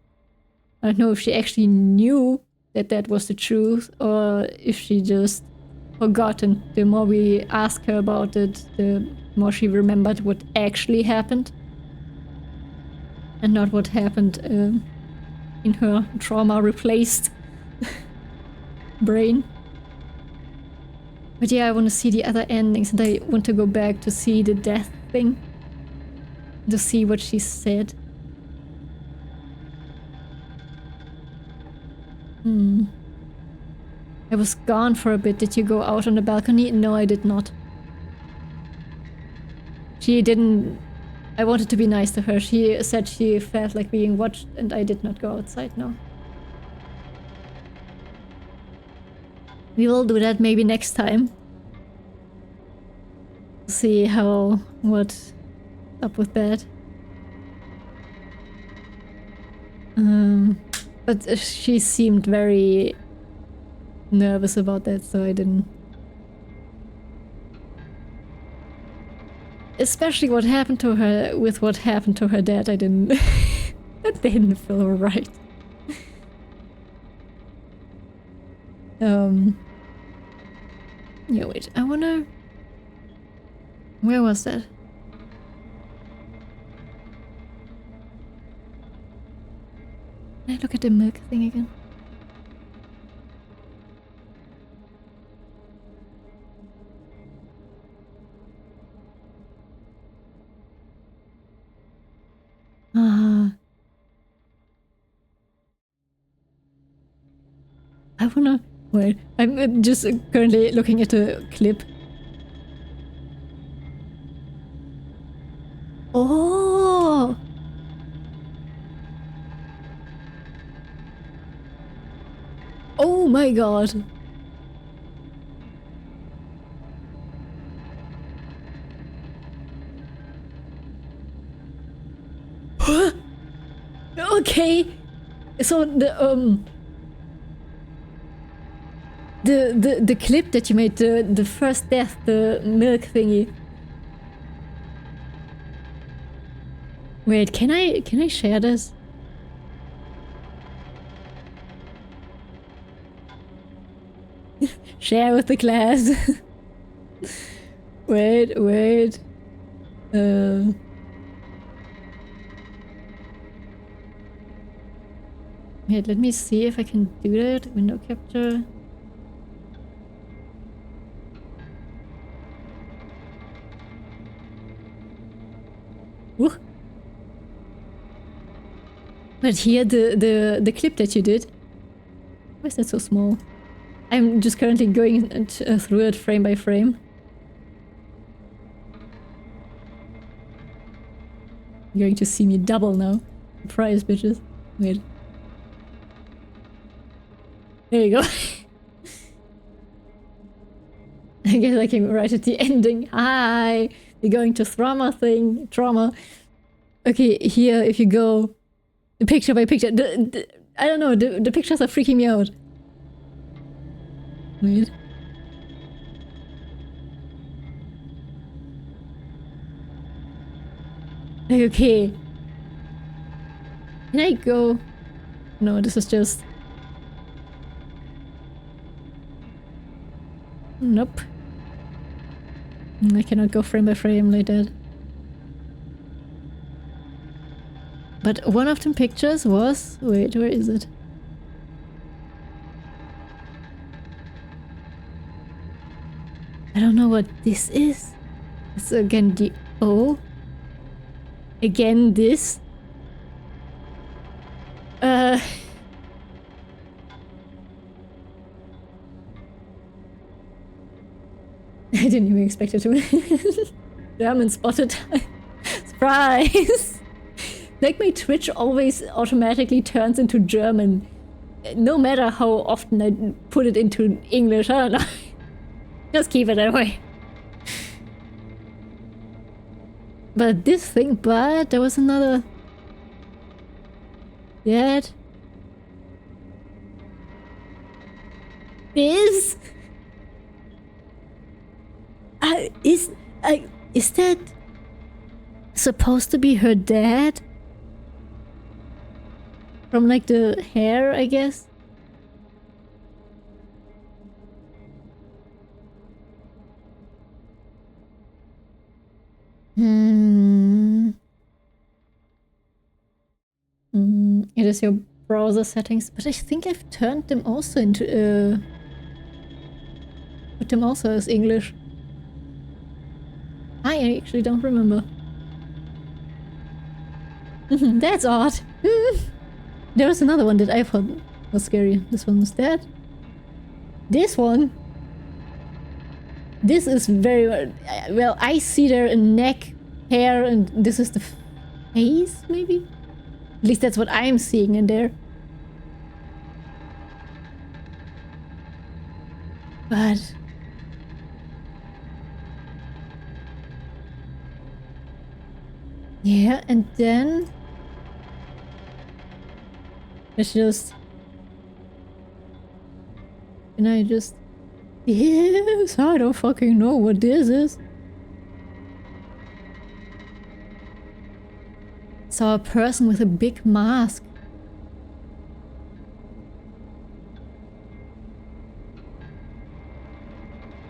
Speaker 1: I don't know if she actually knew that that was the truth, or if she just forgot, and the more we ask her about it, the more she remembered what actually happened. And not what happened in her trauma-replaced brain. But yeah, I want to see the other endings, and I want to go back to see the death thing. To see what she said. I was gone for a bit. Did you go out on the balcony? No, I did not. She didn't... I wanted to be nice to her. She said she felt like being watched, and I did not go outside, no. We will do that maybe next time. see what's up with that. But she seemed very nervous about that, so I didn't. Especially what happened to her with what happened to her dad, I didn't. That didn't feel right. Yeah, wait, I wonder. Where was that? Can I look at the milk thing again? I wanna. Wait, I'm just currently looking at the clip. Oh! Oh my god! Okay! So the clip that you made, the first death, the milk thingy. Wait, can I share this? Share with the class. Wait. Wait, let me see if I can do that. Window capture. Ooh. But here, the clip that you did. Why is that so small? I'm just currently going through it frame by frame. You're going to see me double now. Surprise, bitches. Wait. There you go. I guess I came right at the ending. Hi! We're going to trauma. Okay, here, if you go picture by picture. I don't know, the pictures are freaking me out. Wait. Okay. Can I go? No, this is just... Nope. I cannot go frame by frame like that. But one of the pictures was... Wait, where is it? I don't know what this is. It's again the O. Again this. I didn't even expect it to. German spotted. Surprise! Like my Twitch always automatically turns into German. No matter how often I put it into English, I don't know. Just keep it that way. But this thing, but there was another... That... Is... Is that... supposed to be her dad? From like the hair, I guess? It is your browser settings, but I think I've turned them also into put them also as English. I actually don't remember. That's odd. There was another one that I thought was scary. This one was dead. This one. This is very well. I see there a neck, hair, and this is the face, maybe. At least that's what I'm seeing in there. But Yeah, and then it's just... And I just... Yes, I don't fucking know what this is. Saw a person with a big mask.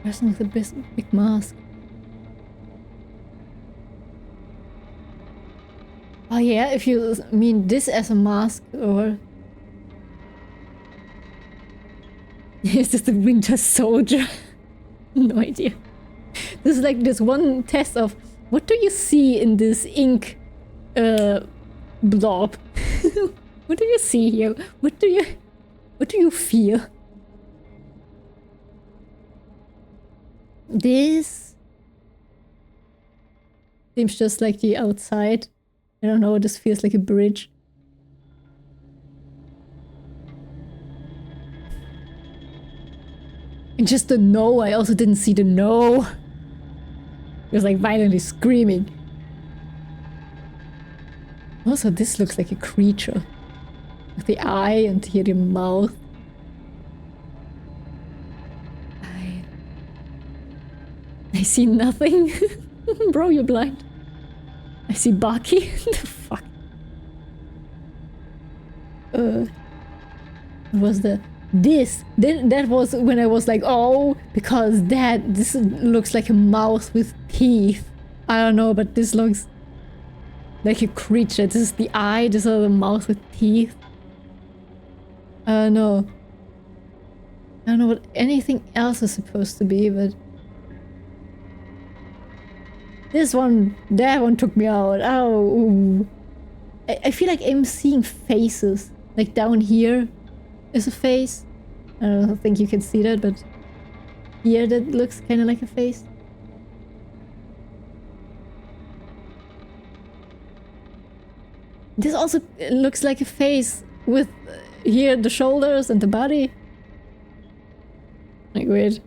Speaker 1: Person with a big mask. Oh yeah, if you mean this as a mask, or... Is this the Winter Soldier? No idea. This is like this one test of what do you see in this ink blob? What do you see here? What do you feel? This seems just like the outside. I don't know, this feels like a bridge. And just the no, I also didn't see the no. It was like violently screaming. Also, this looks like a creature. With the eye and here the mouth. I see nothing. Bro, you're blind. I see Baki. The fuck? Was the... This. Then that was when I was like, oh, because this looks like a mouse with teeth. I don't know, but this looks like a creature. This is the eye, this is the mouth with teeth. No. I don't know what anything else is supposed to be, but... That one took me out. Oh. I feel like I'm seeing faces. Like down here is a face. I don't think you can see that, but here that looks kind of like a face. This also looks like a face with here the shoulders and the body. Like, wait.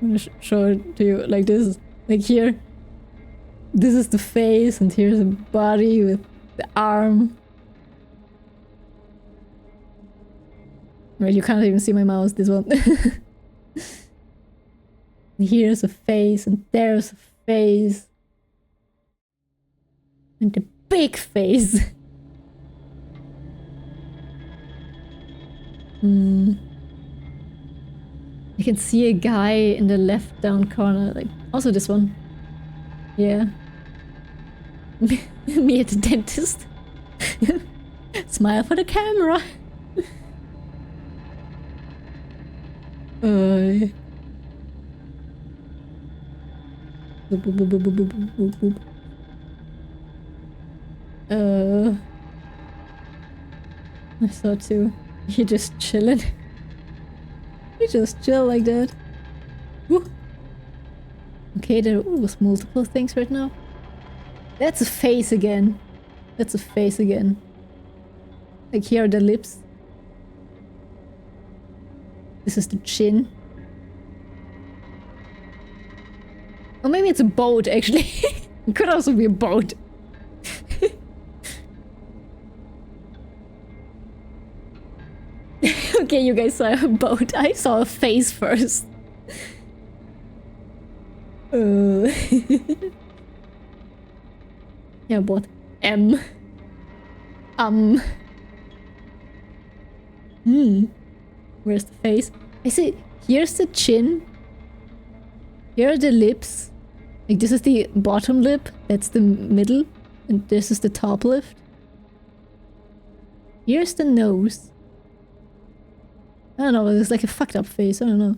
Speaker 1: I'm gonna show it to you like this. Like here. This is the face and here's the body with the arm. Well, you can't even see my mouse, this one. Here's a face and there's a face. And the big face. You can see a guy in the left down corner, like also this one. Yeah. Me at the dentist. Smile for the camera. I saw too. He just chilling. He just chill like that. Woo. Okay, there was multiple things right now. That's a face again. That's a face again. Like here are the lips. This is the chin. Or maybe it's a boat, actually. It could also be a boat. Okay, you guys saw a boat. I saw a face first. Yeah, what? M. Where's the face? I see. Here's the chin. Here are the lips. Like, this is the bottom lip. That's the middle. And this is the top lip. Here's the nose. I don't know, it's like a fucked up face. I don't know.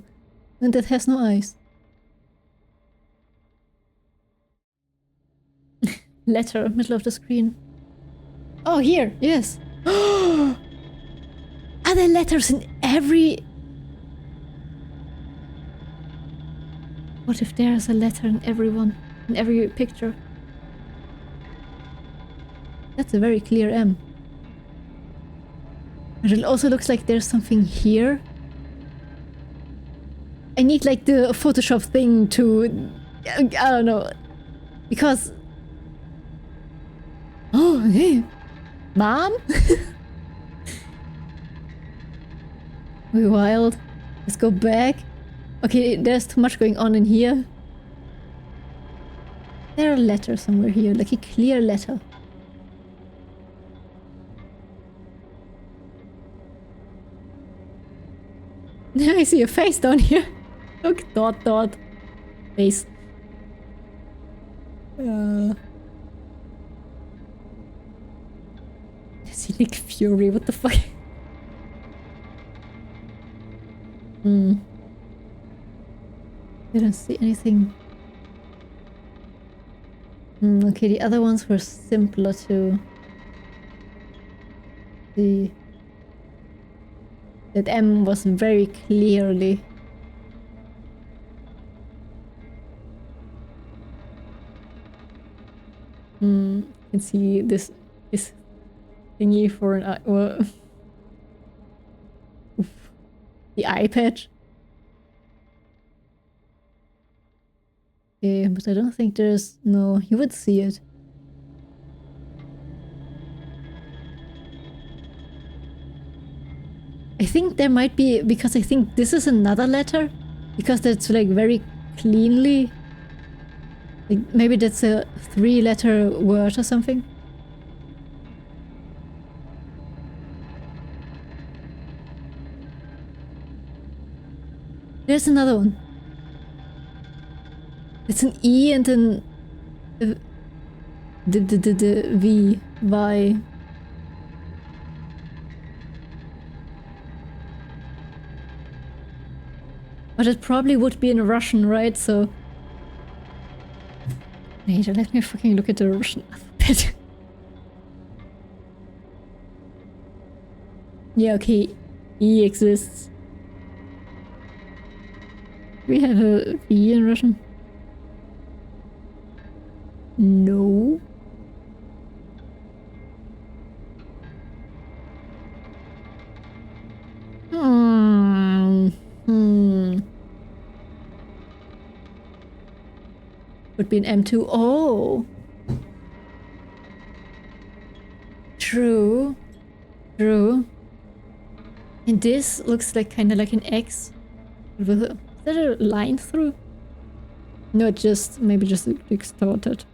Speaker 1: And that has no eyes. Letter, middle of the screen. Oh, here, yes. Are there letters in every... What if there's a letter in everyone? In every picture? That's a very clear M. But it also looks like there's something here. I need like the Photoshop thing to... I don't know. Because Oh, hey. Mom? We're wild. Let's go back. Okay, there's too much going on in here. There's a letter somewhere here, like a clear letter. I see a face down here. Look, dot. Face. I see Nick Fury, what the fuck? I don't see anything. Okay, the other ones were simpler to see. That M was very clearly. You can see this thingy for an eye. Well, the eye patch. Okay, but I don't think there's no. You would see it. I think there might be, because I think this is another letter, because that's like very cleanly. Like maybe that's a 3-letter word or something. There's another one. It's an E and then the V, Y. But it probably would be in Russian, right? So... Wait, let me fucking look at the Russian alphabet. Yeah, okay. E exists. We have a V in Russian? No. Would be an M2. Oh! True. True. And this looks like kind of like an X. Is that a line through? No, just maybe just distorted.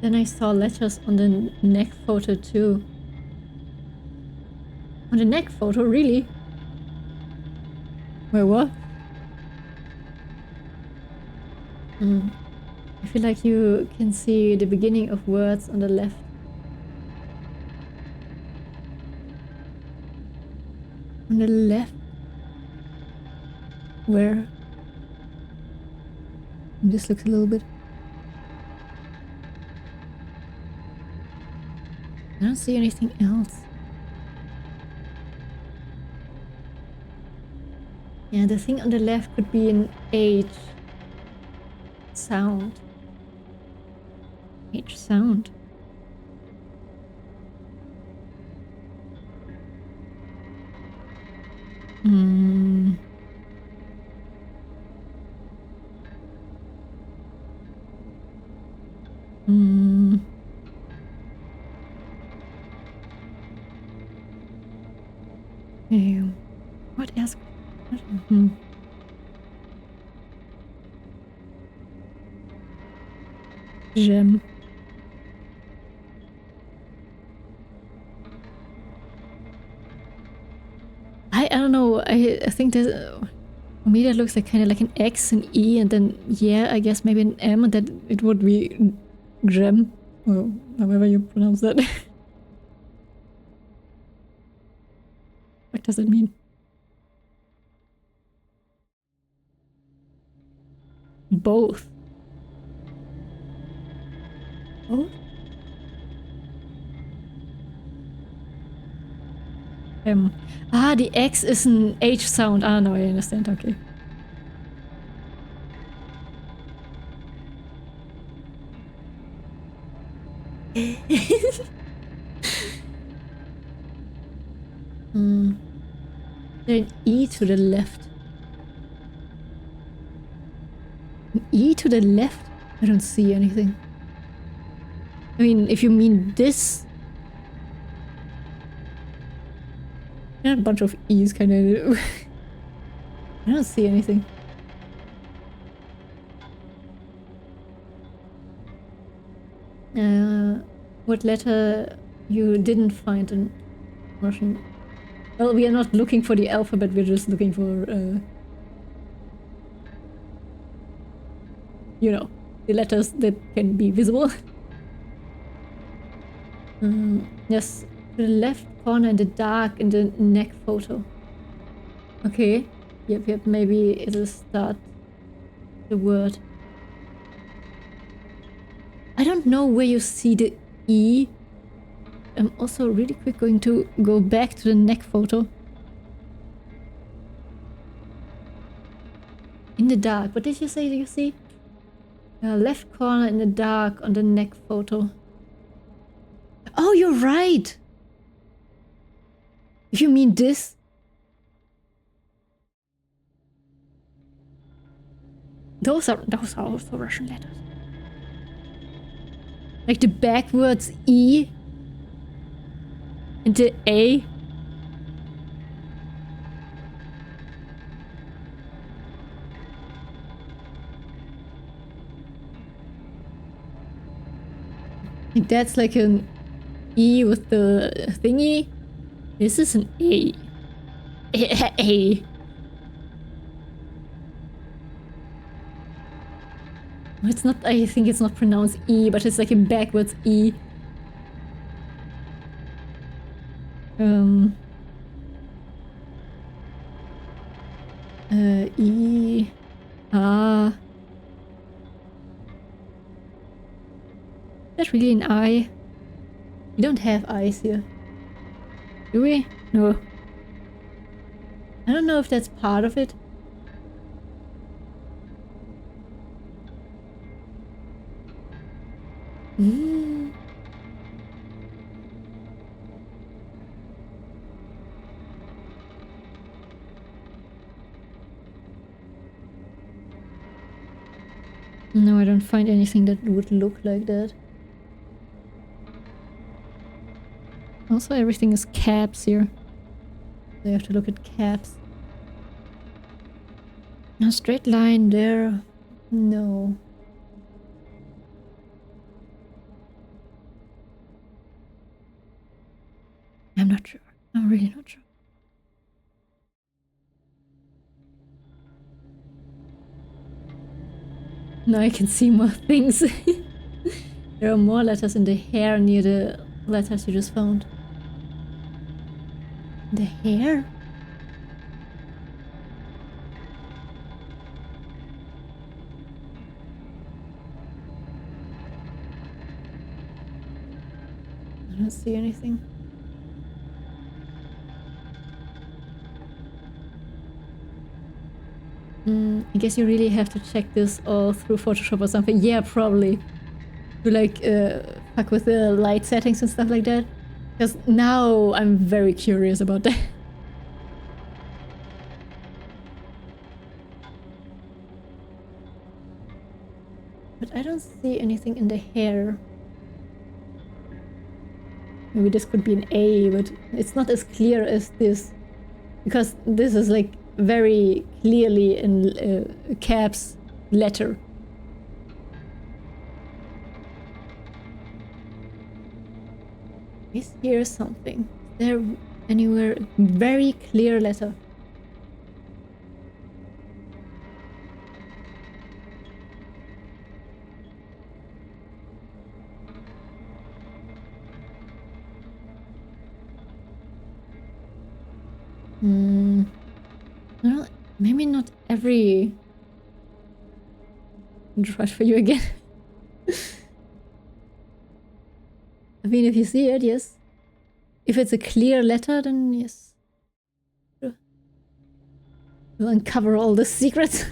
Speaker 1: Then I saw letters on the neck photo too. On the neck photo, really? Wait, what? I feel like you can see the beginning of words on the left. On the left? Where? This looks a little bit... I don't see anything else. Yeah, the thing on the left could be an H sound. H sound. What else? Gem. I don't know. I think there's for me that looks like kind of like an X, an E, and then yeah, I guess maybe an M, and then it would be gem, or however you pronounce that. What does it mean? Both. Both? The X is an H sound. Ah, no, I understand. Okay. There's an E to the left. An E to the left? I don't see anything. I mean, if you mean this... There are a bunch of E's kind of... I don't see anything. What letter you didn't find in Russian? Well, we are not looking for the alphabet, we're just looking for, you know, the letters that can be visible. Yes, to the left corner in the dark in the neck photo. Okay, yep, maybe it'll start the word. I don't know where you see the E. I'm also really quick going to go back to the neck photo. In the dark. What did you say? Do you see? Left corner in the dark on the neck photo. Oh, you're right! If you mean this. Those are also Russian letters. Like the backwards E and the A. Like that's like an E with the thingy. This is an A. A. It's not, I think it's not pronounced E, but it's like a backwards E. E. Ah. That's really an I. We don't have eyes here. Do we? No. I don't know if that's part of it. No, I don't find anything that would look like that. Also, everything is caps here. So you have to look at caps. A straight line there. No. I'm not sure. I'm really not sure. Now I can see more things. There are more letters in the hair near the letters you just found. The hair? I don't see anything. I guess you really have to check this all through Photoshop or something. Yeah, probably. To like fuck with the light settings and stuff like that. Because now I'm very curious about that. But I don't see anything in the hair. Maybe this could be an A, but it's not as clear as this. Because this is like very clearly in caps letter. Is here something? Is there anywhere very clear letter? Well, maybe not every... Try for you again. I mean, if you see it, yes. If it's a clear letter, then yes. Sure. We'll uncover all the secrets.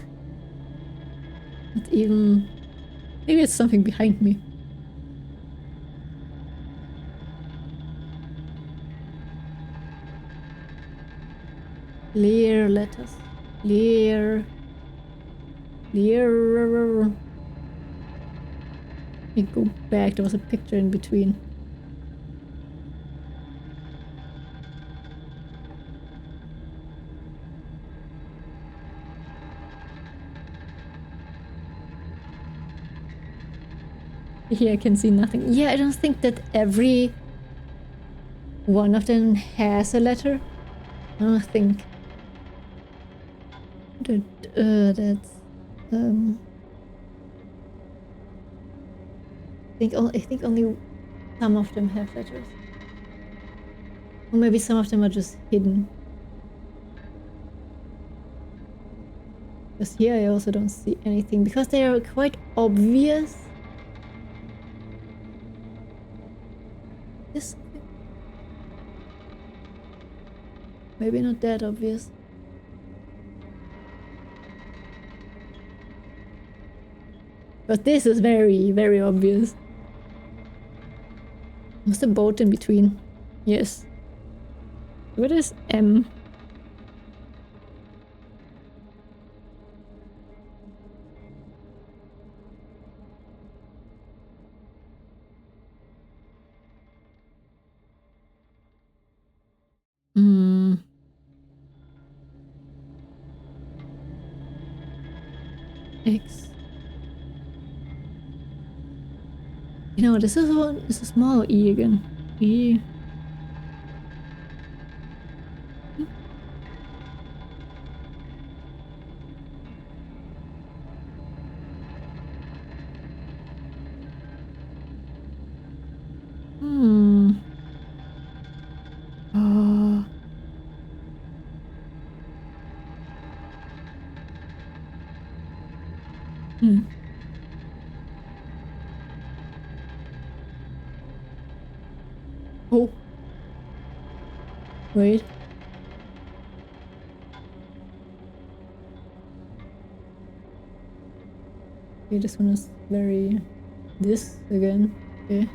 Speaker 1: Not even... Maybe it's something behind me. Clear letters. Clear. Clear. Let me go back. There was a picture in between. Here I can see nothing. Yeah, I don't think that every one of them has a letter. I don't think. That's I think only some of them have letters. Or maybe some of them are just hidden. Because here I also don't see anything because they are quite obvious. This maybe not that obvious. But this is very, very obvious. What's the boat in between? Yes. What is M? X. You know, this is a small E again. E. Oh. Oh. Wait. Okay, this one is very... This again. Okay.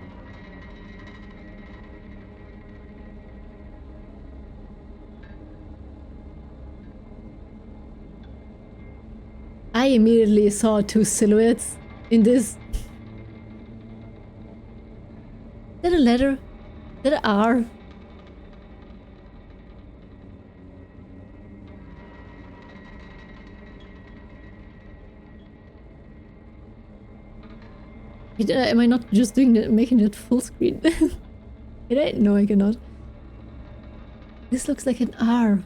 Speaker 1: I immediately saw two silhouettes in this. Is that a letter? Is that an R? Am I not just doing that, making it full screen? Can I? No, I cannot. This looks like an R.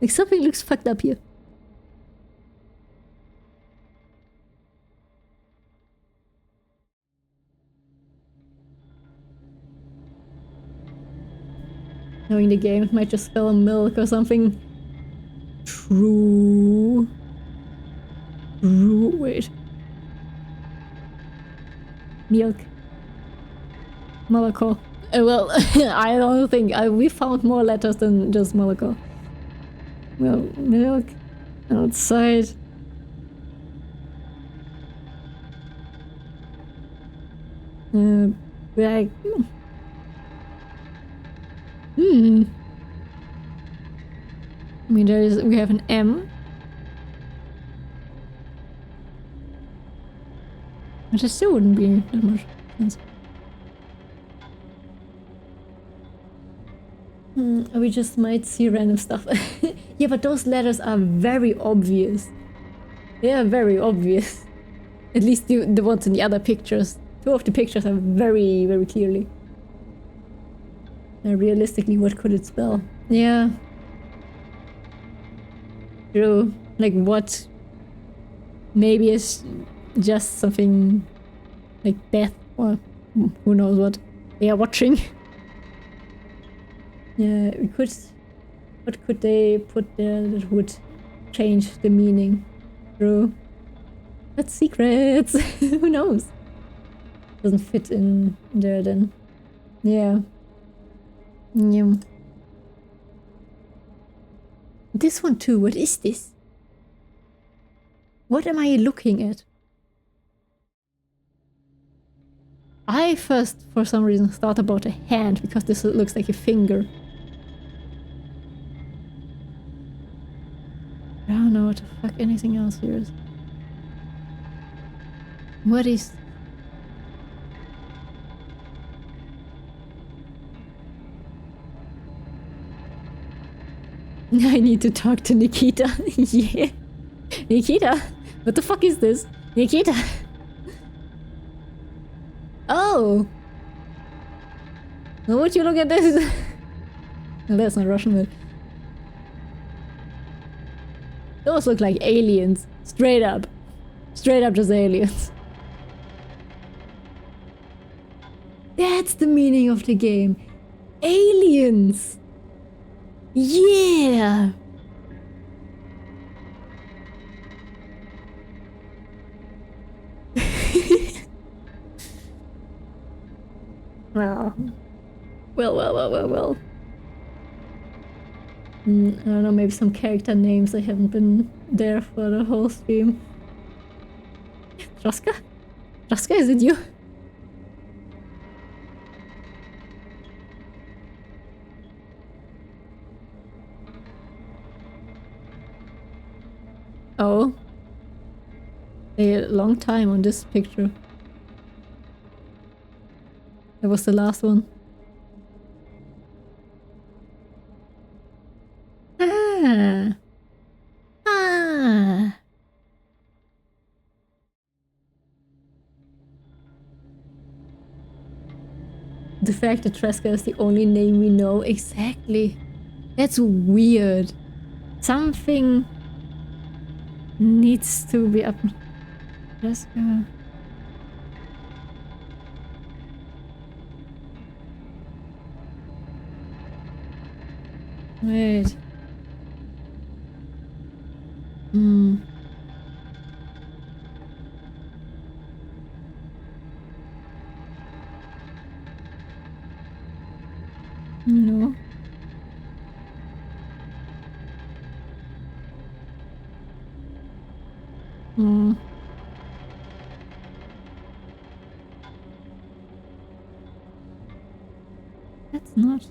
Speaker 1: Like something looks fucked up here. Knowing the game, it might just spell milk or something. True. Wait. Milk. Молоко. Well, I don't think... we found more letters than just молоко. Well, milk. Outside. Bag. I mean, we have an M. But it still wouldn't be that much sense. We just might see random stuff. Yeah, but those letters are very obvious. They are very obvious. At least the ones in the other pictures. Two of the pictures are very, very clearly. Realistically, what could it spell? Yeah. True. Like what? Maybe it's just something like death or who knows what they are watching. Yeah, we could... What could they put there that would change the meaning? True. That's secrets. Who knows? Doesn't fit in there then. Yeah. Yeah. This one too, what is this? What am I looking at? I first, for some reason, thought about a hand because this looks like a finger. I don't know what the fuck anything else here is. What is... I need to talk to Nikita. Yeah. Nikita? What the fuck is this? Nikita! Oh! Now would you look at this? No, that's not Russian, but... Those look like aliens. Straight up. Straight up just aliens. That's the meaning of the game. Aliens! Yeah! Well. I don't know, maybe some character names. I haven't been there for the whole stream. Raska? Raska, is it you? Oh. A long time on this picture. That was the last one. Ah. Ah. The fact that Tresca is the only name we know. Exactly. That's weird. Something needs to be up. Tresca. Wait. No. That's not.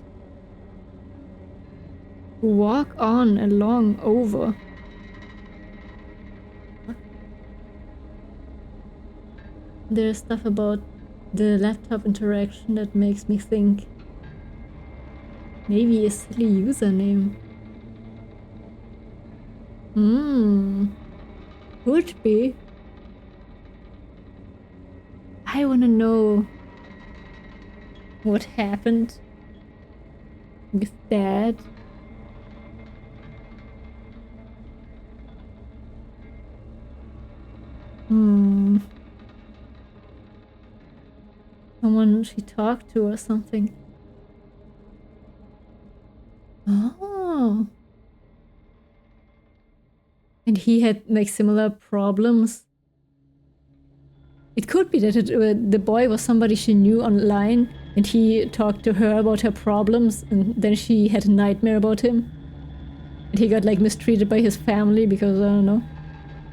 Speaker 1: Walk on along over. There's stuff about the laptop interaction that makes me think maybe a silly username. Could be. I wanna know what happened with that. Someone she talked to or something. Oh. And he had like similar problems. It could be that the boy was somebody she knew online and he talked to her about her problems and then she had a nightmare about him. And he got like mistreated by his family because I don't know.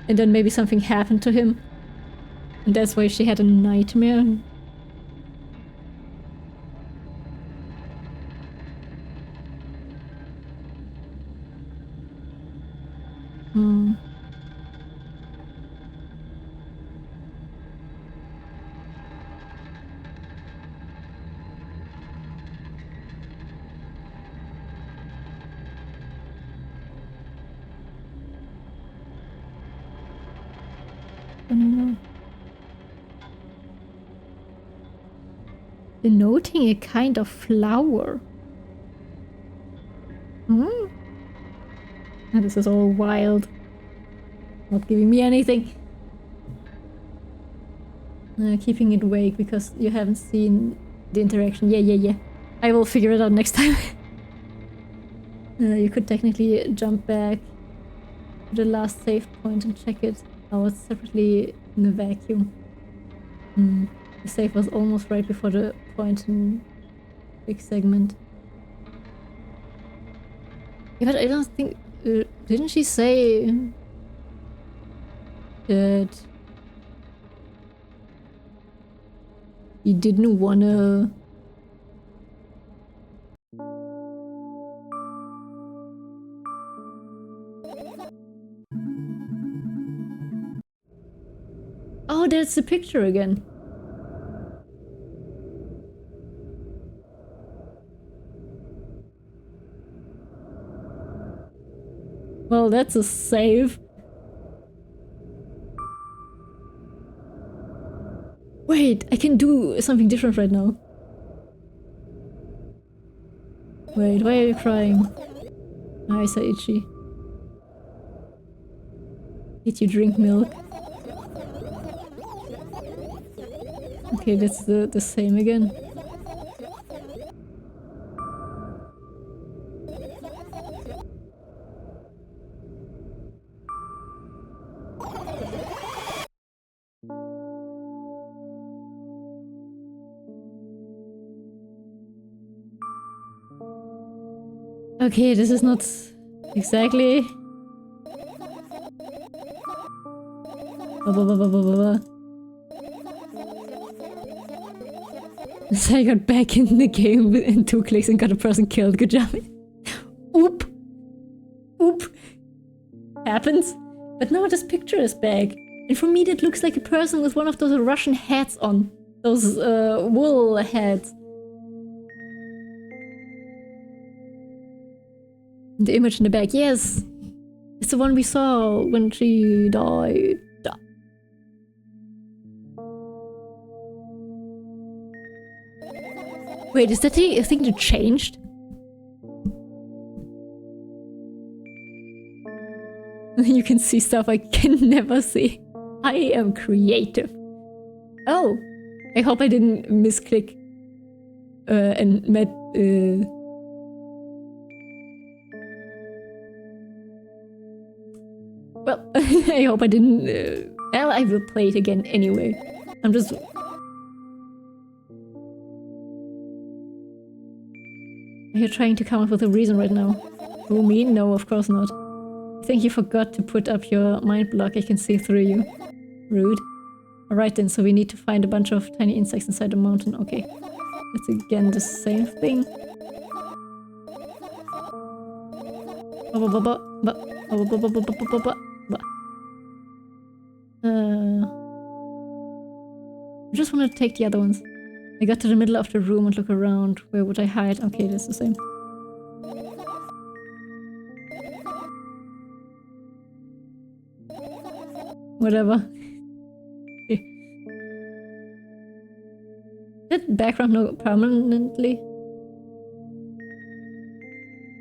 Speaker 1: And then maybe something happened to him. And that's why she had a nightmare. Denoting a kind of flower. Oh, this is all wild. Not giving me anything. Keeping it vague because you haven't seen the interaction. Yeah. I will figure it out next time. You could technically jump back to the last save point and check it out separately in a vacuum. The save was almost right before the point in big segment. Yeah, but I don't think... didn't she say that he didn't wanna... Oh, there's the picture again. Well, that's a save. Wait, I can do something different right now. Wait, why are you crying? My eyes are itchy. Did you drink milk? Okay, that's the same again. Okay, this is not exactly... So I got back in the game in 2 clicks and got a person killed. Good job. Oop. Oop. Happens. But now this picture is back. And for me that looks like a person with one of those Russian hats on. Those wool hats. The image in the back, yes! It's the one we saw when she died. Wait, is that a thing that changed? You can see stuff I can never see. I am creative. Oh! I hope I didn't misclick and met... Well, I hope I didn't... well, I will play it again anyway. I'm just... Are you trying to come up with a reason right now? Who, me? No, of course not. I think you forgot to put up your mind block. I can see through you. Rude. Alright then, so we need to find a bunch of tiny insects inside the mountain. Okay. It's again the same thing. I just want to take the other ones. I got to the middle of the room and look around. Where would I hide? Okay, that's the same. Whatever. Okay. Did background no permanently?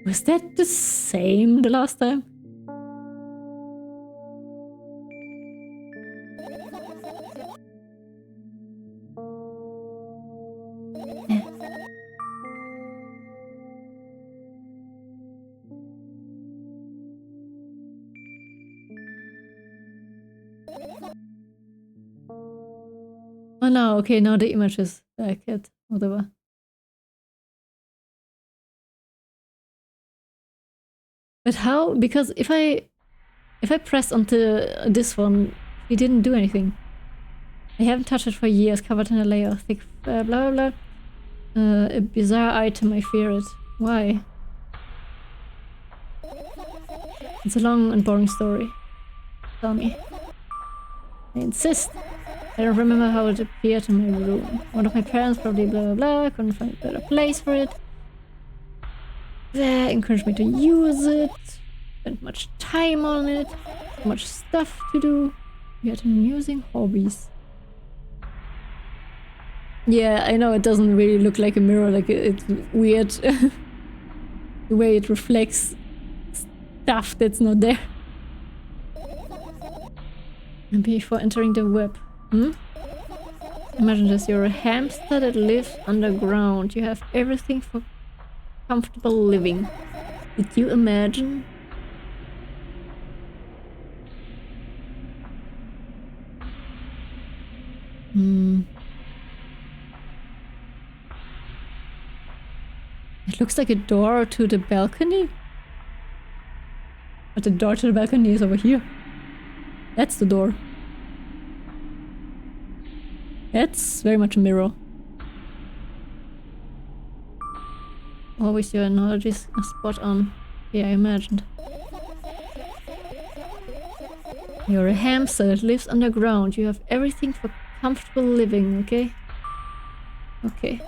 Speaker 1: Was that the same the last time? Oh no, okay, now the image is back at whatever. But how? Because if I press onto this one, it didn't do anything. I haven't touched it for years, covered in a layer of thick blah blah blah. A bizarre item, I fear it. Why? It's a long and boring story. Tell me. I insist. I don't remember how it appeared in my room. One of my parents probably blah blah blah, couldn't find a better place for it. They encouraged me to use it. Spent much time on it. Much stuff to do. We had amusing hobbies. Yeah, I know it doesn't really look like a mirror, like it's weird. The way it reflects stuff that's not there. And before entering the web. Imagine this, you're a hamster that lives underground. You have everything for comfortable living. Did you imagine? It looks like a door to the balcony. But the door to the balcony is over here. That's the door. That's very much a mirror. Always your analogies are spot on. Yeah, I imagined. You're a hamster that lives underground. You have everything for comfortable living, okay? Okay.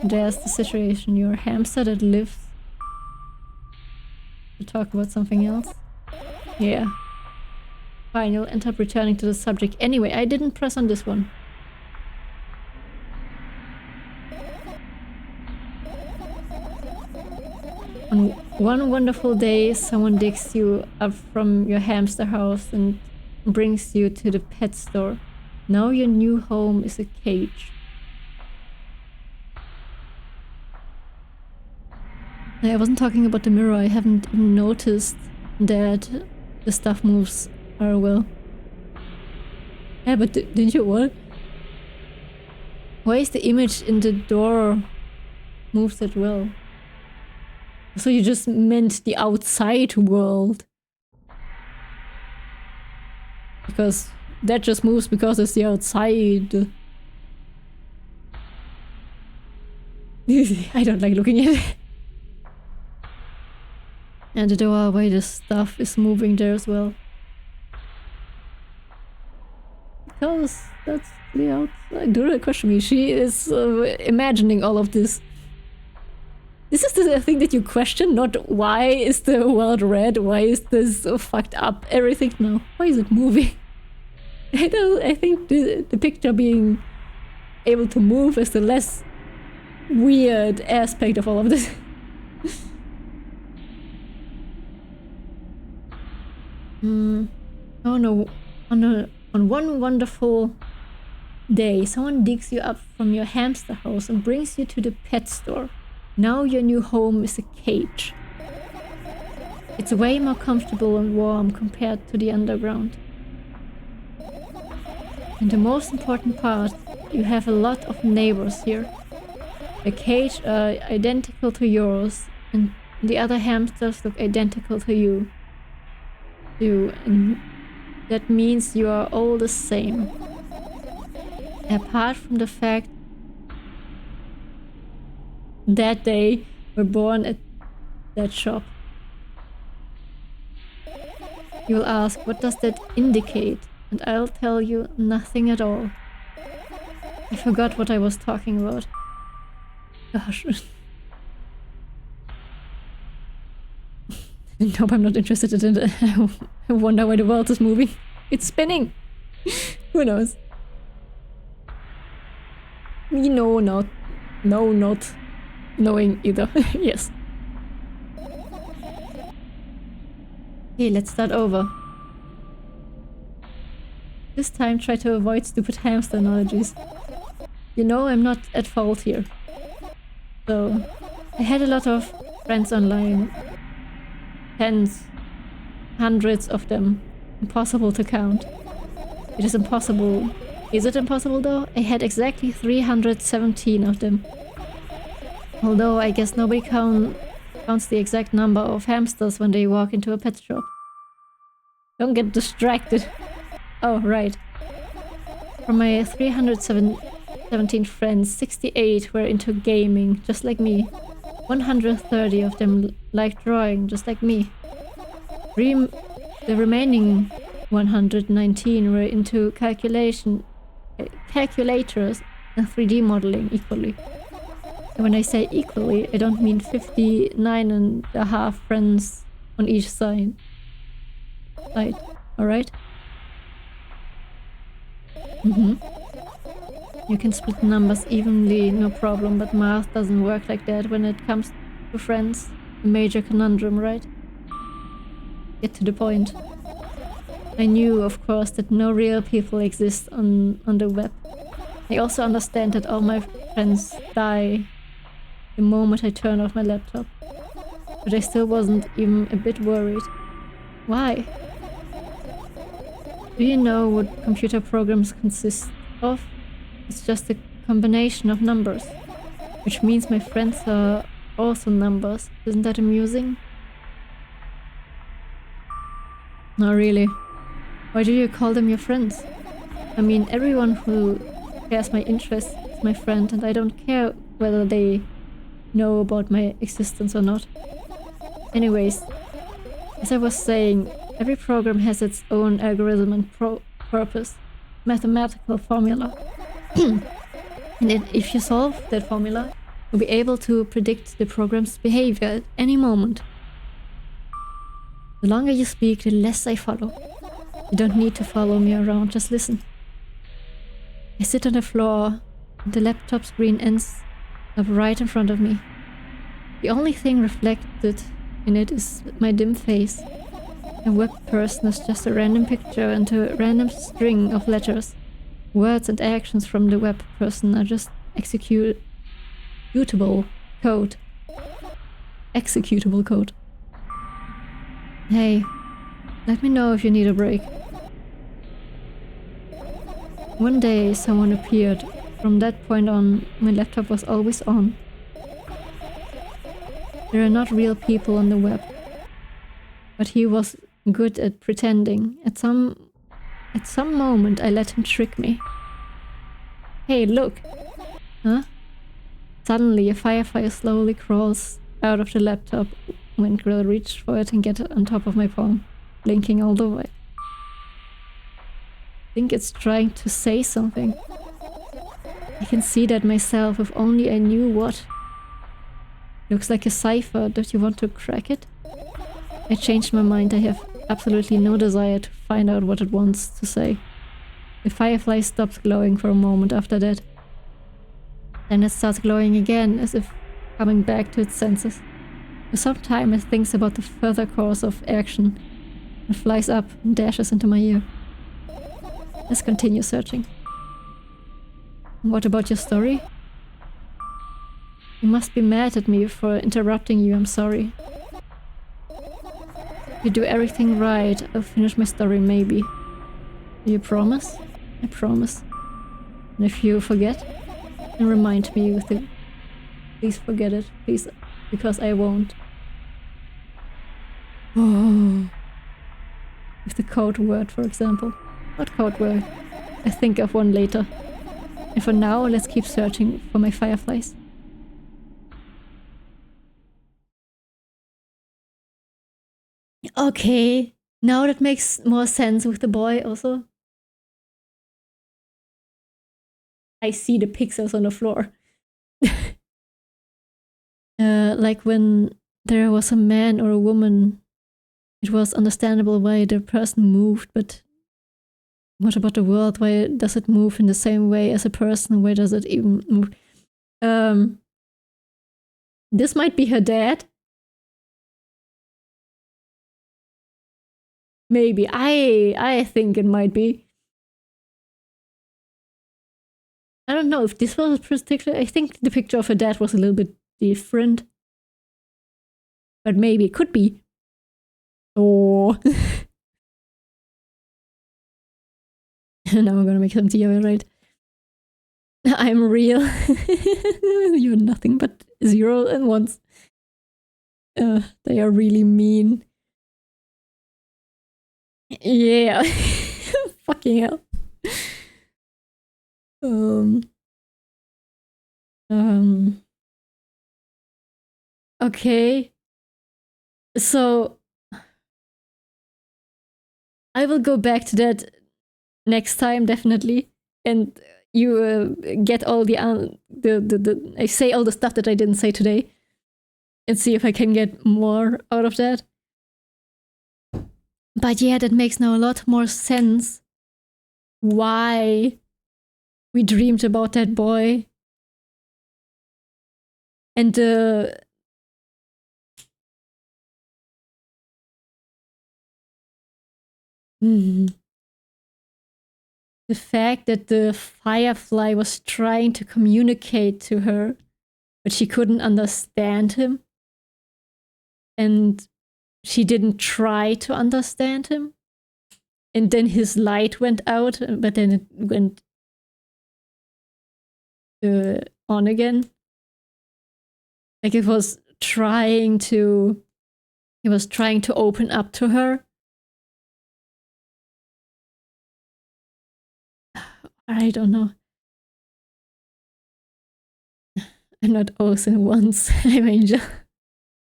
Speaker 1: There's the situation. You're a hamster that lives... To talk about something else? Yeah. Fine, you'll end up returning to the subject. Anyway, I didn't press on this one. On one wonderful day, someone digs you up from your hamster house and brings you to the pet store. Now your new home is a cage. I wasn't talking about the mirror. I haven't even noticed that the stuff moves very well. Yeah, but didn't you what? Why is the image in the door moves that well? So you just meant the outside world. Because that just moves because it's the outside. I don't like looking at it. And the doorway, the stuff is moving there as well. Because that's the outside. Don't question me. She is imagining all of this. This is the thing that you question, not why is the world red, why is this so fucked up, everything. No, why is it moving? I think the picture being able to move is the less weird aspect of all of this. Oh no, on one wonderful day, someone digs you up from your hamster house and brings you to the pet store. Now your new home is a cage. It's way more comfortable and warm compared to the underground. And the most important part, you have a lot of neighbors here. The cage are identical to yours, and the other hamsters look identical to you. And that means you are all the same. Apart from the fact that they were born at that shop. You will ask, what does that indicate? And I'll tell you nothing at all. I forgot what I was talking about. Gosh. Nope, I'm not interested in it. I wonder why the world is moving. It's spinning! Who knows? Me no, not. No, not knowing either. Yes. Okay, let's start over. This time try to avoid stupid hamster analogies. You know I'm not at fault here. So, I had a lot of friends online. Tens, hundreds of them. Impossible to count. It is impossible. Is it impossible though? I had exactly 317 of them. Although I guess nobody counts the exact number of hamsters when they walk into a pet shop. Don't get distracted. Oh, right. From my 317 friends, 68 were into gaming, just like me. 130 of them liked drawing, just like me. The remaining 119 were into calculators and 3D modeling equally. And when I say equally, I don't mean 59.5 friends on each side. Right, alright? You can split numbers evenly, no problem, but math doesn't work like that when it comes to friends. A major conundrum, right? Get to the point. I knew, of course, that no real people exist on the web. I also understand that all my friends die the moment I turn off my laptop. But I still wasn't even a bit worried. Why? Do you know what computer programs consist of? It's just a combination of numbers. Which means my friends are also numbers. Isn't that amusing? Not really. Why do you call them your friends? I mean, everyone who shares my interests is my friend, and I don't care whether they know about my existence or not. Anyways, as I was saying, every program has its own algorithm and purpose, mathematical formula. And if you solve that formula, you'll be able to predict the program's behavior at any moment. The longer you speak, the less I follow. You don't need to follow me around, just listen. I sit on the floor, and the laptop screen ends up right in front of me. The only thing reflected in it is my dim face. A web person is just a random picture and a random string of letters. Words and actions from the web person are just executable code. Executable code. Hey, let me know if you need a break. One day someone appeared. From that point on, my laptop was always on. There are not real people on the web. But he was good at pretending. At some moment I let him trick me. Hey, look! Huh? Suddenly a firefly slowly crawls out of the laptop when Grill reached for it and get on top of my palm, blinking all the way. I think it's trying to say something. I can see that myself if only I knew what. Looks like a cipher. Don't you want to crack it? I changed my mind. I have absolutely no desire to find out what it wants to say. The firefly stops glowing for a moment after that. Then it starts glowing again, as if coming back to its senses. For some time it thinks about the further course of action and flies up and dashes into my ear. Let's continue searching. What about your story? You must be mad at me for interrupting you, I'm sorry. If you do everything right, I'll finish my story maybe. Do you promise? I promise. And if you forget, then remind me with the... Please forget it, please, because I won't. Oh. With the code word, for example. What code word? I think of one later. And for now, let's keep searching for my fireflies. Okay, now that makes more sense with the boy also. I see the pixels on the floor. Like when there was a man or a woman, it was understandable why the person moved, but what about the world? Why does it move in the same way as a person? Why does it even move? This might be her dad. Maybe. I think it might be. I don't know if this was particular. I think the picture of her dad was a little bit different. But maybe it could be. Oh. Now I'm gonna make some tea, right? I'm real. You're nothing but 0 and 1s. They are really mean. Yeah. Fucking hell. Okay. So I will go back to that next time, definitely. And you get all the I say all the stuff that I didn't say today. And see if I can get more out of that. But yeah, that makes now a lot more sense. Why we dreamed about that boy. And the fact that the firefly was trying to communicate to her, but she couldn't understand him. And she didn't try to understand him. And then his light went out, but then it went on again. Like it was trying to... He was trying to open up to her. I don't know. I'm not O's and ones. I'm Angel.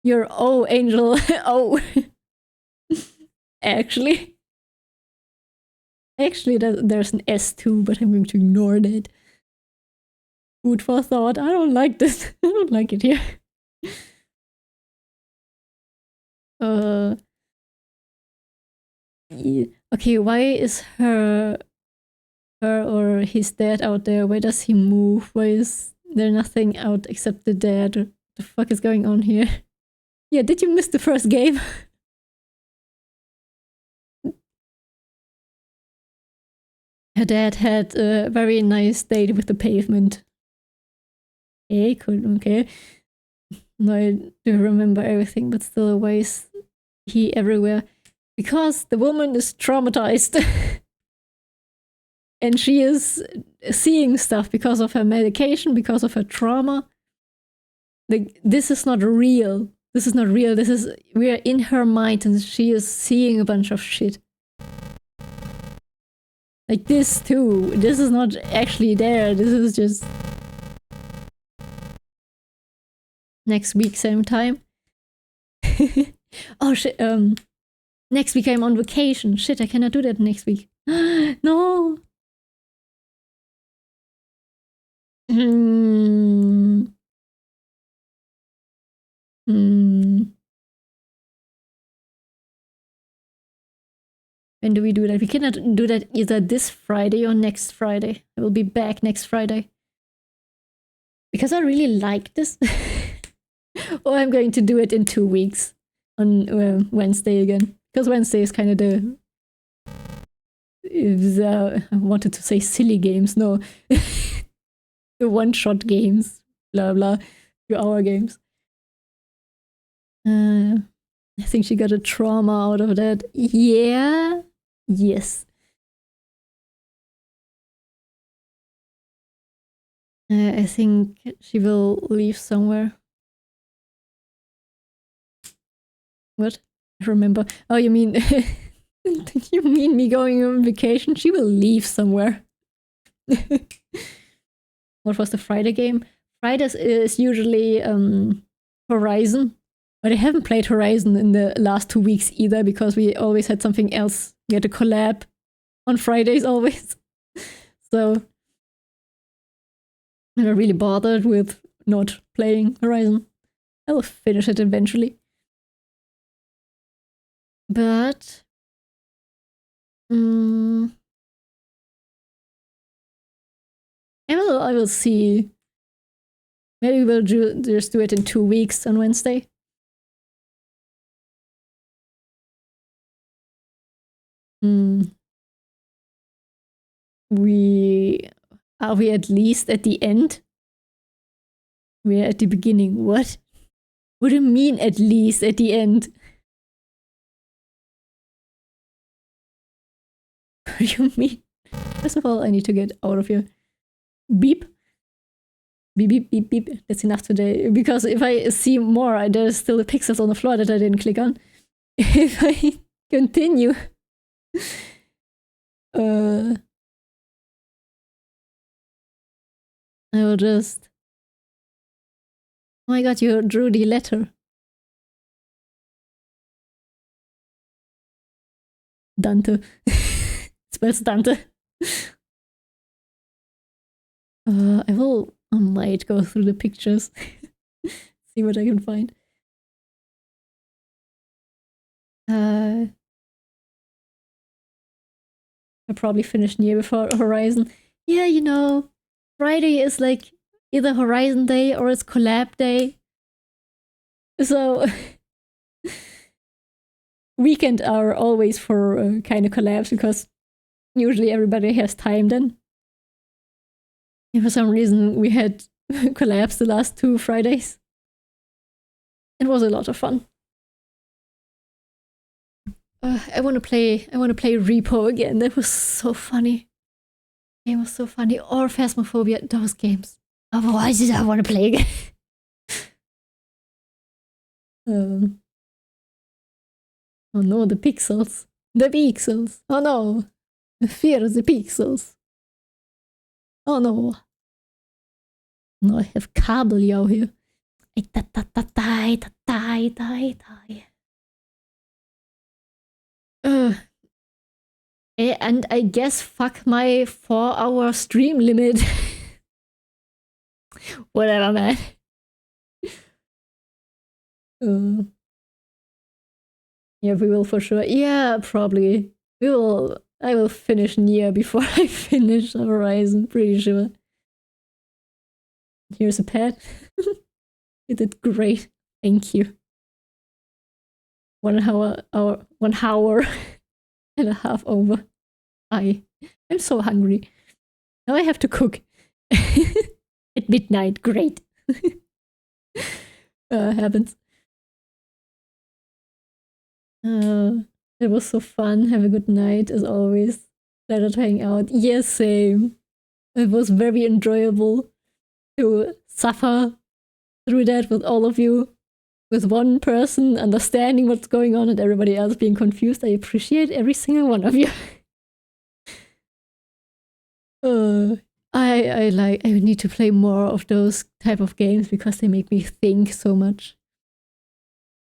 Speaker 1: You're O, Angel. Oh. Actually, there's an S too, but I'm going to ignore that. Food for thought. I don't like this. I don't like it here. Yeah. Okay, why is her or his dad out there? Why does he move? Why is there nothing out except the dad? What the fuck is going on here? Yeah, did you miss the first game? Her dad had a very nice date with the pavement. Okay, cool, okay. No, I do remember everything, but still, why is he everywhere? Because the woman is traumatized. And she is seeing stuff because of her medication, because of her trauma. Like, this is not real. This is not real. We are in her mind and she is seeing a bunch of shit. Like this too. This is not actually there. This is just next week, same time. Oh shit. Next week I'm on vacation. Shit, I cannot do that next week. No. When do we do that? We cannot do that either this Friday or next Friday. I will be back next Friday. Because I really like this. Or I'm going to do it in 2 weeks. On Wednesday again. Because Wednesday is kind of the... I wanted to say silly games. No. The one-shot games. Blah, blah. 2-hour games. I think she got a trauma out of that. Yeah. Yes. I think she will leave somewhere. What? I remember. Oh, you mean... you mean me going on vacation? She will leave somewhere. What was the Friday game? Fridays is usually Horizon. But I haven't played Horizon in the last 2 weeks either because we always had something else. We had a collab on Fridays always. So I'm not really bothered with not playing Horizon. I will finish it eventually. But I will see. Maybe we'll just do it in 2 weeks on Wednesday. Are we at least at the end? We're at the beginning. What? What do you mean at least at the end? What do you mean? First of all, I need to get out of here. Beep. Beep, beep, beep, beep. That's enough today. Because if I see more, there's still the pixels on the floor that I didn't click on. If I continue... I will just... Oh my god, you drew the letter. Dante. Spells Dante. I might go through the pictures. See what I can find. I'll probably finish Nier before Horizon. Yeah, you know, Friday is like either Horizon Day or it's Collab Day. So weekend are always for kind of collabs because usually everybody has time then. And for some reason we had collabs the last 2 Fridays. It was a lot of fun. I want to play Repo again. That was so funny. The game was so funny. Or Phasmophobia. Those games. Why did I want to play again? Oh no, the pixels. The pixels. Oh no. Fear the pixels. Oh no. No, I have kabeljau here. Die. And I guess fuck my 4-hour stream limit. Whatever, man. Yeah, we will for sure. Yeah, probably. I will finish Nier before I finish Horizon, pretty sure. Here's a pet. You did great. Thank you. 1 hour and a half over. I'm so hungry. Now I have to cook. At midnight. Great. Happens. It was so fun. Have a good night as always. Pleasure to hang out. Yes, same. It was very enjoyable to suffer through that with all of you. With one person understanding what's going on and everybody else being confused. I appreciate every single one of you. I need to play more of those type of games because they make me think so much.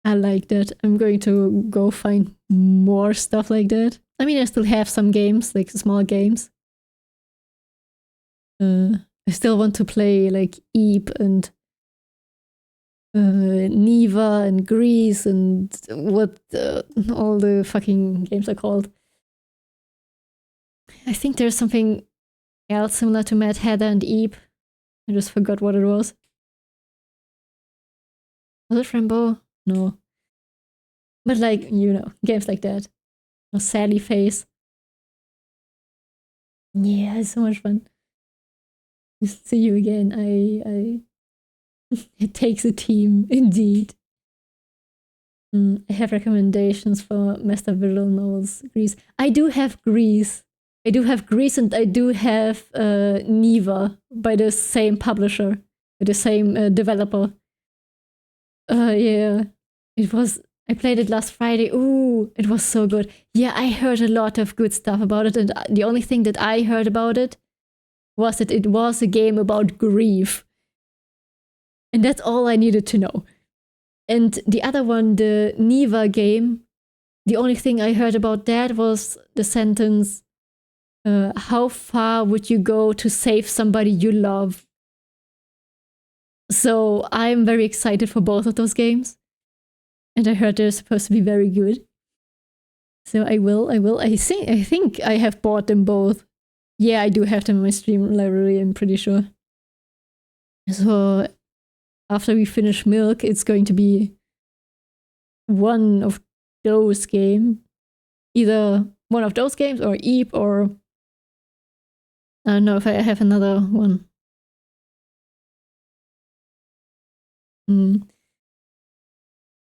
Speaker 1: I like that. I'm going to go find more stuff like that. I mean, I still have some games, like small games. I still want to play like Eep and Niva and Grease and what all the fucking games are called. I think there's something else similar to Mad Hatter and Eep. I just forgot what it was. Was it Rambo? No. But like, you know, games like that. Or Sally Face. Yeah, it's so much fun. See you again. It takes a team, indeed. I have recommendations for Master Visual Novels. Grease. I do have Grease. I do have Grease and I do have Niva by the same publisher, the same developer. Yeah. I played it last Friday. Ooh, it was so good. Yeah, I heard a lot of good stuff about it, and the only thing that I heard about it was that it was a game about grief. And that's all I needed to know. And the other one, the Niva game, the only thing I heard about that was the sentence, how far would you go to save somebody you love? So I'm very excited for both of those games. And I heard they're supposed to be very good. So I will. I think I have bought them both. Yeah, I do have them in my Steam library, I'm pretty sure. So after we finish Milk, it's going to be one of those games. Either one of those games or Eep or I don't know if I have another one.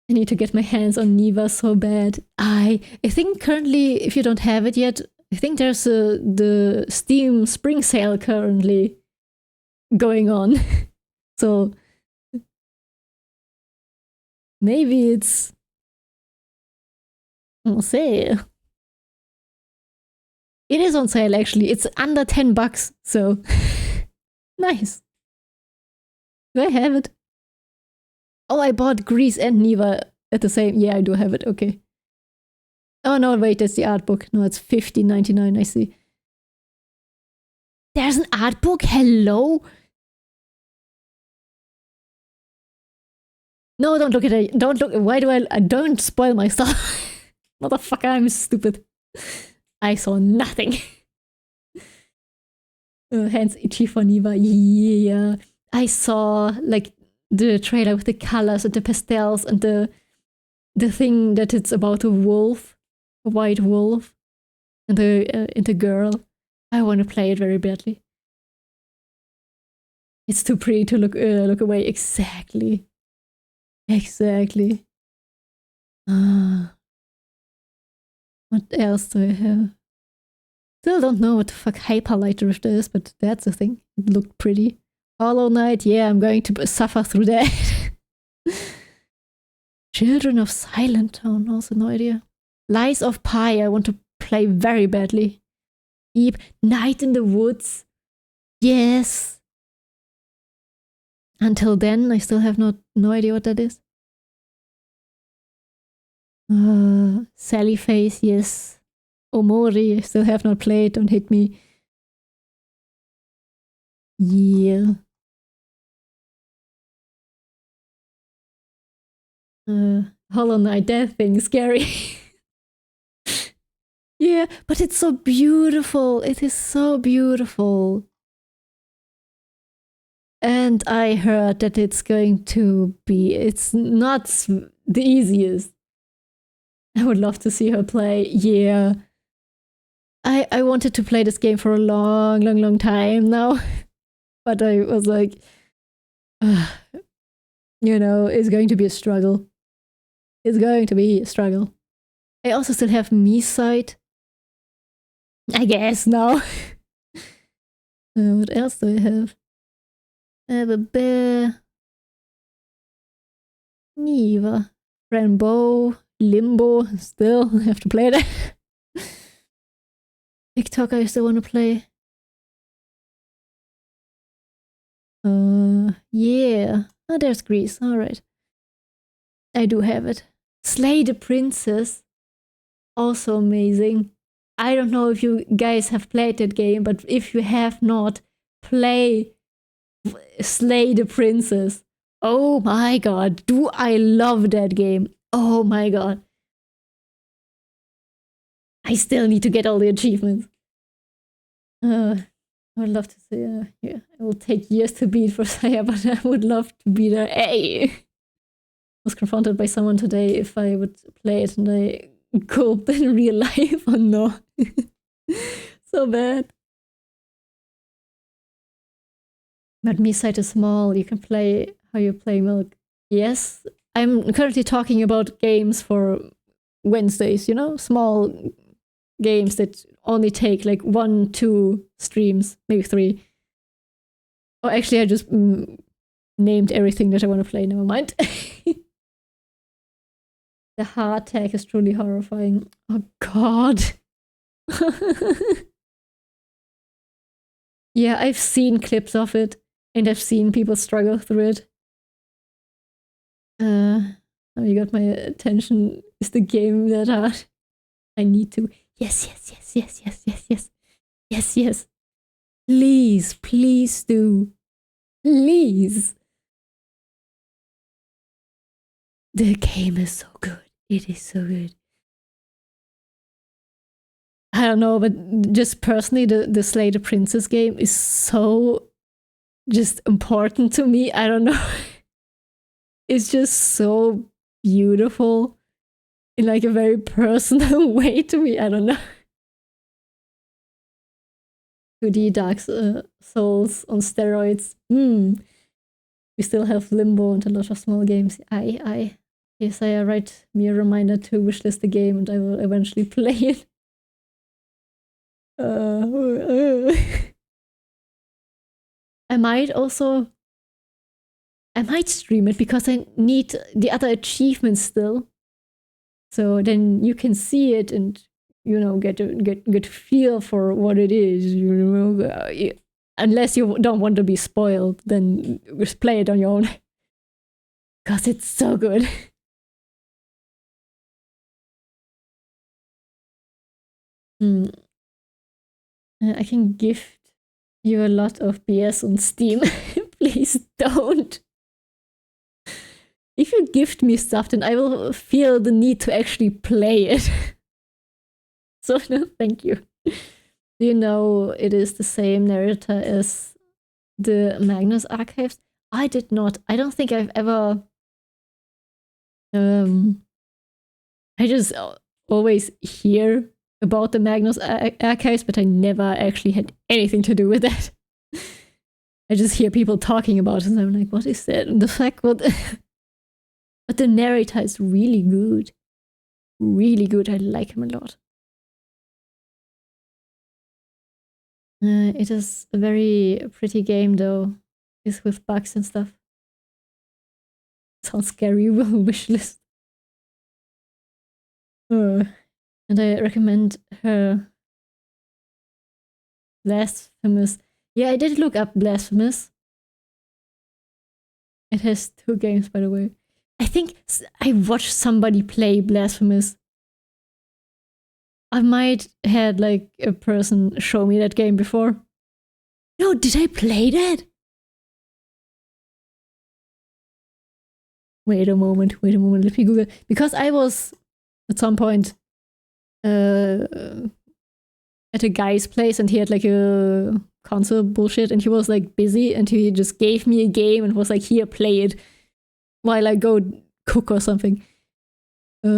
Speaker 1: I need to get my hands on Niva so bad. I think currently, if you don't have it yet, I think there's the Steam Spring Sale currently going on. So maybe it's on sale. It is on sale actually. It's under $10, so nice. Do I have it? Oh, I bought Grease and Niva at the same. Yeah, I do have it. Okay. Oh no, wait, that's the art book. No, it's $15.99. I see. There's an art book. Hello. No, don't look at it. Don't look. Why do I? Don't spoil my stuff, motherfucker. I'm stupid. I saw nothing. Hands itchy for Niva. Yeah, I saw like the trailer with the colors and the pastels and the thing that it's about a wolf, a white wolf, and the girl. I want to play it very badly. It's too pretty to look away. Exactly. Exactly. What else do I have? Still don't know what the fuck Hyperlight Drift is, but that's a thing. It looked pretty. Hollow Knight, yeah, I'm going to suffer through that. Children of Silent Town, also no idea. Lies of Pi, I want to play very badly. Eep, Night in the Woods. Yes. Until then, I still have no idea what that is. Sally Face, yes. Omori, I still have not played, don't hit me. Yeah. Hollow Knight, that thing is scary. Yeah, but it's so beautiful. It is so beautiful. And I heard that it's not the easiest. I would love to see her play. Yeah. I wanted to play this game for a long time now. But I was like, it's going to be a struggle. It's going to be a struggle. I also still have Mii-Sight. I guess now. What else do I have? I have a bear. Niva. Rainbow. Limbo. Still have to play that. TikTok I still want to play. Yeah. Oh, there's Greece. Alright. I do have it. Slay the Princess. Also amazing. I don't know if you guys have played that game, but if you have not, play Slay the Princess. Oh my god, do I love that game. Oh my god. I still need to get all the achievements. I would love to say, yeah, it will take years to beat for Saya, but I would love to beat her. Hey! I was confronted by someone today if I would play it and I gulped in real life. Oh no. So bad. But Mii-Sight is small, you can play how you play Milk. Yes, I'm currently talking about games for Wednesdays, small games that only take like 1-2 streams, maybe 3. Oh, actually, I just named everything that I want to play, never mind. The heart tag is truly horrifying. Oh god. Yeah, I've seen clips of it, and I've seen people struggle through it. Oh, you got my attention. Is the game that hard? I need to. Yes. Please do. Please. The game is so good. It is so good. I don't know, but just personally, the Slay the Princess game is so just important to me. I don't know. It's just so beautiful in like a very personal way to me. I don't know. 2D Dark Souls on steroids. We still have Limbo and a lot of small games. Yes, I write me a reminder to wishlist the game and I will eventually play it. I might stream it because I need the other achievements still. So then you can see it and get a feel for what it is. Unless you don't want to be spoiled, then just play it on your own. Because it's so good. I can gift you a lot of BS on Steam. Please don't. If you gift me stuff, then I will feel the need to actually play it. So no, thank you. Do you know it is the same narrator as the Magnus Archives? I did not. I don't think I've ever... I just always hear about the Magnus Archives, but I never actually had anything to do with that. I just hear people talking about it, and I'm like, what is that? And the fact what... But the narrator is really good. Really good. I like him a lot. It is a very pretty game, though. It's with bugs and stuff. Sounds scary. Wishlist. And I recommend her Blasphemous. Yeah, I did look up Blasphemous. It has 2 games, by the way. I think I watched somebody play Blasphemous. I might had like a person show me that game before. No, did I play that? Wait a moment, let me Google. Because I was at some point at a guy's place and he had like a console bullshit and he was like busy and he just gave me a game and was like, here, play it while I go cook or something. Let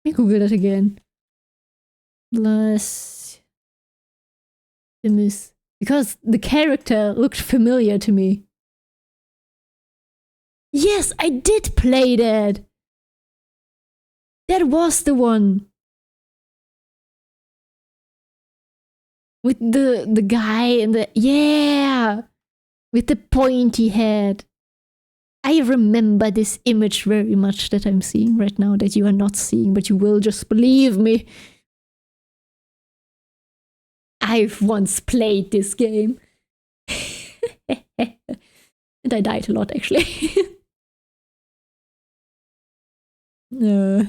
Speaker 1: me Google that again. Blasphemous. Because the character looked familiar to me. Yes, I did play that. That was the one. With the guy and the... Yeah! With the pointy head. I remember this image very much that I'm seeing right now that you are not seeing, but you will just believe me. I've once played this game. And I died a lot, actually. Yeah,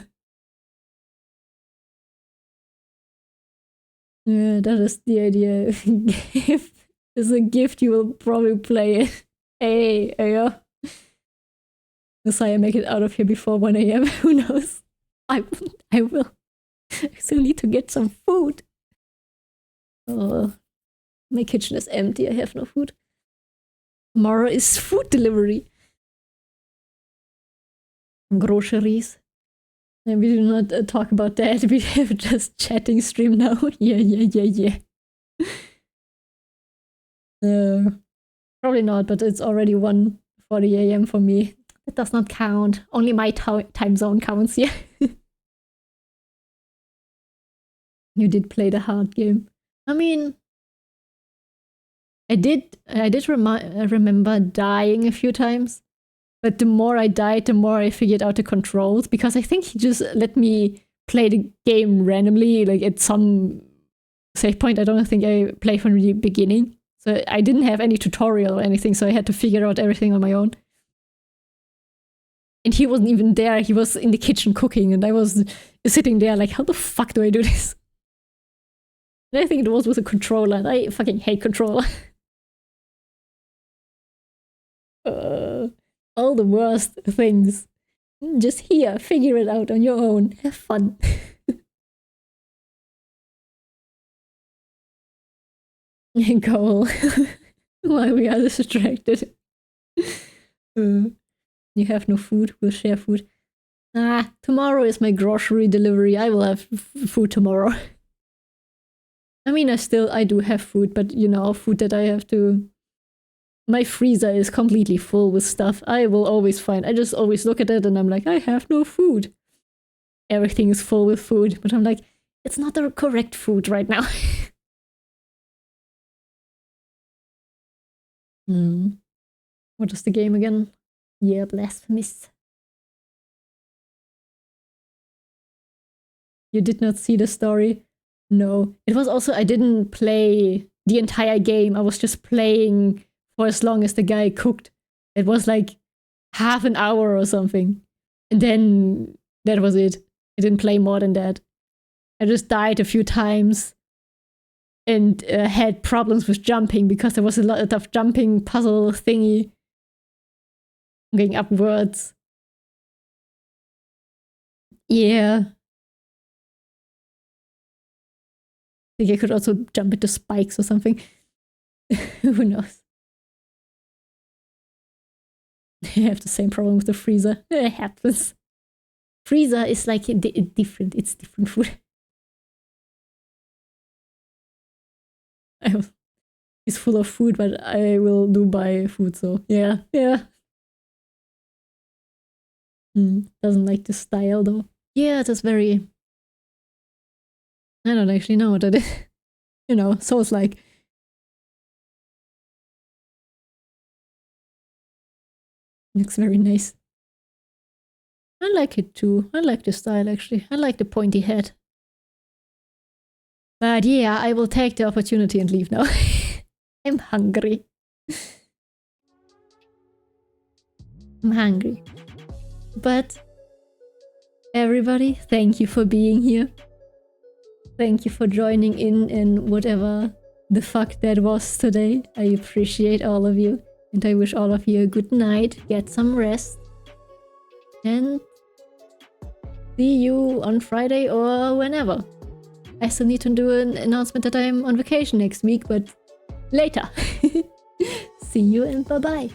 Speaker 1: that is the idea. If it's a gift, you will probably play it. Hey, yeah. Unless I make it out of here before 1 AM, who knows? I will. I still need to get some food. Oh, my kitchen is empty. I have no food. Tomorrow is food delivery. Groceries. And we do not talk about that. We have just chatting stream now. Yeah. Probably not, but it's already 1:40 AM for me. That does not count. Only my time zone counts here. You did play the hard game. I mean, I did remember dying a few times. But the more I died, the more I figured out the controls. Because I think he just let me play the game randomly, like at some save point. I don't think I played from the beginning. So I didn't have any tutorial or anything, so I had to figure out everything on my own. And he wasn't even there. He was in the kitchen cooking, and I was sitting there like, how the fuck do I do this? And I think it was with a controller, and I fucking hate controller. All the worst things. Just here, figure it out on your own. Have fun. Goal. While we are distracted. You have no food, we'll share food. Tomorrow is my grocery delivery. I will have food tomorrow. I mean, I do have food, but you know, food that I have to... My freezer is completely full with stuff. I will always find... I just always look at it and I'm like, I have no food. Everything is full with food. But I'm like, it's not the correct food right now. What is the game again? Yeah, Blasphemous. You did not see the story? No. It was also... I didn't play the entire game. I was just playing... for as long as the guy cooked. It was like half an hour or something. And then that was it. I didn't play more than that. I just died a few times and had problems with jumping because there was a lot of jumping puzzle thingy. Going upwards. Yeah. I think I could also jump into spikes or something. Who knows? I have the same problem with the freezer. It happens. Freezer is like different. It's different food. It's full of food, but I will do buy food, so yeah. Doesn't like the style though. Yeah, that's very... I don't actually know what that is. You know, Souls-like. Looks very nice. I like it too. I like the style actually. I like the pointy head. But yeah, I will take the opportunity and leave now. I'm hungry. I'm hungry. But everybody, thank you for being here. Thank you for joining in and whatever the fuck that was today. I appreciate all of you. And I wish all of you a good night. Get some rest. And see you on Friday or whenever. I still need to do an announcement that I'm on vacation next week, but later. See you and bye-bye.